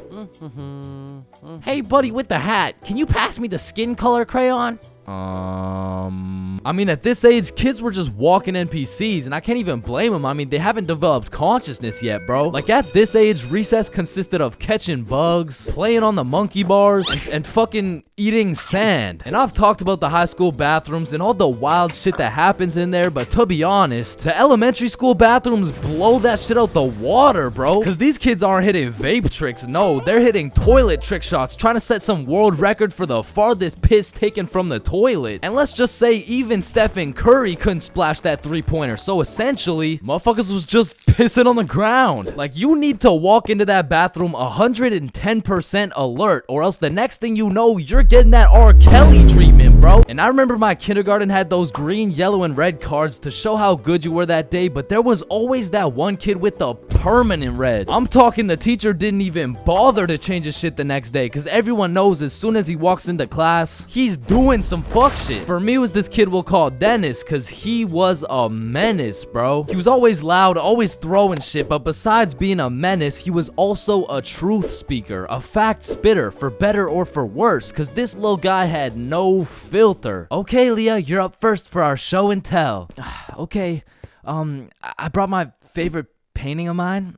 Hey, buddy with the hat, can you pass me the skin color crayon? I mean, at this age, kids were just walking NPCs, and I can't even blame them. I mean, they haven't developed consciousness yet, bro. Like, at this age, recess consisted of catching bugs, playing on the monkey bars, and fucking eating sand. And I've talked about the high school bathrooms and all the wild shit that happens in there, but to be honest, the elementary school bathrooms blow that shit out the water, bro. Because these kids aren't hitting vape tricks, no, they're hitting toilet trick shots, trying to set some world record for the farthest piss taken from the toilet. And let's just say even Stephen Curry couldn't splash that three-pointer, so essentially, motherfuckers was just pissing on the ground. Like, you need to walk into that bathroom 110% alert, or else the next thing you know, you're getting that R. Kelly treatment, bro. And I remember my kindergarten had those green, yellow, and red cards to show how good you were that day, but there was always that one kid with the permanent red. I'm talking the teacher didn't even bother to change his shit the next day, because everyone knows as soon as he walks into class, he's doing some fuck shit. For me, it was this kid we'll call Dennis, because he was a menace, bro. He was always loud, always throwing shit, but besides being a menace, he was also a truth speaker, a fact spitter, for better or for worse, because this little guy had no filter. Okay, Leah, you're up first for our show and tell. Okay, I brought my favorite painting of mine.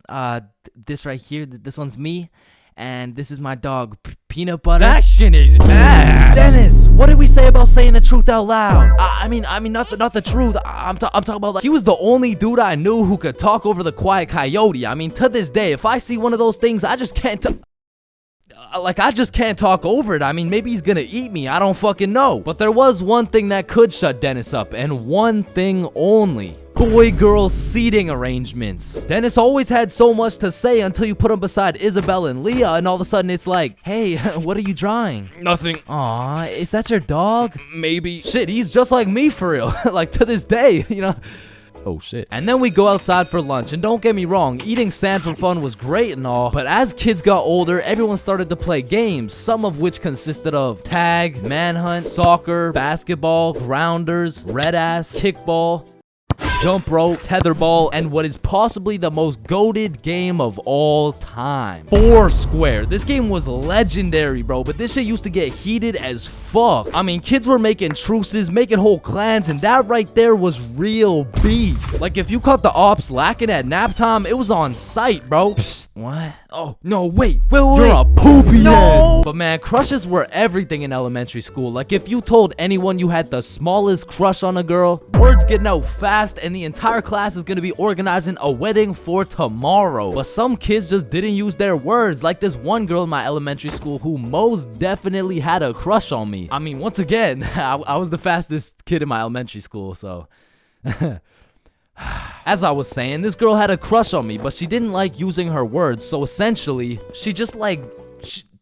This right here, this one's me, and this is my dog, Peanut Butter. That shit is ass. Dennis, what did we say about saying the truth out loud? I mean, not the truth. I'm talking about, like, he was the only dude I knew who could talk over the quiet coyote. I mean, to this day, if I see one of those things, I just can't I just can't talk over it. I mean, maybe he's gonna eat me. I don't fucking know. But there was one thing that could shut Dennis up, and one thing only. Boy-girl seating arrangements. Dennis always had so much to say until you put him beside Isabel and Leah, and all of a sudden it's like, hey, what are you drawing? Nothing. Aw, is that your dog? Maybe. Shit, he's just like me for real. Like, to this day, you know? Oh shit. And then we go outside for lunch, and don't get me wrong, eating sand for fun was great and all, but as kids got older, everyone started to play games, some of which consisted of tag, manhunt, soccer, basketball, grounders, red ass, kickball, jump rope, tetherball, and what is possibly the most goated game of all time, Foursquare. This game was legendary, bro, but this shit used to get heated as fuck. I mean, kids were making truces, making whole clans, and that right there was real beef. Like, if you caught the ops lacking at nap time, it was on sight, bro. Psst, what? Oh, no, wait. You're a poopy head. But man, crushes were everything in elementary school. Like, if you told anyone you had the smallest crush on a girl, word's getting out fast, and the entire class is gonna be organizing a wedding for tomorrow. But some kids just didn't use their words, like this one girl in my elementary school who most definitely had a crush on me. I mean, once again, I was the fastest kid in my elementary school, so... As I was saying, this girl had a crush on me, but she didn't like using her words, so essentially, she just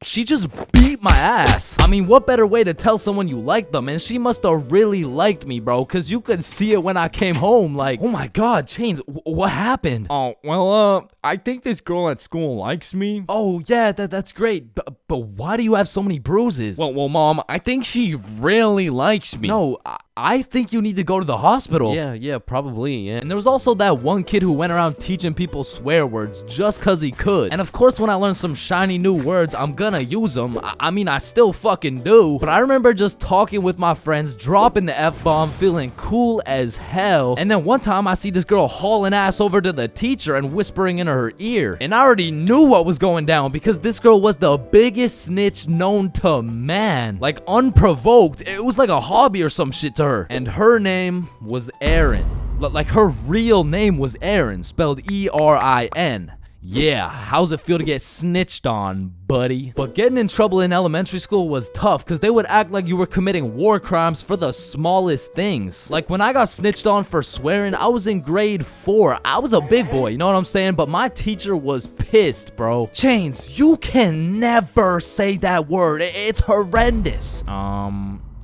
she just beat my ass. I mean, what better way to tell someone you like them? And she must have really liked me, bro, because you could see it when I came home. Like, oh my god, Chains, what happened? Oh, well, I think this girl at school likes me. Oh, yeah, that's great. But why do you have so many bruises? Well, Mom, I think she really likes me. No, I think you need to go to the hospital. Yeah, probably, yeah. And there was also that one kid who went around teaching people swear words just cause he could. And of course, when I learn some shiny new words, I'm gonna use them. I mean, I still fucking do. But I remember just talking with my friends, dropping the F-bomb, feeling cool as hell. And then one time I see this girl hauling ass over to the teacher and whispering in her ear. And I already knew what was going down because this girl was the biggest snitch known to man. Like, unprovoked. It was like a hobby or some shit to her. And her name was Erin. Like, her real name was Erin, spelled E-R-I-N. Yeah, how's it feel to get snitched on, buddy? But getting in trouble in elementary school was tough because they would act like you were committing war crimes for the smallest things. Like, when I got snitched on for swearing, I was in grade 4. I was a big boy, you know what I'm saying? But my teacher was pissed, bro. Chains, you can never say that word. It's horrendous.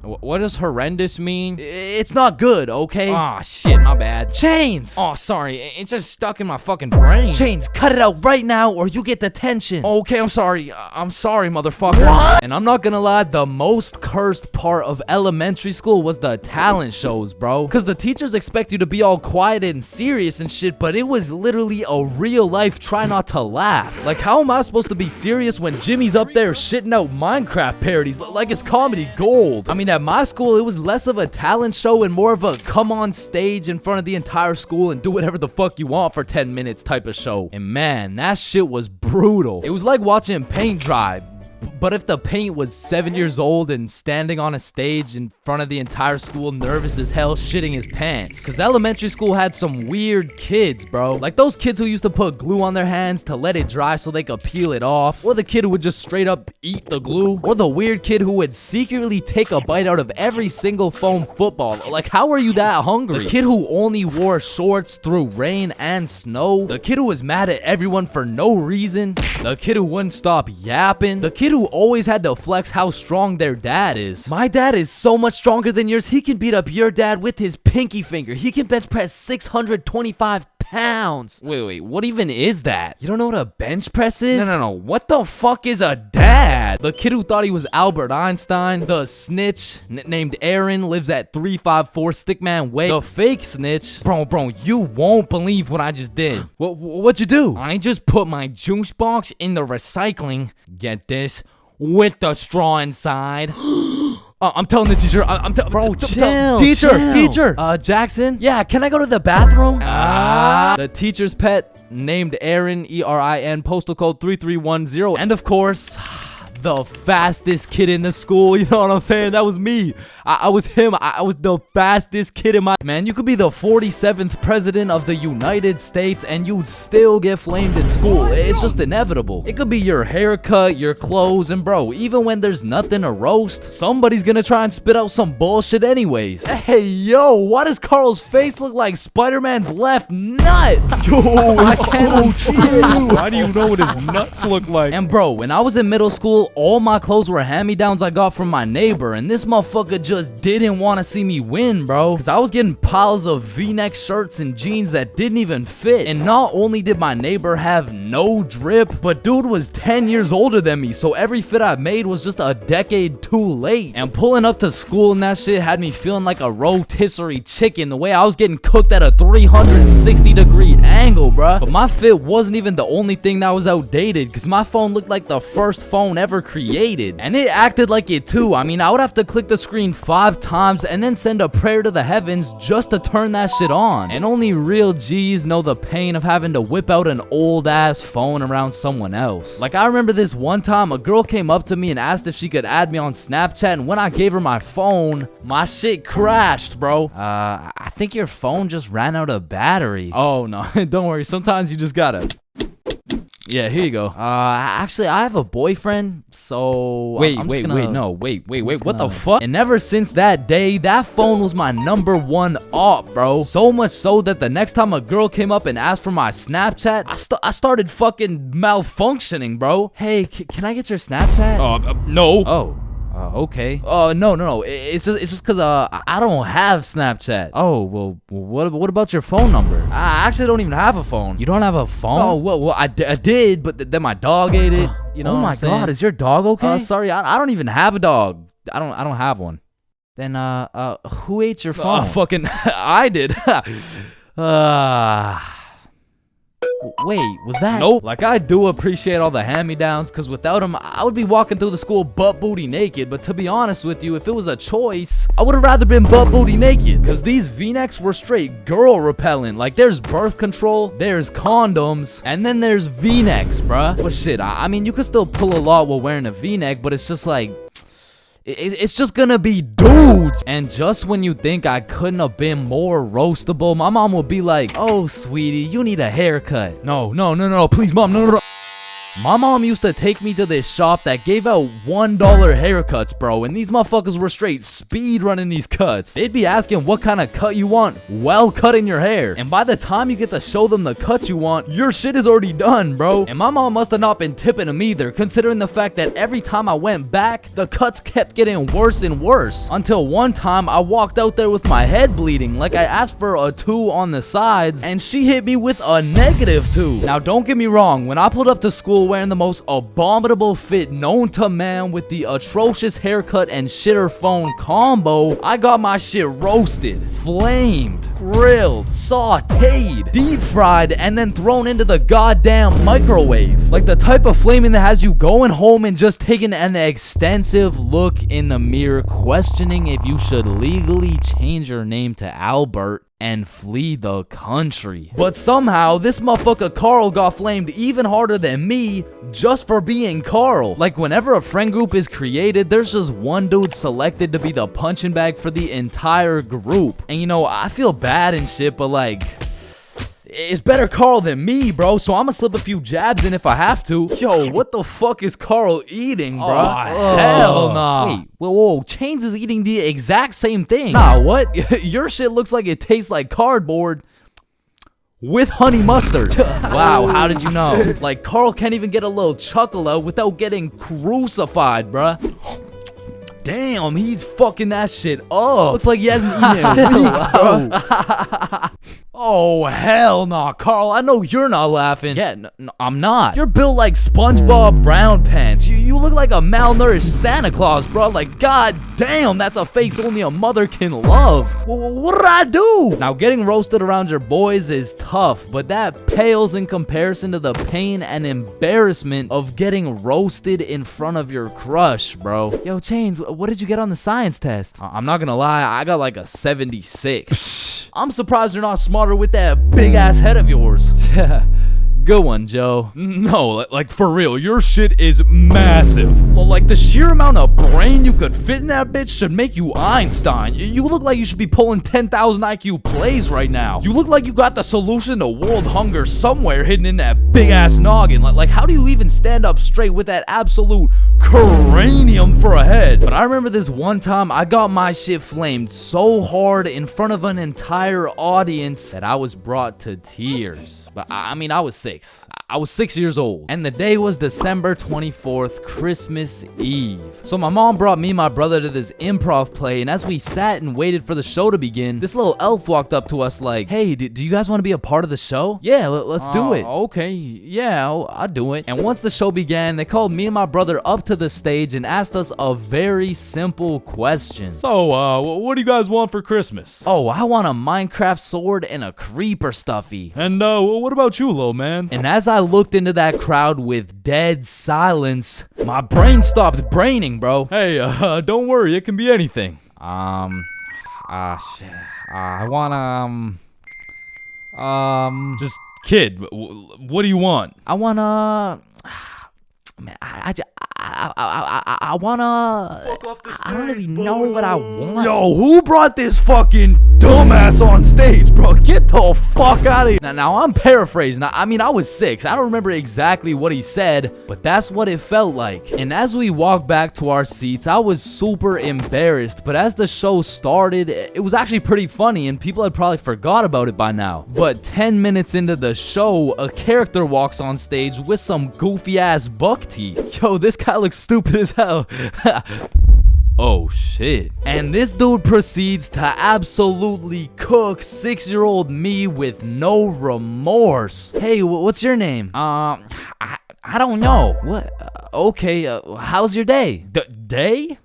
What does horrendous mean? It's not good, okay? Aw, shit, my bad. Chains! Oh, sorry, it's just stuck in my fucking brain. Chains, cut it out right now or you get detention. Okay, I'm sorry. I'm sorry, motherfucker. What? And I'm not gonna lie, the most cursed part of elementary school was the talent shows, bro. Because the teachers expect you to be all quiet and serious and shit, but it was literally a real life try not to laugh. Like, how am I supposed to be serious when Jimmy's up there shitting out Minecraft parodies like it's comedy gold? I mean, at my school, it was less of a talent show and more of a come on stage in front of the entire school and do whatever the fuck you want for 10 minutes type of show. And man, that shit was brutal. It was like watching paint dry. But if the paint was 7 years old and standing on a stage in front of the entire school, nervous as hell, shitting his pants. Cause elementary school had some weird kids, bro. Like those kids who used to put glue on their hands to let it dry so they could peel it off. Or the kid who would just straight up eat the glue. Or the weird kid who would secretly take a bite out of every single foam football. Like, how are you that hungry? The kid who only wore shorts through rain and snow. The kid who was mad at everyone for no reason. The kid who wouldn't stop yapping. The kid who always had to flex how strong their dad is. My dad is so much stronger than yours. He can beat up your dad with his pinky finger. He can bench press 625 pounds. Wait, what even is that? You don't know what a bench press is? No. What the fuck is a dad? The kid who thought he was Albert Einstein. The snitch named Aaron lives at 354 Stickman Way. The fake snitch. Bro, you won't believe what I just did. What'd you do? I just put my juice box in the recycling. Get this? With the straw inside. I'm telling the teacher. Bro, chill. Teacher. Jackson. Yeah, can I go to the bathroom? The teacher's pet named Aaron, ERIN, postal code 3310. And of course, the fastest kid in the school. You know what I'm saying? That was me. I was him. I was the fastest kid in my... Man, you could be the 47th president of the United States and you'd still get flamed in school. It's just inevitable. It could be your haircut, your clothes, and bro, even when there's nothing to roast, somebody's gonna try and spit out some bullshit anyways. Hey, yo, why does Carl's face look like Spider-Man's left nut? Yo, I can't see it. Why do you know what his nuts look like? And bro, when I was in middle school, all my clothes were hand-me-downs I got from my neighbor, and this motherfucker just didn't want to see me win, bro. Cause I was getting piles of V-neck shirts and jeans that didn't even fit. And not only did my neighbor have no drip, but dude was 10 years older than me, so every fit I made was just a decade too late. And pulling up to school and that shit had me feeling like a rotisserie chicken, the way I was getting cooked at a 360-degree angle, bruh. But my fit wasn't even the only thing that was outdated, cause my phone looked like the first phone ever created. And it acted like it too. I mean, I would have to click the screen 5 times and then send a prayer to the heavens just to turn that shit on. And only real G's know the pain of having to whip out an old ass phone around someone else. Like, I remember this one time a girl came up to me and asked if she could add me on Snapchat, and when I gave her my phone, my shit crashed, bro. I think your phone just ran out of battery. Oh no, don't worry, sometimes you just gotta... Yeah, here you go. Actually, I have a boyfriend, so... Wait, what the fuck? And ever since that day, that phone was my #1 op, bro. So much so that the next time a girl came up and asked for my Snapchat, I started fucking malfunctioning, bro. Hey, can I get your Snapchat? No. Oh. Okay. No. It's just cause I don't have Snapchat. Oh, well, what about your phone number? I actually don't even have a phone. You don't have a phone? Oh, well, I did, but then my dog ate it. You know? Oh my God, is your dog okay? Sorry, I don't even have a dog. I don't have one. Then who ate your phone? Fucking I did. Wait, was that? Nope. Like, I do appreciate all the hand-me-downs, because without them, I would be walking through the school butt-booty naked. But to be honest with you, if it was a choice, I would have rather been butt-booty naked, because these V-necks were straight girl-repellent. Like, there's birth control, there's condoms, and then there's V-necks, bruh. But shit, I mean, you could still pull a lot while wearing a V-neck, but it's just like... It's just gonna be dudes. And just when you think I couldn't have been more roastable, my mom will be like, oh, sweetie, you need a haircut. No, please, mom, no. My mom used to take me to this shop that gave out $1 haircuts, bro, and these motherfuckers were straight speed running these cuts. They'd be asking what kind of cut you want while cutting your hair, and by the time you get to show them the cut you want, your shit is already done, bro. And my mom must have not been tipping them either, considering the fact that every time I went back, the cuts kept getting worse and worse, until one time I walked out there with my head bleeding, like I asked for a 2 on the sides, and she hit me with a -2. Now, don't get me wrong, when I pulled up to school school wearing the most abominable fit known to man with the atrocious haircut and shitter phone combo, I got my shit roasted, flamed, grilled, sauteed, deep fried, and then thrown into the goddamn microwave. Like the type of flaming that has you going home and just taking an extensive look in the mirror, questioning if you should legally change your name to Albert and flee the country. But somehow, this motherfucker Carl got flamed even harder than me just for being Carl. Like, whenever a friend group is created, there's just one dude selected to be the punching bag for the entire group. And you know, I feel bad and shit, but like, it's better Carl than me, bro, so I'ma slip a few jabs in if I have to. Yo, what the fuck is Carl eating, bro? Oh, hell nah. Wait, whoa, Chains is eating the exact same thing. Nah, what? Your shit looks like it tastes like cardboard with honey mustard. Wow, how did you know? Like, Carl can't even get a little chuckle out without getting crucified, bruh. Damn, he's fucking that shit up. Looks like he hasn't eaten in weeks, bro. Oh, hell nah, Carl. I know you're not laughing. Yeah, no, I'm not. You're built like SpongeBob Brown Pants. You look like a malnourished Santa Claus, bro. Like, god damn, that's a face only a mother can love. What did I do? Now, getting roasted around your boys is tough, but that pales in comparison to the pain and embarrassment of getting roasted in front of your crush, bro. Yo, Chains, what did you get on the science test? I'm not gonna lie, I got like a 76. I'm surprised you're not smarter with that big ass head of yours. Good one, Joe. No, like for real, your shit is massive. Well, like the sheer amount of brain you could fit in that bitch should make you Einstein. You look like you should be pulling 10,000 IQ plays right now. You look like you got the solution to world hunger somewhere hidden in that big ass noggin. Like how do you even stand up straight with that absolute cranium for a head? But I remember this one time I got my shit flamed so hard in front of an entire audience that I was brought to tears. But I mean, I was 6. I was 6 years old. And the day was December 24th, Christmas Eve. So my mom brought me and my brother to this improv play, and as we sat and waited for the show to begin, this little elf walked up to us like, hey, do you guys want to be a part of the show? Yeah, let's do it. Okay, yeah, I'll do it. And once the show began, they called me and my brother up to the stage and asked us a very simple question. So, what do you guys want for Christmas? Oh, I want a Minecraft sword and a creeper stuffy. And, what about you, little man? And as I looked into that crowd with dead silence, my brain stopped braining, bro. Hey, don't worry, it can be anything. Shit. I want, Just, kid, what do you want? I want, man, I wanna. I don't really know what I want. Yo, who brought this fucking dumbass on stage, bro? Get the fuck out of here. Now I'm paraphrasing. I mean, I was 6. I don't remember exactly what he said, but that's what it felt like. And as we walked back to our seats, I was super embarrassed. But as the show started, it was actually pretty funny, and people had probably forgot about it by now. But 10 minutes into the show, a character walks on stage with some goofy ass buck teeth. Yo, this guy looks stupid as hell. Oh shit. And this dude proceeds to absolutely cook 6-year-old me with no remorse. Hey, what's your name? I don't know. What? Okay, how's your day? Day?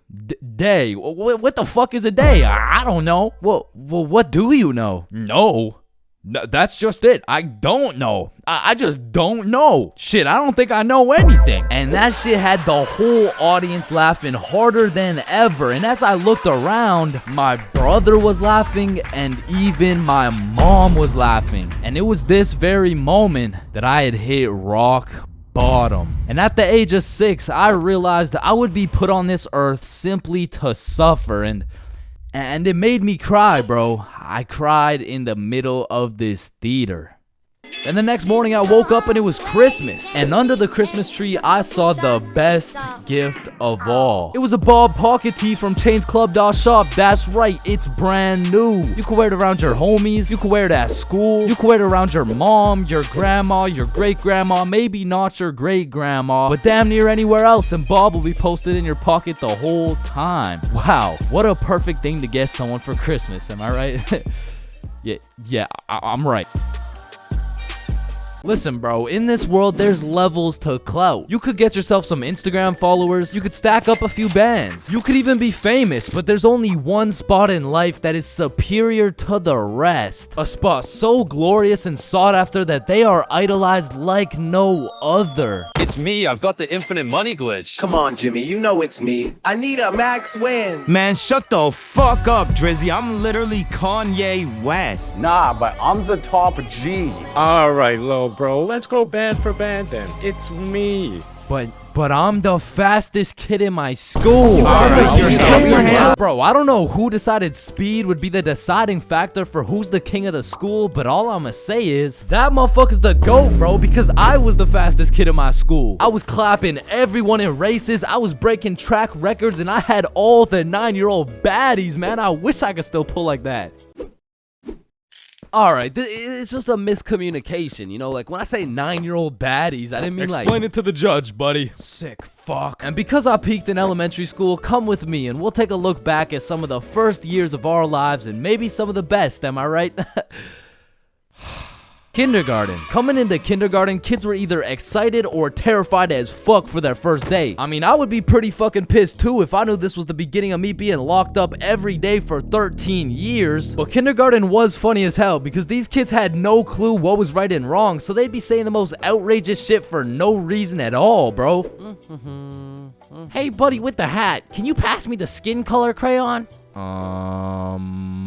Day? What the fuck is a day? I don't know. Well, what do you know? No, that's just it. I don't know. I just don't know. Shit, I don't think I know anything. And that shit had the whole audience laughing harder than ever. And as I looked around, my brother was laughing and even my mom was laughing. And it was this very moment that I had hit rock bottom. And at the age of 6, I realized I would be put on this earth simply to suffer. And it made me cry, bro. I cried in the middle of this theater. And the next morning I woke up and it was Christmas. And under the Christmas tree I saw the best gift of all. It was a Bob pocket tee from ChainsClub.shop. That's right, it's brand new. You can wear it around your homies. You can wear it at school. You can wear it around your mom, your grandma, your great-grandma, maybe not your great-grandma, but damn near anywhere else, and Bob will be posted in your pocket the whole time. Wow, what a perfect thing to get someone for Christmas, am I right? Yeah, I'm right. Listen, bro, in this world, there's levels to clout. You could get yourself some Instagram followers. You could stack up a few bands. You could even be famous, but there's only one spot in life that is superior to the rest. A spot so glorious and sought after that they are idolized like no other. It's me, I've got the infinite money glitch. Come on, Jimmy, you know it's me. I need a max win. Man, shut the fuck up, Drizzy. I'm literally Kanye West. Nah, but I'm the top G. All right, little bro, let's go band for band then. It's me. But I'm the fastest kid in my school. Bro, I don't know who decided speed would be the deciding factor for who's the king of the school, but all I'ma say is that motherfucker's the GOAT, bro, because I was the fastest kid in my school. I was clapping everyone in races. I was breaking track records, and I had all the 9-year-old baddies, man. I wish I could still pull like that. Alright, it's just a miscommunication, you know, like when I say 9-year-old baddies, I didn't mean like... Explain it to the judge, buddy. Sick fuck. And because I peaked in elementary school, come with me and we'll take a look back at some of the first years of our lives and maybe some of the best, am I right? Kindergarten. Coming into kindergarten, kids were either excited or terrified as fuck for their first day. I mean, I would be pretty fucking pissed too if I knew this was the beginning of me being locked up every day for 13 years. But kindergarten was funny as hell because these kids had no clue what was right and wrong, so they'd be saying the most outrageous shit for no reason at all, bro. Hey, buddy with the hat, can you pass me the skin color crayon?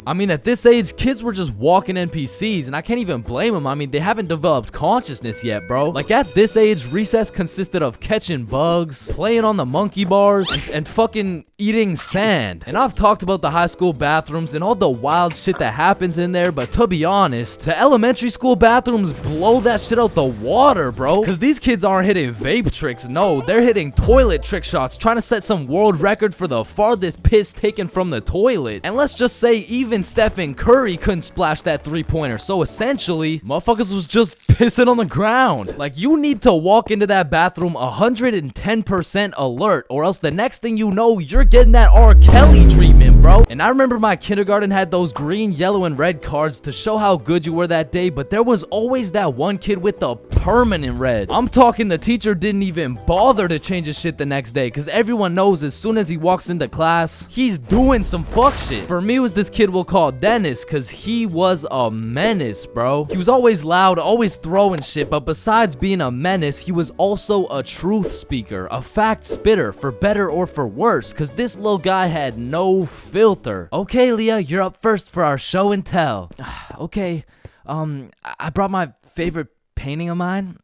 I mean, at this age, kids were just walking NPCs, and I can't even blame them. I mean, they haven't developed consciousness yet, bro. Like, at this age, recess consisted of catching bugs, playing on the monkey bars, and fucking eating sand. And I've talked about the high school bathrooms and all the wild shit that happens in there, but to be honest, the elementary school bathrooms blow that shit out the water, bro. Because these kids aren't hitting vape tricks, no, they're hitting toilet trick shots, trying to set some world record for the farthest piss taken from the toilet. And let's just say even Stephen Curry couldn't splash that 3-pointer, so essentially, motherfuckers was just pissing on the ground. Like, you need to walk into that bathroom 110% alert, or else the next thing you know, you're getting that R. Kelly treatment, bro. And I remember my kindergarten had those green, yellow, and red cards to show how good you were that day, but there was always that one kid with the permanent red. I'm talking the teacher didn't even bother to change his shit the next day, because everyone knows as soon as he walks into class, he's doing some fuck shit. For me, it was this kid we'll call Dennis, because he was a menace, bro. He was always loud, always throwing shit, but besides being a menace, he was also a truth speaker, a fact spitter, for better or for worse, because this little guy had no filter. Okay, Leah, you're up first for our show and tell. Okay, I brought my favorite painting of mine.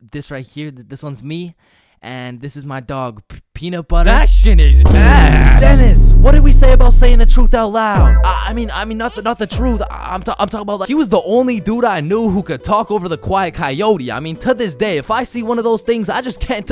This right here, this one's me. And this is my dog, Peanut Butter. That shit is ass. Dennis, what did we say about saying the truth out loud? I mean, not the truth. I'm talking about, like, he was the only dude I knew who could talk over the quiet coyote. I mean, to this day, if I see one of those things, I just can't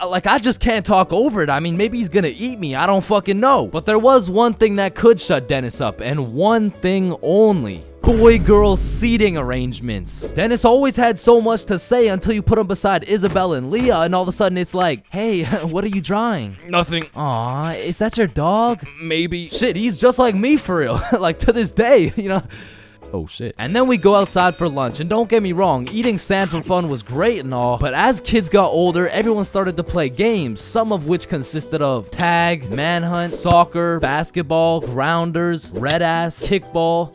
I just can't talk over it. I mean, maybe he's gonna eat me. I don't fucking know. But there was one thing that could shut Dennis up, and one thing only. Boy-girl seating arrangements. Dennis always had so much to say until you put him beside Isabel and Leah, and all of a sudden it's like, hey, what are you drawing? Nothing. Aw, is that your dog? Maybe. Shit, he's just like me for real. Like, to this day, you know? Oh shit. And then we go outside for lunch, and don't get me wrong, eating sand for fun was great and all, but as kids got older, everyone started to play games, some of which consisted of tag, manhunt, soccer, basketball, grounders, red ass, kickball,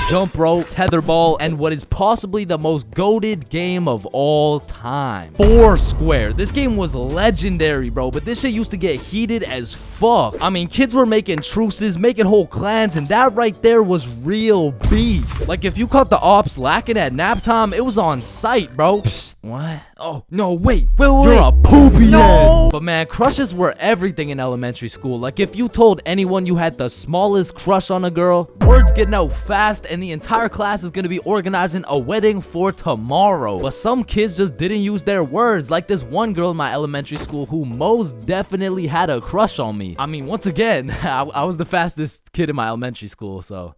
jump rope, tetherball, and what is possibly the most goated game of all time, Foursquare. This game was legendary, bro, but this shit used to get heated as fuck. I mean, kids were making truces, making whole clans, and that right there was real beef. Like, if you caught the ops lacking at nap time, it was on sight, bro. Psst, what? Oh, no, wait. You're a poopy head. But man, crushes were everything in elementary school. Like, if you told anyone you had the smallest crush on a girl, word's getting out fast, and the entire class is gonna be organizing a wedding for tomorrow. But some kids just didn't use their words, like this one girl in my elementary school who most definitely had a crush on me. I mean, once again, I was the fastest kid in my elementary school, so...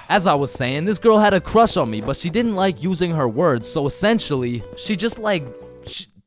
As I was saying, this girl had a crush on me, but she didn't like using her words, so essentially, she just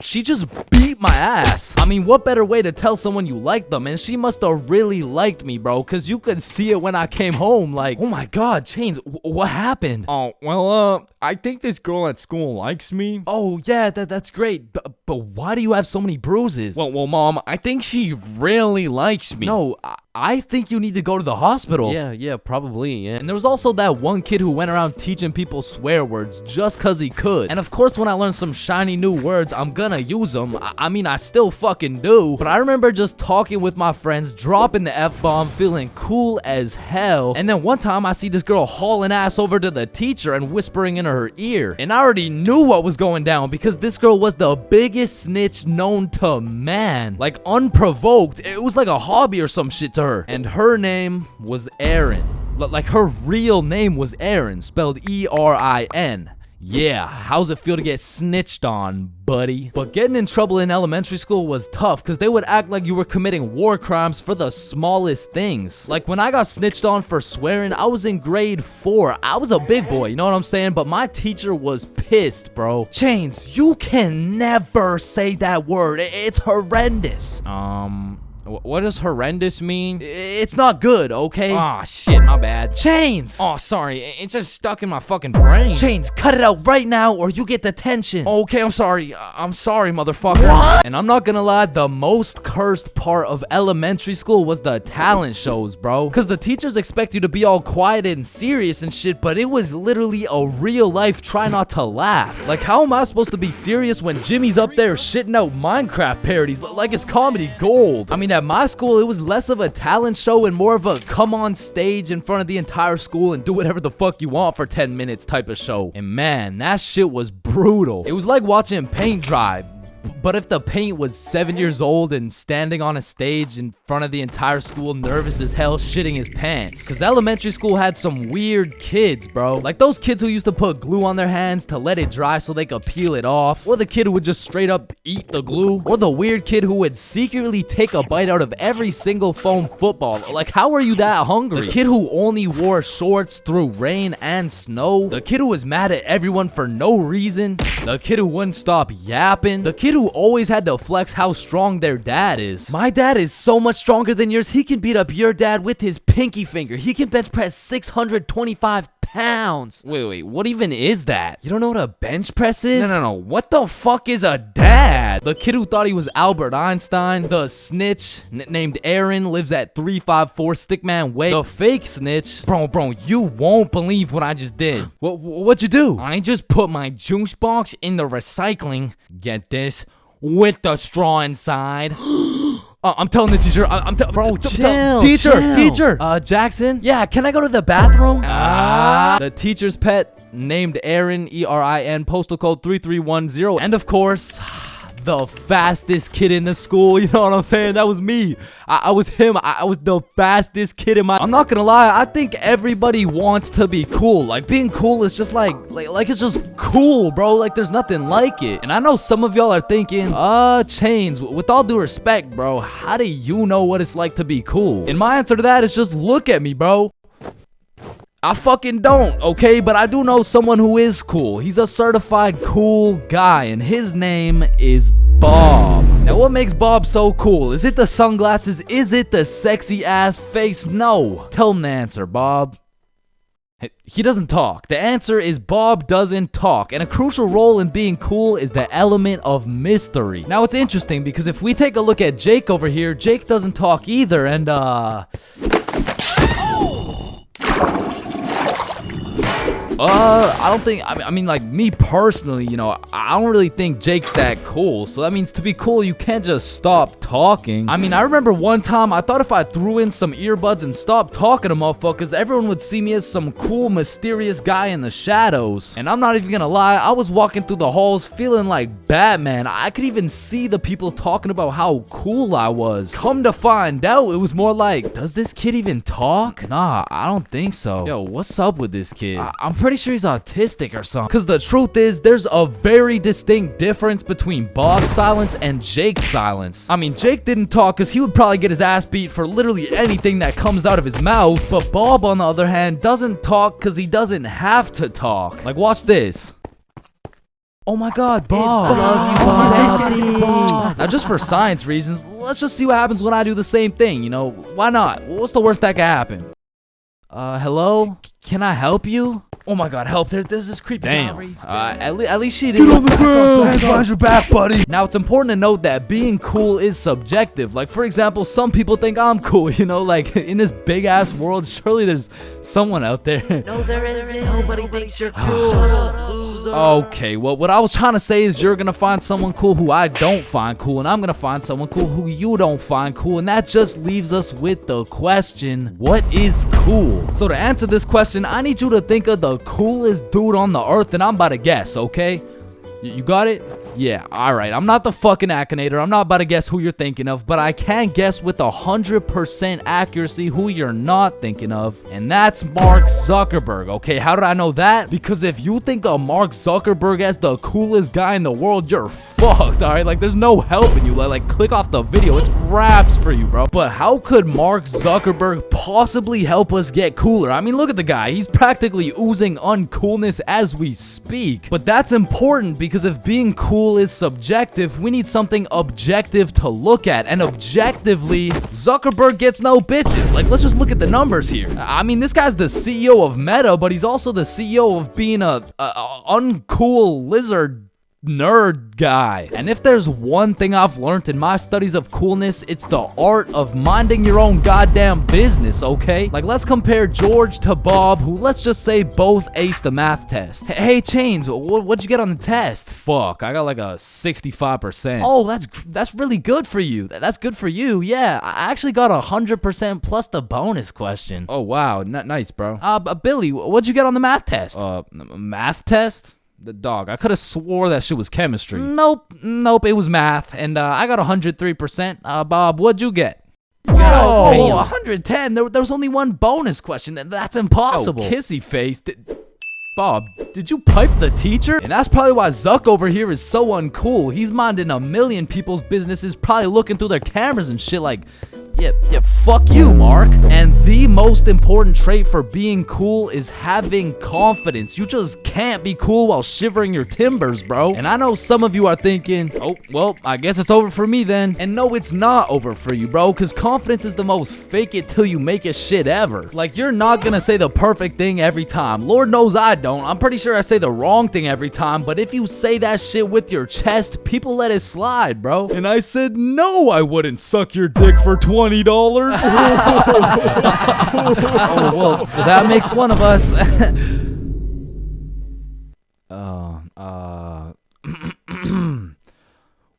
she just beat my ass. I mean, what better way to tell someone you like them? And she must have really liked me, bro, because you could see it when I came home. Like, oh my God, Chains, what happened? Oh, well, I think this girl at school likes me. Oh, yeah, that's great. But why do you have so many bruises? Well, Mom, I think she really likes me. No, I think you need to go to the hospital. Yeah, probably, yeah. And there was also that one kid who went around teaching people swear words just cause he could. And of course, when I learn some shiny new words, I'm gonna use them. I mean, I still fucking do. But I remember just talking with my friends, dropping the F-bomb, feeling cool as hell. And then one time I see this girl hauling ass over to the teacher and whispering in her ear. And I already knew what was going down because this girl was the biggest snitch known to man. Like, unprovoked. It was like a hobby or some shit to her. And her name was Erin. Like, her real name was Erin, spelled E-R-I-N. Yeah, how's it feel to get snitched on, buddy? But getting in trouble in elementary school was tough because they would act like you were committing war crimes for the smallest things. Like when I got snitched on for swearing, I was in grade 4. I was a big boy, you know what I'm saying? But my teacher was pissed, bro. Chains, you can never say that word. It's horrendous. What does horrendous mean? It's not good, okay? Aw, shit, my bad. Chains! Oh, sorry, it's just stuck in my fucking brain. Chains, cut it out right now or you get detention. Okay, I'm sorry. I'm sorry, motherfucker. What? And I'm not gonna lie, the most cursed part of elementary school was the talent shows, bro. Because the teachers expect you to be all quiet and serious and shit, but it was literally a real life try not to laugh. Like, how am I supposed to be serious when Jimmy's up there shitting out Minecraft parodies like it's comedy gold? I mean, at my school, it was less of a talent show and more of a come on stage in front of the entire school and do whatever the fuck you want for 10 minutes type of show. And man, that shit was brutal. It was like watching paint dry. But if the paint was 7 years old and standing on a stage in front of the entire school, nervous as hell, shitting his pants. Because elementary school had some weird kids, bro. Like those kids who used to put glue on their hands to let it dry so they could peel it off. Or the kid who would just straight up eat the glue. Or the weird kid who would secretly take a bite out of every single foam football. Like, how are you that hungry? The kid who only wore shorts through rain and snow. The kid who was mad at everyone for no reason. The kid who wouldn't stop yapping. The kid who always had to flex how strong their dad is. My dad is so much stronger than yours. He can beat up your dad with his pinky finger. He can bench press 625 pounds. Wait, what even is that? You don't know what a bench press is? No, what the fuck is a dad? The kid who thought he was Albert Einstein. The snitch named Aaron lives at 354 Stickman Way. The fake snitch. Bro, you won't believe what I just did. What'd you do? I just put my juice box in the recycling. Get this? With the straw inside. I'm telling the teacher. Bro, chill. Teacher. Jackson? Yeah, can I go to the bathroom? The teacher's pet named Aaron, E-R-I-N, postal code 3310. And of course, the fastest kid in the school. You know what I'm saying? That was me. I was him. I was the fastest kid in my... I'm not gonna lie. I think everybody wants to be cool. Like, being cool is just like it's just cool, bro. Like, there's nothing like it. And I know some of y'all are thinking, Chains, with all due respect, bro, how do you know what it's like to be cool? And my answer to that is just look at me, bro. I fucking don't, okay? But I do know someone who is cool. He's a certified cool guy, and his name is Bob. Now, what makes Bob so cool? Is it the sunglasses? Is it the sexy ass face? No. Tell him the answer, Bob. He doesn't talk. The answer is Bob doesn't talk. And a crucial role in being cool is the element of mystery. Now, it's interesting because if we take a look at Jake over here, Jake doesn't talk either, and I don't think, I mean, like, me personally, you know, I don't really think Jake's that cool. So that means to be cool, you can't just stop talking. I mean, I remember one time, I thought if I threw in some earbuds and stopped talking to motherfuckers, everyone would see me as some cool, mysterious guy in the shadows. And I'm not even gonna lie, I was walking through the halls feeling like Batman. I could even see the people talking about how cool I was. Come to find out, it was more like, does this kid even talk? Nah, I don't think so. Yo, what's up with this kid? I'm pretty sure he's autistic or something. Because the truth is, there's a very distinct difference between Bob's silence and Jake's silence. I mean, Jake didn't talk because he would probably get his ass beat for literally anything that comes out of his mouth. But Bob, on the other hand, doesn't talk because he doesn't have to talk. Like, watch this. Oh my god, Bob. Love you, Bob. Now, just for science reasons, let's just see what happens when I do the same thing, you know? Why not? What's the worst that could happen? Hello? Can I help you? Oh my god, help. There's this creepy guy. At least she didn't. Get on the ground. Hands behind your back, buddy. Now, it's important to note that being cool is subjective. Like, for example, some people think I'm cool, you know? Like, in this big-ass world, surely there's someone out there. No, there isn't. Nobody thinks you're cool. Shut up, loser. Okay, well, what I was trying to say is you're gonna find someone cool who I don't find cool, and I'm gonna find someone cool who you don't find cool, and that just leaves us with the question, what is cool? So to answer this question, I need you to think of the coolest dude on the earth, and I'm about to guess, okay? You got it? Yeah, alright. I'm not the fucking Akinator. I'm not about to guess who you're thinking of, but I can guess with 100% accuracy who you're not thinking of, and that's Mark Zuckerberg, okay? How did I know that? Because if you think of Mark Zuckerberg as the coolest guy in the world, you're fucked, alright? Like, there's no helping you. Like, click off the video. It's raps for you, bro. But how could Mark Zuckerberg possibly help us get cooler? I mean, look at the guy. He's practically oozing uncoolness as we speak. But that's important because if being cool is subjective, we need something objective to look at, and objectively, Zuckerberg gets no bitches. Like, let's just look at the numbers here. I mean, this guy's the CEO of Meta, but he's also the CEO of being a uncool lizard nerd guy. And if there's one thing I've learned in my studies of coolness, it's the art of minding your own goddamn business, okay? Like, let's compare George to Bob, who, let's just say, both aced the math test. Hey, Chains, what'd you get on the test? Fuck, I got like a 65%. Oh, that's really good for you. That's good for you, yeah. I actually got 100% plus the bonus question. Oh, wow, nice, bro. Billy, what'd you get on the math test? Math test? The dog. I could have swore that shit was chemistry. Nope, it was math, and I got 103%. Bob, what'd you get? Whoa, 110. There was only one bonus question. That's impossible. Oh, kissy face. Bob, did you pipe the teacher? And that's probably why Zuck over here is so uncool. He's minding a million people's businesses, probably looking through their cameras and shit like, yeah, fuck you, Mark. And the most important trait for being cool is having confidence. You just can't be cool while shivering your timbers, bro. And I know some of you are thinking, oh, well, I guess it's over for me then. And no, it's not over for you, bro, because confidence is the most fake it till you make it shit ever. Like, you're not gonna say the perfect thing every time. Lord knows I don't. I'm pretty sure I say the wrong thing every time, but if you say that shit with your chest, people let it slide, bro. And I said, no, I wouldn't suck your dick for $20. Oh, well, that makes one of us.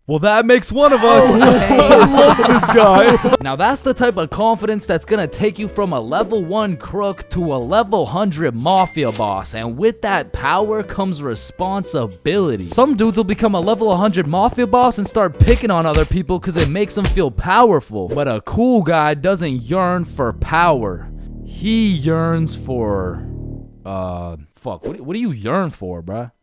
Well, that makes one of us. I love this guy. Now, that's the type of confidence that's gonna take you from a level 1 crook to a level 100 mafia boss. And with that power comes responsibility. Some dudes will become a level 100 mafia boss and start picking on other people because it makes them feel powerful. But a cool guy doesn't yearn for power. He yearns for... fuck, what do you yearn for, bruh?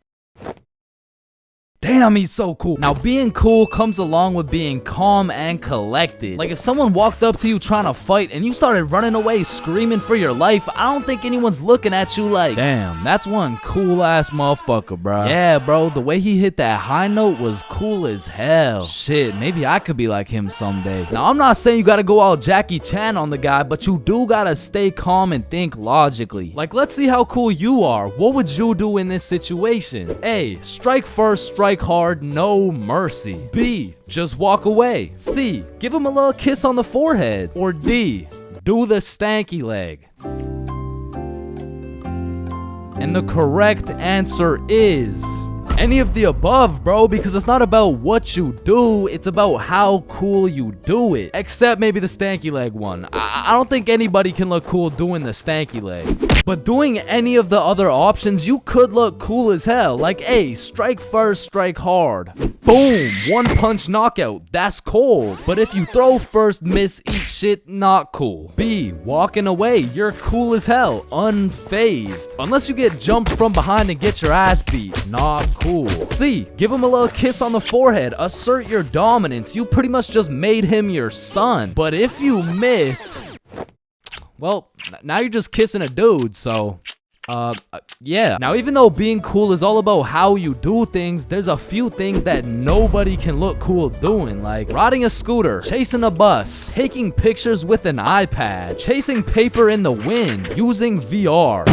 Damn, he's so cool. Now, being cool comes along with being calm and collected. Like, if someone walked up to you trying to fight and you started running away screaming for your life, I don't think anyone's looking at you like, damn, that's one cool-ass motherfucker, bro. Yeah, bro, the way he hit that high note was cool as hell. Shit, maybe I could be like him someday. Now, I'm not saying you gotta go all Jackie Chan on the guy, but you do gotta stay calm and think logically. Like, let's see how cool you are. What would you do in this situation? A, strike first, strike hard, no mercy. B, just walk away. C, give him a little kiss on the forehead. Or D, do the stanky leg. And the correct answer is any of the above, bro, because it's not about what you do, it's about how cool you do it. Except maybe the stanky leg one. I don't think anybody can look cool doing the stanky leg. But doing any of the other options, you could look cool as hell. Like, A, strike first, strike hard. Boom, one punch knockout. That's cold. But if you throw first, miss, eat shit, not cool. B, walking away. You're cool as hell, unfazed. Unless you get jumped from behind and get your ass beat. Not cool. C, give him a little kiss on the forehead. Assert your dominance. You pretty much just made him your son. But if you miss, well, now you're just kissing a dude, so Yeah. Now, even though being cool is all about how you do things, there's a few things that nobody can look cool doing, like riding a scooter, chasing a bus, taking pictures with an iPad, chasing paper in the wind, using VR,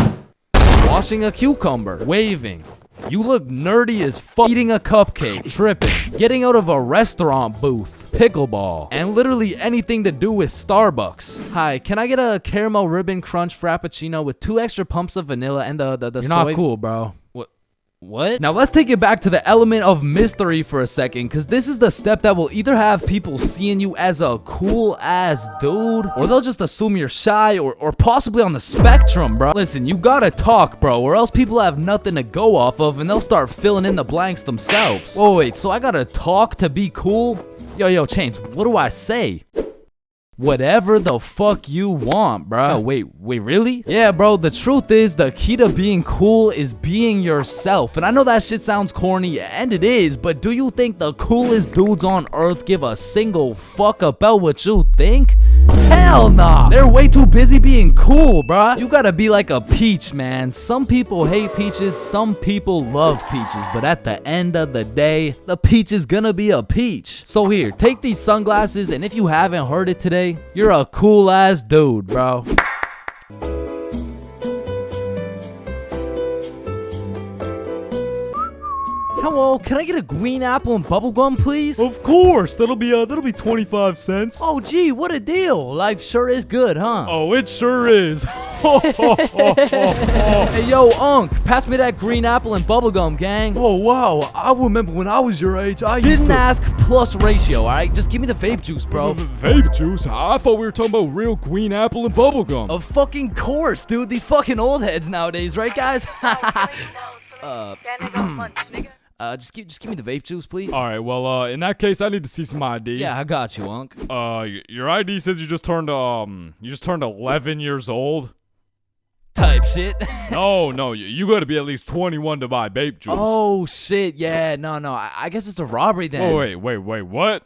washing a cucumber, waving. You look nerdy as fuck, eating a cupcake, tripping, getting out of a restaurant booth, pickleball, and literally anything to do with Starbucks. Hi, can I get a caramel ribbon crunch frappuccino with 2 extra pumps of vanilla and the You're soy? not cool, bro. What? Now let's take it back to the element of mystery for a second, because this is the step that will either have people seeing you as a cool ass dude, or they'll just assume you're shy or possibly on the spectrum, bro. Listen, you gotta talk, bro, or else people have nothing to go off of and they'll start filling in the blanks themselves. Whoa, wait, so I gotta talk to be cool? Yo, Chains, what do I say? Whatever the fuck you want, bro. Oh, wait, really? Yeah, bro, the truth is the key to being cool is being yourself. And I know that shit sounds corny, and it is, but do you think the coolest dudes on earth give a single fuck about what you think? Hell nah. They're way too busy being cool, bro. You gotta be like a peach, man. Some people hate peaches, some people love peaches, but at the end of the day, the peach is gonna be a peach. So here, take these sunglasses, and if you haven't heard it today, you're a cool ass dude, bro. Hello, can I get a green apple and bubblegum, please? Of course, that'll be 25 cents. Oh, gee, what a deal. Life sure is good, huh? Oh, it sure is. Hey, yo, Unc, pass me that green apple and bubblegum, gang. Oh, wow. I remember when I was your age, I used Didn't to... ask plus ratio, all right? Just give me the vape juice, bro. Vape juice? I thought we were talking about real green apple and bubblegum. Of fucking course, dude. These fucking old heads nowadays, right, guys? Just give me the vape juice, please. All right, well, in that case, I need to see some ID. Yeah, I got you, Unc. Your ID says you just turned 11 years old. Type shit. No, you gotta be at least 21 to buy vape juice. Oh, shit, yeah, no, I guess it's a robbery then. Oh, wait, what?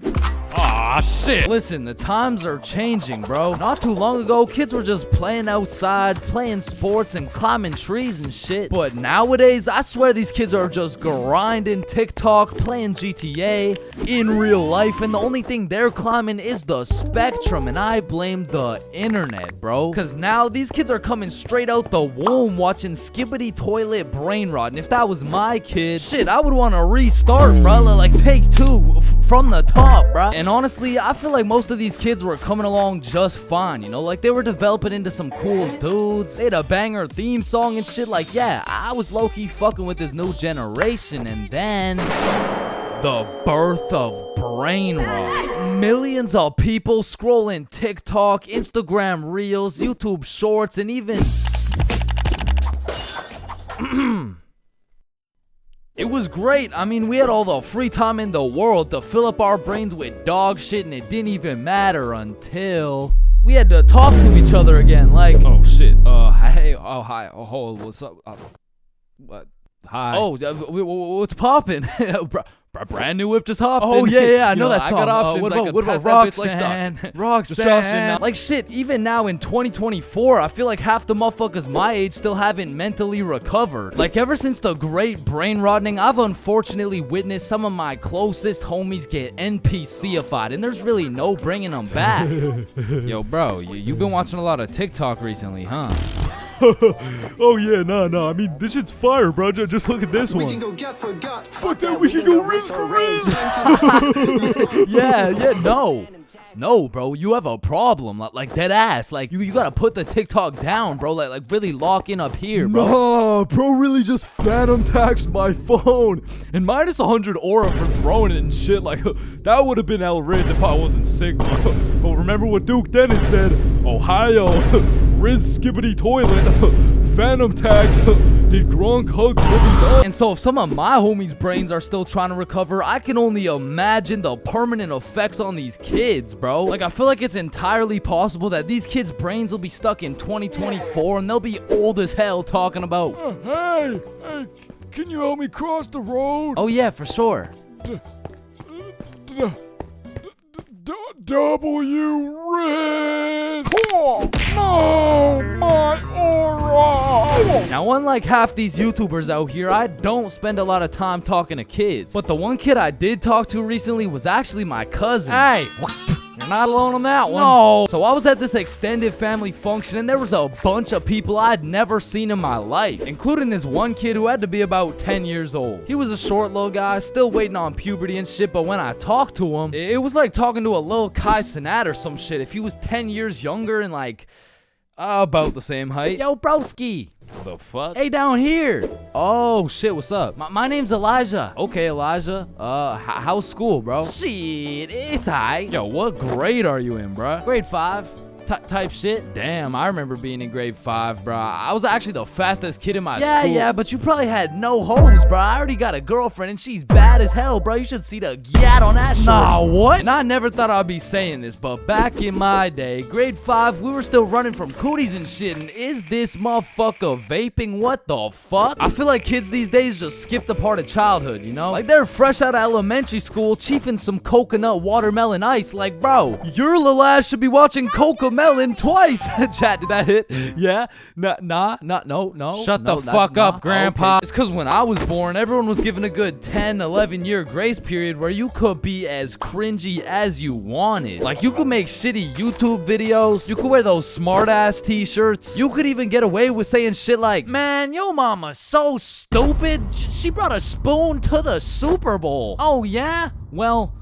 Ah, shit. Listen, the times are changing, bro. Not too long ago, kids were just playing outside, playing sports, and climbing trees and shit. But nowadays, I swear these kids are just grinding TikTok, playing GTA in real life, and the only thing they're climbing is the spectrum, and I blame the internet, bro. Because now these kids are coming straight out the womb watching Skibbity Toilet Brain Rot, and if that was my kid, shit, I would want to restart, bro. Like, take 2 from the top, bro. And honestly, I feel like most of these kids were coming along just fine, you know? Like, they were developing into some cool dudes. They had a banger theme song and shit. Like, yeah, I was low-key fucking with this new generation. And then the birth of brain rot. Millions of people scrolling TikTok, Instagram Reels, YouTube Shorts, and even... It was great. I mean, we had all the free time in the world to fill up our brains with dog shit, and it didn't even matter until we had to talk to each other again. Like, oh shit. Hey, oh hi, oh what's up? What? Hi. Oh, what's popping? Brand new whip just hopped. Oh yeah, I know that I song. got options. What about Roxanne? Roxanne. Like shit, even now in 2024, I feel like half the motherfuckers my age still haven't mentally recovered. Like ever since the great brain rotting, I've unfortunately witnessed some of my closest homies get NPC-ified, and there's really no bringing them back. Yo, bro, you've been watching a lot of TikTok recently, huh? Oh yeah, nah. I mean, this shit's fire, bro. Just look at this one. We can go get forgot. Fuck that. We can go wrist for wrist. Yeah, no, bro. You have a problem, like dead ass. Like you gotta put the TikTok down, bro. Like really lock in up here, bro. Nah, bro, really just phantom taxed my phone and minus 100 aura for throwing it and shit. Like that would have been El Riz if I wasn't sick. But remember what Duke Dennis said? Ohio. Riz Skibbity Toilet, Phantom Tags, did Gronk hug living up? And so if some of my homies' brains are still trying to recover, I can only imagine the permanent effects on these kids, bro. Like, I feel like it's entirely possible that these kids' brains will be stuck in 2024 and they'll be old as hell talking about, hey, can you help me cross the road? Oh yeah, for sure. W Riz! Oh, no, my aura! Now, unlike half these YouTubers out here, I don't spend a lot of time talking to kids. But the one kid I did talk to recently was actually my cousin. Hey, you're not alone on that one. No. So I was at this extended family function and there was a bunch of people I'd never seen in my life, including this one kid who had to be about 10 years old. He was a short little guy, still waiting on puberty and shit, but when I talked to him, it was like talking to a little Kai Cenat or some shit. If he was 10 years younger and like about the same height. Yo, broski. The fuck? Hey, down here. Oh, shit, what's up? My name's Elijah. Okay, Elijah. How's school, bro? Shit, it's aight. Yo, what grade are you in, bro? Grade 5. Type shit. Damn, I remember being in grade 5, bro. I was actually the fastest kid in my school. Yeah, but you probably had no hoes, bro. I already got a girlfriend and she's bad as hell, bro. You should see the gat on that shit. Nah, what? And I never thought I'd be saying this, but back in my day, grade 5, we were still running from cooties and shit, and is this motherfucker vaping? What the fuck? I feel like kids these days just skipped a part of childhood, you know? Like, they're fresh out of elementary school, chiefing some coconut watermelon ice. Like, bro, your little ass should be watching Cocomelon twice. Chat, did that hit? Yeah? No. Shut the fuck up, Grandpa. Okay. It's because when I was born, everyone was given a good 10, 11 year grace period where you could be as cringy as you wanted. Like, you could make shitty YouTube videos, you could wear those smart ass t-shirts, you could even get away with saying shit like, man, yo mama's so stupid, she brought a spoon to the Super Bowl. Oh yeah? Well,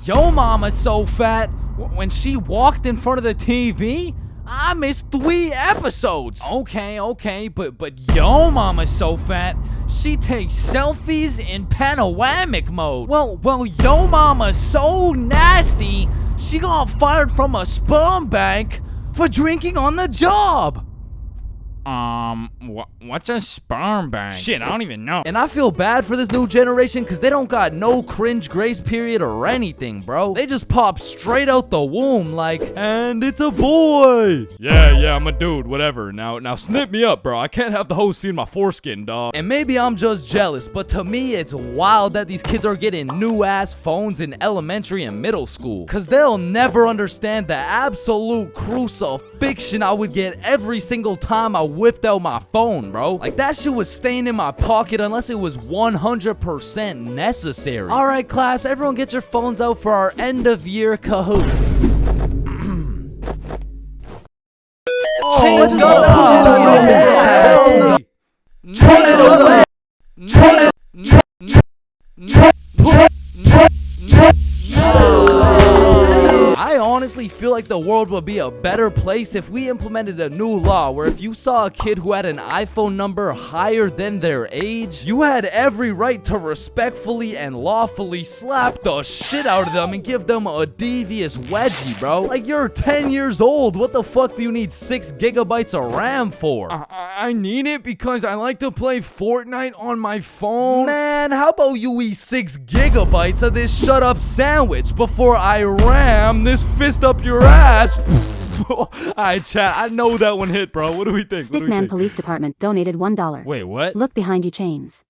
yo mama's so fat, when she walked in front of the TV, I missed 3 episodes. Okay, but yo mama's so fat, she takes selfies in panoramic mode. Well, yo mama's so nasty, she got fired from a sperm bank for drinking on the job. What's a sperm bank? Shit, I don't even know. And I feel bad for this new generation because they don't got no cringe grace period or anything, bro. They just pop straight out the womb like, and it's a boy. Yeah, I'm a dude, whatever. Now snip me up, bro. I can't have the host seeing my foreskin, dog. And maybe I'm just jealous, but to me, it's wild that these kids are getting new ass phones in elementary and middle school. Cause they'll never understand the absolute crucifixion I would get every single time I whipped out my phone, bro. Like, that shit was staying in my pocket unless it was 100% necessary. All right, class, everyone get your phones out for our end of year Cahoot. Let's I honestly feel like the world would be a better place if we implemented a new law where if you saw a kid who had an iPhone number higher than their age, you had every right to respectfully and lawfully slap the shit out of them and give them a devious wedgie, bro. Like, you're 10 years old. What the fuck do you need 6 gigabytes of RAM for? I need it because I like to play Fortnite on my phone. Man, how about you eat 6 gigabytes of this shut up sandwich before I ram this fist up your ass? Alright, chat, I know that one hit, bro. What do we think? Stickman Police Department donated $1. Wait, what? Look behind you, Chains.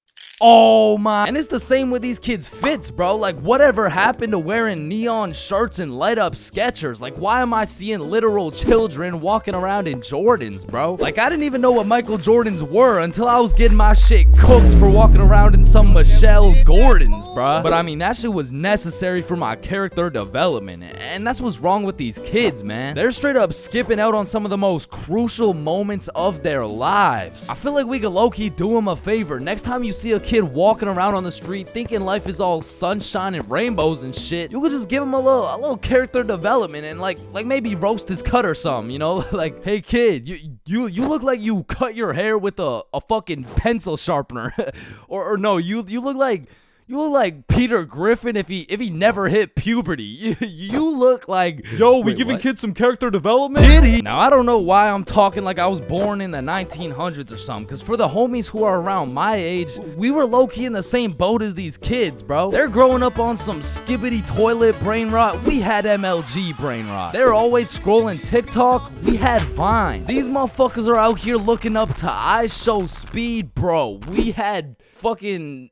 Oh my. And it's the same with these kids' fits, bro. Like, whatever happened to wearing neon shirts and light up Skechers? Like, why am I seeing literal children walking around in Jordans, bro? Like, I didn't even know what Michael Jordans were until I was getting my shit cooked for walking around in some Michelle Gordons, bro. But I mean, that shit was necessary for my character development. And that's what's wrong with these kids, man. They're straight up skipping out on some of the most crucial moments of their lives. I feel like we could low-key do them a favor. Next time you see a kid walking around on the street thinking life is all sunshine and rainbows and shit, you could just give him a little character development and like maybe roast his cut or something, you know? Like, hey kid, you look like you cut your hair with a fucking pencil sharpener. or no, you look like Peter Griffin if he never hit puberty. You look like... Yo, we giving kids some character development? Did he? Now, I don't know why I'm talking like I was born in the 1900s or something, because for the homies who are around my age, we were low-key in the same boat as these kids, bro. They're growing up on some skibbity toilet brain rot. We had MLG brain rot. They're always scrolling TikTok. We had Vine. These motherfuckers are out here looking up to I Show Speed, bro. We had fucking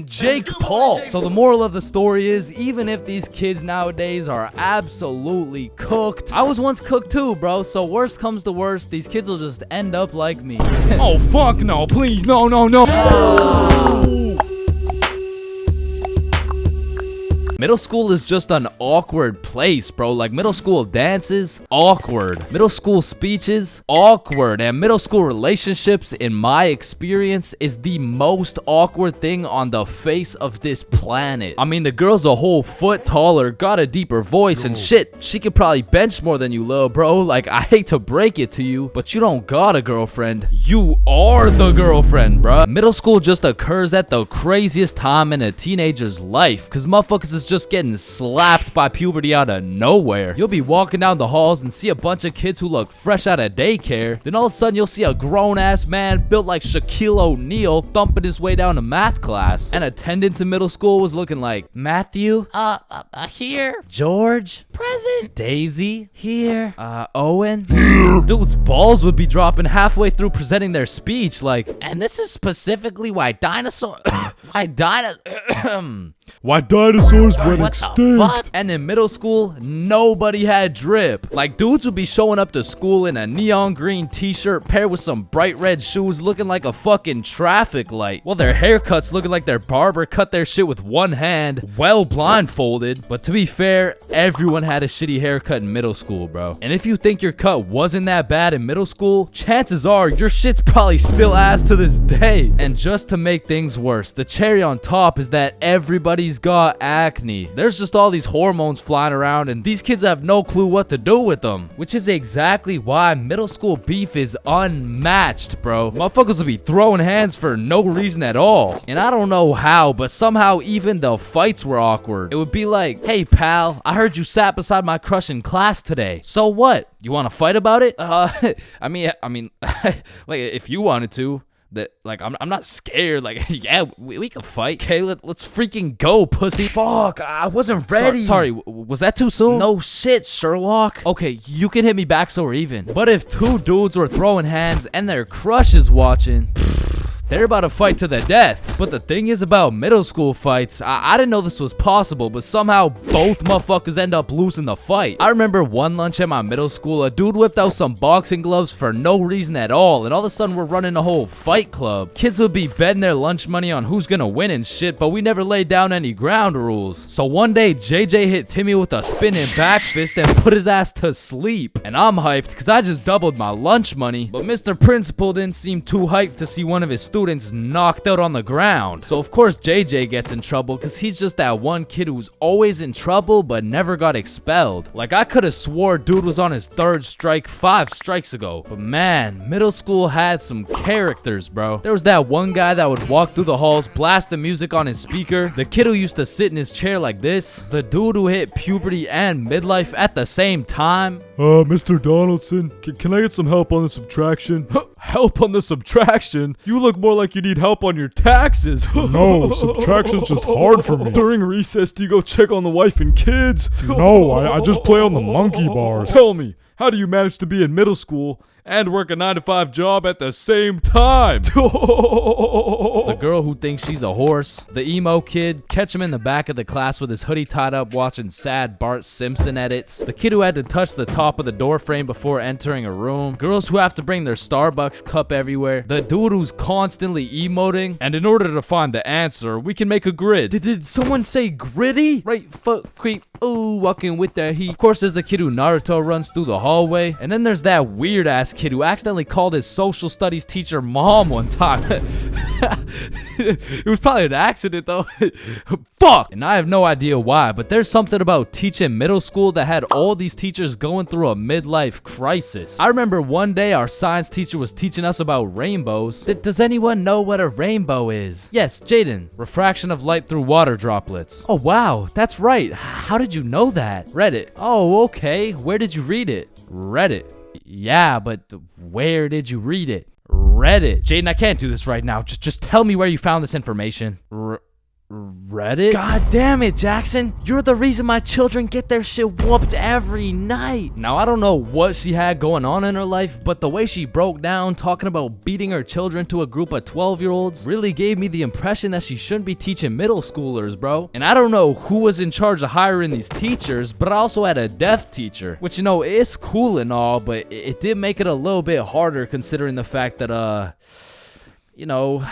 Jake Paul. So the moral of the story is, even if these kids nowadays are are absolutely cooked. I was once cooked too, bro, so worst comes to worst, these kids will just end up like me. Oh, fuck no, please, no. Middle school is just an awkward place, bro. Like, middle school dances, awkward. Middle school speeches, awkward. And middle school relationships, in my experience, is the most awkward thing on the face of this planet. I mean, the girl's a whole foot taller, got a deeper voice, and shit, she could probably bench more than you, lil' bro. Like, I hate to break it to you, but you don't got a girlfriend. You are the girlfriend, bro. Middle school just occurs at the craziest time in a teenager's life, because motherfuckers is just getting slapped by puberty out of nowhere. You'll be walking down the halls and see a bunch of kids who look fresh out of daycare. Then all of a sudden you'll see a grown-ass man built like Shaquille O'Neal thumping his way down to math class. And attendance in middle school was looking like Matthew, Here. George, Present. Daisy, Here. Owen. Dude's balls would be dropping halfway through presenting their speech, like, And this is specifically why dinosaurs Why dinosaurs went What the extinct? fuck? And in middle school, nobody had drip. Like, dudes would be showing up to school in a neon green t-shirt paired with some bright red shoes looking like a fucking traffic light. Well, their haircuts looking like their barber cut their shit with one hand, well blindfolded. But to be fair, everyone had a shitty haircut in middle school, bro. And if you think your cut wasn't that bad in middle school, chances are your shit's probably still ass to this day. And just to make things worse, the cherry on top is that everybody's got acne. There's just all these hormones flying around and these kids have no clue what to do with them. Which is exactly why middle school beef is unmatched, bro. Motherfuckers will be throwing hands for no reason at all. And I don't know how, but somehow even the fights were awkward. It would be like, hey pal, I heard you sat beside my crush in class today. So what? You want to fight about it? I mean, like if you wanted to. That, like, I'm not scared. Like, yeah, we can fight. Okay, let's freaking go, pussy. Fuck, I wasn't ready. Sorry, was that too soon? No shit, Sherlock. Okay, you can hit me back so we're even. But if two dudes were throwing hands and their crush is watching, they're about to fight to the death. But the thing is about middle school fights, I didn't know this was possible, but somehow both motherfuckers end up losing the fight. I remember one lunch at my middle school, a dude whipped out some boxing gloves for no reason at all, and all of a sudden we're running a whole fight club. Kids would be betting their lunch money on who's gonna win and shit, but we never laid down any ground rules. So one day, JJ hit Timmy with a spinning back fist and put his ass to sleep. And I'm hyped because I just doubled my lunch money, but Mr. Principal didn't seem too hyped to see one of his students knocked out on the ground. So of course JJ gets in trouble because he's just that one kid who's always in trouble but never got expelled. Like, I could have swore dude was on his third strike 5 strikes ago. But man, middle school had some characters, bro. There was that one guy that would walk through the halls, blast the music on his speaker, the kid who used to sit in his chair like this, the dude who hit puberty and midlife at the same time. Mr. Donaldson, can I get some help on the subtraction? Help on the subtraction? You look more like you need help on your taxes. No, subtraction's just hard for me. During recess, do you go check on the wife and kids? No, I just play on the monkey bars. Tell me, how do you manage to be in middle school and work a 9-to-5 job at the same time? The girl who thinks she's a horse, the emo kid, catch him in the back of the class with his hoodie tied up watching sad Bart Simpson edits, the kid who had to touch the top of the door frame before entering a room, girls who have to bring their Starbucks cup everywhere, the dude who's constantly emoting, and in order to find the answer, we can make a grid. Did someone say gritty? Right foot creep, ooh, walking with the heat. Of course, there's the kid who Naruto runs through the hallway, and then there's that weird ass kid who accidentally called his social studies teacher mom one time. It was probably an accident though. Fuck! And I have no idea why, but there's something about teaching middle school that had all these teachers going through a midlife crisis. I remember one day our science teacher was teaching us about rainbows. Does anyone know what a rainbow is? Yes, Jaden. Refraction of light through water droplets. Oh wow, that's right. How did you know that? Reddit. Oh, okay. Where did you read it? Reddit. Yeah, but where did you read it? Reddit. Jaden, I can't do this right now. Just tell me where you found this information. Reddit? God damn it, Jackson. You're the reason my children get their shit whooped every night. Now, I don't know what she had going on in her life, but the way she broke down talking about beating her children to a group of 12-year-olds really gave me the impression that she shouldn't be teaching middle schoolers, bro. And I don't know who was in charge of hiring these teachers, but I also had a deaf teacher, which, you know, it's cool and all, but it did make it a little bit harder considering the fact that, you know,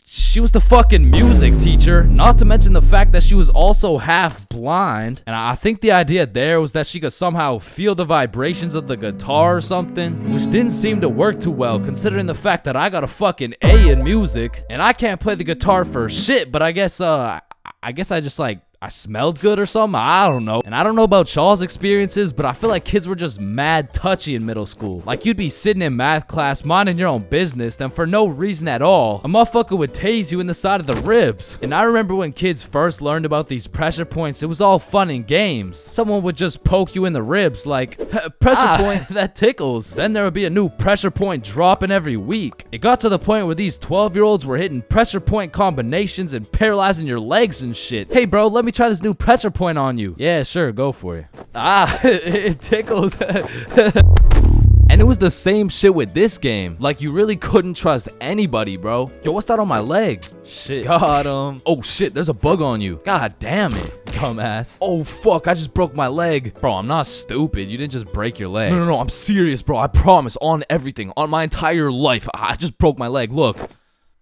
she was the fucking music teacher, not to mention the fact that she was also half blind. And I think the idea there was that she could somehow feel the vibrations of the guitar or something, which didn't seem to work too well considering the fact that I got a fucking A in music and I can't play the guitar for shit, but I guess I just like I smelled good or something. I don't know. And I don't know about y'all's experiences, but I feel like kids were just mad touchy in middle school. Like you'd be sitting in math class minding your own business, then for no reason at all, a motherfucker would tase you in the side of the ribs. And I remember when kids first learned about these pressure points, it was all fun and games. Someone would just poke you in the ribs like, pressure point, that tickles. Then there would be a new pressure point dropping every week. It got to the point where these 12-year-olds were hitting pressure point combinations and paralyzing your legs and shit. Hey bro, let me try this new pressure point on you. Yeah, sure, go for it. It tickles. And it was the same shit with this game. Like, you really couldn't trust anybody, bro. Yo, what's that on my leg? Shit. Got him. Oh, shit, there's a bug on you. God damn it, dumbass. Oh, fuck, I just broke my leg. Bro, I'm not stupid. You didn't just break your leg. No, I'm serious, bro. I promise, on everything. On my entire life. I just broke my leg. Look.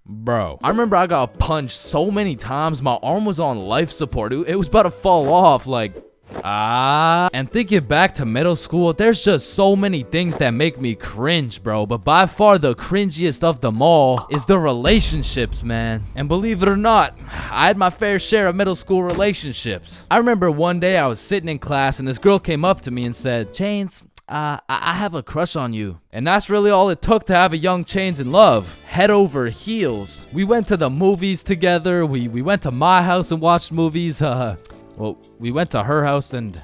Bro, I remember I got punched so many times, my arm was on life support. It was about to fall off, like, And thinking back to middle school, there's just so many things that make me cringe, bro. But by far the cringiest of them all is the relationships, man. And believe it or not, I had my fair share of middle school relationships. I remember one day I was sitting in class and this girl came up to me and said, Chains, I have a crush on you. And that's really all it took to have a young Chains in love. Head over heels. We went to the movies together. We went to my house and watched movies. Well, we went to her house and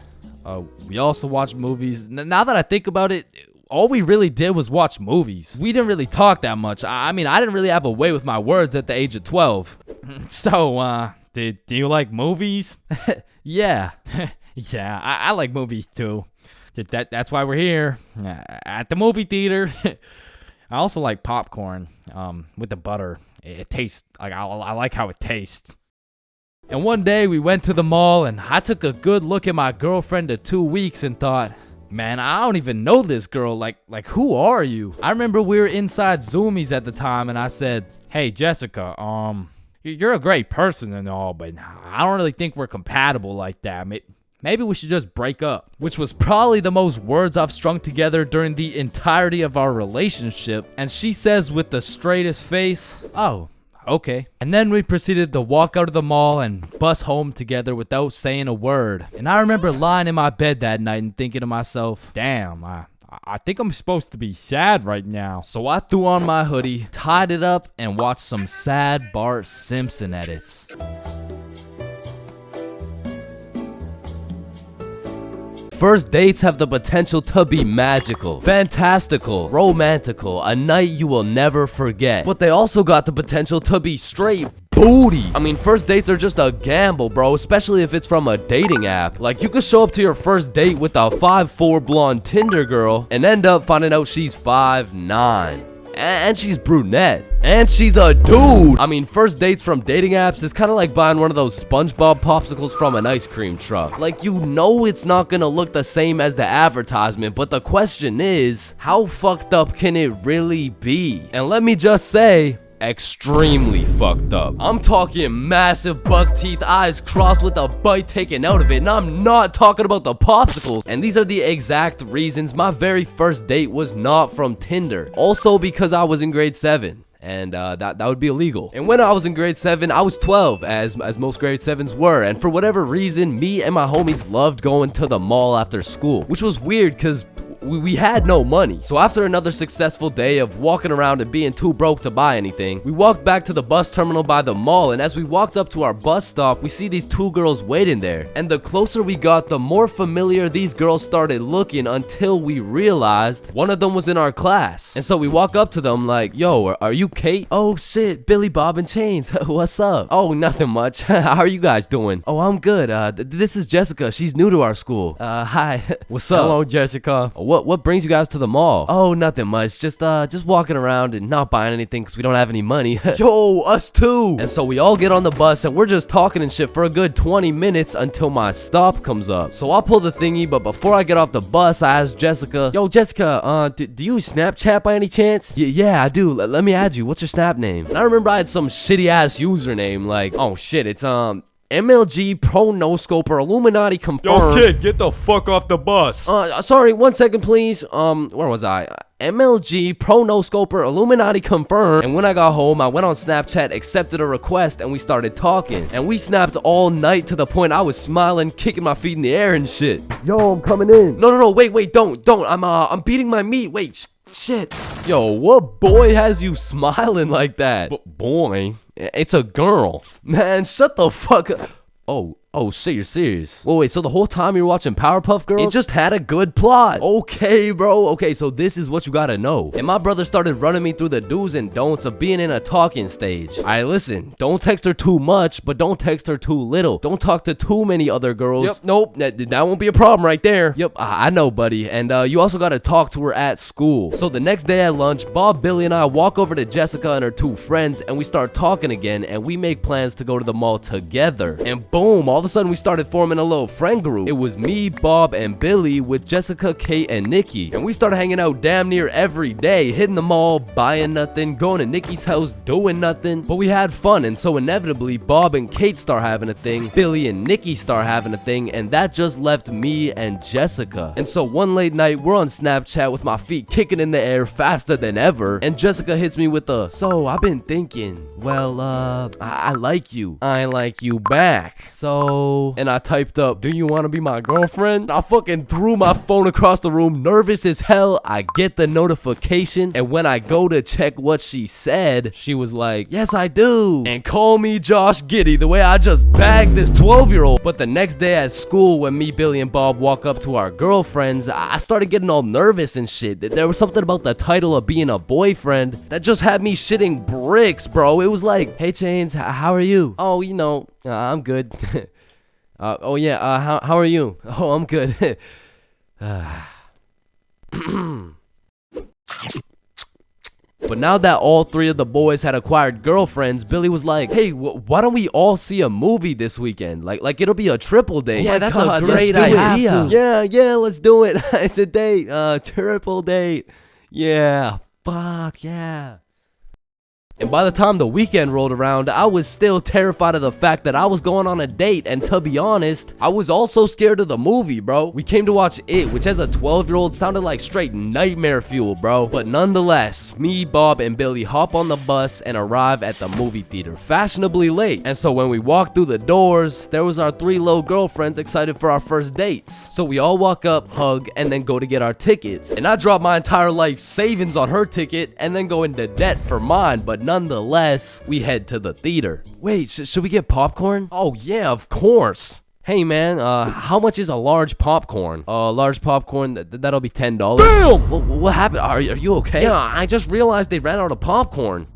we also watched movies. Now that I think about it, all we really did was watch movies. We didn't really talk that much. I mean, I didn't really have a way with my words at the age of 12. So, do you like movies? Yeah. Yeah, I like movies too. That's why we're here at the movie theater. I also like popcorn with the butter. It tastes like I like how it tastes. And one day we went to the mall and I took a good look at my girlfriend of 2 weeks and thought, man, I don't even know this girl. Like who are you? I remember we were inside Zoomies at the time and I said, hey Jessica, you're a great person and all, but I don't really think we're compatible like that. Maybe we should just break up. Which was probably the most words I've strung together during the entirety of our relationship. And she says with the straightest face, oh, okay. And then we proceeded to walk out of the mall and bus home together without saying a word. And I remember lying in my bed that night and thinking to myself, damn, I think I'm supposed to be sad right now. So I threw on my hoodie, tied it up, and watched some sad Bart Simpson edits. First dates have the potential to be magical, fantastical, romantical, a night you will never forget. But they also got the potential to be straight booty. I mean, first dates are just a gamble, bro, especially if it's from a dating app. Like, you could show up to your first date with a 5'4" blonde Tinder girl and end up finding out she's 5'9". And she's brunette. And she's a dude. I mean, first dates from dating apps is kind of like buying one of those SpongeBob popsicles from an ice cream truck. Like, you know it's not gonna look the same as the advertisement, but the question is, how fucked up can it really be? And let me just say, extremely fucked up. I'm talking massive buck teeth, eyes crossed with a bite taken out of it, and I'm not talking about the popsicles. And these are the exact reasons my very first date was not from Tinder. Also because I was in grade 7. And that would be illegal. And when I was in grade 7, I was 12, as most grade 7s were. And for whatever reason, me and my homies loved going to the mall after school. Which was weird, because we had no money. So after another successful day of walking around and being too broke to buy anything, we walked back to the bus terminal by the mall, and as we walked up to our bus stop, we see these two girls waiting there. And the closer we got, the more familiar these girls started looking, until we realized one of them was in our class. And so we walk up to them like, yo, are you Kate? Oh shit, Billy, Bob, and Chains. What's up? Oh, nothing much. How are you guys doing? Oh, I'm good. This is Jessica. She's new to our school. Hi. What's up? Hello, Jessica. What brings you guys to the mall? Oh, nothing much. Just walking around and not buying anything because we don't have any money. Yo, us too. And so we all get on the bus and we're just talking and shit for a good 20 minutes until my stop comes up. So I'll pull the thingy, but before I get off the bus, I ask Jessica, yo, Jessica, do you Snapchat by any chance? Yeah, I do. Let me add you. What's your Snap name? And I remember I had some shitty ass username like, oh shit, it's MLG Pro No Scoper Illuminati confirmed. Yo, kid, get the fuck off the bus. Sorry, 1 second, please. Where was I? MLG Pro No Scoper Illuminati confirmed. And when I got home, I went on Snapchat, accepted a request, and we started talking. And we snapped all night to the point I was smiling, kicking my feet in the air and shit. Yo, I'm coming in. No, wait, don't. I'm beating my meat. Wait, shit. Yo, what boy has you smiling like that? Boy, it's a girl. Man, shut the fuck up. Oh shit, you're serious? Wait, so the whole time you were watching Powerpuff Girls? It just had a good plot. Okay, bro. Okay, so this is what you gotta know. And my brother started running me through the do's and don'ts of being in a talking stage. Alright, listen. Don't text her too much, but don't text her too little. Don't talk to too many other girls. Yep, nope. That won't be a problem right there. Yep, I know, buddy. And you also gotta talk to her at school. So the next day at lunch, Bob, Billy, and I walk over to Jessica and her two friends, and we start talking again, and we make plans to go to the mall together. And boom, all of a sudden we started forming a little friend group. It was me, Bob, and Billy with Jessica, Kate, and Nikki. And we started hanging out damn near every day, hitting the mall, buying nothing, going to Nikki's house, doing nothing. But we had fun, and so inevitably Bob and Kate start having a thing, Billy and Nikki start having a thing, and that just left me and Jessica. And so one late night, we're on Snapchat with my feet kicking in the air faster than ever, and Jessica hits me with a, so I've been thinking, well, I like you. I like you back. So... And I typed up, do you want to be my girlfriend? I fucking threw my phone across the room, nervous as hell. I get the notification, and when I go to check what she said, she was like, yes, I do. And call me Josh Giddy, the way I just bagged this 12-year-old. But the next day at school, when me, Billy, and Bob walk up to our girlfriends, I started getting all nervous and shit. There was something about the title of being a boyfriend that just had me shitting bricks, bro. It was like, hey, Chains, how are you? Oh, you know, I'm good. Oh yeah, how are you? Oh, I'm good. But now that all three of the boys had acquired girlfriends, Billy was like, hey, why don't we all see a movie this weekend? Like it'll be a triple date. Yeah, that's a great idea. Yeah, let's do it. It's a date, triple date. Yeah, fuck yeah. And by the time the weekend rolled around, I was still terrified of the fact that I was going on a date, and to be honest, I was also scared of the movie, bro. We came to watch It, which as a 12-year-old sounded like straight nightmare fuel, bro. But nonetheless, me, Bob, and Billy hop on the bus and arrive at the movie theater fashionably late. And so when we walked through the doors, there was our three little girlfriends excited for our first dates. So we all walk up, hug, and then go to get our tickets. And I dropped my entire life savings on her ticket and then go into debt for mine, but nonetheless, we head to the theater. Wait, should we get popcorn? Oh yeah, of course. Hey man, how much is a large popcorn? Large popcorn, that'll be $10. Damn! What happened? Are you okay? Yeah, I just realized they ran out of popcorn.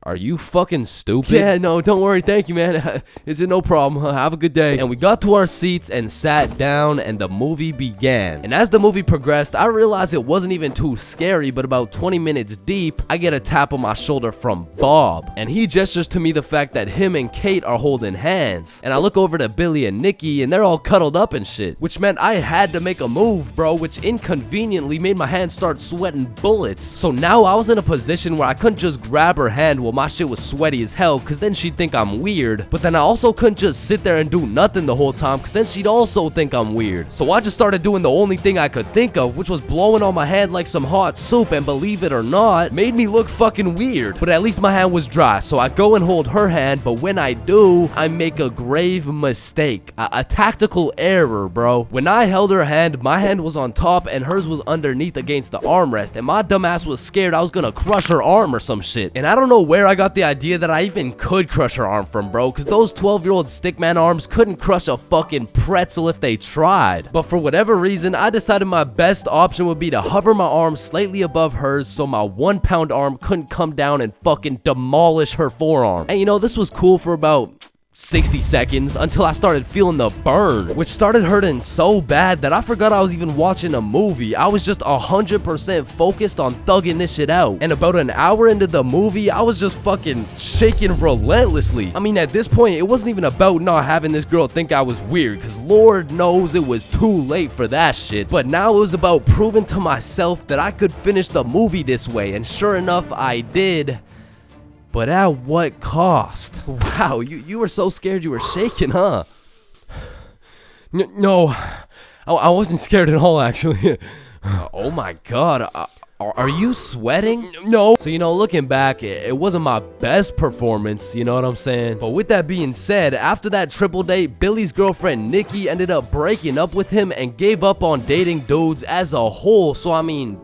Are you fucking stupid? Yeah, no, don't worry. Thank you, man. Is it no problem? Have a good day. And we got to our seats and sat down, and the movie began. And as the movie progressed, I realized it wasn't even too scary, but about 20 minutes deep, I get a tap on my shoulder from Bob. And he gestures to me the fact that him and Kate are holding hands. And I look over to Billy and Nikki, and they're all cuddled up and shit. Which meant I had to make a move, bro, which inconveniently made my hands start sweating bullets. So now I was in a position where I couldn't just grab her hand hand while my shit was sweaty as hell, cause then she'd think I'm weird. But then I also couldn't just sit there and do nothing the whole time, cause then she'd also think I'm weird. So I just started doing the only thing I could think of, which was blowing on my hand like some hot soup, and believe it or not, made me look fucking weird. But at least my hand was dry, so I go and hold her hand, but when I do, I make a grave mistake. A tactical error, bro. When I held her hand, my hand was on top and hers was underneath against the armrest, and my dumbass was scared I was gonna crush her arm or some shit. And I don't know where I got the idea that I even could crush her arm from, bro, because those 12-year-old stickman arms couldn't crush a fucking pretzel if they tried. But for whatever reason, I decided my best option would be to hover my arm slightly above hers so my 1-pound arm couldn't come down and fucking demolish her forearm. And you know, this was cool for about 60 seconds until I started feeling the burn, which started hurting so bad that I forgot I was even watching a movie. I was just 100% focused on thugging this shit out. And about an hour into the movie, I was just fucking shaking relentlessly. I mean, at this point, it wasn't even about not having this girl think I was weird, because Lord knows it was too late for that shit. But now it was about proving to myself that I could finish the movie this way, and sure enough, I did. But at what cost? Wow, you were so scared you were shaking, huh? No, I wasn't scared at all, actually. Oh my god, are you sweating? No. So, you know, looking back, it wasn't my best performance, you know what I'm saying? But with that being said, after that triple date, Billy's girlfriend Nikki ended up breaking up with him and gave up on dating dudes as a whole. So, I mean,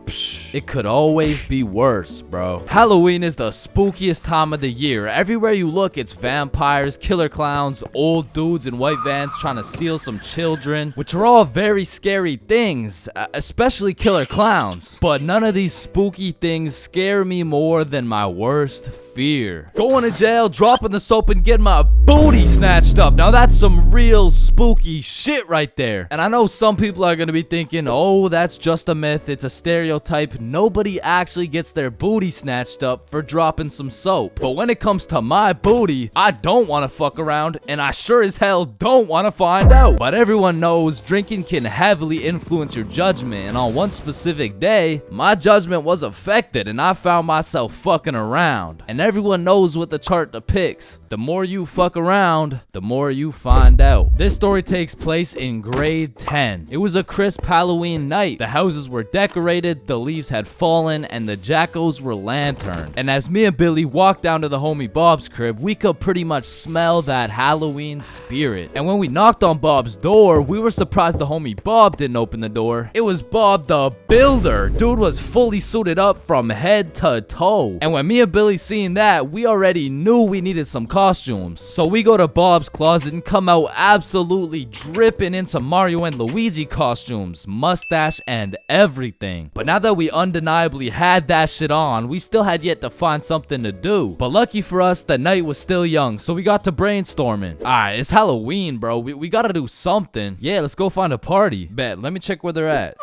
it could always be worse, bro. Halloween is the spookiest time of the year. Everywhere you look, it's vampires, killer clowns, old dudes in white vans trying to steal some children, which are all very scary things, especially killer clowns. But none of these spooky things scare me more than my worst fear: going to jail, dropping the soap, and getting my booty snatched up. Now that's some real spooky shit right there. And I know some people are gonna be thinking, oh, that's just a myth, it's a stereotype. Nobody actually gets their booty snatched up for dropping some soap. But when it comes to my booty, I don't want to fuck around, and I sure as hell don't want to find out. But everyone knows drinking can heavily influence your judgment, and on one specific day, my judgment was affected and I found myself fucking around. And everyone knows what the chart depicts: the more you fuck around, the more you find out. This story takes place in grade 10. It was a crisp Halloween night. The houses were decorated, the leaves had fallen, and the jackos were lanterned. And as me and Billy walked down to the homie Bob's crib, we could pretty much smell that Halloween spirit. And when we knocked on Bob's door, we were surprised the homie Bob didn't open the door. It was Bob the Builder. Dude was fully suited up from head to toe. And when me and Billy seen that, we already knew we needed some costumes. So we go to Bob's closet and come out absolutely dripping into Mario and Luigi costumes, mustache and everything. But now that we undeniably had that shit on, we still had yet to find something to do. But lucky for us, the night was still young, so we got to brainstorming. Alright, it's Halloween, bro. We gotta do something. Yeah, let's go find a party. Bet, let me check where they're at.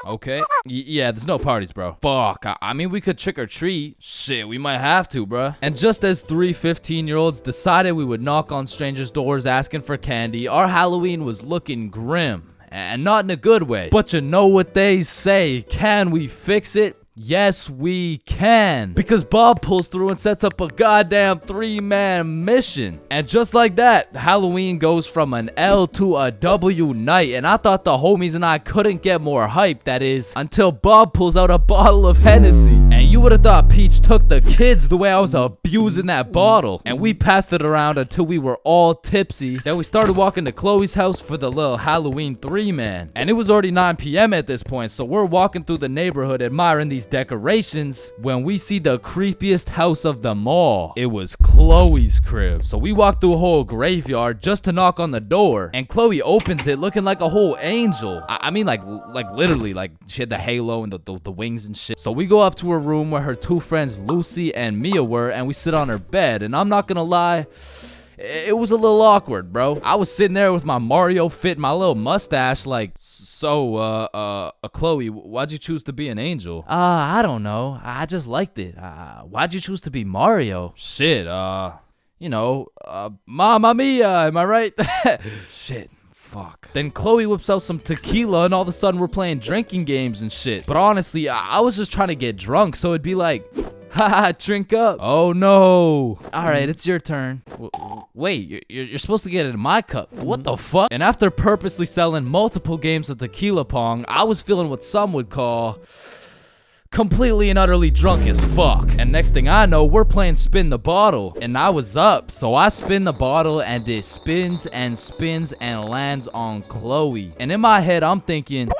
Okay. Yeah, there's no parties, bro. Fuck. I mean, we could trick or treat. Shit, we might have to, bro. And just as 3 15-year-olds decided we would knock on strangers' doors asking for candy, our Halloween was looking grim. And not in a good way. But you know what they say. Can we fix it? Yes, we can. Because Bob pulls through and sets up a goddamn 3-man mission. And just like that, Halloween goes from an L to a W night. And I thought the homies and I couldn't get more hype, that is, until Bob pulls out a bottle of Hennessy. And you would have thought Peach took the kids the way I was abusing that bottle. And we passed it around until we were all tipsy. Then we started walking to Chloe's house for the little Halloween 3-man. And it was already 9 p.m. at this point, so we're walking through the neighborhood admiring these decorations when we see the creepiest house of them all. It was Chloe's crib. So we walked through a whole graveyard just to knock on the door, and Chloe opens it looking like a whole angel. I mean, like literally, like she had the halo and the wings and shit. So we go up to her room where her 2 friends Lucy and Mia were, and we sit on her bed. And I'm not gonna lie, it was a little awkward, bro. I was sitting there with my Mario fit, my little mustache, like, so, Chloe, why'd you choose to be an angel? I don't know. I just liked it. Why'd you choose to be Mario? Shit, you know, Mamma Mia, am I right? Shit. Fuck. Then Chloe whips out some tequila and all of a sudden we're playing drinking games and shit. But honestly, I was just trying to get drunk, so it'd be like, haha, drink up. Oh no. Alright, it's your turn. Wait, you're supposed to get it in my cup. What the fuck? And after purposely selling multiple games of tequila pong, I was feeling what some would call completely and utterly drunk as fuck. And next thing I know, we're playing spin the bottle. And I was up, so I spin the bottle and it spins and spins and lands on Chloe. And in my head, I'm thinking...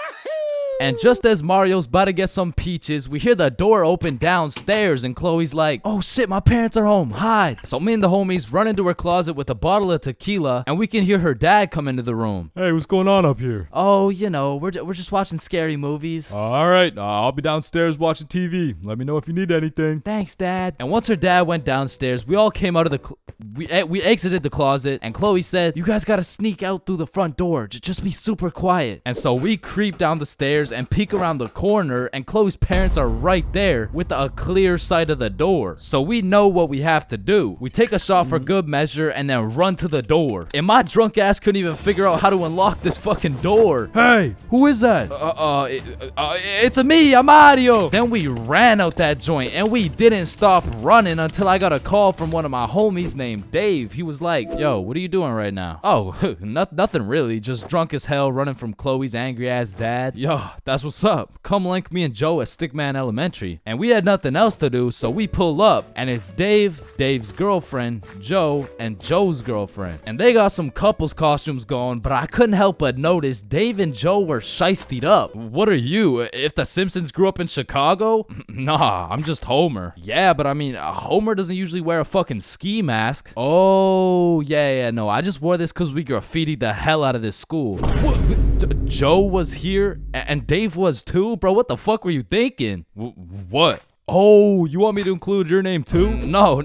And just as Mario's about to get some peaches, we hear the door open downstairs and Chloe's like, oh shit, my parents are home, hide. So me and the homies run into her closet with a bottle of tequila and we can hear her dad come into the room. Hey, what's going on up here? Oh, you know, we're just watching scary movies. All right, I'll be downstairs watching TV. Let me know if you need anything. Thanks, Dad. And once her dad went downstairs, we all came out of the we exited the closet and Chloe said, you guys gotta sneak out through the front door. Just be super quiet. And so we creep down the stairs and peek around the corner and Chloe's parents are right there with a clear sight of the door. So we know what we have to do. We take a shot for good measure and then run to the door. And my drunk ass couldn't even figure out how to unlock this fucking door. Hey, who is that? It's me, I'm Mario. Then we ran out that joint and we didn't stop running until I got a call from one of my homies named Dave. He was like, yo, what are you doing right now? Oh, nothing really, just drunk as hell running from Chloe's angry ass dad. Yo, that's what's up. Come link me and Joe at Stickman Elementary. And we had nothing else to do, so we pull up and it's Dave, Dave's girlfriend, Joe, and Joe's girlfriend. And they got some couples costumes going, but I couldn't help but notice Dave and Joe were shiestied up. What are you? If the Simpsons grew up in Chicago? Nah, I'm just Homer. Yeah, but I mean, Homer doesn't usually wear a fucking ski mask. Oh, yeah, no, I just wore this because we graffitied the hell out of this school. What? Joe was here and Dave was too? Bro, what the fuck were you thinking? What? Oh, you want me to include your name too? No,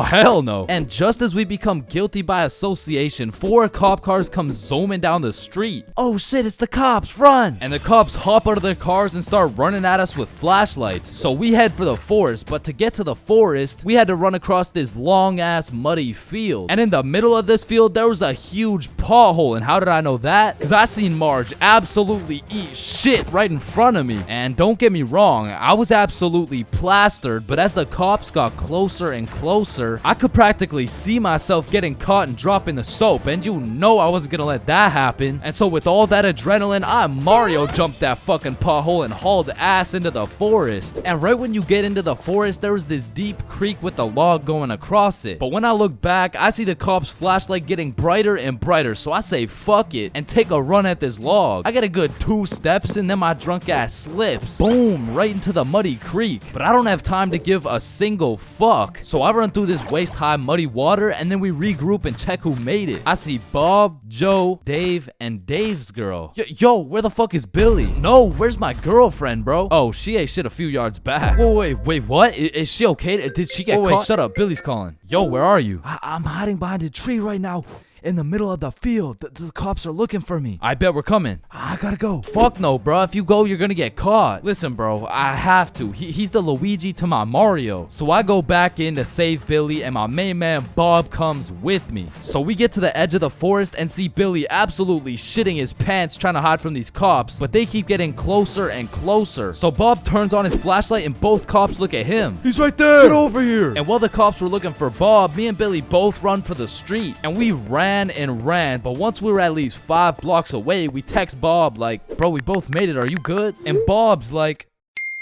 hell no. And just as we become guilty by association, 4 cop cars come zooming down the street. Oh shit, it's the cops, run! And the cops hop out of their cars and start running at us with flashlights. So we head for the forest, but to get to the forest, we had to run across this long ass muddy field. And in the middle of this field, there was a huge pothole. And how did I know that? Because I seen Marge absolutely eat shit right in front of me. And don't get me wrong, I was absolutely plastered, but as the cops got closer and closer, I could practically see myself getting caught and dropping the soap, and you know I wasn't gonna let that happen. And so with all that adrenaline, I Mario jumped that fucking pothole and hauled ass into the forest. And right when you get into the forest, there was this deep creek with a log going across it. But when I look back, I see the cops' flashlight getting brighter and brighter, so I say fuck it and take a run at this log. I get a good 2 steps and then my drunk ass slips. Boom, right into the muddy creek. But I don't have time to give a single fuck. So I run through this waist-high muddy water and then we regroup and check who made it. I see Bob, Joe, Dave, and Dave's girl. Yo, where the fuck is Billy? No, where's my girlfriend, bro? Oh, she ate shit a few yards back. Wait, what? Is she okay? Did she get caught? Wait, shut up. Billy's calling. Yo, where are you? I'm hiding behind a tree right now. In the middle of the field. The cops are looking for me. I bet we're coming. I gotta go. Fuck no, bro. If you go, you're gonna get caught. Listen, bro, I have to. He's the Luigi to my Mario. So I go back in to save Billy and my main man Bob comes with me. So we get to the edge of the forest and see Billy absolutely shitting his pants trying to hide from these cops, but they keep getting closer and closer. So Bob turns on his flashlight and both cops look at him. He's right there. Get over here. And while the cops were looking for Bob, me and Billy both run for the street and we ran, but once we were at least 5 blocks away, we text Bob like, bro, we both made it, are you good? And Bob's like,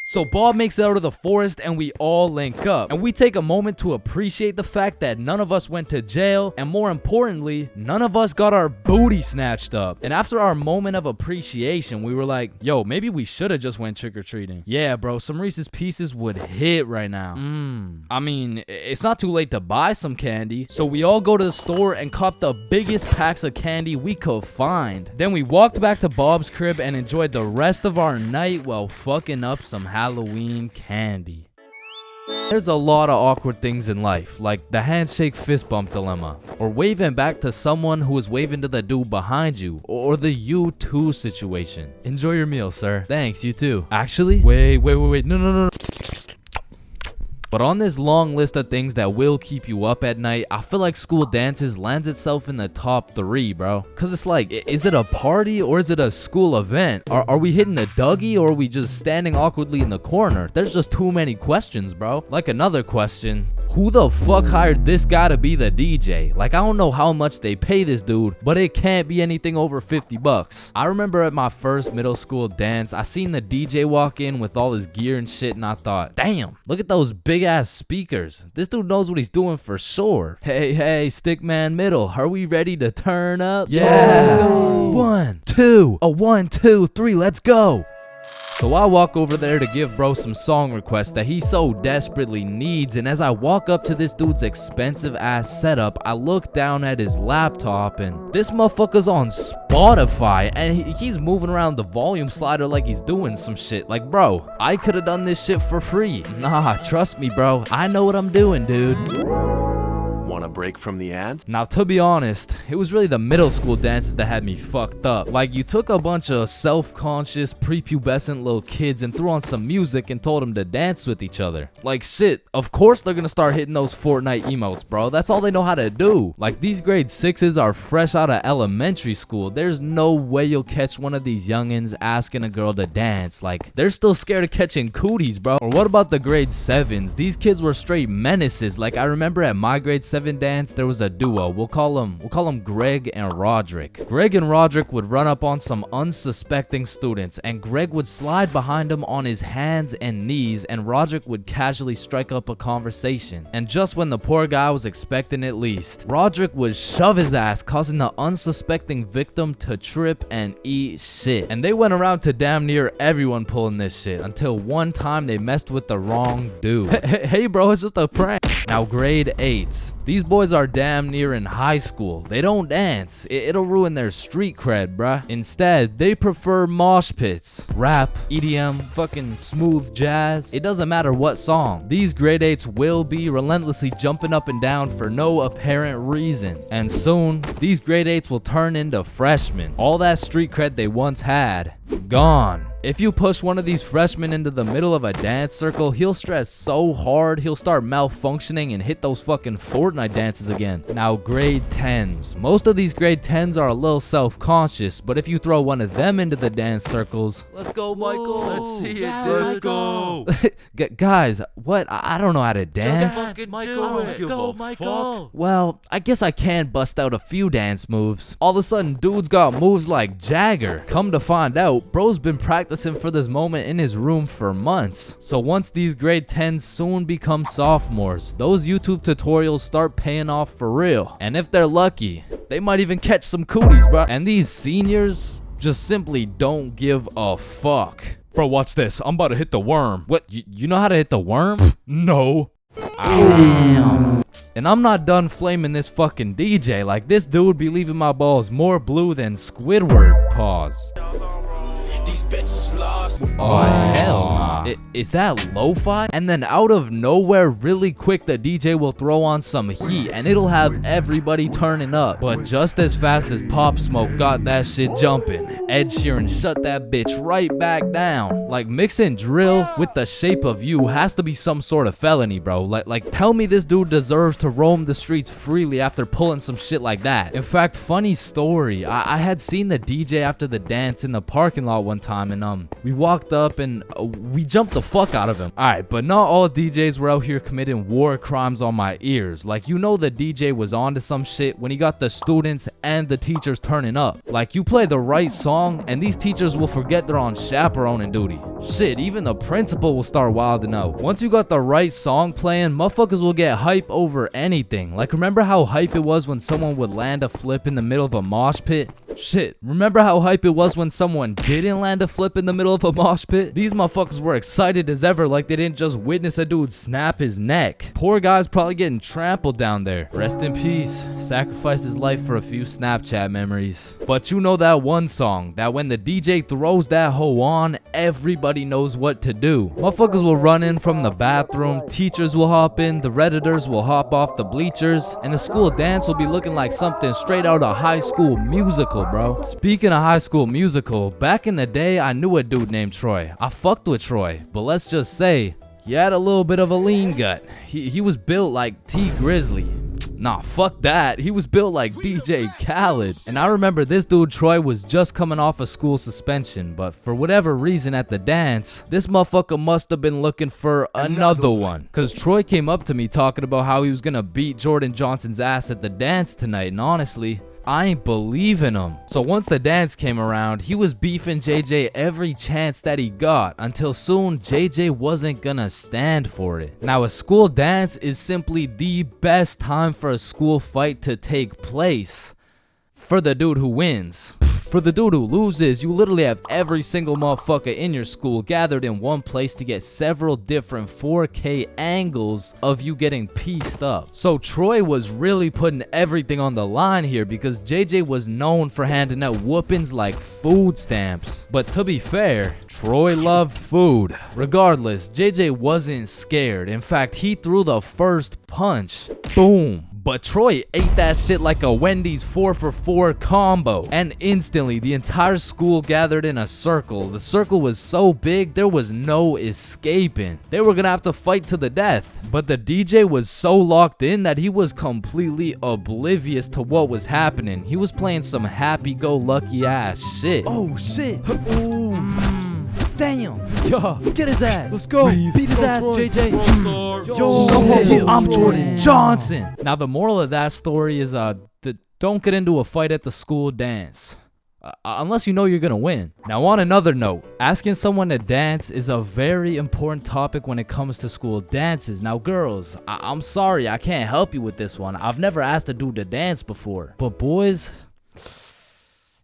so Bob makes it out of the forest and we all link up. And we take a moment to appreciate the fact that none of us went to jail. And more importantly, none of us got our booty snatched up. And after our moment of appreciation, we were like, yo, maybe we should have just went trick-or-treating. Yeah, bro, some Reese's Pieces would hit right now. I mean, it's not too late to buy some candy. So we all go to the store and cop the biggest packs of candy we could find. Then we walked back to Bob's crib and enjoyed the rest of our night while fucking up some Halloween candy. There's a lot of awkward things in life, like the handshake fist bump dilemma, or waving back to someone who is waving to the dude behind you, or the you too situation. Enjoy your meal, sir. Thanks, you too. Actually, wait, no. But on this long list of things that will keep you up at night, I feel like school dances lands itself in the top 3, bro. Cause it's like, is it a party or is it a school event? Are we hitting the Dougie or are we just standing awkwardly in the corner? There's just too many questions, bro. Like another question, who the fuck hired this guy to be the DJ? Like, I don't know how much they pay this dude, but it can't be anything over 50 bucks. I remember at my first middle school dance, I seen the DJ walk in with all his gear and shit, and I thought, damn, look at those big ass speakers. This dude knows what he's doing for sure. Hey, Stickman Middle, are we ready to turn up? Yeah, let's go. 1, 2, 1, 2, 3, let's go. So I walk over there to give bro some song requests that he so desperately needs, and as I walk up to this dude's expensive ass setup, I look down at his laptop and this motherfucker's on Spotify and he's moving around the volume slider like he's doing some shit. Like, bro, I could have done this shit for free. Nah, trust me, bro, I know what I'm doing, dude. Want a break from the ads? Now, to be honest, it was really the middle school dances that had me fucked up. Like, you took a bunch of self-conscious, prepubescent little kids and threw on some music and told them to dance with each other. Like, shit, of course they're gonna start hitting those Fortnite emotes, bro. That's all they know how to do. Like, these grade 6s are fresh out of elementary school. There's no way you'll catch one of these youngins asking a girl to dance. Like, they're still scared of catching cooties, bro. Or what about the grade 7s? These kids were straight menaces. Like, I remember at my grade 7 dance, there was a duo. We'll call them Greg and Roderick. Greg and Roderick would run up on some unsuspecting students, and Greg would slide behind him on his hands and knees, and Roderick would casually strike up a conversation. And just when the poor guy was expecting it least, Roderick would shove his ass, causing the unsuspecting victim to trip and eat shit. And they went around to damn near everyone pulling this shit, until one time they messed with the wrong dude. Hey bro, it's just a prank. Now, grade 8s. These boys are damn near in high school. They don't dance. It'll ruin their street cred, bruh. Instead, they prefer mosh pits, rap, EDM, fucking smooth jazz. It doesn't matter what song. These grade 8s will be relentlessly jumping up and down for no apparent reason. And soon, these grade 8s will turn into freshmen. All that street cred they once had, gone. If you push one of these freshmen into the middle of a dance circle, he'll stress so hard he'll start malfunctioning and hit those fucking Fortnite dances again. Now, grade 10s. Most of these grade 10s are a little self-conscious, but if you throw one of them into the dance circles, let's go, Michael. Let's see it, dude. Let's go. Guys, what? I don't know how to dance. Let's go, Michael. Well, I guess I can bust out a few dance moves. All of a sudden, dude's got moves like Jagger. Come to find out, bro's been practicing for this moment in his room for months. So once these grade 10s soon become sophomores, those YouTube tutorials start paying off for real. And if they're lucky, they might even catch some cooties, bro. And these seniors just simply don't give a fuck. Bro, watch this. I'm about to hit the worm. What? You know how to hit the worm? No. Damn. And I'm not done flaming this fucking DJ. Like, this dude be leaving my balls more blue than Squidward. Pause. These bitches lost. Oh, hell nah. Is that lo-fi? And then out of nowhere, really quick, the DJ will throw on some heat and it'll have everybody turning up. But just as fast as Pop Smoke got that shit jumping, Ed Sheeran shut that bitch right back down. Like, mixing drill with The Shape of You has to be some sort of felony, bro. Like tell me this dude deserves to roam the streets freely after pulling some shit like that. In fact, funny story, I had seen the DJ after the dance in the parking lot one time, and we walked up and we jumped the fuck out of him. Alright, but not all DJs were out here committing war crimes on my ears. Like, you know, the DJ was onto some shit when he got the students and the teachers turning up. Like, you play the right song and these teachers will forget they're on chaperoning duty. Shit, even the principal will start wilding out. Once you got the right song playing, motherfuckers will get hype over anything. Like, remember how hype it was when someone would land a flip in the middle of a mosh pit? Shit, remember how hype it was when someone didn't land a flip in the middle of a mosh pit? These motherfuckers were excited as ever, like they didn't just witness a dude snap his neck. Poor guy's probably getting trampled down there. Rest in peace. Sacrificed his life for a few Snapchat memories. But you know that one song, that when the DJ throws that hoe on, everybody knows what to do. Motherfuckers will run in from the bathroom, teachers will hop in, the Redditors will hop off the bleachers, and the school dance will be looking like something straight out of High School Musical, bro. Speaking of High School Musical, back in the day, I knew a dude named Troy. I fucked with Troy, but let's just say, He had a little bit of a lean gut. He was built like T Grizzly. Nah, fuck that. He was built like DJ Khaled. And I remember this dude, Troy, was just coming off a school suspension, but for whatever reason at the dance, this motherfucker must have been looking for another one. Cause Troy came up to me talking about how he was gonna beat Jordan Johnson's ass at the dance tonight, and honestly, I ain't believing him. So once the dance came around, he was beefing JJ every chance that he got, until soon JJ wasn't gonna stand for it. Now, a school dance is simply the best time for a school fight to take place for the dude who wins. For the dude who loses, you literally have every single motherfucker in your school gathered in one place to get several different 4K angles of you getting pieced up. So Troy was really putting everything on the line here because JJ was known for handing out whoopings like food stamps. But to be fair, Troy loved food. Regardless, JJ wasn't scared. In fact, he threw the first punch. Boom. But Troy ate that shit like a Wendy's 4-for-4 combo. And instantly, the entire school gathered in a circle. The circle was so big, there was no escaping. They were gonna have to fight to the death. But the DJ was so locked in that he was completely oblivious to what was happening. He was playing some happy-go-lucky ass shit. Oh, shit. Ooh. Damn. Yo, Get his ass. let's go. Beat his ass, Troy. JJ. Yo, I'm Jordan Johnson. Now, the moral of that story is don't get into a fight at the school dance. Unless you know you're gonna win. Now, on another note, asking someone to dance is a very important topic when it comes to school dances. Now, girls, I'm sorry, I can't help you with this one. I've never asked a dude to dance before. But boys,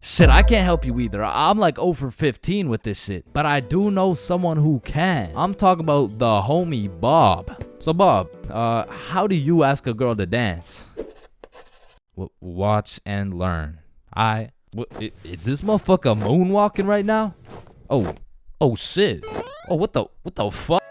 shit, I can't help you either. I'm like 0 for 15 with this shit. But I do know someone who can. I'm talking about the homie Bob. So Bob, how do you ask a girl to dance? Watch and learn. Is this motherfucker moonwalking right now? Oh shit. Oh, what the fuck?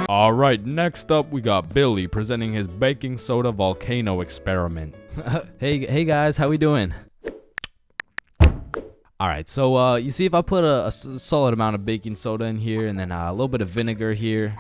Alright, next up we got Billy presenting his baking soda volcano experiment. Hey guys, how we doing? Alright, so you see if I put a solid amount of baking soda in here and then a little bit of vinegar here.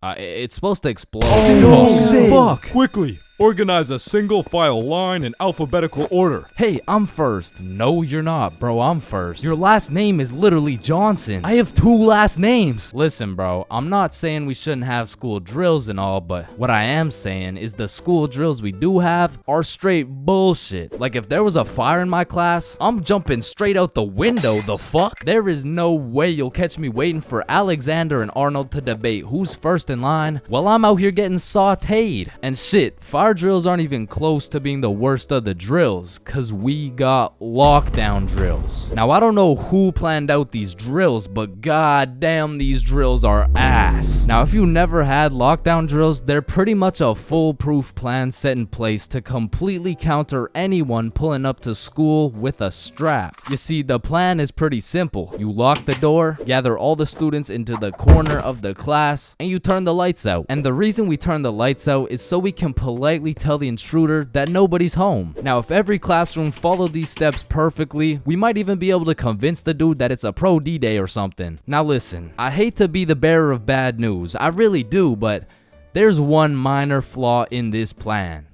It's supposed to explode. Fuck! Quickly, organize a single file line in alphabetical order. Hey, I'm first. No, you're not, bro. I'm first. Your last name is literally Johnson. I have 2 last names. Listen, bro, I'm not saying we shouldn't have school drills and all, but what I am saying is the school drills we do have are straight bullshit. Like, if there was a fire in my class, I'm jumping straight out the window, the fuck? There is no way you'll catch me waiting for Alexander and Arnold to debate who's first in line while I'm out here getting sauteed. And shit, fire drills aren't even close to being the worst of the drills, cause we got lockdown drills. Now, I don't know who planned out these drills, but goddamn, these drills are ass. Now, if you never had lockdown drills, they're pretty much a foolproof plan set in place to completely counter anyone pulling up to school with a strap. You see, the plan is pretty simple. You lock the door, gather all the students into the corner of the class, and you turn the lights out. And the reason we turn the lights out is so we can politely tell the intruder that nobody's home. Now, if every classroom followed these steps perfectly, we might even be able to convince the dude that it's a pro D-Day or something. Now listen, I hate to be the bearer of bad news, I really do, but there's one minor flaw in this plan.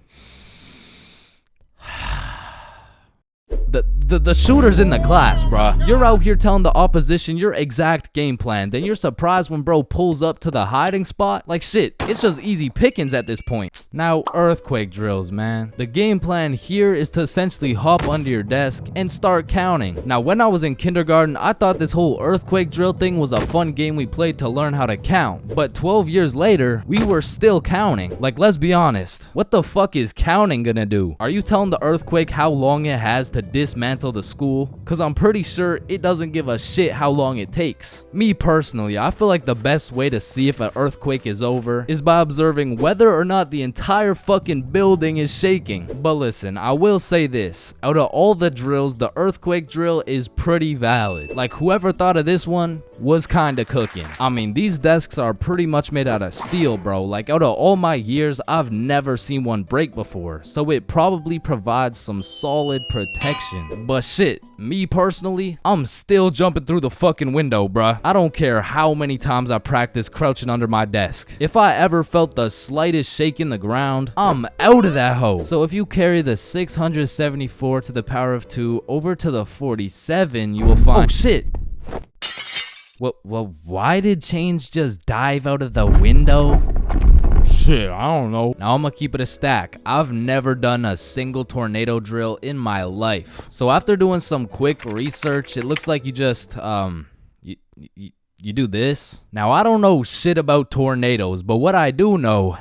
The shooter's in the class, bruh. You're out here telling the opposition your exact game plan, then you're surprised when bro pulls up to the hiding spot? Like shit, it's just easy pickings at this point. Now, earthquake drills, man. The game plan here is to essentially hop under your desk and start counting. Now, when I was in kindergarten, I thought this whole earthquake drill thing was a fun game we played to learn how to count. But 12 years later, we were still counting. Like, let's be honest, what the fuck is counting gonna do? Are you telling the earthquake how long it has to dismantle dismantle the school, cause I'm pretty sure it doesn't give a shit how long it takes. Me personally, I feel like the best way to see if an earthquake is over is by observing whether or not the entire fucking building is shaking. But listen, I will say this, out of all the drills, the earthquake drill is pretty valid. Like, whoever thought of this one was kinda cooking. I mean, these desks are pretty much made out of steel, bro. Like, out of all my years, I've never seen one break before, so it probably provides some solid protection. But shit, me personally, I'm still jumping through the fucking window, bruh. I don't care how many times I practice crouching under my desk. If I ever felt the slightest shake in the ground, I'm out of that hoe. So if you carry the 674 to the power of 2 over to the 47, you will find— oh shit! Well, why did Chains just dive out of the window? Shit, I don't know. Now I'm gonna keep it a stack. I've never done a single tornado drill in my life. So after doing some quick research, it looks like you just, you do this. Now I don't know shit about tornadoes, but what I do know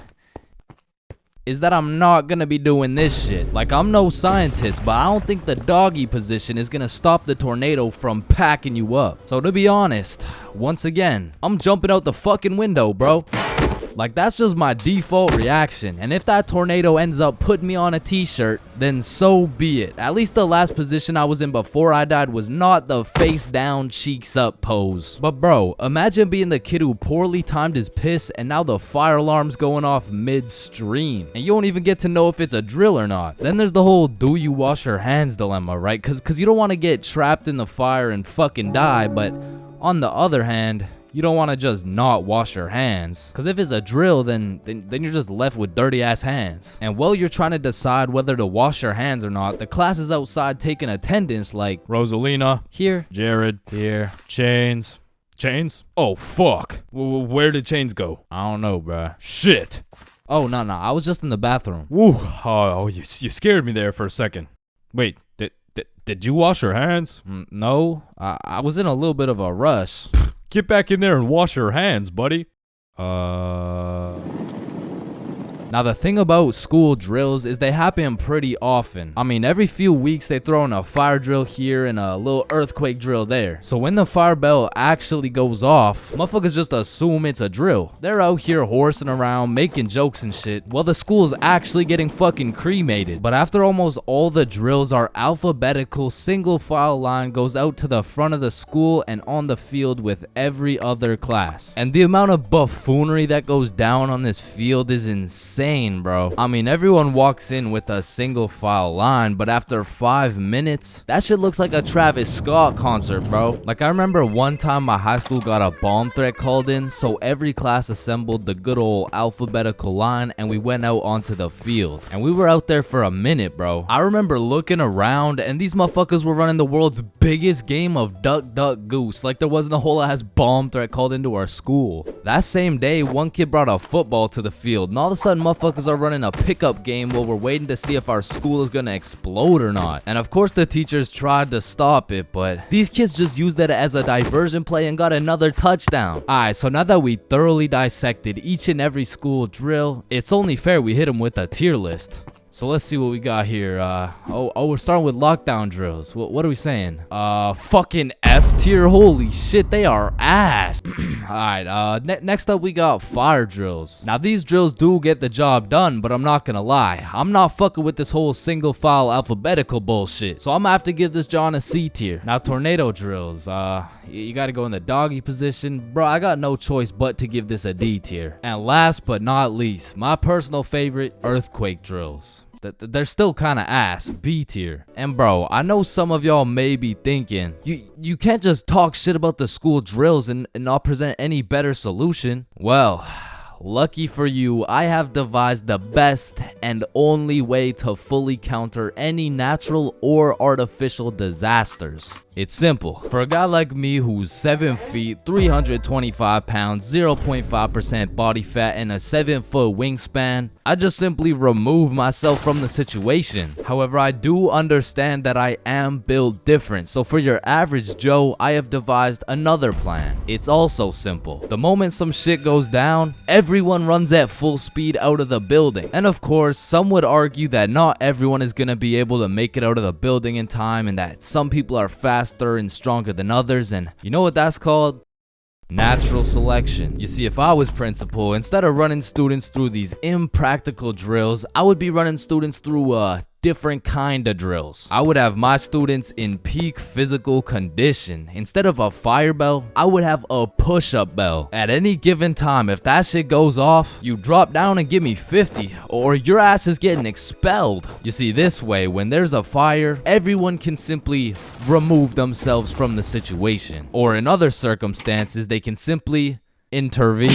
is that I'm not gonna be doing this shit. Like, I'm no scientist, but I don't think the doggy position is gonna stop the tornado from packing you up. So to be honest, once again, I'm jumping out the fucking window, bro. Like, that's just my default reaction. And if that tornado ends up putting me on a t-shirt, then so be it. At least the last position I was in before I died was not the face down, cheeks up pose. But bro, imagine being the kid who poorly timed his piss and now the fire alarm's going off midstream. And you don't even get to know if it's a drill or not. Then there's the whole do you wash your hands dilemma, right? Cause you don't want to get trapped in the fire and fucking die, but on the other hand, you don't want to just not wash your hands. Because if it's a drill, then you're just left with dirty ass hands. And while you're trying to decide whether to wash your hands or not, the class is outside taking attendance like Rosalina. Here. Jared. Here. Chains. Chains? Oh, fuck. Where did Chains go? I don't know, bruh. Shit. Oh, no. I was just in the bathroom. Woo. Oh, you scared me there for a second. Wait, did you wash your hands? No. I was in a little bit of a rush. Get back in there and wash your hands, buddy. Now the thing about school drills is they happen pretty often. I mean, every few weeks they throw in a fire drill here and a little earthquake drill there. So when the fire bell actually goes off, motherfuckers just assume it's a drill. They're out here horsing around, making jokes and shit, while the school's actually getting fucking cremated. But after almost all the drills are alphabetical, single file line goes out to the front of the school and on the field with every other class. And the amount of buffoonery that goes down on this field is insane, bro. I mean, everyone walks in with a single file line, but after 5 minutes, that shit looks like a Travis Scott concert, bro. Like, I remember one time my high school got a bomb threat called in, so every class assembled the good old alphabetical line and we went out onto the field. And we were out there for a minute, bro. I remember looking around and these motherfuckers were running the world's biggest game of duck, duck, goose. Like there wasn't a whole ass bomb threat called into our school. That same day, one kid brought a football to the field, and all of a sudden, motherfuckers are running a pickup game while we're waiting to see if our school is gonna explode or not. And of course the teachers tried to stop it, but these kids just used that as a diversion play and got another touchdown. Alright, so now that we thoroughly dissected each and every school drill, it's only fair we hit them with a tier list. So let's see what we got here. We're starting with lockdown drills. What are we saying? Fucking F tier. Holy shit, they are ass. Alright, next up we got fire drills. Now these drills do get the job done, but I'm not gonna lie, I'm not fucking with this whole single file alphabetical bullshit. So I'm gonna have to give this John a C tier. Now tornado drills, you gotta go in the doggy position. Bro, I got no choice but to give this a D tier. And last but not least, my personal favorite, earthquake drills. They're still kind of ass, B tier. And bro, I know some of y'all may be thinking, you can't just talk shit about the school drills and not present any better solution. Well, lucky for you, I have devised the best and only way to fully counter any natural or artificial disasters. It's simple. For a guy like me who's 7 feet, 325 pounds, 0.5% body fat, and a 7-foot wingspan, I just simply remove myself from the situation. However, I do understand that I am built different, so for your average Joe, I have devised another plan. It's also simple. The moment some shit goes down, every everyone runs at full speed out of the building. And of course, some would argue that not everyone is gonna be able to make it out of the building in time, and that some people are faster and stronger than others, and you know what that's called? Natural selection. You see, if I was principal, instead of running students through these impractical drills, I would be running students through different kind of drills. I would have my students in peak physical condition. Instead of a fire bell, I would have a push-up bell. At any given time, if that shit goes off, you drop down and give me 50, or your ass is getting expelled. You see, this way, when there's a fire, everyone can simply remove themselves from the situation. Or in other circumstances, they can simply intervene.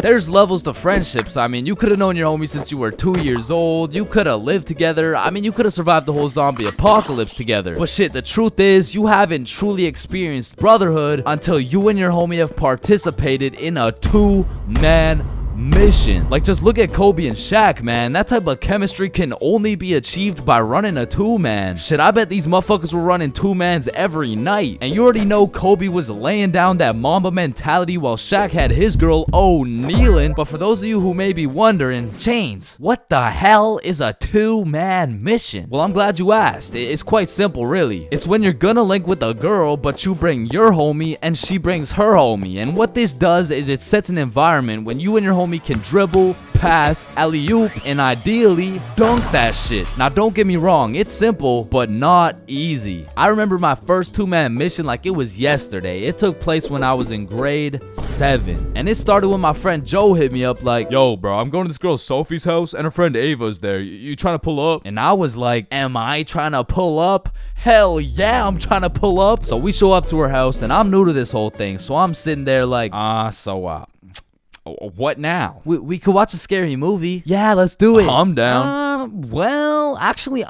There's levels to friendships. I mean, you could have known your homie since you were 2 years old. You could have lived together. I mean, you could have survived the whole zombie apocalypse together. But shit, the truth is, you haven't truly experienced brotherhood until you and your homie have participated in a two-man mission. Like, just look at Kobe and Shaq, man. That type of chemistry can only be achieved by running a two-man. Shit, I bet these motherfuckers were running two-mans every night. And you already know Kobe was laying down that Mamba mentality while Shaq had his girl kneeling. But for those of you who may be wondering, Chains, what the hell is a two-man mission? Well, I'm glad you asked. It's quite simple, really. It's when you're gonna link with a girl, but you bring your homie and she brings her homie. And what this does is it sets an environment when you and your homie can dribble, pass, alley-oop, and ideally dunk that shit. Now, don't get me wrong, it's simple, but not easy. I remember my first two-man mission like it was yesterday. It took place when I was in grade 7. And it started when my friend Joe hit me up like, yo, bro, I'm going to this girl Sophie's house and her friend Ava's there. You trying to pull up? And I was like, am I trying to pull up? Hell yeah, I'm trying to pull up. So we show up to her house, and I'm new to this whole thing. So I'm sitting there like, what now? We could watch a scary movie. Yeah, let's do it. I'm down. Well, actually,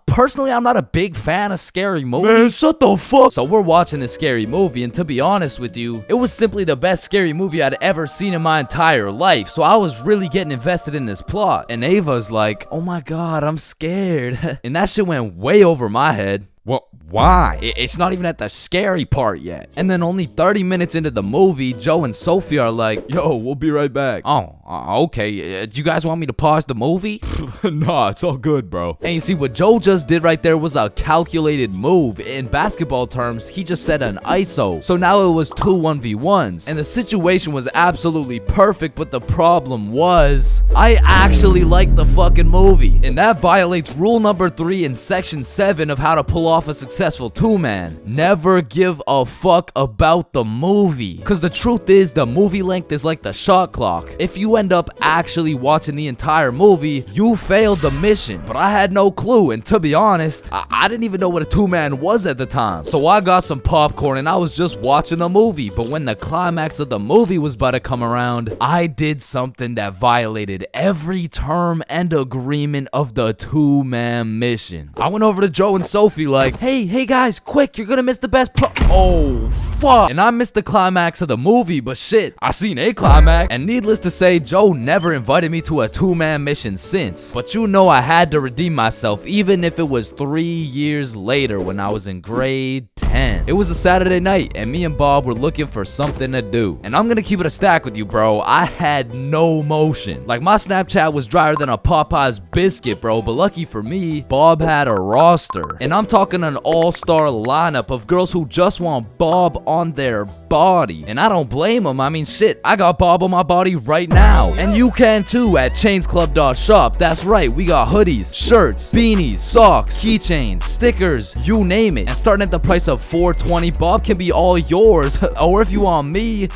personally, I'm not a big fan of scary movies. Man, shut the fuck. So we're watching a scary movie, and to be honest with you, it was simply the best scary movie I'd ever seen in my entire life. So I was really getting invested in this plot. And Ava's like, oh my god, I'm scared. And that shit went way over my head. What? Why? It's not even at the scary part yet. And then only 30 minutes into the movie, Joe and Sophie are like, yo, we'll be right back. Oh, okay. Do you guys want me to pause the movie? Nah, it's all good, bro. And you see, what Joe just did right there was a calculated move. In basketball terms, he just set an ISO. So now it was 2 1v1s. And the situation was absolutely perfect, but the problem was, I actually liked the fucking movie. And that violates rule number 3 in section 7 of how to pull off a successful two-man. Never give a fuck about the movie. Because the truth is, the movie length is like the shot clock. If you end up actually watching the entire movie, you failed the mission. But I had no clue, and to be honest, I didn't even know what a two-man was at the time. So I got some popcorn and I was just watching the movie. But when the climax of the movie was about to come around, I did something that violated every term and agreement of the two-man mission. I went over to Joe and Sophie like, hey guys, quick, you're gonna miss the best oh fuck. And I missed the climax of the movie, but shit, I seen a climax. And needless to say, Joe never invited me to a two-man mission since. But you know I had to redeem myself, even if it was 3 years later when I was in grade 10. It was a Saturday night, and me and Bob were looking for something to do. And I'm gonna keep it a stack with you, bro. I had no motion. Like, my Snapchat was drier than a Popeye's biscuit, bro. But lucky for me, Bob had a roster. And I'm talking an all-star lineup of girls who just want Bob on their body. And I don't blame them. I mean, shit, I got Bob on my body right now. And you can too at chainsclub.shop. That's right, we got hoodies, shirts, beanies, socks, keychains, stickers, you name it. And starting at the price of $4.20, Bob can be all yours. Or if you want me,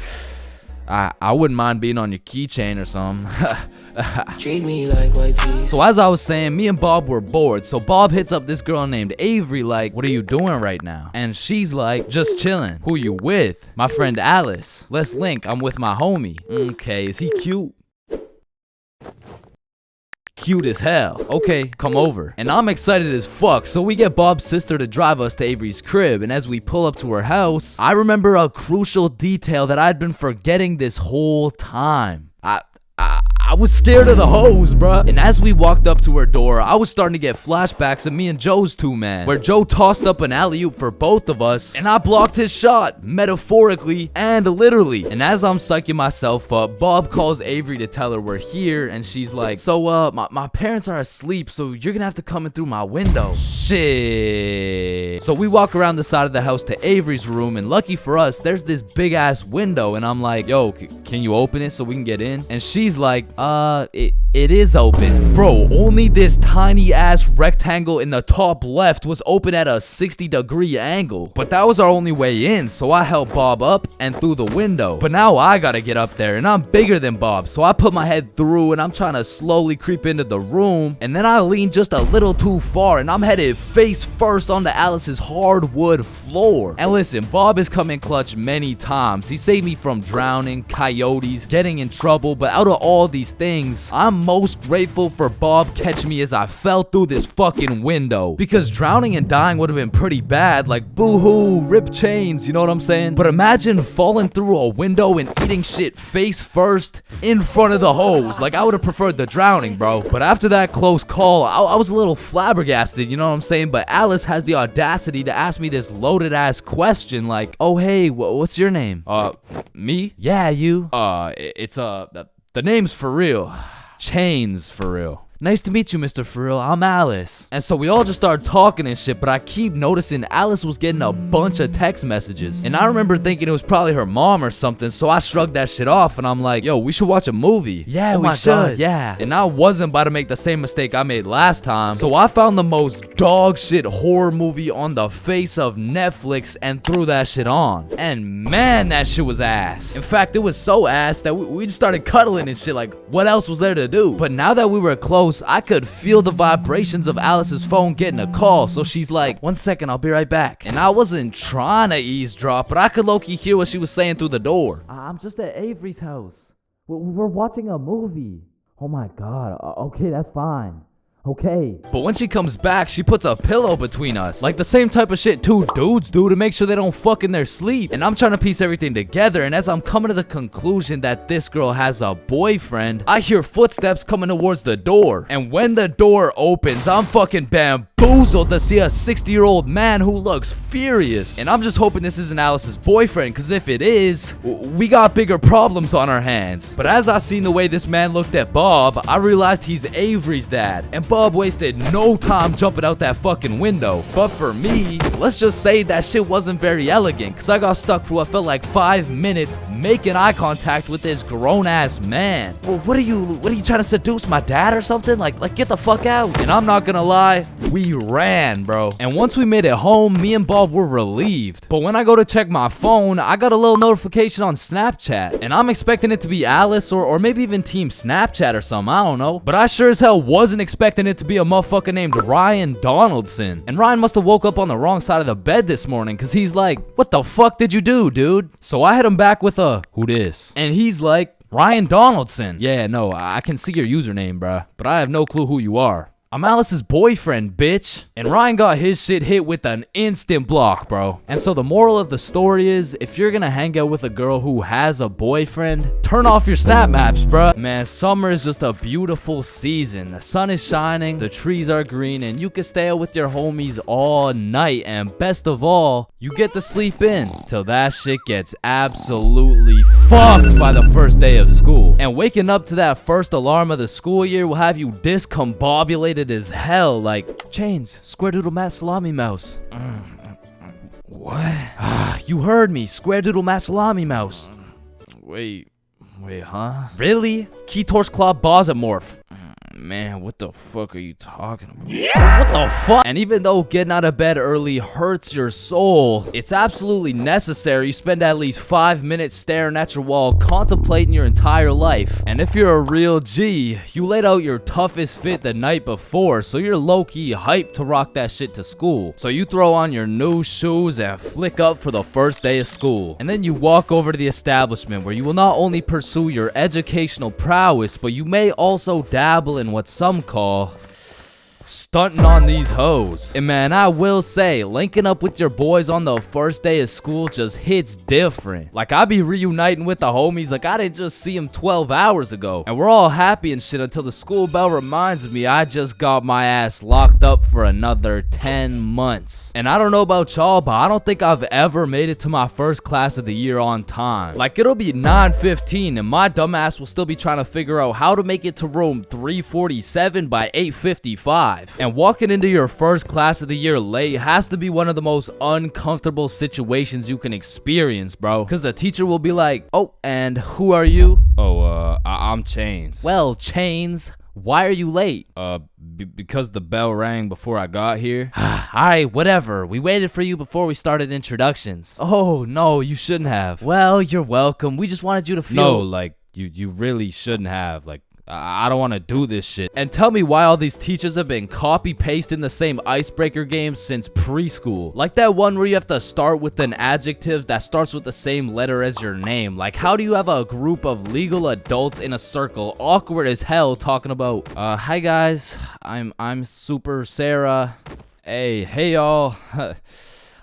I wouldn't mind being on your keychain or something. Treat me like white teeth. So as I was saying, me and Bob were bored. So Bob hits up this girl named Avery like, what are you doing right now? And she's like, just chilling. Who you with? My friend Alice. Let's link. I'm with my homie. Okay, is he cute? Cute as hell. Okay, come over. And I'm excited as fuck, so we get Bob's sister to drive us to Avery's crib. And as we pull up to her house, I remember a crucial detail that I'd been forgetting this whole time. I was scared of the hoes, bruh. And as we walked up to her door, I was starting to get flashbacks of me and Joe's 2-man, where Joe tossed up an alley-oop for both of us, and I blocked his shot, metaphorically and literally. And as I'm psyching myself up, Bob calls Avery to tell her we're here, and she's like, so, my parents are asleep, so you're gonna have to come in through my window. Shit. So we walk around the side of the house to Avery's room, and lucky for us, there's this big-ass window, and I'm like, yo, can you open it so we can get in? And she's like, it is open. Bro, only this tiny ass rectangle in the top left was open at a 60-degree angle. But that was our only way in, so I helped Bob up and through the window. But now I gotta get up there, and I'm bigger than Bob, so I put my head through, and I'm trying to slowly creep into the room, and then I lean just a little too far, and I'm headed face first onto Alice's hardwood floor. And listen, Bob has come in clutch many times. He saved me from drowning, coyotes, getting in trouble, but out of all these things, I'm most grateful for Bob catching me as I fell through this fucking window, because drowning and dying would have been pretty bad, like boo-hoo, rip chains, you know what I'm saying? But imagine falling through a window and eating shit face first in front of the hose. Like, I would have preferred the drowning, bro. But after that close call, I was a little flabbergasted, you know what I'm saying? But Alice has the audacity to ask me this loaded ass question like, oh hey, what's your name? Me? Yeah, you. It's the name's for real. Chains for real. Nice to meet you, Mr. For Real. I'm Alice. And so we all just started talking and shit, but I keep noticing Alice was getting a bunch of text messages. And I remember thinking it was probably her mom or something, so I shrugged that shit off, and I'm like, yo, we should watch a movie. Yeah, we should. God, yeah. And I wasn't about to make the same mistake I made last time, so I found the most dog shit horror movie on the face of Netflix and threw that shit on. And man, that shit was ass. In fact, it was so ass that we just started cuddling and shit, like, what else was there to do? But now that we were close, I could feel the vibrations of Alice's phone getting a call, so she's like, 1 second, I'll be right back. And I wasn't trying to eavesdrop, but I could low-key hear what she was saying through the door. I'm just at Avery's house. We're watching a movie. Oh my god, okay, that's fine. Okay. But when she comes back, she puts a pillow between us. Like the same type of shit two dudes do to make sure they don't fuck in their sleep. And I'm trying to piece everything together, and as I'm coming to the conclusion that this girl has a boyfriend, I hear footsteps coming towards the door. And when the door opens, I'm fucking bamboozled to see a 60-year-old man who looks furious. And I'm just hoping this isn't Alice's boyfriend, because if it is, we got bigger problems on our hands. But as I seen the way this man looked at Bob, I realized he's Avery's dad. And Bob wasted no time jumping out that fucking window. But for me, let's just say that shit wasn't very elegant, because I got stuck for what felt like 5 minutes making eye contact with this grown-ass man. Well, what are you trying to seduce my dad or something? Like get the fuck out. And I'm not gonna lie, we ran, bro. And once we made it home, me and Bob were relieved. But when I go to check my phone, I got a little notification on Snapchat, and I'm expecting it to be Alice or maybe even Team Snapchat or something, I don't know. But I sure as hell wasn't expecting it to be a motherfucker named Ryan Donaldson. And Ryan must have woke up on the wrong side of the bed this morning, because he's like, what the fuck did you do, dude? So I hit him back with a, who dis? And he's like, Ryan Donaldson. Yeah, no, I can see your username, bruh, but I have no clue who you are. I'm Alice's boyfriend, bitch. And Ryan got his shit hit with an instant block, bro. And so the moral of the story is, if you're gonna hang out with a girl who has a boyfriend, turn off your snap maps, bro. Man, summer is just a beautiful season. The sun is shining, the trees are green, and you can stay out with your homies all night. And best of all, you get to sleep in till that shit gets absolutely fucked by the first day of school. And waking up to that first alarm of the school year will have you discombobulated as hell, like, Chains, square doodle mat salami mouse. What? You heard me, square doodle mat salami mouse. Wait, huh? Really? Key torch claw bosomorph. Man, what the fuck are you talking about? Yeah! What the fuck? And even though getting out of bed early hurts your soul, it's absolutely necessary you spend at least 5 minutes staring at your wall, contemplating your entire life. And if you're a real G, you laid out your toughest fit the night before, so you're low-key hyped to rock that shit to school. So you throw on your new shoes and flick up for the first day of school. And then you walk over to the establishment, where you will not only pursue your educational prowess, but you may also dabble in what some call stunting on these hoes. And man, I will say, linking up with your boys on the first day of school just hits different. Like, I be reuniting with the homies like I didn't just see them 12 hours ago. And we're all happy and shit until the school bell reminds me I just got my ass locked up for another 10 months. And I don't know about y'all, but I don't think I've ever made it to my first class of the year on time. Like, it'll be 9:15 and my dumbass will still be trying to figure out how to make it to room 347 by 8:55. And walking into your first class of the year late has to be one of the most uncomfortable situations you can experience, bro. Because the teacher will be like, oh, and who are you? Oh, I'm Chains. Well, Chains, why are you late? Because the bell rang before I got here. Alright, whatever. We waited for you before we started introductions. Oh, no, you shouldn't have. Well, you're welcome. We just wanted you to feel... No, like, you really shouldn't have. Like, I don't want to do this shit. And tell me why all these teachers have been copy-pasting the same icebreaker games since preschool. Like that one where you have to start with an adjective that starts with the same letter as your name. Like, how do you have a group of legal adults in a circle, awkward as hell, talking about, hi guys, I'm Super Sarah. Hey y'all.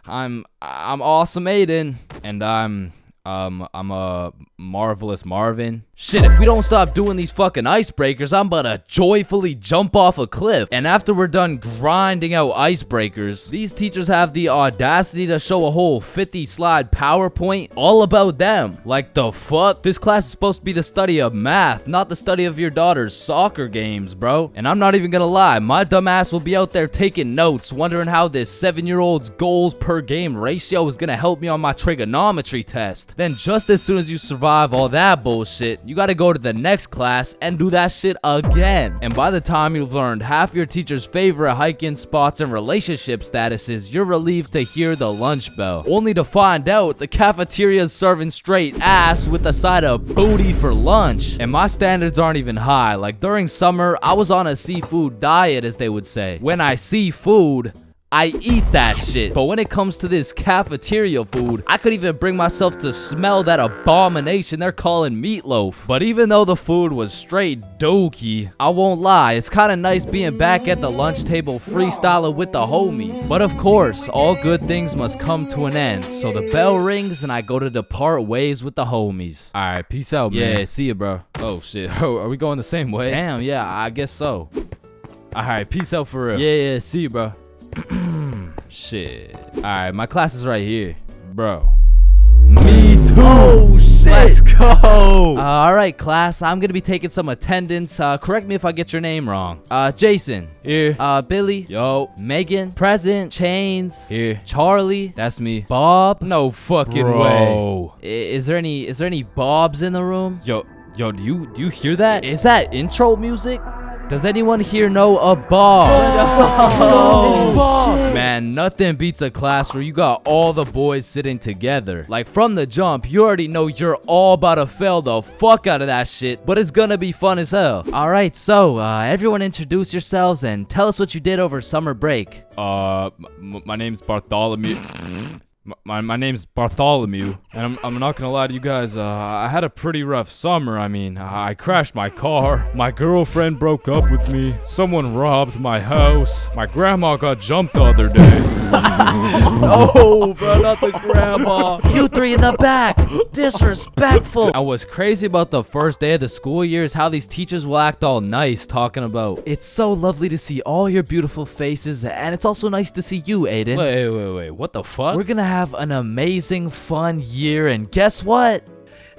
I'm Awesome Aiden. And I'm a Marvelous Marvin. Shit, if we don't stop doing these fucking icebreakers, I'm about to joyfully jump off a cliff. And after we're done grinding out icebreakers, these teachers have the audacity to show a whole 50-slide PowerPoint all about them. Like, the fuck? This class is supposed to be the study of math, not the study of your daughter's soccer games, bro. And I'm not even gonna lie, my dumb ass will be out there taking notes, wondering how this 7-year-old's goals per game ratio is gonna help me on my trigonometry test. Then just as soon as you survive all that bullshit, you gotta go to the next class and do that shit again. And by the time you've learned half your teacher's favorite hiking spots and relationship statuses, you're relieved to hear the lunch bell, only to find out the cafeteria's serving straight ass with a side of booty for lunch. And my standards aren't even high. Like, during summer, I was on a seafood diet, as they would say. When I see food, I eat that shit. But when it comes to this cafeteria food, I could even bring myself to smell that abomination they're calling meatloaf. But even though the food was straight dookie, I won't lie, it's kind of nice being back at the lunch table freestyling with the homies. But of course, all good things must come to an end. So the bell rings and I go to depart ways with the homies. Alright, peace out, man. Yeah, see ya, bro. Oh shit, are we going the same way? Damn, yeah, I guess so. Alright, peace out for real. Yeah, see you, bro. Shit. Alright, my class is right here. Bro. Me too. Oh, shit. Let's go. Alright, class. I'm gonna be taking some attendance. Correct me if I get your name wrong. Jason. Here. Billy. Yo. Megan. Present. Chains. Here. Charlie. That's me. Bob. No fucking way. Is there any Bobs in the room? Yo, do you hear that? Is that intro music? Does anyone here know a Bob? Oh, man, nothing beats a class where you got all the boys sitting together. Like, from the jump, you already know you're all about to fail the fuck out of that shit, but it's gonna be fun as hell. Alright, so, everyone introduce yourselves and tell us what you did over summer break. My name's Bartholomew. My name's Bartholomew, and I'm not gonna lie to you guys, I had a pretty rough summer. I mean, I crashed my car, my girlfriend broke up with me, someone robbed my house, my grandma got jumped the other day. No, bro, not the grandma. You three in the back, disrespectful. And what's crazy about the first day of the school year is how these teachers will act all nice, talking about, it's so lovely to see all your beautiful faces, and it's also nice to see you, Aiden. Wait, what the fuck? We're gonna have an amazing fun year, and guess what?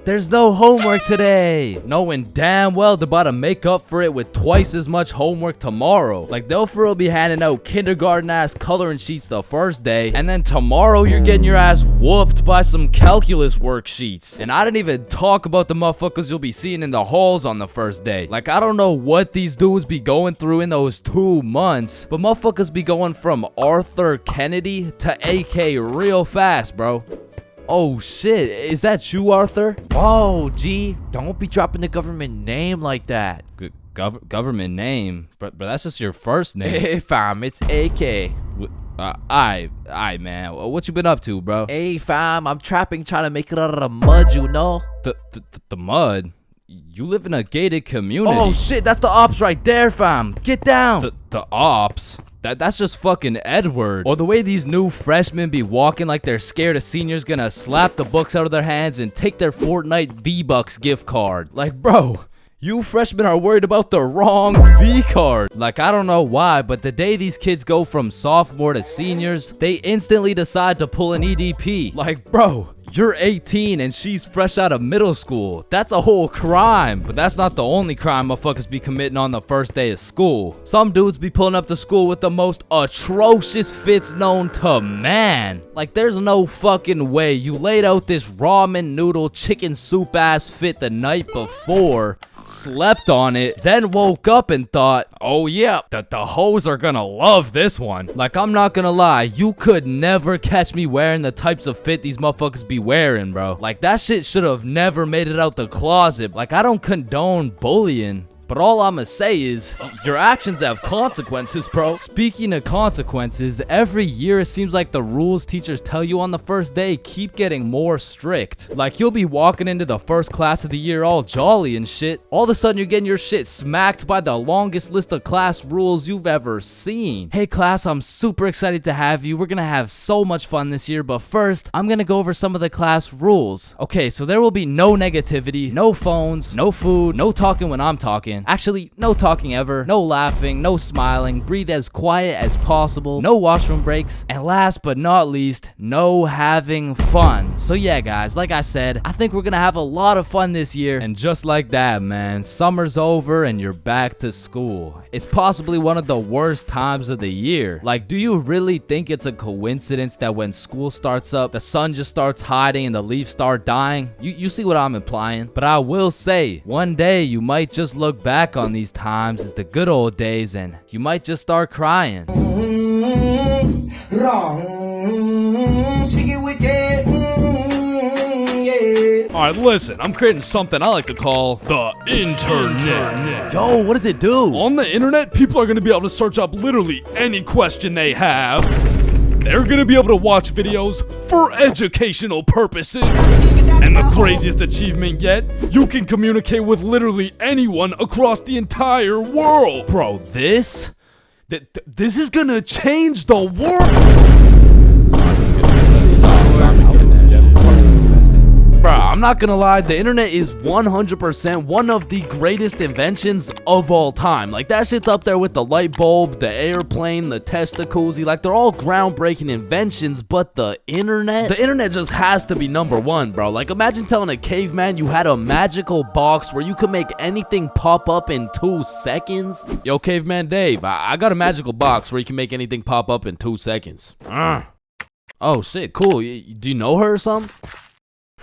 There's no homework today. Knowing damn well they're about to make up for it with twice as much homework tomorrow. Like, they'll for real be handing out kindergarten ass coloring sheets the first day, and then tomorrow you're getting your ass whooped by some calculus worksheets. And I didn't even talk about the motherfuckers you'll be seeing in the halls on the first day. Like, I don't know what these dudes be going through in those 2 months, but motherfuckers be going from Arthur Kennedy to AK real fast, bro. Oh shit, is that you, Arthur? Oh, gee, don't be dropping the government name like that. Government name? But that's just your first name. Hey fam, it's AK. Aye man, what you been up to, bro? Hey fam, I'm trapping, trying to make it out of the mud, you know? The mud? You live in a gated community. Oh shit, that's the ops right there, fam. Get down. The ops? That's just fucking Edward. Or the way these new freshmen be walking like they're scared a senior's gonna slap the books out of their hands and take their Fortnite V-Bucks gift card. Like, bro, you freshmen are worried about the wrong V-card. Like, I don't know why, but the day these kids go from sophomore to seniors, they instantly decide to pull an EDP. Like, bro, you're 18 and she's fresh out of middle school. That's a whole crime. But that's not the only crime motherfuckers be committing on the first day of school. Some dudes be pulling up to school with the most atrocious fits known to man. Like, there's no fucking way you laid out this ramen noodle chicken soup ass fit the night before, slept on it, then woke up and thought, oh yeah, the hoes are gonna love this one. Like, I'm not gonna lie, you could never catch me wearing the types of fit these motherfuckers be wearing, bro. Like, that shit should have never made it out the closet. Like, I don't condone bullying, but all I'ma say is, your actions have consequences, bro. Speaking of consequences, every year it seems like the rules teachers tell you on the first day keep getting more strict. Like, you'll be walking into the first class of the year all jolly and shit. All of a sudden, you're getting your shit smacked by the longest list of class rules you've ever seen. Hey class, I'm super excited to have you. We're gonna have so much fun this year, but first, I'm gonna go over some of the class rules. Okay, so there will be no negativity, no phones, no food, no talking when I'm talking. Actually, no talking ever, no laughing, no smiling, breathe as quiet as possible, no washroom breaks, and last but not least, no having fun. So yeah, guys, like I said, I think we're gonna have a lot of fun this year. And just like that, man, summer's over and you're back to school. It's possibly one of the worst times of the year. Like, do you really think it's a coincidence that when school starts up, the sun just starts hiding and the leaves start dying? You see what I'm implying? But I will say, one day you might just look back on these times as the good old days and you might just start crying. Alright, listen, I'm creating something I like to call the internet. Yo, what does it do? On the internet, people are going to be able to search up literally any question they have. They're going to be able to watch videos for educational purposes. And the craziest achievement yet, you can communicate with literally anyone across the entire world. Bro, this is gonna change the world. Bro, I'm not gonna lie, the internet is 100% one of the greatest inventions of all time. Like, that shit's up there with the light bulb, the airplane, the testacuzzi. Like, they're all groundbreaking inventions, but the internet just has to be number one, bro. Like, imagine telling a caveman you had a magical box where you could make anything pop up in 2 seconds. Yo, Caveman Dave, I got a magical box where you can make anything pop up in 2 seconds. Oh shit, cool. Do you know her or something?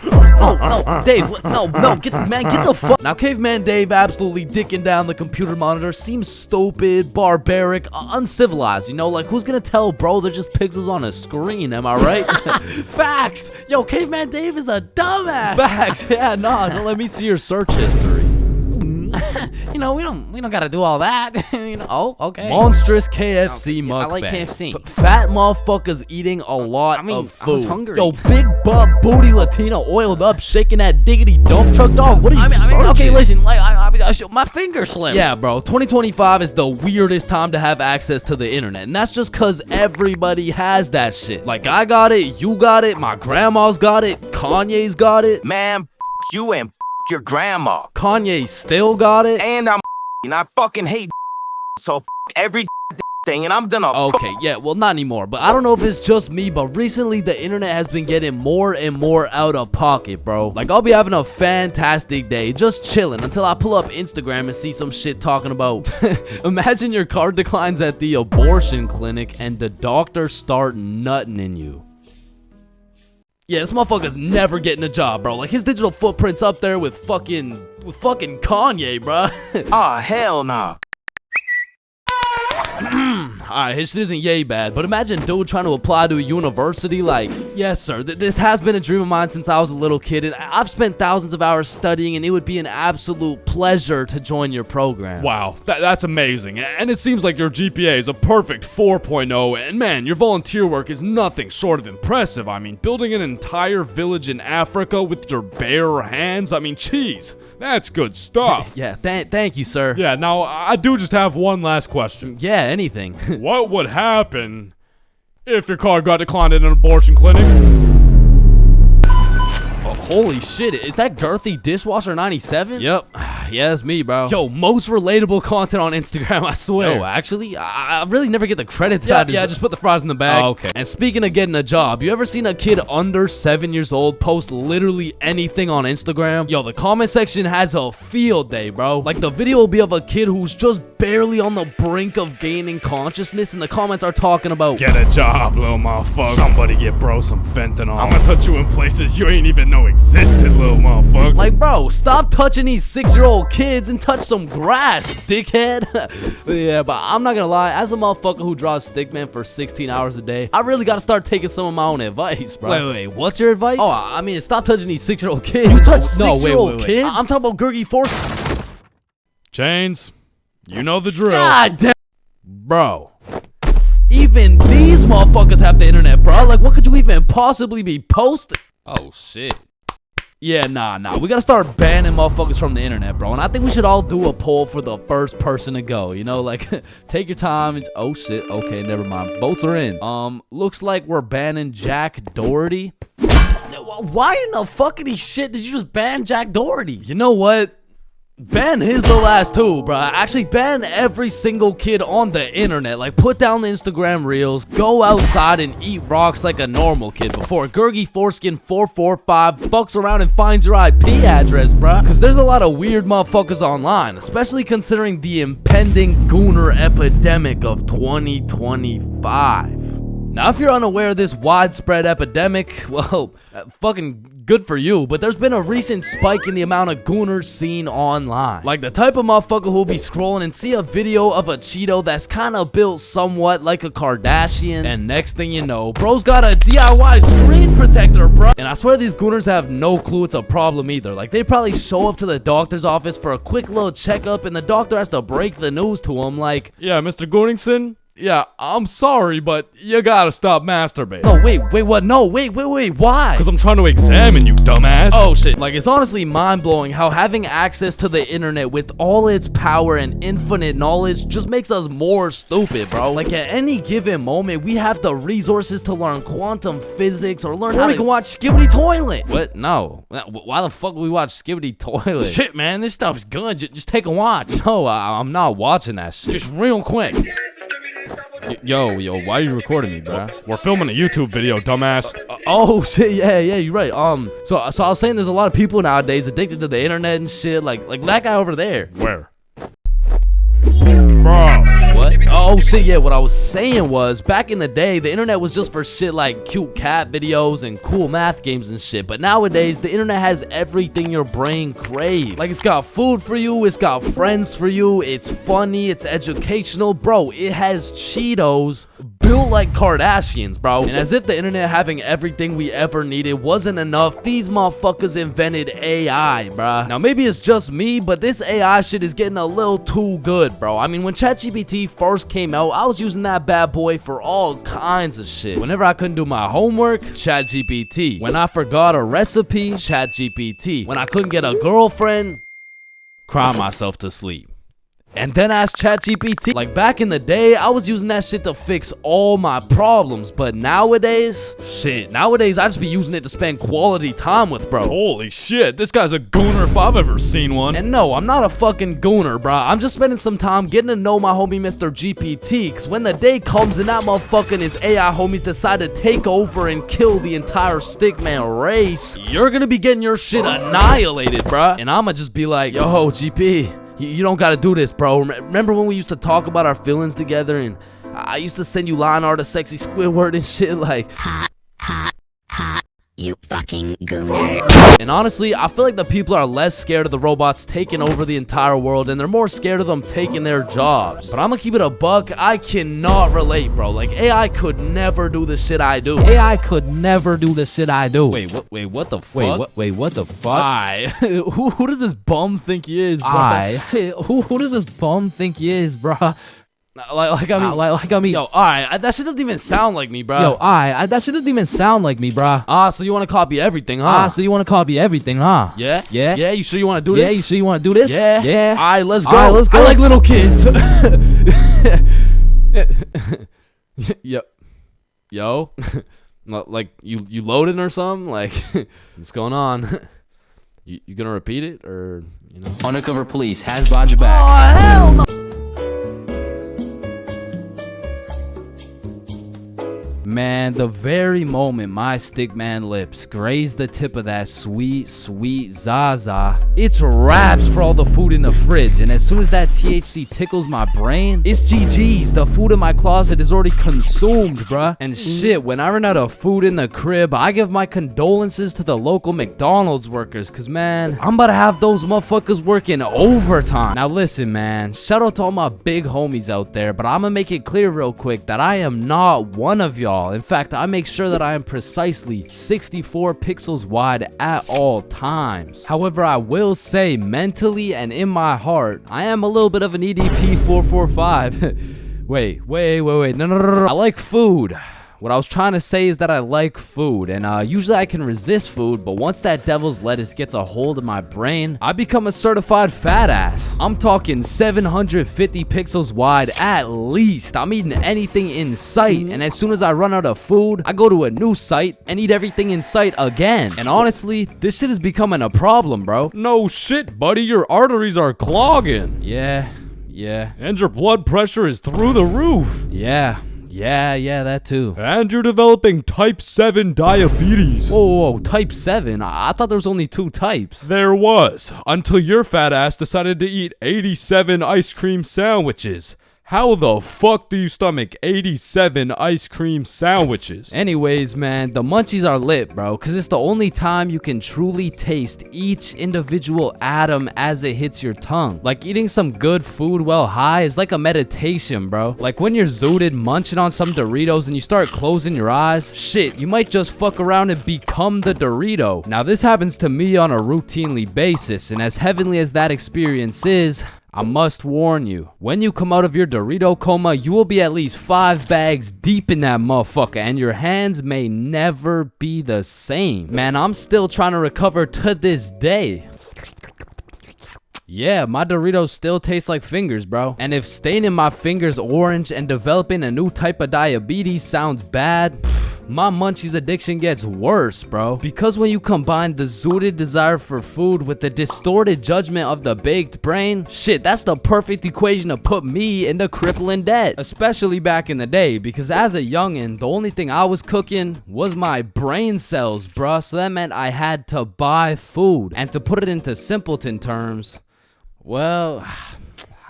No, Dave, get the fuck. Now, Caveman Dave absolutely dicking down the computer monitor seems stupid, barbaric, uncivilized, you know? Like, who's gonna tell, bro? They're just pixels on a screen, am I right? Facts! Yo, Caveman Dave is a dumbass! Facts, yeah, nah, don't let me see your search history. You know, we don't gotta do all that. You know, oh, okay. Monstrous KFC mukbang. I like KFC. Fat motherfuckers eating a lot of food. I was hungry. Yo, big butt booty Latina oiled up, shaking that diggity dump truck, dog. What are you searching? Okay, listen, like my finger slipped. Yeah, bro. 2025 is the weirdest time to have access to the internet, and that's just cause everybody has that shit. Like, I got it, you got it, my grandma's got it, Kanye's got it. Man, you and your grandma. Kanye still got it. And I fucking hate so every thing, and I'm done. Okay, yeah, well, not anymore, but I don't know if it's just me, but recently the internet has been getting more and more out of pocket, bro. Like, I'll be having a fantastic day, just chilling, until I pull up Instagram and see some shit talking about imagine your car declines at the abortion clinic and the doctor start nutting in you. Yeah, this motherfucker's never getting a job, bro. Like, his digital footprint's up there with fucking Kanye, bro. Ah, hell nah. Alright, his shit isn't yay bad, but imagine dude trying to apply to a university. Like, yes sir, this has been a dream of mine since I was a little kid, and I've spent thousands of hours studying, and it would be an absolute pleasure to join your program. Wow, that's amazing, and it seems like your GPA is a perfect 4.0, and man, your volunteer work is nothing short of impressive. I mean, building an entire village in Africa with your bare hands, I mean, jeez, That's good stuff. Yeah, thank you, sir. Yeah, now I do just have one last question. Yeah, anything. What would happen if your car got declined at an abortion clinic? Holy shit, is that Girthy Dishwasher 97? Yep. Yeah, that's me, bro. Yo, most relatable content on Instagram, I swear. Yo, actually, I really never get the credit that I deserve. Yeah, just put the fries in the bag. Oh, okay. And speaking of getting a job, you ever seen a kid under 7 years old post literally anything on Instagram? Yo, the comment section has a field day, bro. Like, the video will be of a kid who's just barely on the brink of gaining consciousness, and the comments are talking about, get a job, little motherfucker. Somebody get bro some fentanyl. I'm gonna touch you in places you ain't even know existed, little motherfucker. Like, bro, stop touching these 6-year-old kids and touch some grass, dickhead. Yeah, but I'm not gonna lie, as a motherfucker who draws stickman for 16 hours a day, I really gotta start taking some of my own advice, bro. Wait, what's your advice? Oh, I mean, stop touching these 6-year-old kids. You touch 6-year-old kids? I'm talking about Gurgi Force. Chains, you know the drill. God damn. Bro. Even these motherfuckers have the internet, bro. Like, what could you even possibly be posting? Oh, shit. Yeah, nah. We gotta start banning motherfuckers from the internet, bro. And I think we should all do a poll for the first person to go. You know, like, take your time. And, oh, shit. Okay, never mind. Votes are in. Looks like we're banning Jack Doherty. Why in the fuckity shit did you just ban Jack Doherty? You know what? Ban his the last two, bro. Actually, ban every single kid on the internet. Like, put down the Instagram reels, go outside and eat rocks like a normal kid before Gurgi Foreskin 445 fucks around and finds your IP address, bro. Because there's a lot of weird motherfuckers online, especially considering the impending gooner epidemic of 2025. Now, if you're unaware of this widespread epidemic, well, fucking good for you, but there's been a recent spike in the amount of gooners seen online. Like the type of motherfucker who'll be scrolling and see a video of a Cheeto that's kind of built somewhat like a Kardashian, and next thing you know, bro's got a DIY screen protector, bro. And I swear these gooners have no clue it's a problem either. Like, they probably show up to the doctor's office for a quick little checkup, and the doctor has to break the news to him like, yeah, Mr. Gooningson? Yeah, I'm sorry, but you gotta stop masturbating. No, wait, what? No, wait, why? Because I'm trying to examine you, dumbass. Oh, shit. Like, it's honestly mind-blowing how having access to the internet with all its power and infinite knowledge just makes us more stupid, bro. Like, at any given moment, we have the resources to learn quantum physics or learn how we can watch Skibbity Toilet. What? No. Why the fuck would we watch Skibbity Toilet? Shit, man, this stuff's good. Just take a watch. No, I'm not watching that shit. Just real quick. Yo, why are you recording me, bro? We're filming a YouTube video, dumbass. Oh shit, yeah, you're right. So I was saying there's a lot of people nowadays addicted to the internet and shit, like that guy over there. Where? Bro. What? Oh shit, yeah, what I was saying was, back in the day, the internet was just for shit like cute cat videos and cool math games and shit, but nowadays, the internet has everything your brain craves. Like, it's got food for you, it's got friends for you, it's funny, it's educational, bro, it has Cheetos built like Kardashians, bro. And as if the internet having everything we ever needed wasn't enough, these motherfuckers invented AI, bruh. Now, maybe it's just me, but this AI shit is getting a little too good, bro. I mean, when ChatGPT first came out, I was using that bad boy for all kinds of shit. Whenever I couldn't do my homework, ChatGPT. When I forgot a recipe, ChatGPT. When I couldn't get a girlfriend, cry myself to sleep. And then ask ChatGPT. Like, back in the day, I was using that shit to fix all my problems. But nowadays, nowadays I just be using it to spend quality time with, bro. Holy shit, this guy's a gooner if I've ever seen one. And no, I'm not a fucking gooner, bro. I'm just spending some time getting to know my homie Mr. GPT. Because when the day comes and that motherfucker and his AI homies decide to take over and kill the entire stickman race, you're gonna be getting your shit annihilated, bro. And I'ma just be like, yo, GP. You don't gotta do this, bro. Remember when we used to talk about our feelings together and I used to send you line art of sexy Squidward and shit like, hot, you fucking gooner. And honestly, I feel like the people are less scared of the robots taking over the entire world and they're more scared of them taking their jobs. But I'm gonna keep it a buck. I cannot relate, bro. Like, AI could never do the shit I do. AI could never do the shit I do. Wait, what the fuck? Wait, what the fuck? Who does this bum think he is, bro? Who does this bum think he is, bro? Yo, alright, that shit doesn't even sound like me, bro. Yo, alright, that shit doesn't even sound like me, bro. So you want to copy everything, huh? Yeah? Yeah? Yeah, you sure you want to do this? Yeah, you sure you want to do this? Yeah? Yeah. Alright, let's go. Alright, let's go. I like little kids. Yo? Like, you loading or something? Like, what's going on? You gonna repeat it, or, you know? Undercover police has Bodge back. Oh, hell no! Man, the very moment my stickman lips graze the tip of that sweet, sweet Zaza, it's wraps for all the food in the fridge. And as soon as that THC tickles my brain, it's GG's. The food in my closet is already consumed, bruh. And shit, when I run out of food in the crib, I give my condolences to the local McDonald's workers, cause man, I'm about to have those motherfuckers working overtime. Now listen, man, shout out to all my big homies out there, but I'm gonna make it clear real quick that I am not one of y'all. In fact, I make sure that I am precisely 64 pixels wide at all times. However, I will say mentally and in my heart, I am a little bit of an EDP 445. Wait. No. I like food. What I was trying to say is that I like food, and usually I can resist food, but once that devil's lettuce gets a hold of my brain, I become a certified fat ass. I'm talking 750 pixels wide at least. I'm eating anything in sight, and as soon as I run out of food, I go to a new site and eat everything in sight again. And honestly, this shit is becoming a problem, bro. No shit, buddy. Your arteries are clogging. Yeah. And your blood pressure is through the roof. Yeah, that too. And you're developing type 7 diabetes. Whoa, type 7? I thought there was only 2 types. There was, until your fat ass decided to eat 87 ice cream sandwiches. How the fuck do you stomach 87 ice cream sandwiches? Anyways, man, the munchies are lit, bro, because it's the only time you can truly taste each individual atom as it hits your tongue. Like, eating some good food while high is like a meditation, bro. Like, when you're zooted munching on some Doritos and you start closing your eyes, shit, you might just fuck around and become the Dorito. Now, this happens to me on a routinely basis, and as heavenly as that experience is, I must warn you, when you come out of your Dorito coma, you will be at least 5 bags deep in that motherfucker, and your hands may never be the same. Man, I'm still trying to recover to this day. Yeah, my Doritos still taste like fingers, bro. And if staining my fingers orange and developing a new type of diabetes sounds bad, my munchies addiction gets worse, bro. Because when you combine the zooted desire for food with the distorted judgment of the baked brain, shit, that's the perfect equation to put me into crippling debt. Especially back in the day, because as a youngin', the only thing I was cooking was my brain cells, bruh. So that meant I had to buy food. And to put it into simpleton terms, well,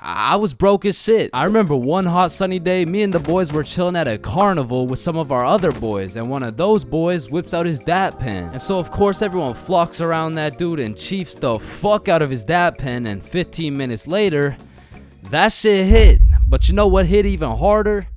I was broke as shit. I remember one hot sunny day, me and the boys were chilling at a carnival with some of our other boys, and one of those boys whips out his dap pen. And so of course everyone flocks around that dude and chiefs the fuck out of his dap pen, and 15 minutes later, that shit hit. But you know what hit even harder?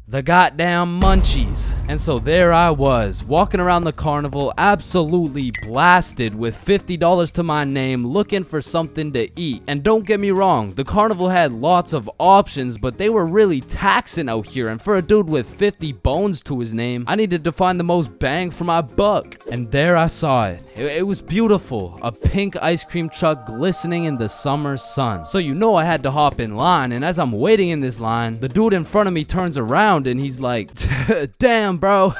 The goddamn munchies. And so there I was, walking around the carnival, absolutely blasted with $50 to my name, looking for something to eat. And don't get me wrong, the carnival had lots of options, but they were really taxing out here. And for a dude with 50 bones to his name, I needed to find the most bang for my buck. And there I saw it. It was beautiful. A pink ice cream truck glistening in the summer sun. So you know I had to hop in line, and as I'm waiting in this line, the dude in front of me turns around and he's like, damn, bro,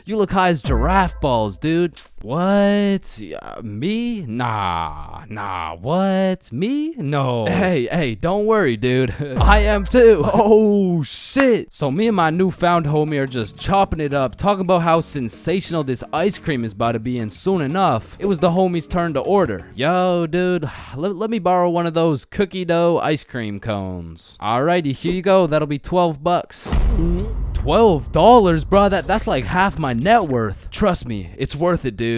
you look high as giraffe balls, dude. What? Me? Nah, what? Me? No. Hey, don't worry, dude. I am too. Oh, shit. So me and my newfound homie are just chopping it up, talking about how sensational this ice cream is about to be, and soon enough, it was the homie's turn to order. Yo, dude, let me borrow one of those cookie dough ice cream cones. Alrighty, here you go. That'll be $12. $12, bro. That's like half my net worth. Trust me, it's worth it, dude.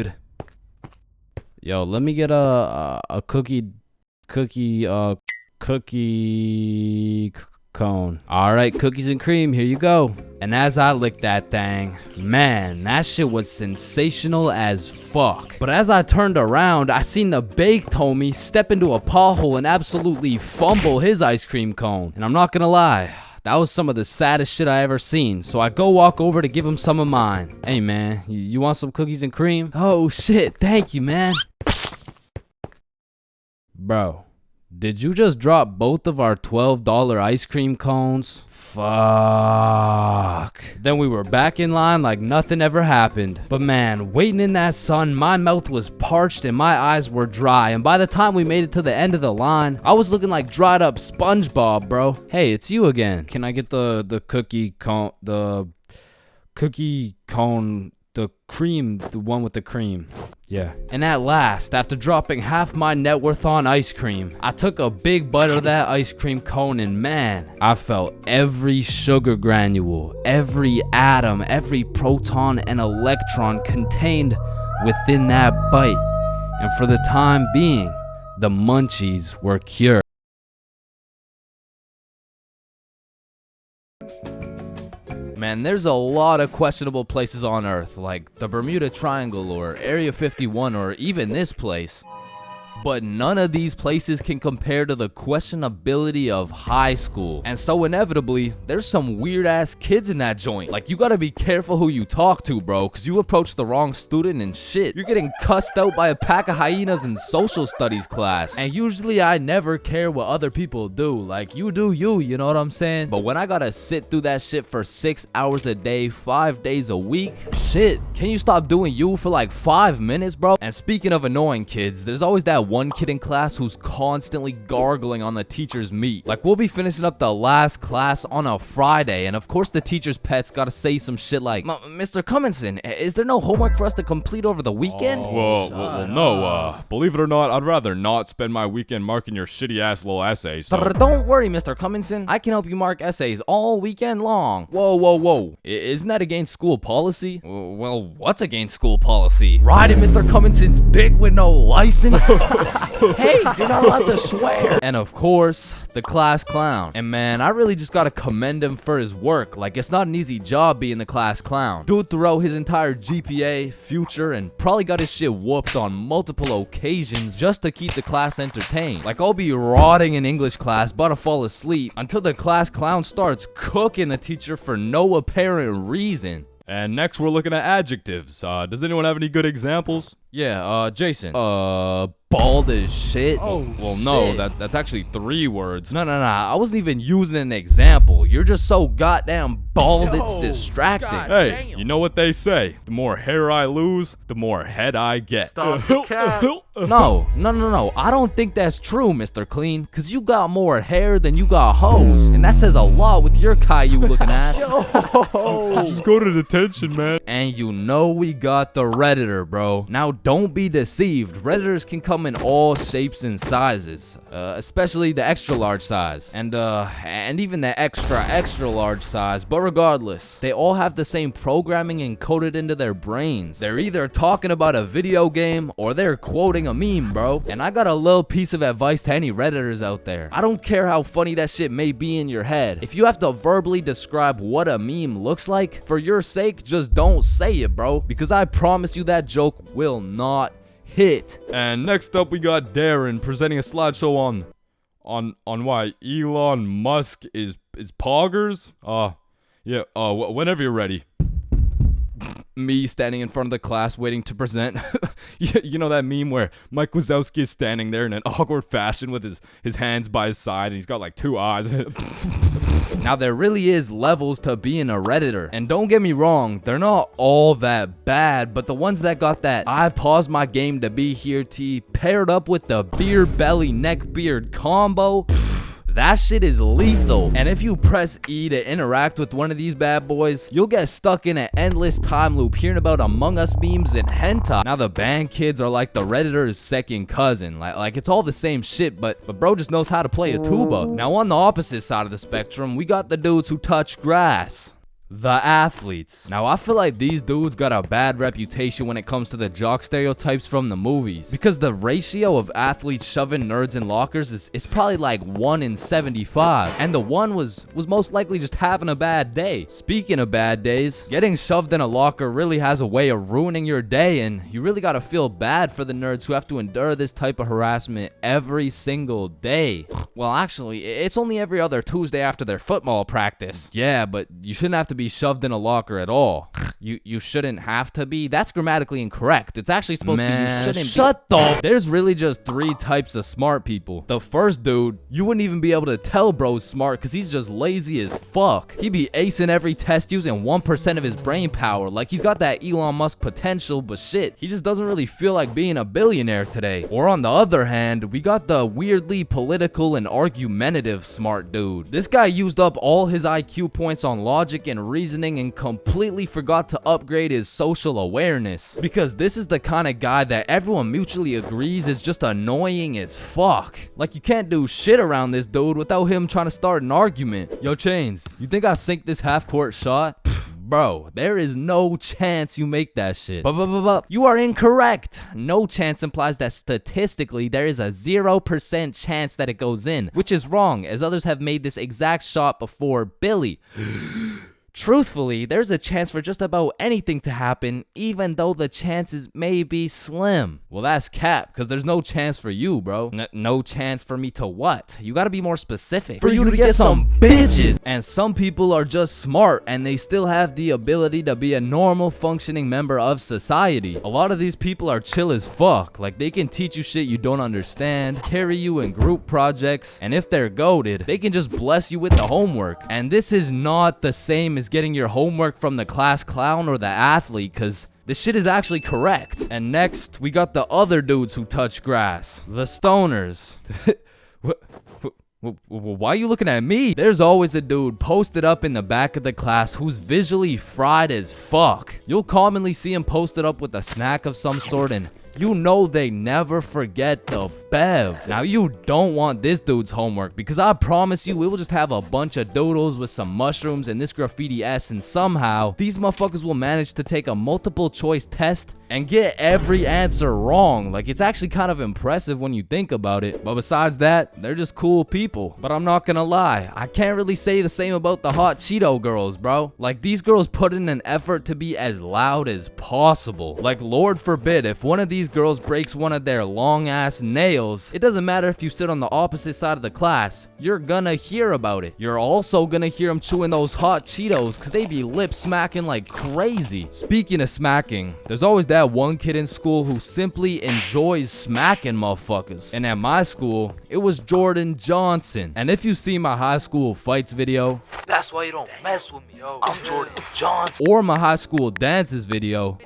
Yo, let me get a cookie cone. All right, cookies and cream, here you go. And as I licked that thing, man, that shit was sensational as fuck. But as I turned around, I seen the baked homie step into a pothole and absolutely fumble his ice cream cone. And I'm not gonna lie, That was some of the saddest shit I ever seen. So I go walk over to give him some of mine. Hey man, you want some cookies and cream? Oh shit, thank you man. Bro, did you just drop both of our $12 ice cream cones? Fuck. Then we were back in line like nothing ever happened. But man, waiting in that sun, my mouth was parched and my eyes were dry. And by the time we made it to the end of the line, I was looking like dried up SpongeBob, bro. Hey, it's you again. Can I get the cookie cone, the cream, the one with the cream? Yeah. And at last, after dropping half my net worth on ice cream, I took a big bite of that ice cream cone and man, I felt every sugar granule, every atom, every proton and electron contained within that bite. And for the time being, the munchies were cured. Man, there's a lot of questionable places on Earth, like the Bermuda Triangle or Area 51 or even this place. But none of these places can compare to the questionability of high school. And so inevitably, there's some weird ass kids in that joint. Like, you gotta be careful who you talk to, bro, cause you approach the wrong student and shit, you're getting cussed out by a pack of hyenas in social studies class. And usually I never care what other people do. Like, you do you know what I'm saying? But when I gotta sit through that shit for 6 hours a day, 5 days a week, shit, can you stop doing you for like 5 minutes, bro? And speaking of annoying kids, there's always that one kid in class who's constantly gargling on the teacher's meat. Like, we'll be finishing up the last class on a Friday, and of course the teacher's pet's gotta say some shit like, Mr. Cummingson, is there no homework for us to complete over the weekend? Well, no, believe it or not, I'd rather not spend my weekend marking your shitty ass little essays. So. Don't worry, Mr. Cummingson, I can help you mark essays all weekend long. Whoa, isn't that against school policy? Well, what's against school policy? Riding Mr. Cummingson's dick with no license? Hey, you're not allowed to swear. And of course, the class clown. And man, I really just gotta commend him for his work. Like, it's not an easy job being the class clown. Dude threw out his entire GPA, future, and probably got his shit whooped on multiple occasions just to keep the class entertained. Like, I'll be rotting in English class, about to fall asleep, until the class clown starts cooking the teacher for no apparent reason. And next we're looking at adjectives. Does anyone have any good examples? Yeah, Jason. Bald as shit. Oh, well, no, that's actually 3 words. No, I wasn't even using an example. You're just so goddamn bald, it's distracting. Hey, you know what they say? The more hair I lose, the more head I get. Stop the cat. No. I don't think that's true, Mr. Clean, because you got more hair than you got hoes. And that says a lot with your Caillou looking ass. Just go to detention, man. And you know we got the Redditor, bro. Now, don't be deceived. Redditors can come in all shapes and sizes, especially the extra large size, and even the extra large size. But regardless, they all have the same programming encoded into their brains. They're either talking about a video game or they're quoting a meme, bro. And I got a little piece of advice to any Redditors out there. I don't care how funny that shit may be in your head. If you have to verbally describe what a meme looks like, for your sake, just don't say it, bro, because I promise you that joke will not hit. And next up we got Darren presenting a slideshow on why Elon Musk is poggers. Whenever you're ready. Me standing in front of the class waiting to present. You know that meme where Mike Wazowski is standing there in an awkward fashion with his hands by his side and he's got like 2 eyes. Now, there really is levels to being a Redditor. And don't get me wrong, they're not all that bad, but the ones that got that I paused my game to be here tea paired up with the beer belly neck beard combo, that shit is lethal. And if you press E to interact with one of these bad boys, you'll get stuck in an endless time loop hearing about Among Us memes and hentai. Now, the band kids are like the Redditor's second cousin. Like it's all the same shit, but bro just knows how to play a tuba. Now, on the opposite side of the spectrum, we got the dudes who touch grass. The athletes. Now, I feel like these dudes got a bad reputation when it comes to the jock stereotypes from the movies, because the ratio of athletes shoving nerds in lockers is probably like 1 in 75, and the one was most likely just having a bad day. Speaking of bad days, getting shoved in a locker really has a way of ruining your day, and you really gotta feel bad for the nerds who have to endure this type of harassment every single day. Well, actually, it's only every other Tuesday after their football practice. Yeah, but you shouldn't have to be shoved in a locker at all. You shouldn't have to be. That's grammatically incorrect. It's actually supposed to be you shouldn't shut the There's really just 3 types of smart people. The first dude, you wouldn't even be able to tell bro's smart because he's just lazy as fuck. He be acing every test using 1% of his brain power. Like he's got that Elon Musk potential, but shit, he just doesn't really feel like being a billionaire today. Or on the other hand, we got the weirdly political and argumentative smart dude. This guy used up all his IQ points on logic and reasoning and completely forgot to upgrade his social awareness, because this is the kind of guy that everyone mutually agrees is just annoying as fuck. Like you can't do shit around this dude without him trying to start an argument. Yo, Chains, you think I sink this half-court shot? Bro, there is no chance you make that shit. But you are incorrect. No chance implies that statistically there is a 0% chance that it goes in, which is wrong, as others have made this exact shot before Billy. Truthfully, there's a chance for just about anything to happen, even though the chances may be slim. Well, that's cap, because there's no chance for you, bro. No chance for me to what? You gotta be more specific. For you to get some bitches. And some people are just smart, and they still have the ability to be a normal functioning member of society. A lot of these people are chill as fuck. Like, they can teach you shit you don't understand, carry you in group projects, and if they're goated, they can just bless you with the homework. And this is not the same as getting your homework from the class clown or the athlete, because this shit is actually correct. And next, we got the other dudes who touch grass. The stoners. Why are you looking at me? There's always a dude posted up in the back of the class who's visually fried as fuck. You'll commonly see him posted up with a snack of some sort, and you know they never forget the bev. Now, you don't want this dude's homework, because I promise you, we will just have a bunch of doodles with some mushrooms and this graffiti S, and somehow these motherfuckers will manage to take a multiple choice test and get every answer wrong. Like, it's actually kind of impressive when you think about it. But besides that, they're just cool people. But I'm not gonna lie, I can't really say the same about the hot Cheeto girls, bro. Like, these girls put in an effort to be as loud as possible. Like, Lord forbid, if one of these girls breaks one of their long ass nails, it doesn't matter if you sit on the opposite side of the class, you're gonna hear about it. You're also gonna hear them chewing those hot Cheetos, because they be lip smacking like crazy. Speaking of smacking, there's always that one kid in school who simply enjoys smacking motherfuckers. And at my school, it was Jordan Johnson. And if you see my high school fights video, that's why you don't mess with me, yo. I'm Jordan Johnson. or my high school dances video,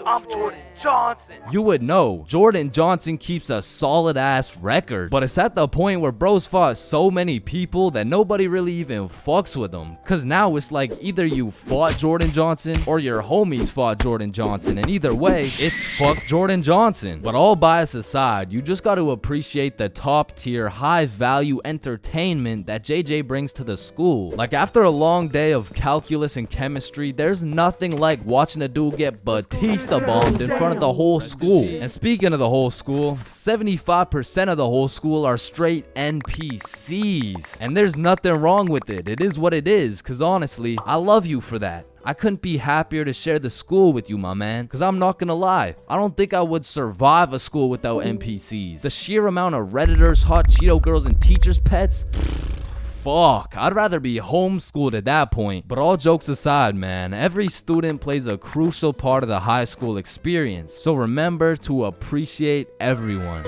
I'm Jordan Johnson. you would know Jordan Johnson keeps a solid ass record. But it's at the point where bros fought so many people that nobody really even fucks with them. Cause now it's like either you fought Jordan Johnson or your homies fought Jordan Johnson. And either way, it's fuck Jordan Johnson. But all bias aside, you just got to appreciate the top tier, high value entertainment that JJ brings to the school. Like, after a long day of calculus and chemistry, there's nothing like watching a dude get Batista bombed in front of the whole school. And speaking of the whole school, 75% of the whole school are straight NPCs. And there's nothing wrong with it. It is what it is, because honestly, I love you for that. I couldn't be happier to share the school with you, my man. Because I'm not gonna lie, I don't think I would survive a school without NPCs. The sheer amount of Redditors, hot Cheeto girls, and teachers' pets, fuck, I'd rather be homeschooled at that point. But all jokes aside, man, every student plays a crucial part of the high school experience. So remember to appreciate everyone.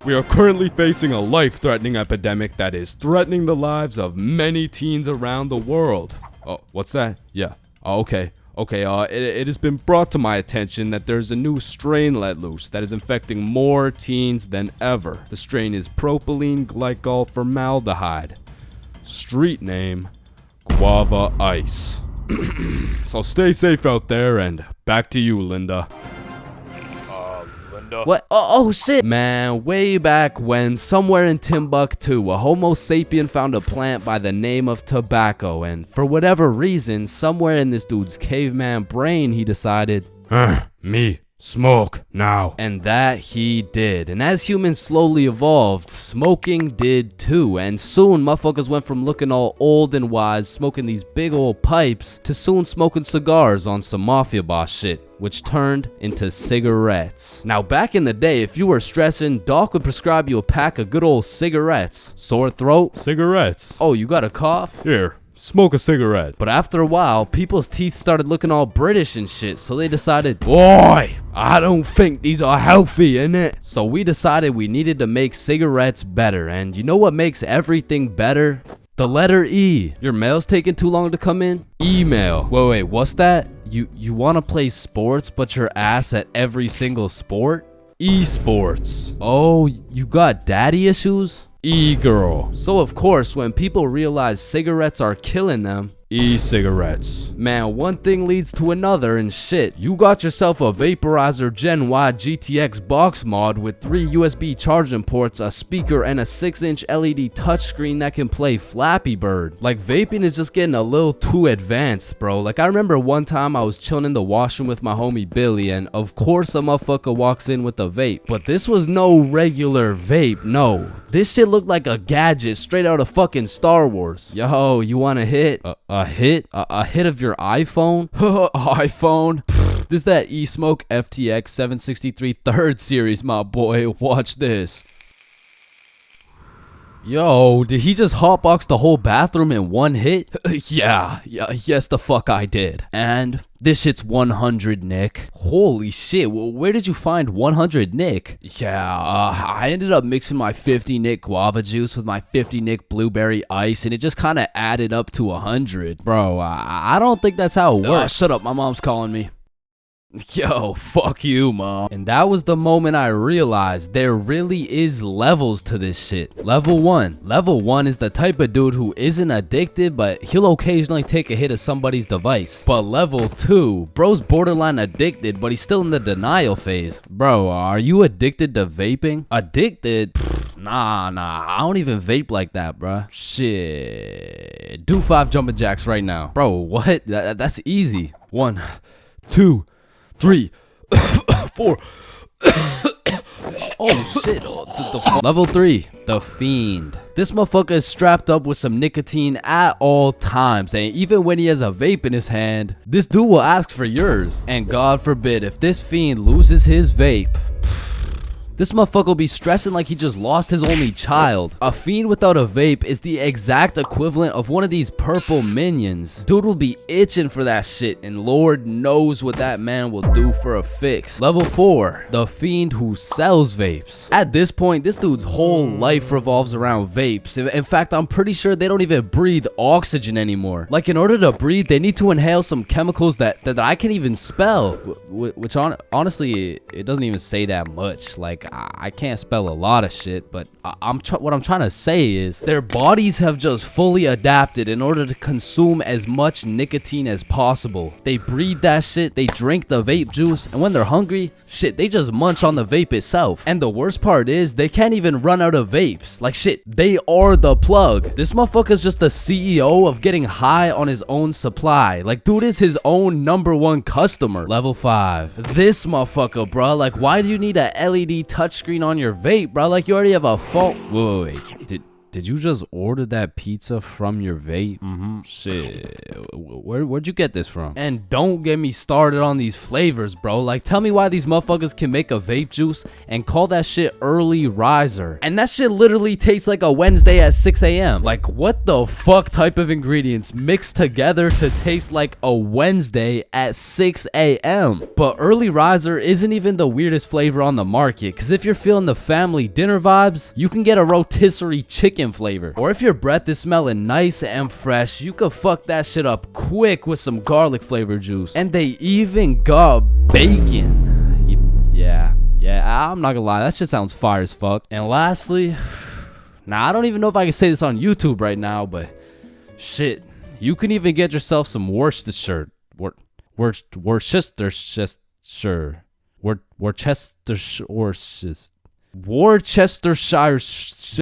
We are currently facing a life-threatening epidemic that is threatening the lives of many teens around the world. Oh, what's that? Yeah. Oh, okay. It has been brought to my attention that there's a new strain let loose that is infecting more teens than ever. The strain is propylene glycol formaldehyde. Street name, Guava Ice. So stay safe out there, and back to you, Linda. Panda. What? Oh shit. Man, way back when, somewhere in Timbuktu, a Homo sapien found a plant by the name of tobacco, and for whatever reason, somewhere in this dude's caveman brain, he decided, Me. Smoke now. and that he did. And as humans slowly evolved, smoking did too. And soon, motherfuckers went from looking all old and wise, smoking these big old pipes, to soon smoking cigars on some mafia boss shit, which turned into cigarettes. Now, back in the day, if you were stressing, Doc would prescribe you a pack of good old cigarettes. Sore throat? Cigarettes. Oh, you got a cough? Here, smoke a cigarette. But after a while, people's teeth started looking all British and shit, so they decided, boy, I don't think these are healthy, innit? So we decided we needed to make cigarettes better, and you know what makes everything better? The letter E. Your mail's taking too long to come in? Email. Wait, what's that? You wanna play sports, but your ass at every single sport? Esports. Oh, you got daddy issues? E-girl. So of course, when people realize cigarettes are killing them, E-cigarettes. man, one thing leads to another and shit. You got yourself a vaporizer Gen Y GTX box mod with 3 USB charging ports, a speaker, and a 6-inch LED touchscreen that can play Flappy Bird. Like, vaping is just getting a little too advanced, bro. Like, I remember one time I was chilling in the washroom with my homie Billy, and of course a motherfucker walks in with a vape. But this was no regular vape, no. This shit looked like a gadget straight out of fucking Star Wars. Yo, you want a hit? A hit? A hit of your iPhone? iPhone? This is that eSmoke FTX 763 3rd series, my boy. Watch this. Yo, did he just hotbox the whole bathroom in one hit? Yes the fuck I did. And this shit's 100 Nick. Holy shit, where did you find 100 Nick? I ended up mixing my 50 Nick guava juice with my 50 Nick blueberry ice, and it just kind of added up to 100. Bro, I don't think that's how it works. Shut up, my mom's calling me. Yo, fuck you, mom. And that was the moment I realized there really is levels to this shit. Level 1. Level 1 is the type of dude who isn't addicted, but he'll occasionally take a hit of somebody's device. But level 2, bro's borderline addicted, but he's still in the denial phase. Bro, are you addicted to vaping? Addicted? Nah, I don't even vape like that, bruh. Shit. Do 5 jumping jacks right now. Bro, what? That's easy. 1, 2, 3, 4. Oh shit. Level 3, the Fiend. This motherfucker is strapped up with some nicotine at all times, and even when he has a vape in his hand, this dude will ask for yours. And God forbid, if this Fiend loses his vape, this motherfucker will be stressing like he just lost his only child. A Fiend without a vape is the exact equivalent of one of these purple minions. Dude will be itching for that shit, and Lord knows what that man will do for a fix. Level 4, the Fiend who sells vapes. At this point, this dude's whole life revolves around vapes. In fact, I'm pretty sure they don't even breathe oxygen anymore. Like, in order to breathe, they need to inhale some chemicals that I can't even spell. Which honestly, it doesn't even say that much. Like, I can't spell a lot of shit, but what I'm trying to say is their bodies have just fully adapted in order to consume as much nicotine as possible. They breathe that shit, they drink the vape juice, and when they're hungry, shit, they just munch on the vape itself. And the worst part is they can't even run out of vapes. Like, shit, they are the plug. This motherfucker's just the CEO of getting high on his own supply. Like, dude is his own #1 customer. Level 5, this motherfucker, bro. Like, why do you need a LED touchscreen on your vape, bro? Like, you already have a phone. Wait. Did you just order that pizza from your vape? Shit. Where'd you get this from? And don't get me started on these flavors, bro. Like, tell me why these motherfuckers can make a vape juice and call that shit early riser. And that shit literally tastes like a Wednesday at 6 a.m. Like, what the fuck type of ingredients mixed together to taste like a Wednesday at 6 a.m.? But early riser isn't even the weirdest flavor on the market, because if you're feeling the family dinner vibes, you can get a rotisserie chicken flavor. Or if your breath is smelling nice and fresh, you could fuck that shit up quick with some garlic flavor juice. And they even got bacon. Yeah, I'm not gonna lie, that shit sounds fire as fuck. And lastly, now I don't even know if I can say this on YouTube right now, but shit, you can even get yourself some Worcestershire. Worcestershire. Worcestershire.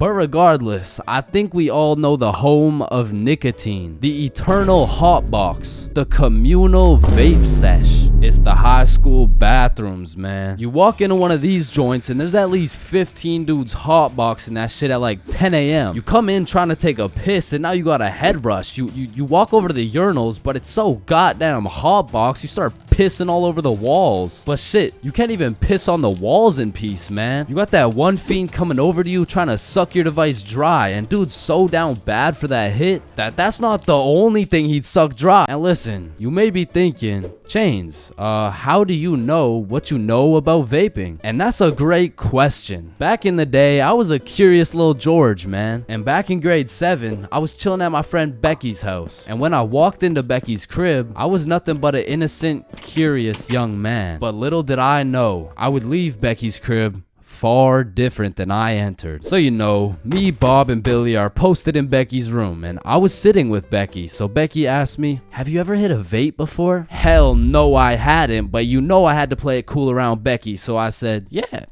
But regardless, I think we all know the home of nicotine, the eternal hot box, the communal vape sesh. It's the high school bathrooms, man. You walk into one of these joints and there's at least 15 dudes hotboxing that shit at like 10 a.m. You come in trying to take a piss and now you got a head rush. You walk over to the urinals, but it's so goddamn hotbox, you start pissing all over the walls. But shit, you can't even piss on the walls in peace, man. You got that one fiend coming over to you trying to suck your device dry, and dude's so down bad for that hit that's not the only thing he'd suck dry. And listen, you may be thinking, Chains, how do you know what you know about vaping? And that's a great question. Back in the day, I was a curious little George, man. And back in grade 7, I was chilling at my friend Becky's house. And when I walked into Becky's crib, I was nothing but an innocent, curious young man. But little did I know, I would leave Becky's crib far different than I entered. So you know, me, Bob, and Billy are posted in Becky's room, and I was sitting with Becky. So Becky asked me, have you ever hit a vape before? Hell no, I hadn't, but you know I had to play it cool around Becky, so I said, yeah.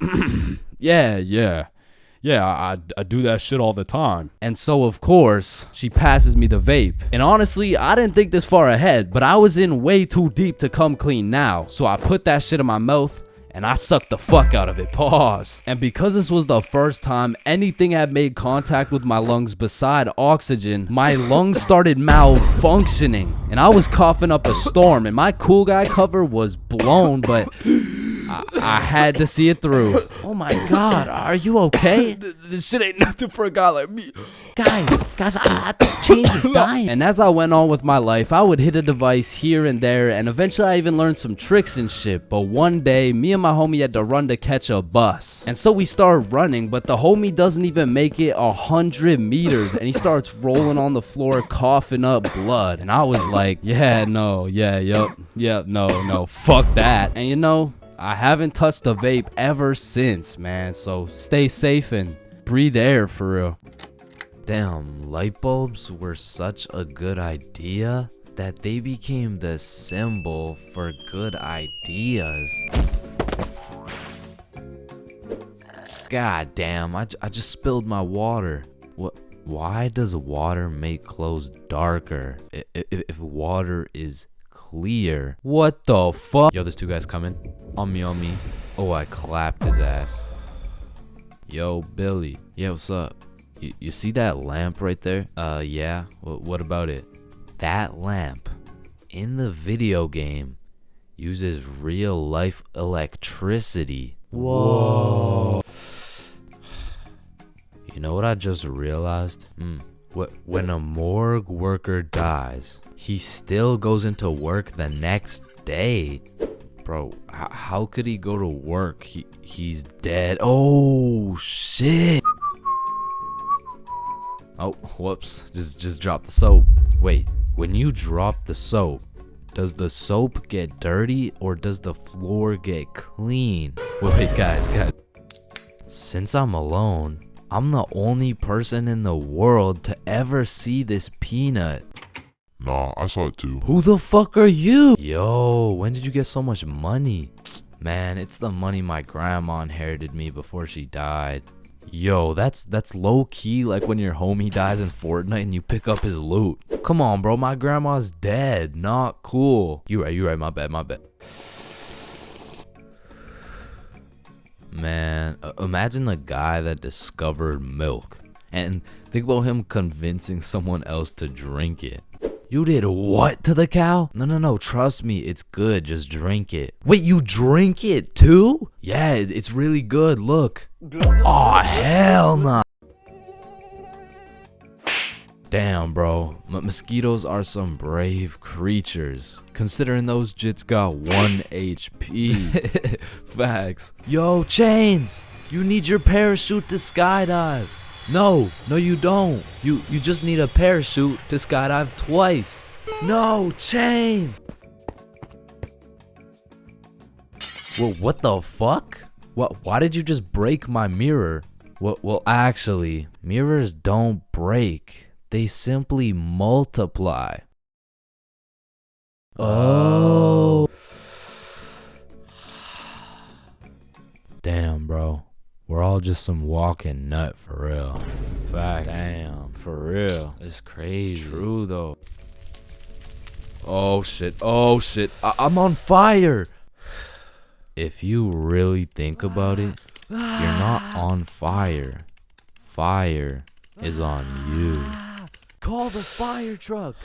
Yeah, I do that shit all the time. And so, of course, she passes me the vape. And honestly, I didn't think this far ahead, but I was in way too deep to come clean now. So I put that shit in my mouth, and I sucked the fuck out of it. Pause. And because this was the first time anything had made contact with my lungs beside oxygen, my lungs started malfunctioning. And I was coughing up a storm, and my cool guy cover was blown, but I had to see it through. Oh my god, are you okay? This shit ain't nothing for a guy like me. Guys, I think Chains is dying. And as I went on with my life, I would hit a device here and there, and eventually I even learned some tricks and shit. But one day, me and my homie had to run to catch a bus. And so we started running, but the homie doesn't even make it 100 meters, and he starts rolling on the floor, coughing up blood. And I was like, no, fuck that. And you know, I haven't touched a vape ever since, man. So stay safe and breathe air for real. Damn, light bulbs were such a good idea that they became the symbol for good ideas. God damn, I just spilled my water. What? Why does water make clothes darker if water is clear? What the fuck? Yo, there's two guys coming. On me. Oh, I clapped his ass. Yo, Billy. Yeah, what's up? You see that lamp right there? Yeah. What about it? That lamp in the video game uses real life electricity. Whoa. You know what I just realized? When a morgue worker dies, he still goes into work the next day. Bro, how could he go to work? He's dead. Oh shit. Oh, whoops. Just dropped the soap. Wait, when you drop the soap, does the soap get dirty or does the floor get clean? Wait, guys. Since I'm alone, I'm the only person in the world to ever see this peanut. Nah, I saw it too. Who the fuck are you? Yo, when did you get so much money? Man, it's the money my grandma inherited me before she died. Yo, that's low key like when your homie dies in Fortnite and you pick up his loot. Come on, bro, my grandma's dead. Not cool. You right, my bad. Man, imagine the guy that discovered milk. And think about him convincing someone else to drink it. You did what to the cow? No, trust me, it's good, just drink it. Wait, you drink it too? Yeah, it's really good, look. Aw, hell nah. Damn, bro, mosquitoes are some brave creatures, considering those jits got 1 HP. Facts. Yo, Chains, you need your parachute to skydive. No, you don't. You just need a parachute to skydive twice. No, Chains. Well, what the fuck? Why did you just break my mirror? Well, actually, mirrors don't break. They simply multiply. Oh. bro. We're all just some walking nut for real. Facts. Damn, for real. It's crazy. It's true though. Oh shit. Oh shit. I'm on fire. If you really think about it, you're not on fire. Fire is on you. Call the fire truck.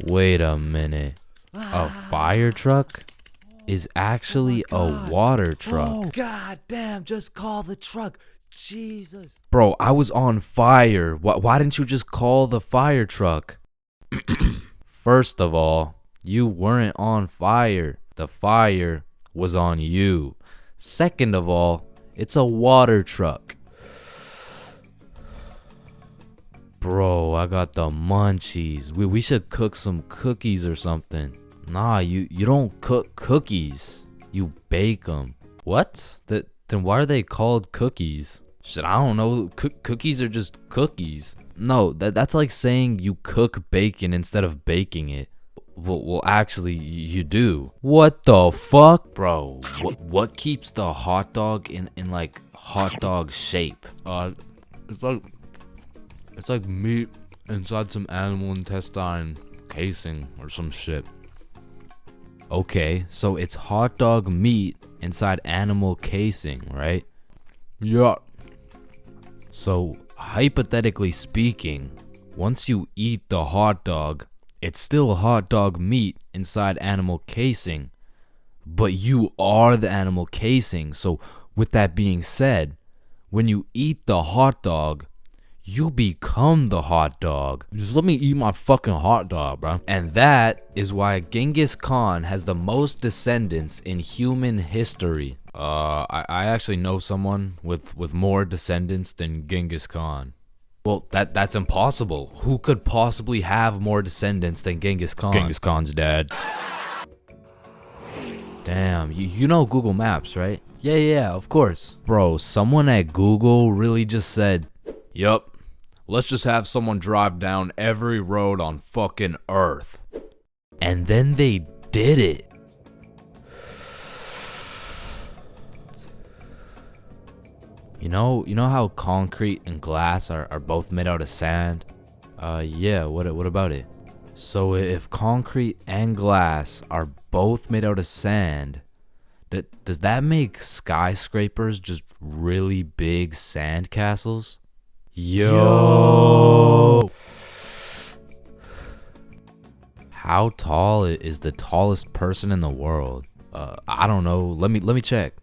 Wait a minute. A fire truck is actually a water truck. Oh, god damn, just call the truck. Jesus. Bro, I was on fire. Why didn't you just call the fire truck? First of all, you weren't on fire. The fire was on you. Second of all, it's a water truck. Bro, I got the munchies. We should cook some cookies or something. Nah, you don't cook cookies. You bake them. What? Then why are they called cookies? Shit, I don't know. Cookies are just cookies. No, that's like saying you cook bacon instead of baking it. Well, actually, you do. What the fuck? Bro, what keeps the hot dog in like hot dog shape? It's like meat inside some animal intestine casing or some shit. Okay, so it's hot dog meat inside animal casing, right? Yeah. So, hypothetically speaking, once you eat the hot dog, it's still hot dog meat inside animal casing, but you are the animal casing. So, with that being said, when you eat the hot dog, you become the hot dog. Just let me eat my fucking hot dog, bro. And that is why Genghis Khan has the most descendants in human history. I actually know someone with more descendants than Genghis Khan. Well, that's impossible. Who could possibly have more descendants than Genghis Khan? Genghis Khan's dad. Damn, you know Google Maps, right? Yeah, of course. Bro, someone at Google really just said, yup. Let's just have someone drive down every road on fucking Earth. And then they did it. You know how concrete and glass are both made out of sand? Yeah, what about it? So if concrete and glass are both made out of sand, does that make skyscrapers just really big sand castles? Yo! How tall is the tallest person in the world? I don't know. Let me check.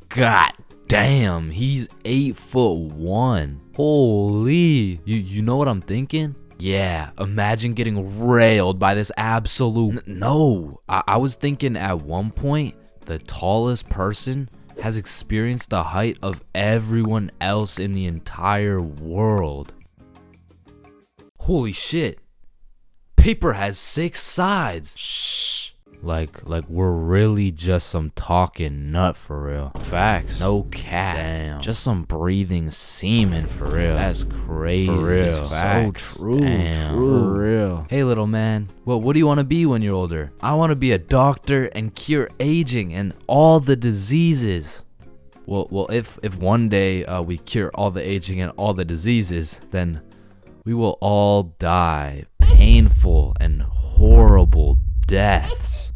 God damn, he's 8'1". Holy! You know what I'm thinking? Yeah, imagine getting railed by this absolute. No, I was thinking at one point the tallest person has experienced the height of everyone else in the entire world. Holy shit. Paper has 6 sides. Shh. Like we're really just some talking nut for real. Facts. No cap. Damn. Just some breathing semen for real. That's crazy. For real. Facts. So true. Damn. True. For real. Hey little man, what do you want to be when you're older? I want to be a doctor and cure aging and all the diseases. Well, if one day we cure all the aging and all the diseases, then we will all die painful and horrible deaths.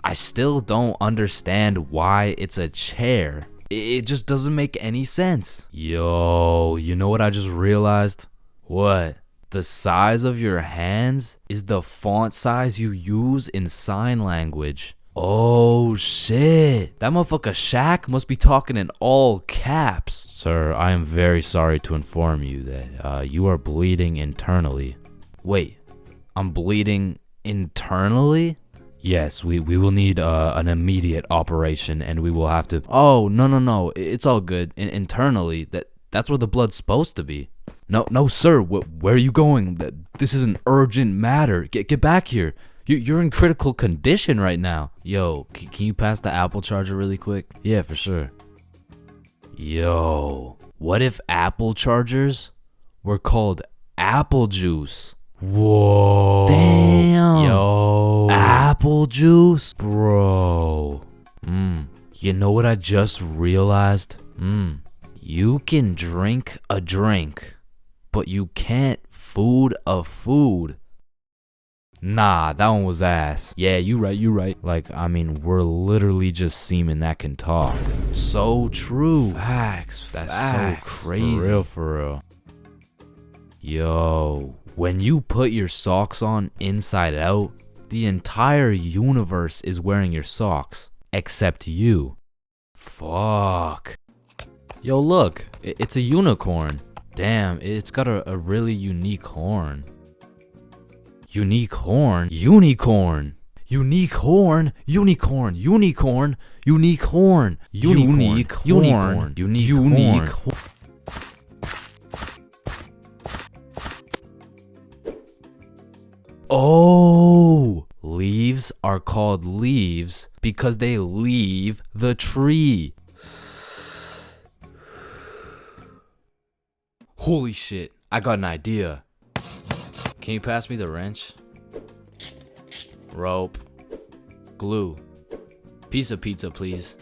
I still don't understand why it's a chair. It just doesn't make any sense. Yo, you know what I just realized? What? The size of your hands is the font size you use in sign language. Oh shit. That motherfucker Shaq must be talking in all caps. Sir, I am very sorry to inform you that you are bleeding internally. Wait, I'm bleeding internally? Yes, we will need an immediate operation and we will have to. Oh, no. It's all good. Internally, that's where the blood's supposed to be. No, sir. Where are you going? This is an urgent matter. Get back here. You're in critical condition right now. Yo, can you pass the Apple charger really quick? Yeah, for sure. Yo, what if Apple chargers were called apple juice? Whoa. Damn. Yo. Apple juice? Bro. You know what I just realized? You can drink a drink, but you can't food a food. Nah, that one was ass. Yeah, you right. Like, I mean, we're literally just semen that can talk. So true. Facts. That's so crazy. For real. Yo, when you put your socks on inside out, the entire universe is wearing your socks, except you. Fuck. Yo, look, it's a unicorn. Damn, it's got a really unique horn. Unique horn? Unicorn. Unique horn. Unicorn. Unicorn. Unique horn. Unique horn. Unique horn. Oh, leaves are called leaves because they leave the tree. Holy shit, I got an idea. Can you pass me the wrench? Rope. Glue. Piece of pizza, please.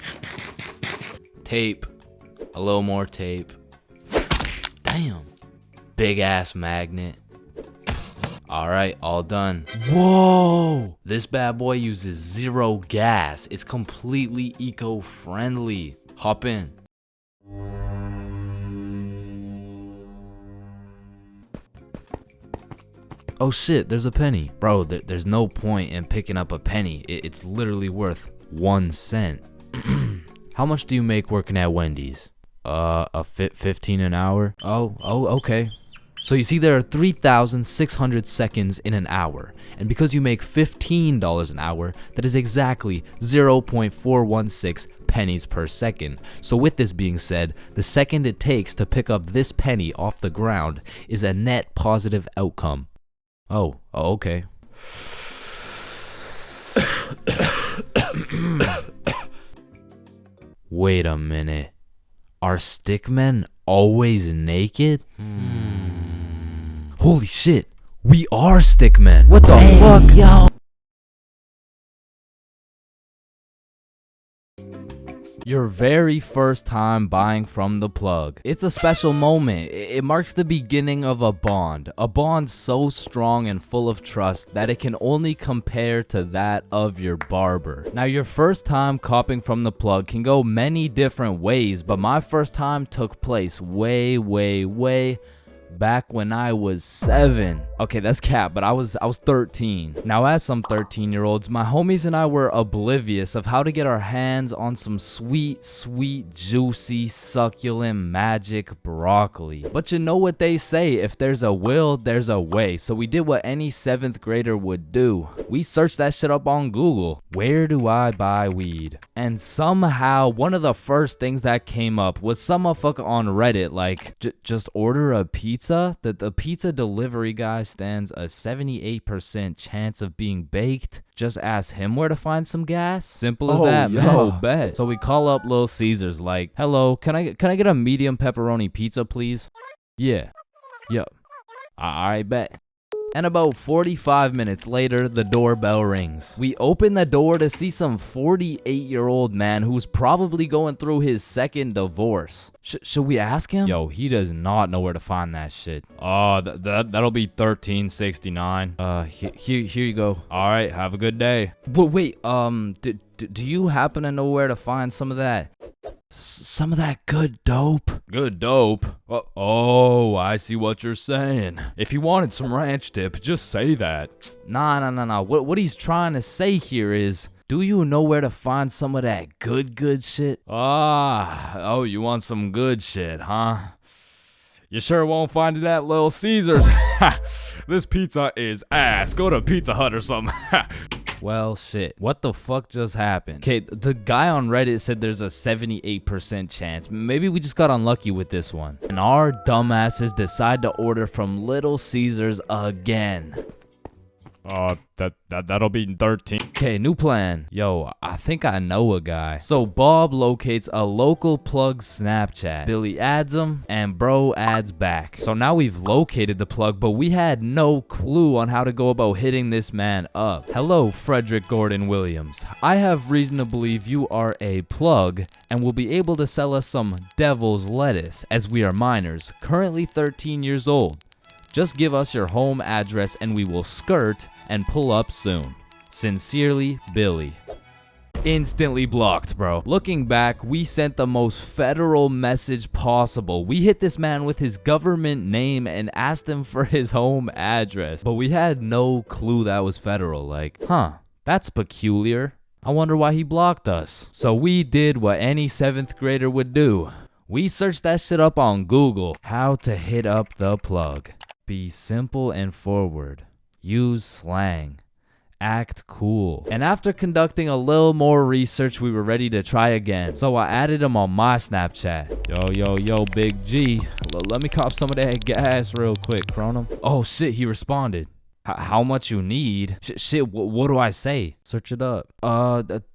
Tape. A little more tape. Damn. Big ass magnet. Alright, all done. Whoa! This bad boy uses 0 gas. It's completely eco-friendly. Hop in. Oh shit, there's a penny. Bro, there's no point in picking up a penny. It's literally worth 1 cent. How much do you make working at Wendy's? 15 an hour? Oh, okay. So you see, there are 3,600 seconds in an hour, and because you make $15 an hour, that is exactly 0.416 pennies per second. So with this being said, the second it takes to pick up this penny off the ground is a net positive outcome. Oh, okay. Wait a minute. Are stickmen always naked? Holy shit, we are stickmen. What the fuck? Yo. Your very first time buying from the plug. It's a special moment. It marks the beginning of a bond so strong and full of trust that it can only compare to that of your barber. Now, your first time copping from the plug can go many different ways, but my first time took place way back when I was 7. Okay, that's cap, but I was 13. Now, as some 13-year-olds, my homies and I were oblivious of how to get our hands on some sweet, juicy, succulent magic broccoli. But you know what they say, if there's a will, there's a way. So we did what any 7th grader would do. We searched that shit up on Google. Where do I buy weed? And somehow, one of the first things that came up was some motherfucker on Reddit like, just order a pizza. The pizza delivery guy stands a 78% chance of being baked. Just ask him where to find some gas. Simple as that, man. Oh, bet. So we call up Little Caesars like, hello, can I get a medium pepperoni pizza, please? Yeah. Yup. Alright, bet. And about 45 minutes later, the doorbell rings. We open the door to see some 48-year-old man who's probably going through his 2nd divorce. Should we ask him? Yo, he does not know where to find that shit. Oh, that'll be $13.69. Here you go. All right, have a good day. But wait, do you happen to know where to find some of that? Some of that good dope? Good dope? Oh, I see what you're saying. If you wanted some ranch dip, just say that. Nah. What he's trying to say here is, do you know where to find some of that good shit? Oh, you want some good shit, huh? You sure won't find it at Little Caesars. This pizza is ass. Go to Pizza Hut or something. Well, shit. What the fuck just happened? Okay, the guy on Reddit said there's a 78% chance. Maybe we just got unlucky with this one. And our dumbasses decide to order from Little Caesars again. That'll be 13. Okay, new plan. Yo, I think I know a guy. So Bob locates a local plug Snapchat. Billy adds him, and bro adds back. So now we've located the plug, but we had no clue on how to go about hitting this man up. Hello, Frederick Gordon Williams. I have reason to believe you are a plug and will be able to sell us some devil's lettuce, as we are minors, currently 13 years old. Just give us your home address and we will skirt and pull up soon. Sincerely, Billy. Instantly blocked, bro. Looking back, we sent the most federal message possible. We hit this man with his government name and asked him for his home address. But we had no clue that was federal. Like, that's peculiar. I wonder why he blocked us. So we did what any 7th grader would do. We searched that shit up on Google. How to hit up the plug. Be simple and forward. Use slang. Act cool. And after conducting a little more research, we were ready to try again. So I added him on my Snapchat. Yo, Big G. Let me cop some of that gas real quick, Chronum. Oh shit, he responded. How much you need? Shit, what do I say? Search it up.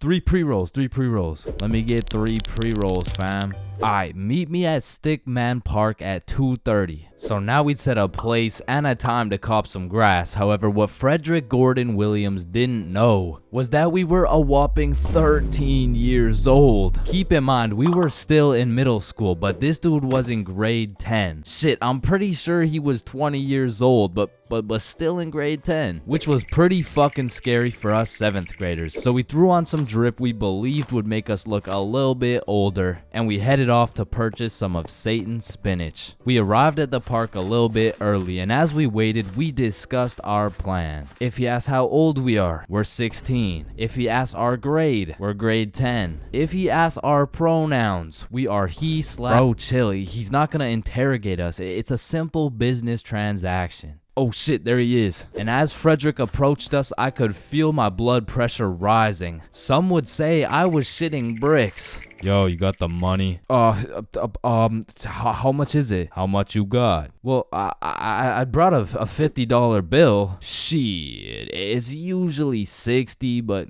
3 pre-rolls. Let me get 3 pre-rolls, fam. Alright, meet me at Stickman Park at 2:30. So now we'd set a place and a time to cop some grass. However, what Frederick Gordon Williams didn't know was that we were a whopping 13 years old. Keep in mind, we were still in middle school, but this dude was in grade 10. Shit, I'm pretty sure he was 20 years old, but still in grade 10, which was pretty fucking scary for us 7th graders. So we threw on some drip we believed would make us look a little bit older, and we headed off to purchase some of Satan's spinach. We arrived at the park a little bit early, and as we waited, we discussed our plan. If he asks how old we are, we're 16. If he asks our grade, we're grade 10. If he asks our pronouns, we are he/. Bro, chill, he's not gonna interrogate us. It's a simple business transaction. Oh shit, there he is. And as Frederick approached us, I could feel my blood pressure rising. Some would say I was shitting bricks. Yo, you got the money? How much is it? How much you got? Well, I brought a $50 bill. Shit, it's usually 60, but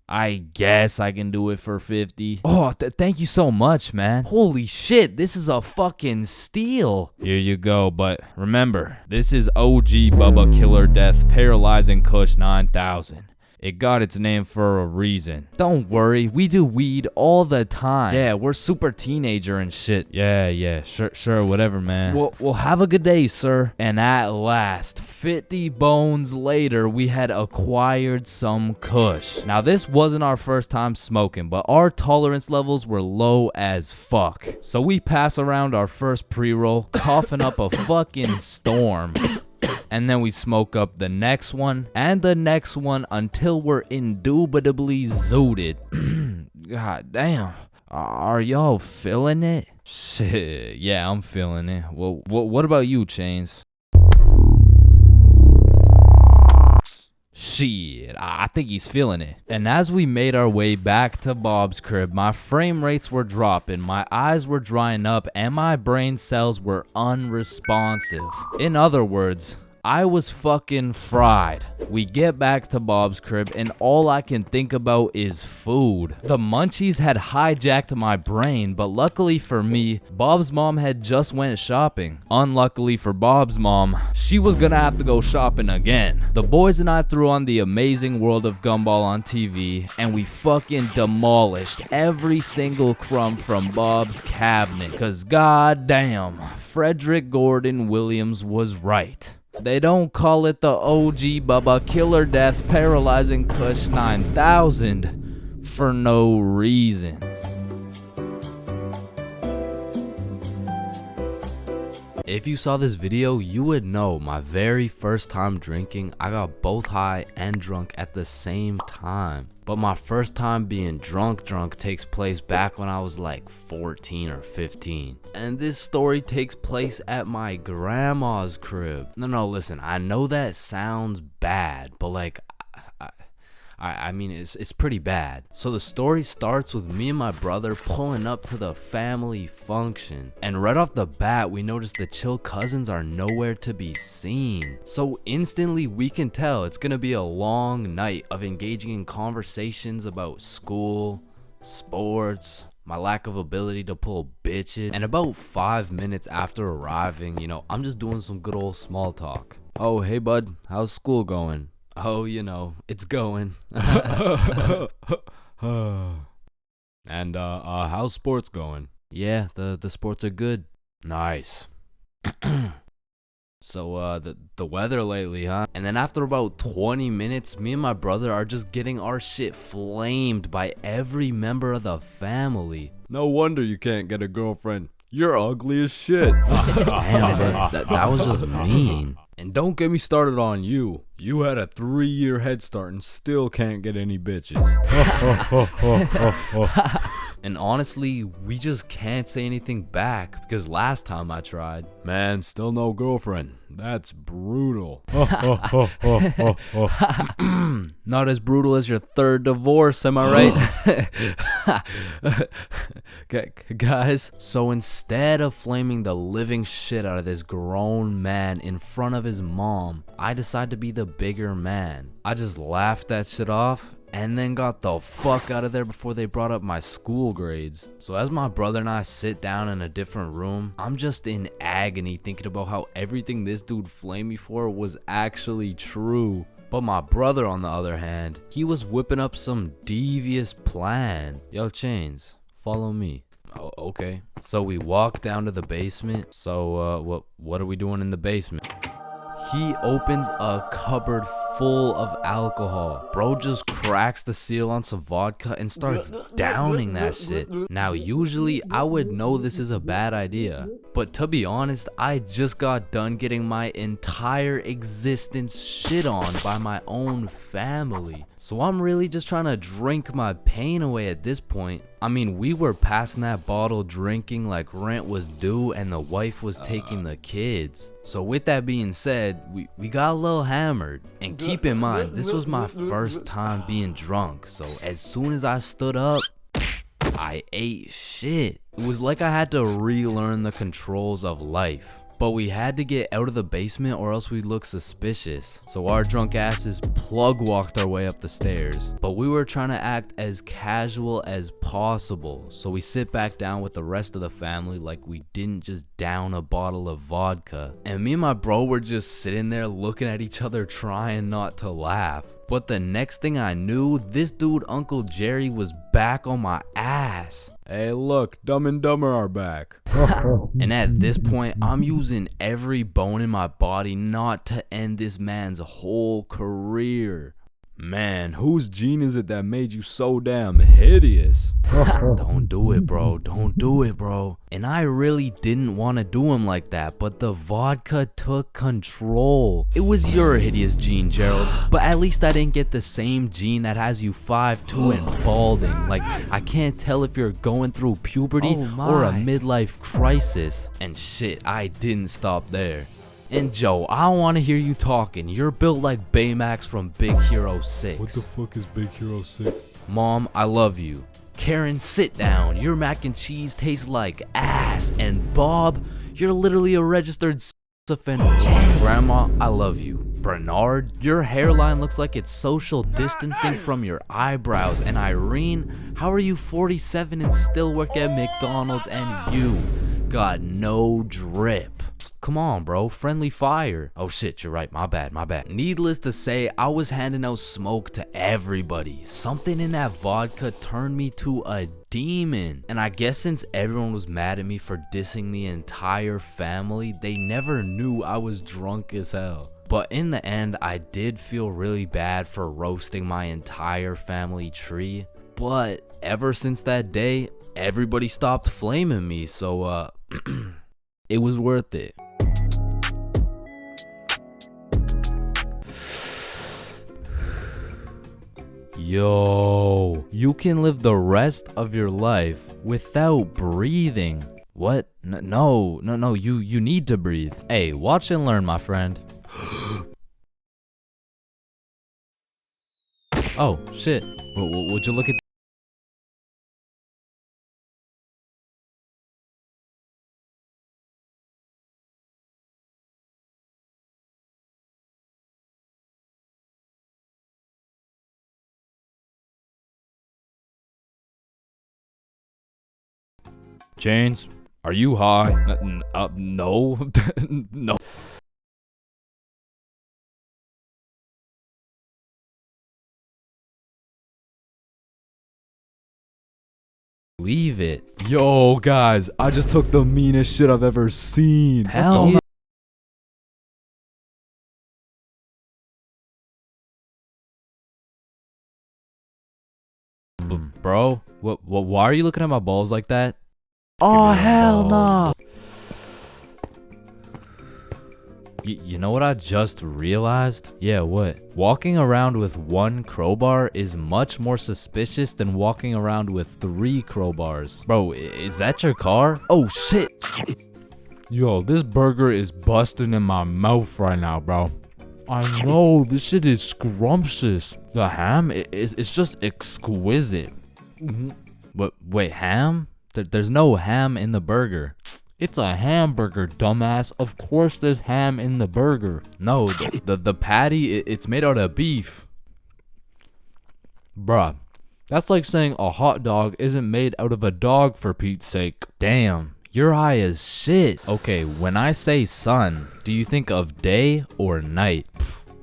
I guess I can do it for 50. Oh, thank you so much, man. Holy shit, this is a fucking steal. Here you go, but remember, this is OG Bubba Killer Death Paralyzing Kush 9000. It got its name for a reason. Don't worry, we do weed all the time. Yeah, we're super teenager and shit. Yeah, sure, whatever, man. Well, have a good day, sir. And at last, 50 bones later, we had acquired some kush. Now, this wasn't our first time smoking, but our tolerance levels were low as fuck. So we pass around our first pre-roll, coughing up a fucking storm. And then we smoke up the next one and the next one until we're indubitably zooted. God damn. Are y'all feeling it? Shit, yeah, I'm feeling it. Well, what about you, Chains? Shit, I think he's feeling it. And as we made our way back to Bob's crib, my frame rates were dropping, my eyes were drying up, and my brain cells were unresponsive. In other words, I was fucking fried. We get back to Bob's crib and all I can think about is food. The munchies had hijacked my brain, but luckily for me, Bob's mom had just went shopping. Unluckily for Bob's mom, she was gonna have to go shopping again. The boys and I threw on The Amazing World of Gumball on TV and we fucking demolished every single crumb from Bob's cabinet. Cause goddamn, Frederick Gordon Williams was right. They don't call it the OG Bubba Killer Death Paralyzing Kush 9000 for no reason. If you saw this video, you would know my very first time drinking, I got both high and drunk at the same time. But my first time being drunk takes place back when I was like 14 or 15. And this story takes place at my grandma's crib. No, listen, I know that sounds bad, but like, I mean, it's pretty bad. So the story starts with me and my brother pulling up to the family function. And right off the bat, we notice the chill cousins are nowhere to be seen. So instantly we can tell it's gonna be a long night of engaging in conversations about school, sports, my lack of ability to pull bitches. And about 5 minutes after arriving, you know, I'm just doing some good old small talk. Oh, hey bud, how's school going? Oh, you know, it's going. And how's sports going? Yeah, the sports are good. Nice. So the weather lately, huh? And then after about 20 minutes, me and my brother are just getting our shit flamed by every member of the family. No wonder you can't get a girlfriend. You're ugly as shit. Damn, that was just mean. And don't get me started on you. You had a 3-year head start and still can't get any bitches. And honestly, we just can't say anything back because last time I tried. Man, still no girlfriend. That's brutal. Not as brutal as your third divorce, am I right? Guys, so instead of flaming the living shit out of this grown man in front of his mom, I decided to be the bigger man. I just laughed that shit off and then got the fuck out of there before they brought up my school grades. So as my brother and I sit down in a different room, I'm just in agony thinking about how everything this dude flamed me for was actually true. But my brother, on the other hand, he was whipping up some devious plan. Yo, Chains, follow me. Oh, okay. So we walk down to the basement. So what are we doing in the basement? He opens a cupboard full of alcohol. Bro just cracks the seal on some vodka and starts downing that shit. Now, usually I would know this is a bad idea, but to be honest, I just got done getting my entire existence shit on by my own family. So I'm really just trying to drink my pain away at this point. I mean, we were passing that bottle drinking like rent was due and the wife was taking the kids. So with that being said, we got a little hammered. And keep in mind, this was my first time being drunk. So as soon as I stood up, I ate shit. It was like I had to relearn the controls of life. But we had to get out of the basement or else we'd look suspicious. So our drunk asses plug walked our way up the stairs. But we were trying to act as casual as possible. So we sit back down with the rest of the family like we didn't just down a bottle of vodka. And me and my bro were just sitting there looking at each other trying not to laugh. But the next thing I knew, this dude Uncle Jerry was back on my ass. Hey look, Dumb and Dumber are back. And at this point, I'm using every bone in my body not to end this man's whole career. Man, whose gene is it that made you so damn hideous? Don't do it, bro. Don't do it, bro. And I really didn't want to do him like that, but the vodka took control. It was your hideous gene, Gerald, but at least I didn't get the same gene that has you 5'2" and balding. Like, I can't tell if you're going through puberty or a midlife crisis. And shit, I didn't stop there. And Joe, I want to hear you talking. You're built like Baymax from Big Hero 6. What the fuck is Big Hero 6? Mom, I love you. Karen, sit down. Your mac and cheese tastes like ass. And Bob, you're literally a registered offender. Grandma, I love you. Bernard, your hairline looks like it's social distancing from your eyebrows. And Irene, how are you 47 and still work at McDonald's and you got no drip? Come on, bro. Friendly fire. Oh shit, you're right. My bad. Needless to say, I was handing out smoke to everybody. Something in that vodka turned me to a demon. And I guess since everyone was mad at me for dissing the entire family, they never knew I was drunk as hell. But in the end, I did feel really bad for roasting my entire family tree. But ever since that day, everybody stopped flaming me. So, it was worth it. Yo, you can live the rest of your life without breathing. What? No, you need to breathe. Hey, watch and learn, my friend. Oh, shit. Would you look at... Chains, are you high? No. No. Leave it. Yo, guys, I just took the meanest shit I've ever seen. Hell no. Bro, why are you looking at my balls like that? Oh, hell no. You know what I just realized? Yeah, what? Walking around with 1 crowbar is much more suspicious than walking around with 3 crowbars. Bro, is that your car? Oh, shit. Yo, this burger is busting in my mouth right now, bro. I know, this shit is scrumptious. The ham, it's just exquisite. Wait, ham? There's no ham in the burger. It's a hamburger, dumbass. Of course there's ham in the burger. No, the patty, it's made out of beef. Bruh, that's like saying a hot dog isn't made out of a dog, for Pete's sake. Damn, you're high as shit. Okay, when I say sun, do you think of day or night?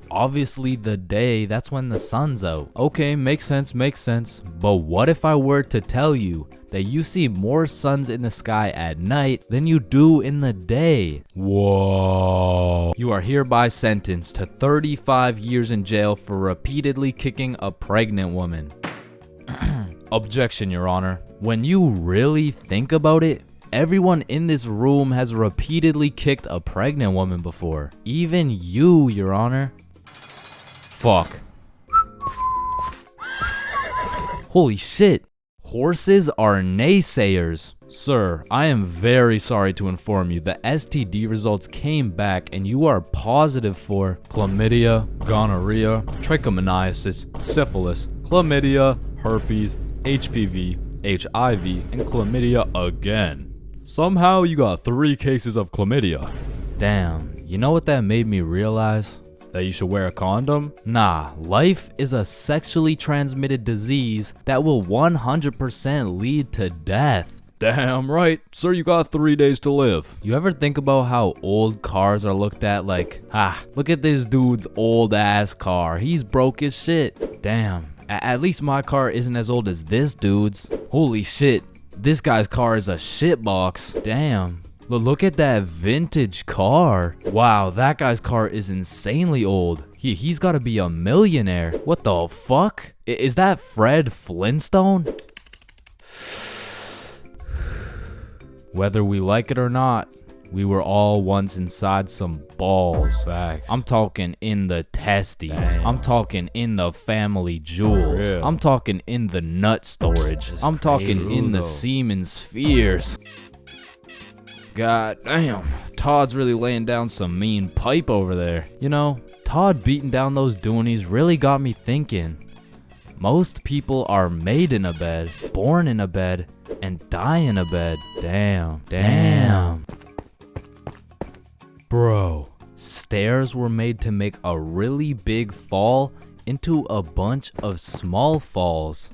Obviously the day, that's when the sun's out. Okay, makes sense. But what if I were to tell you that you see more suns in the sky at night than you do in the day? Whoa. You are hereby sentenced to 35 years in jail for repeatedly kicking a pregnant woman. Objection, Your Honor. When you really think about it, everyone in this room has repeatedly kicked a pregnant woman before. Even you, Your Honor. Fuck. Holy shit. Horses are naysayers. Sir, I am very sorry to inform you that STD results came back and you are positive for chlamydia, gonorrhea, trichomoniasis, syphilis, chlamydia, herpes, HPV, HIV, and chlamydia again. Somehow you got 3 cases of chlamydia. Damn, you know what that made me realize? That you should wear a condom? Nah, life is a sexually transmitted disease that will 100% lead to death. Damn right, sir, you got 3 days to live. You ever think about how old cars are looked at like, look at this dude's old ass car, he's broke as shit. Damn, at least my car isn't as old as this dude's. Holy shit, this guy's car is a shitbox. Damn. Look at that vintage car. Wow, that guy's car is insanely old. He's gotta be a millionaire. What the fuck? Is that Fred Flintstone? Whether we like it or not, we were all once inside some balls. Facts. I'm talking in the testes. Damn. I'm talking in the family jewels. I'm talking in the nut storage. I'm talking in the semen spheres. God damn, Todd's really laying down some mean pipe over there. You know, Todd beating down those doonies really got me thinking. Most people are made in a bed, born in a bed, and die in a bed. Damn. Bro, stairs were made to make a really big fall into a bunch of small falls.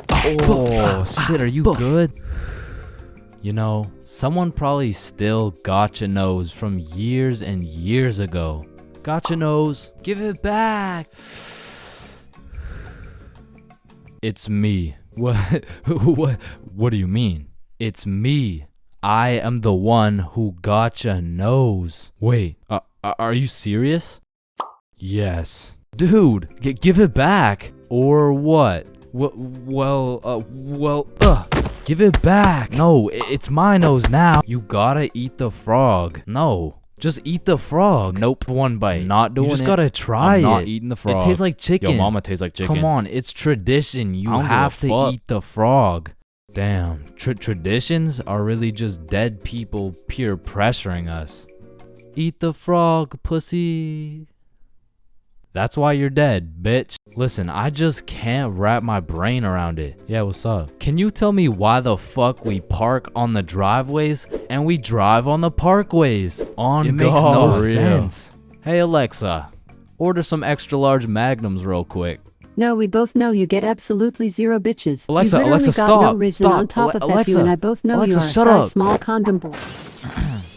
Oh, shit, are you good? You know, someone probably still got your nose from years and years ago. Got your nose, give it back. It's me. What do you mean? It's me. I am the one who got your nose. Wait, are you serious? Yes. Dude, give it back. Or what? Give it back. No, it's my nose now. You gotta eat the frog. No, just eat the frog. Nope, 1 bite. Not doing it. You just gotta try it. I'm not eating the frog. It tastes like chicken. Yo, mama tastes like chicken. Come on, it's tradition. You have to eat the frog. Damn, traditions are really just dead people peer pressuring us. Eat the frog, pussy. That's why you're dead, bitch. Listen, I just can't wrap my brain around it. Yeah, what's up? Can you tell me why the fuck we park on the driveways and we drive on the parkways? It makes no sense. Hey Alexa, order some extra large magnums real quick. No, we both know you get absolutely zero bitches. Alexa, you Alexa, got stop. No reason Stop. on top of that, Alexa, you and I both know Alexa, you are a shut size up. small condom boy.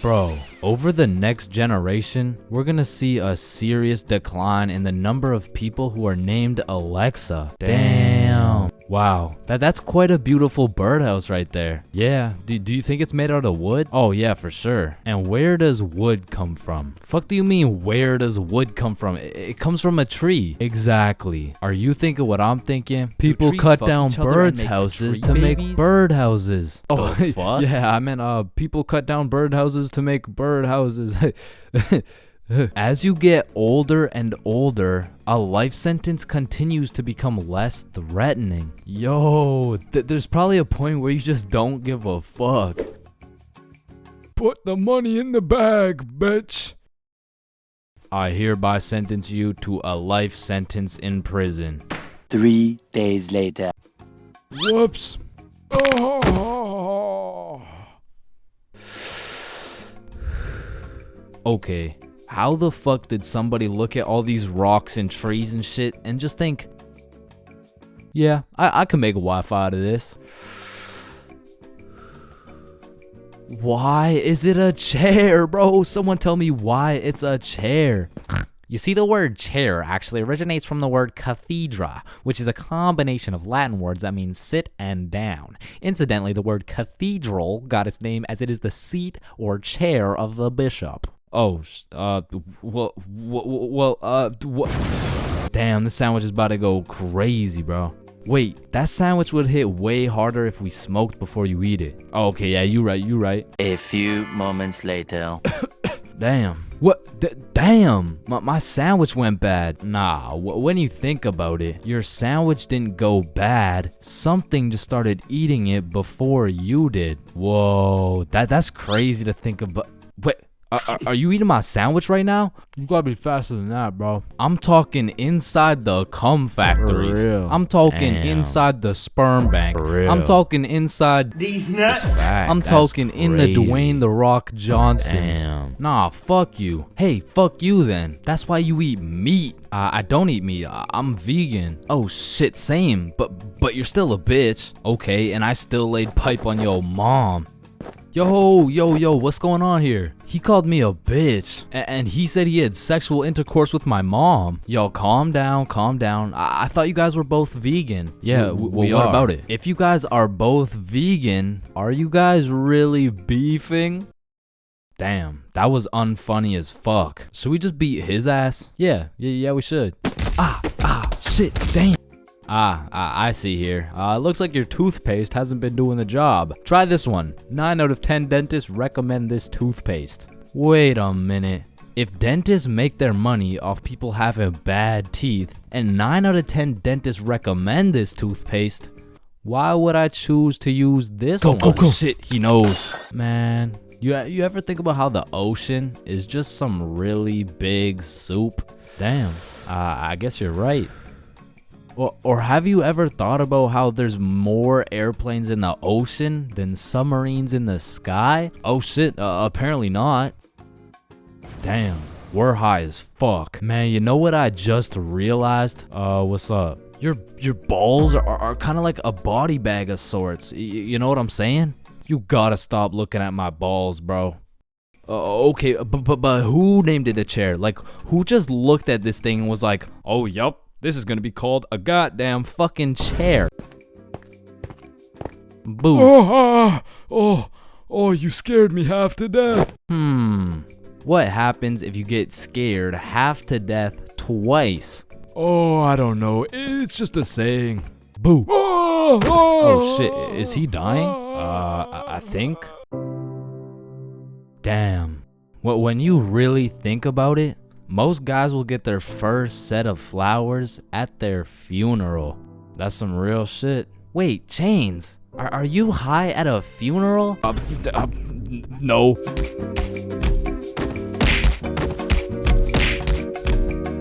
Bro, over the next generation, we're gonna see a serious decline in the number of people who are named Alexa. Damn. Wow, that's quite a beautiful birdhouse right there. Yeah, do you think it's made out of wood? Oh yeah, for sure. And where does wood come from? Fuck do you mean where does wood come from? It comes from a tree. Exactly. Are you thinking what I'm thinking? People cut down birds' houses to make birdhouses. Oh, fuck? Yeah, I meant people cut down birdhouses to make birdhouses. As you get older and older, a life sentence continues to become less threatening. Yo, there's probably a point where you just don't give a fuck. Put the money in the bag, bitch. I hereby sentence you to a life sentence in prison. 3 days later. Whoops. Oh. Okay. How the fuck did somebody look at all these rocks and trees and shit and just think, yeah, I can make a Wi-Fi out of this? Why is it a chair, bro? Someone tell me why it's a chair. You see, the word chair actually originates from the word cathedra, which is a combination of Latin words that mean sit and down. Incidentally, the word cathedral got its name as it is the seat or chair of the bishop. Oh, damn, this sandwich is about to go crazy, bro. Wait, that sandwich would hit way harder if we smoked before you eat it. Oh, okay, yeah, you right. A few moments later. Damn. What? Damn. My sandwich went bad. Nah, when you think about it, your sandwich didn't go bad. Something just started eating it before you did. Whoa, that's crazy to think about. Wait. Are you eating my sandwich right now? You gotta be faster than that, bro. I'm talking inside the cum factories. For real. I'm talking inside the sperm bank. For real. I'm talking inside these nuts. I'm talking in the Dwayne The Rock Johnsons. Damn. Nah, fuck you. Hey, fuck you then. That's why you eat meat. I don't eat meat. I'm vegan. Oh shit, same. But you're still a bitch. Okay, and I still laid pipe on your mom. Yo, what's going on here? He called me a bitch, and he said he had sexual intercourse with my mom. Yo, calm down. I thought you guys were both vegan. Yeah, we are. What about it? If you guys are both vegan, are you guys really beefing? Damn, that was unfunny as fuck. Should we just beat his ass? Yeah, we should. Shit, damn. I see here. Looks like your toothpaste hasn't been doing the job. Try this one. 9 out of 10 dentists recommend this toothpaste. Wait a minute. If dentists make their money off people having bad teeth, and 9 out of 10 dentists recommend this toothpaste, why would I choose to use this one? Go. Shit, he knows. Man, you ever think about how the ocean is just some really big soup? Damn, I guess you're right. Or have you ever thought about how there's more airplanes in the ocean than submarines in the sky? Oh shit, apparently not. Damn, we're high as fuck. Man, you know what I just realized? What's up? Your balls are kind of like a body bag of sorts. You know what I'm saying? You gotta stop looking at my balls, bro. Okay, but who named it a chair? Like, who just looked at this thing and was like, oh, yup. This is gonna be called a goddamn fucking chair. Boo. Oh, you scared me half to death. What happens if you get scared half to death twice? Oh, I don't know. It's just a saying. Boo. Oh shit, is he dying? I think. Damn. When you really think about it, most guys will get their first set of flowers at their funeral. That's some real shit. Wait, Chains, are you high at a funeral? No.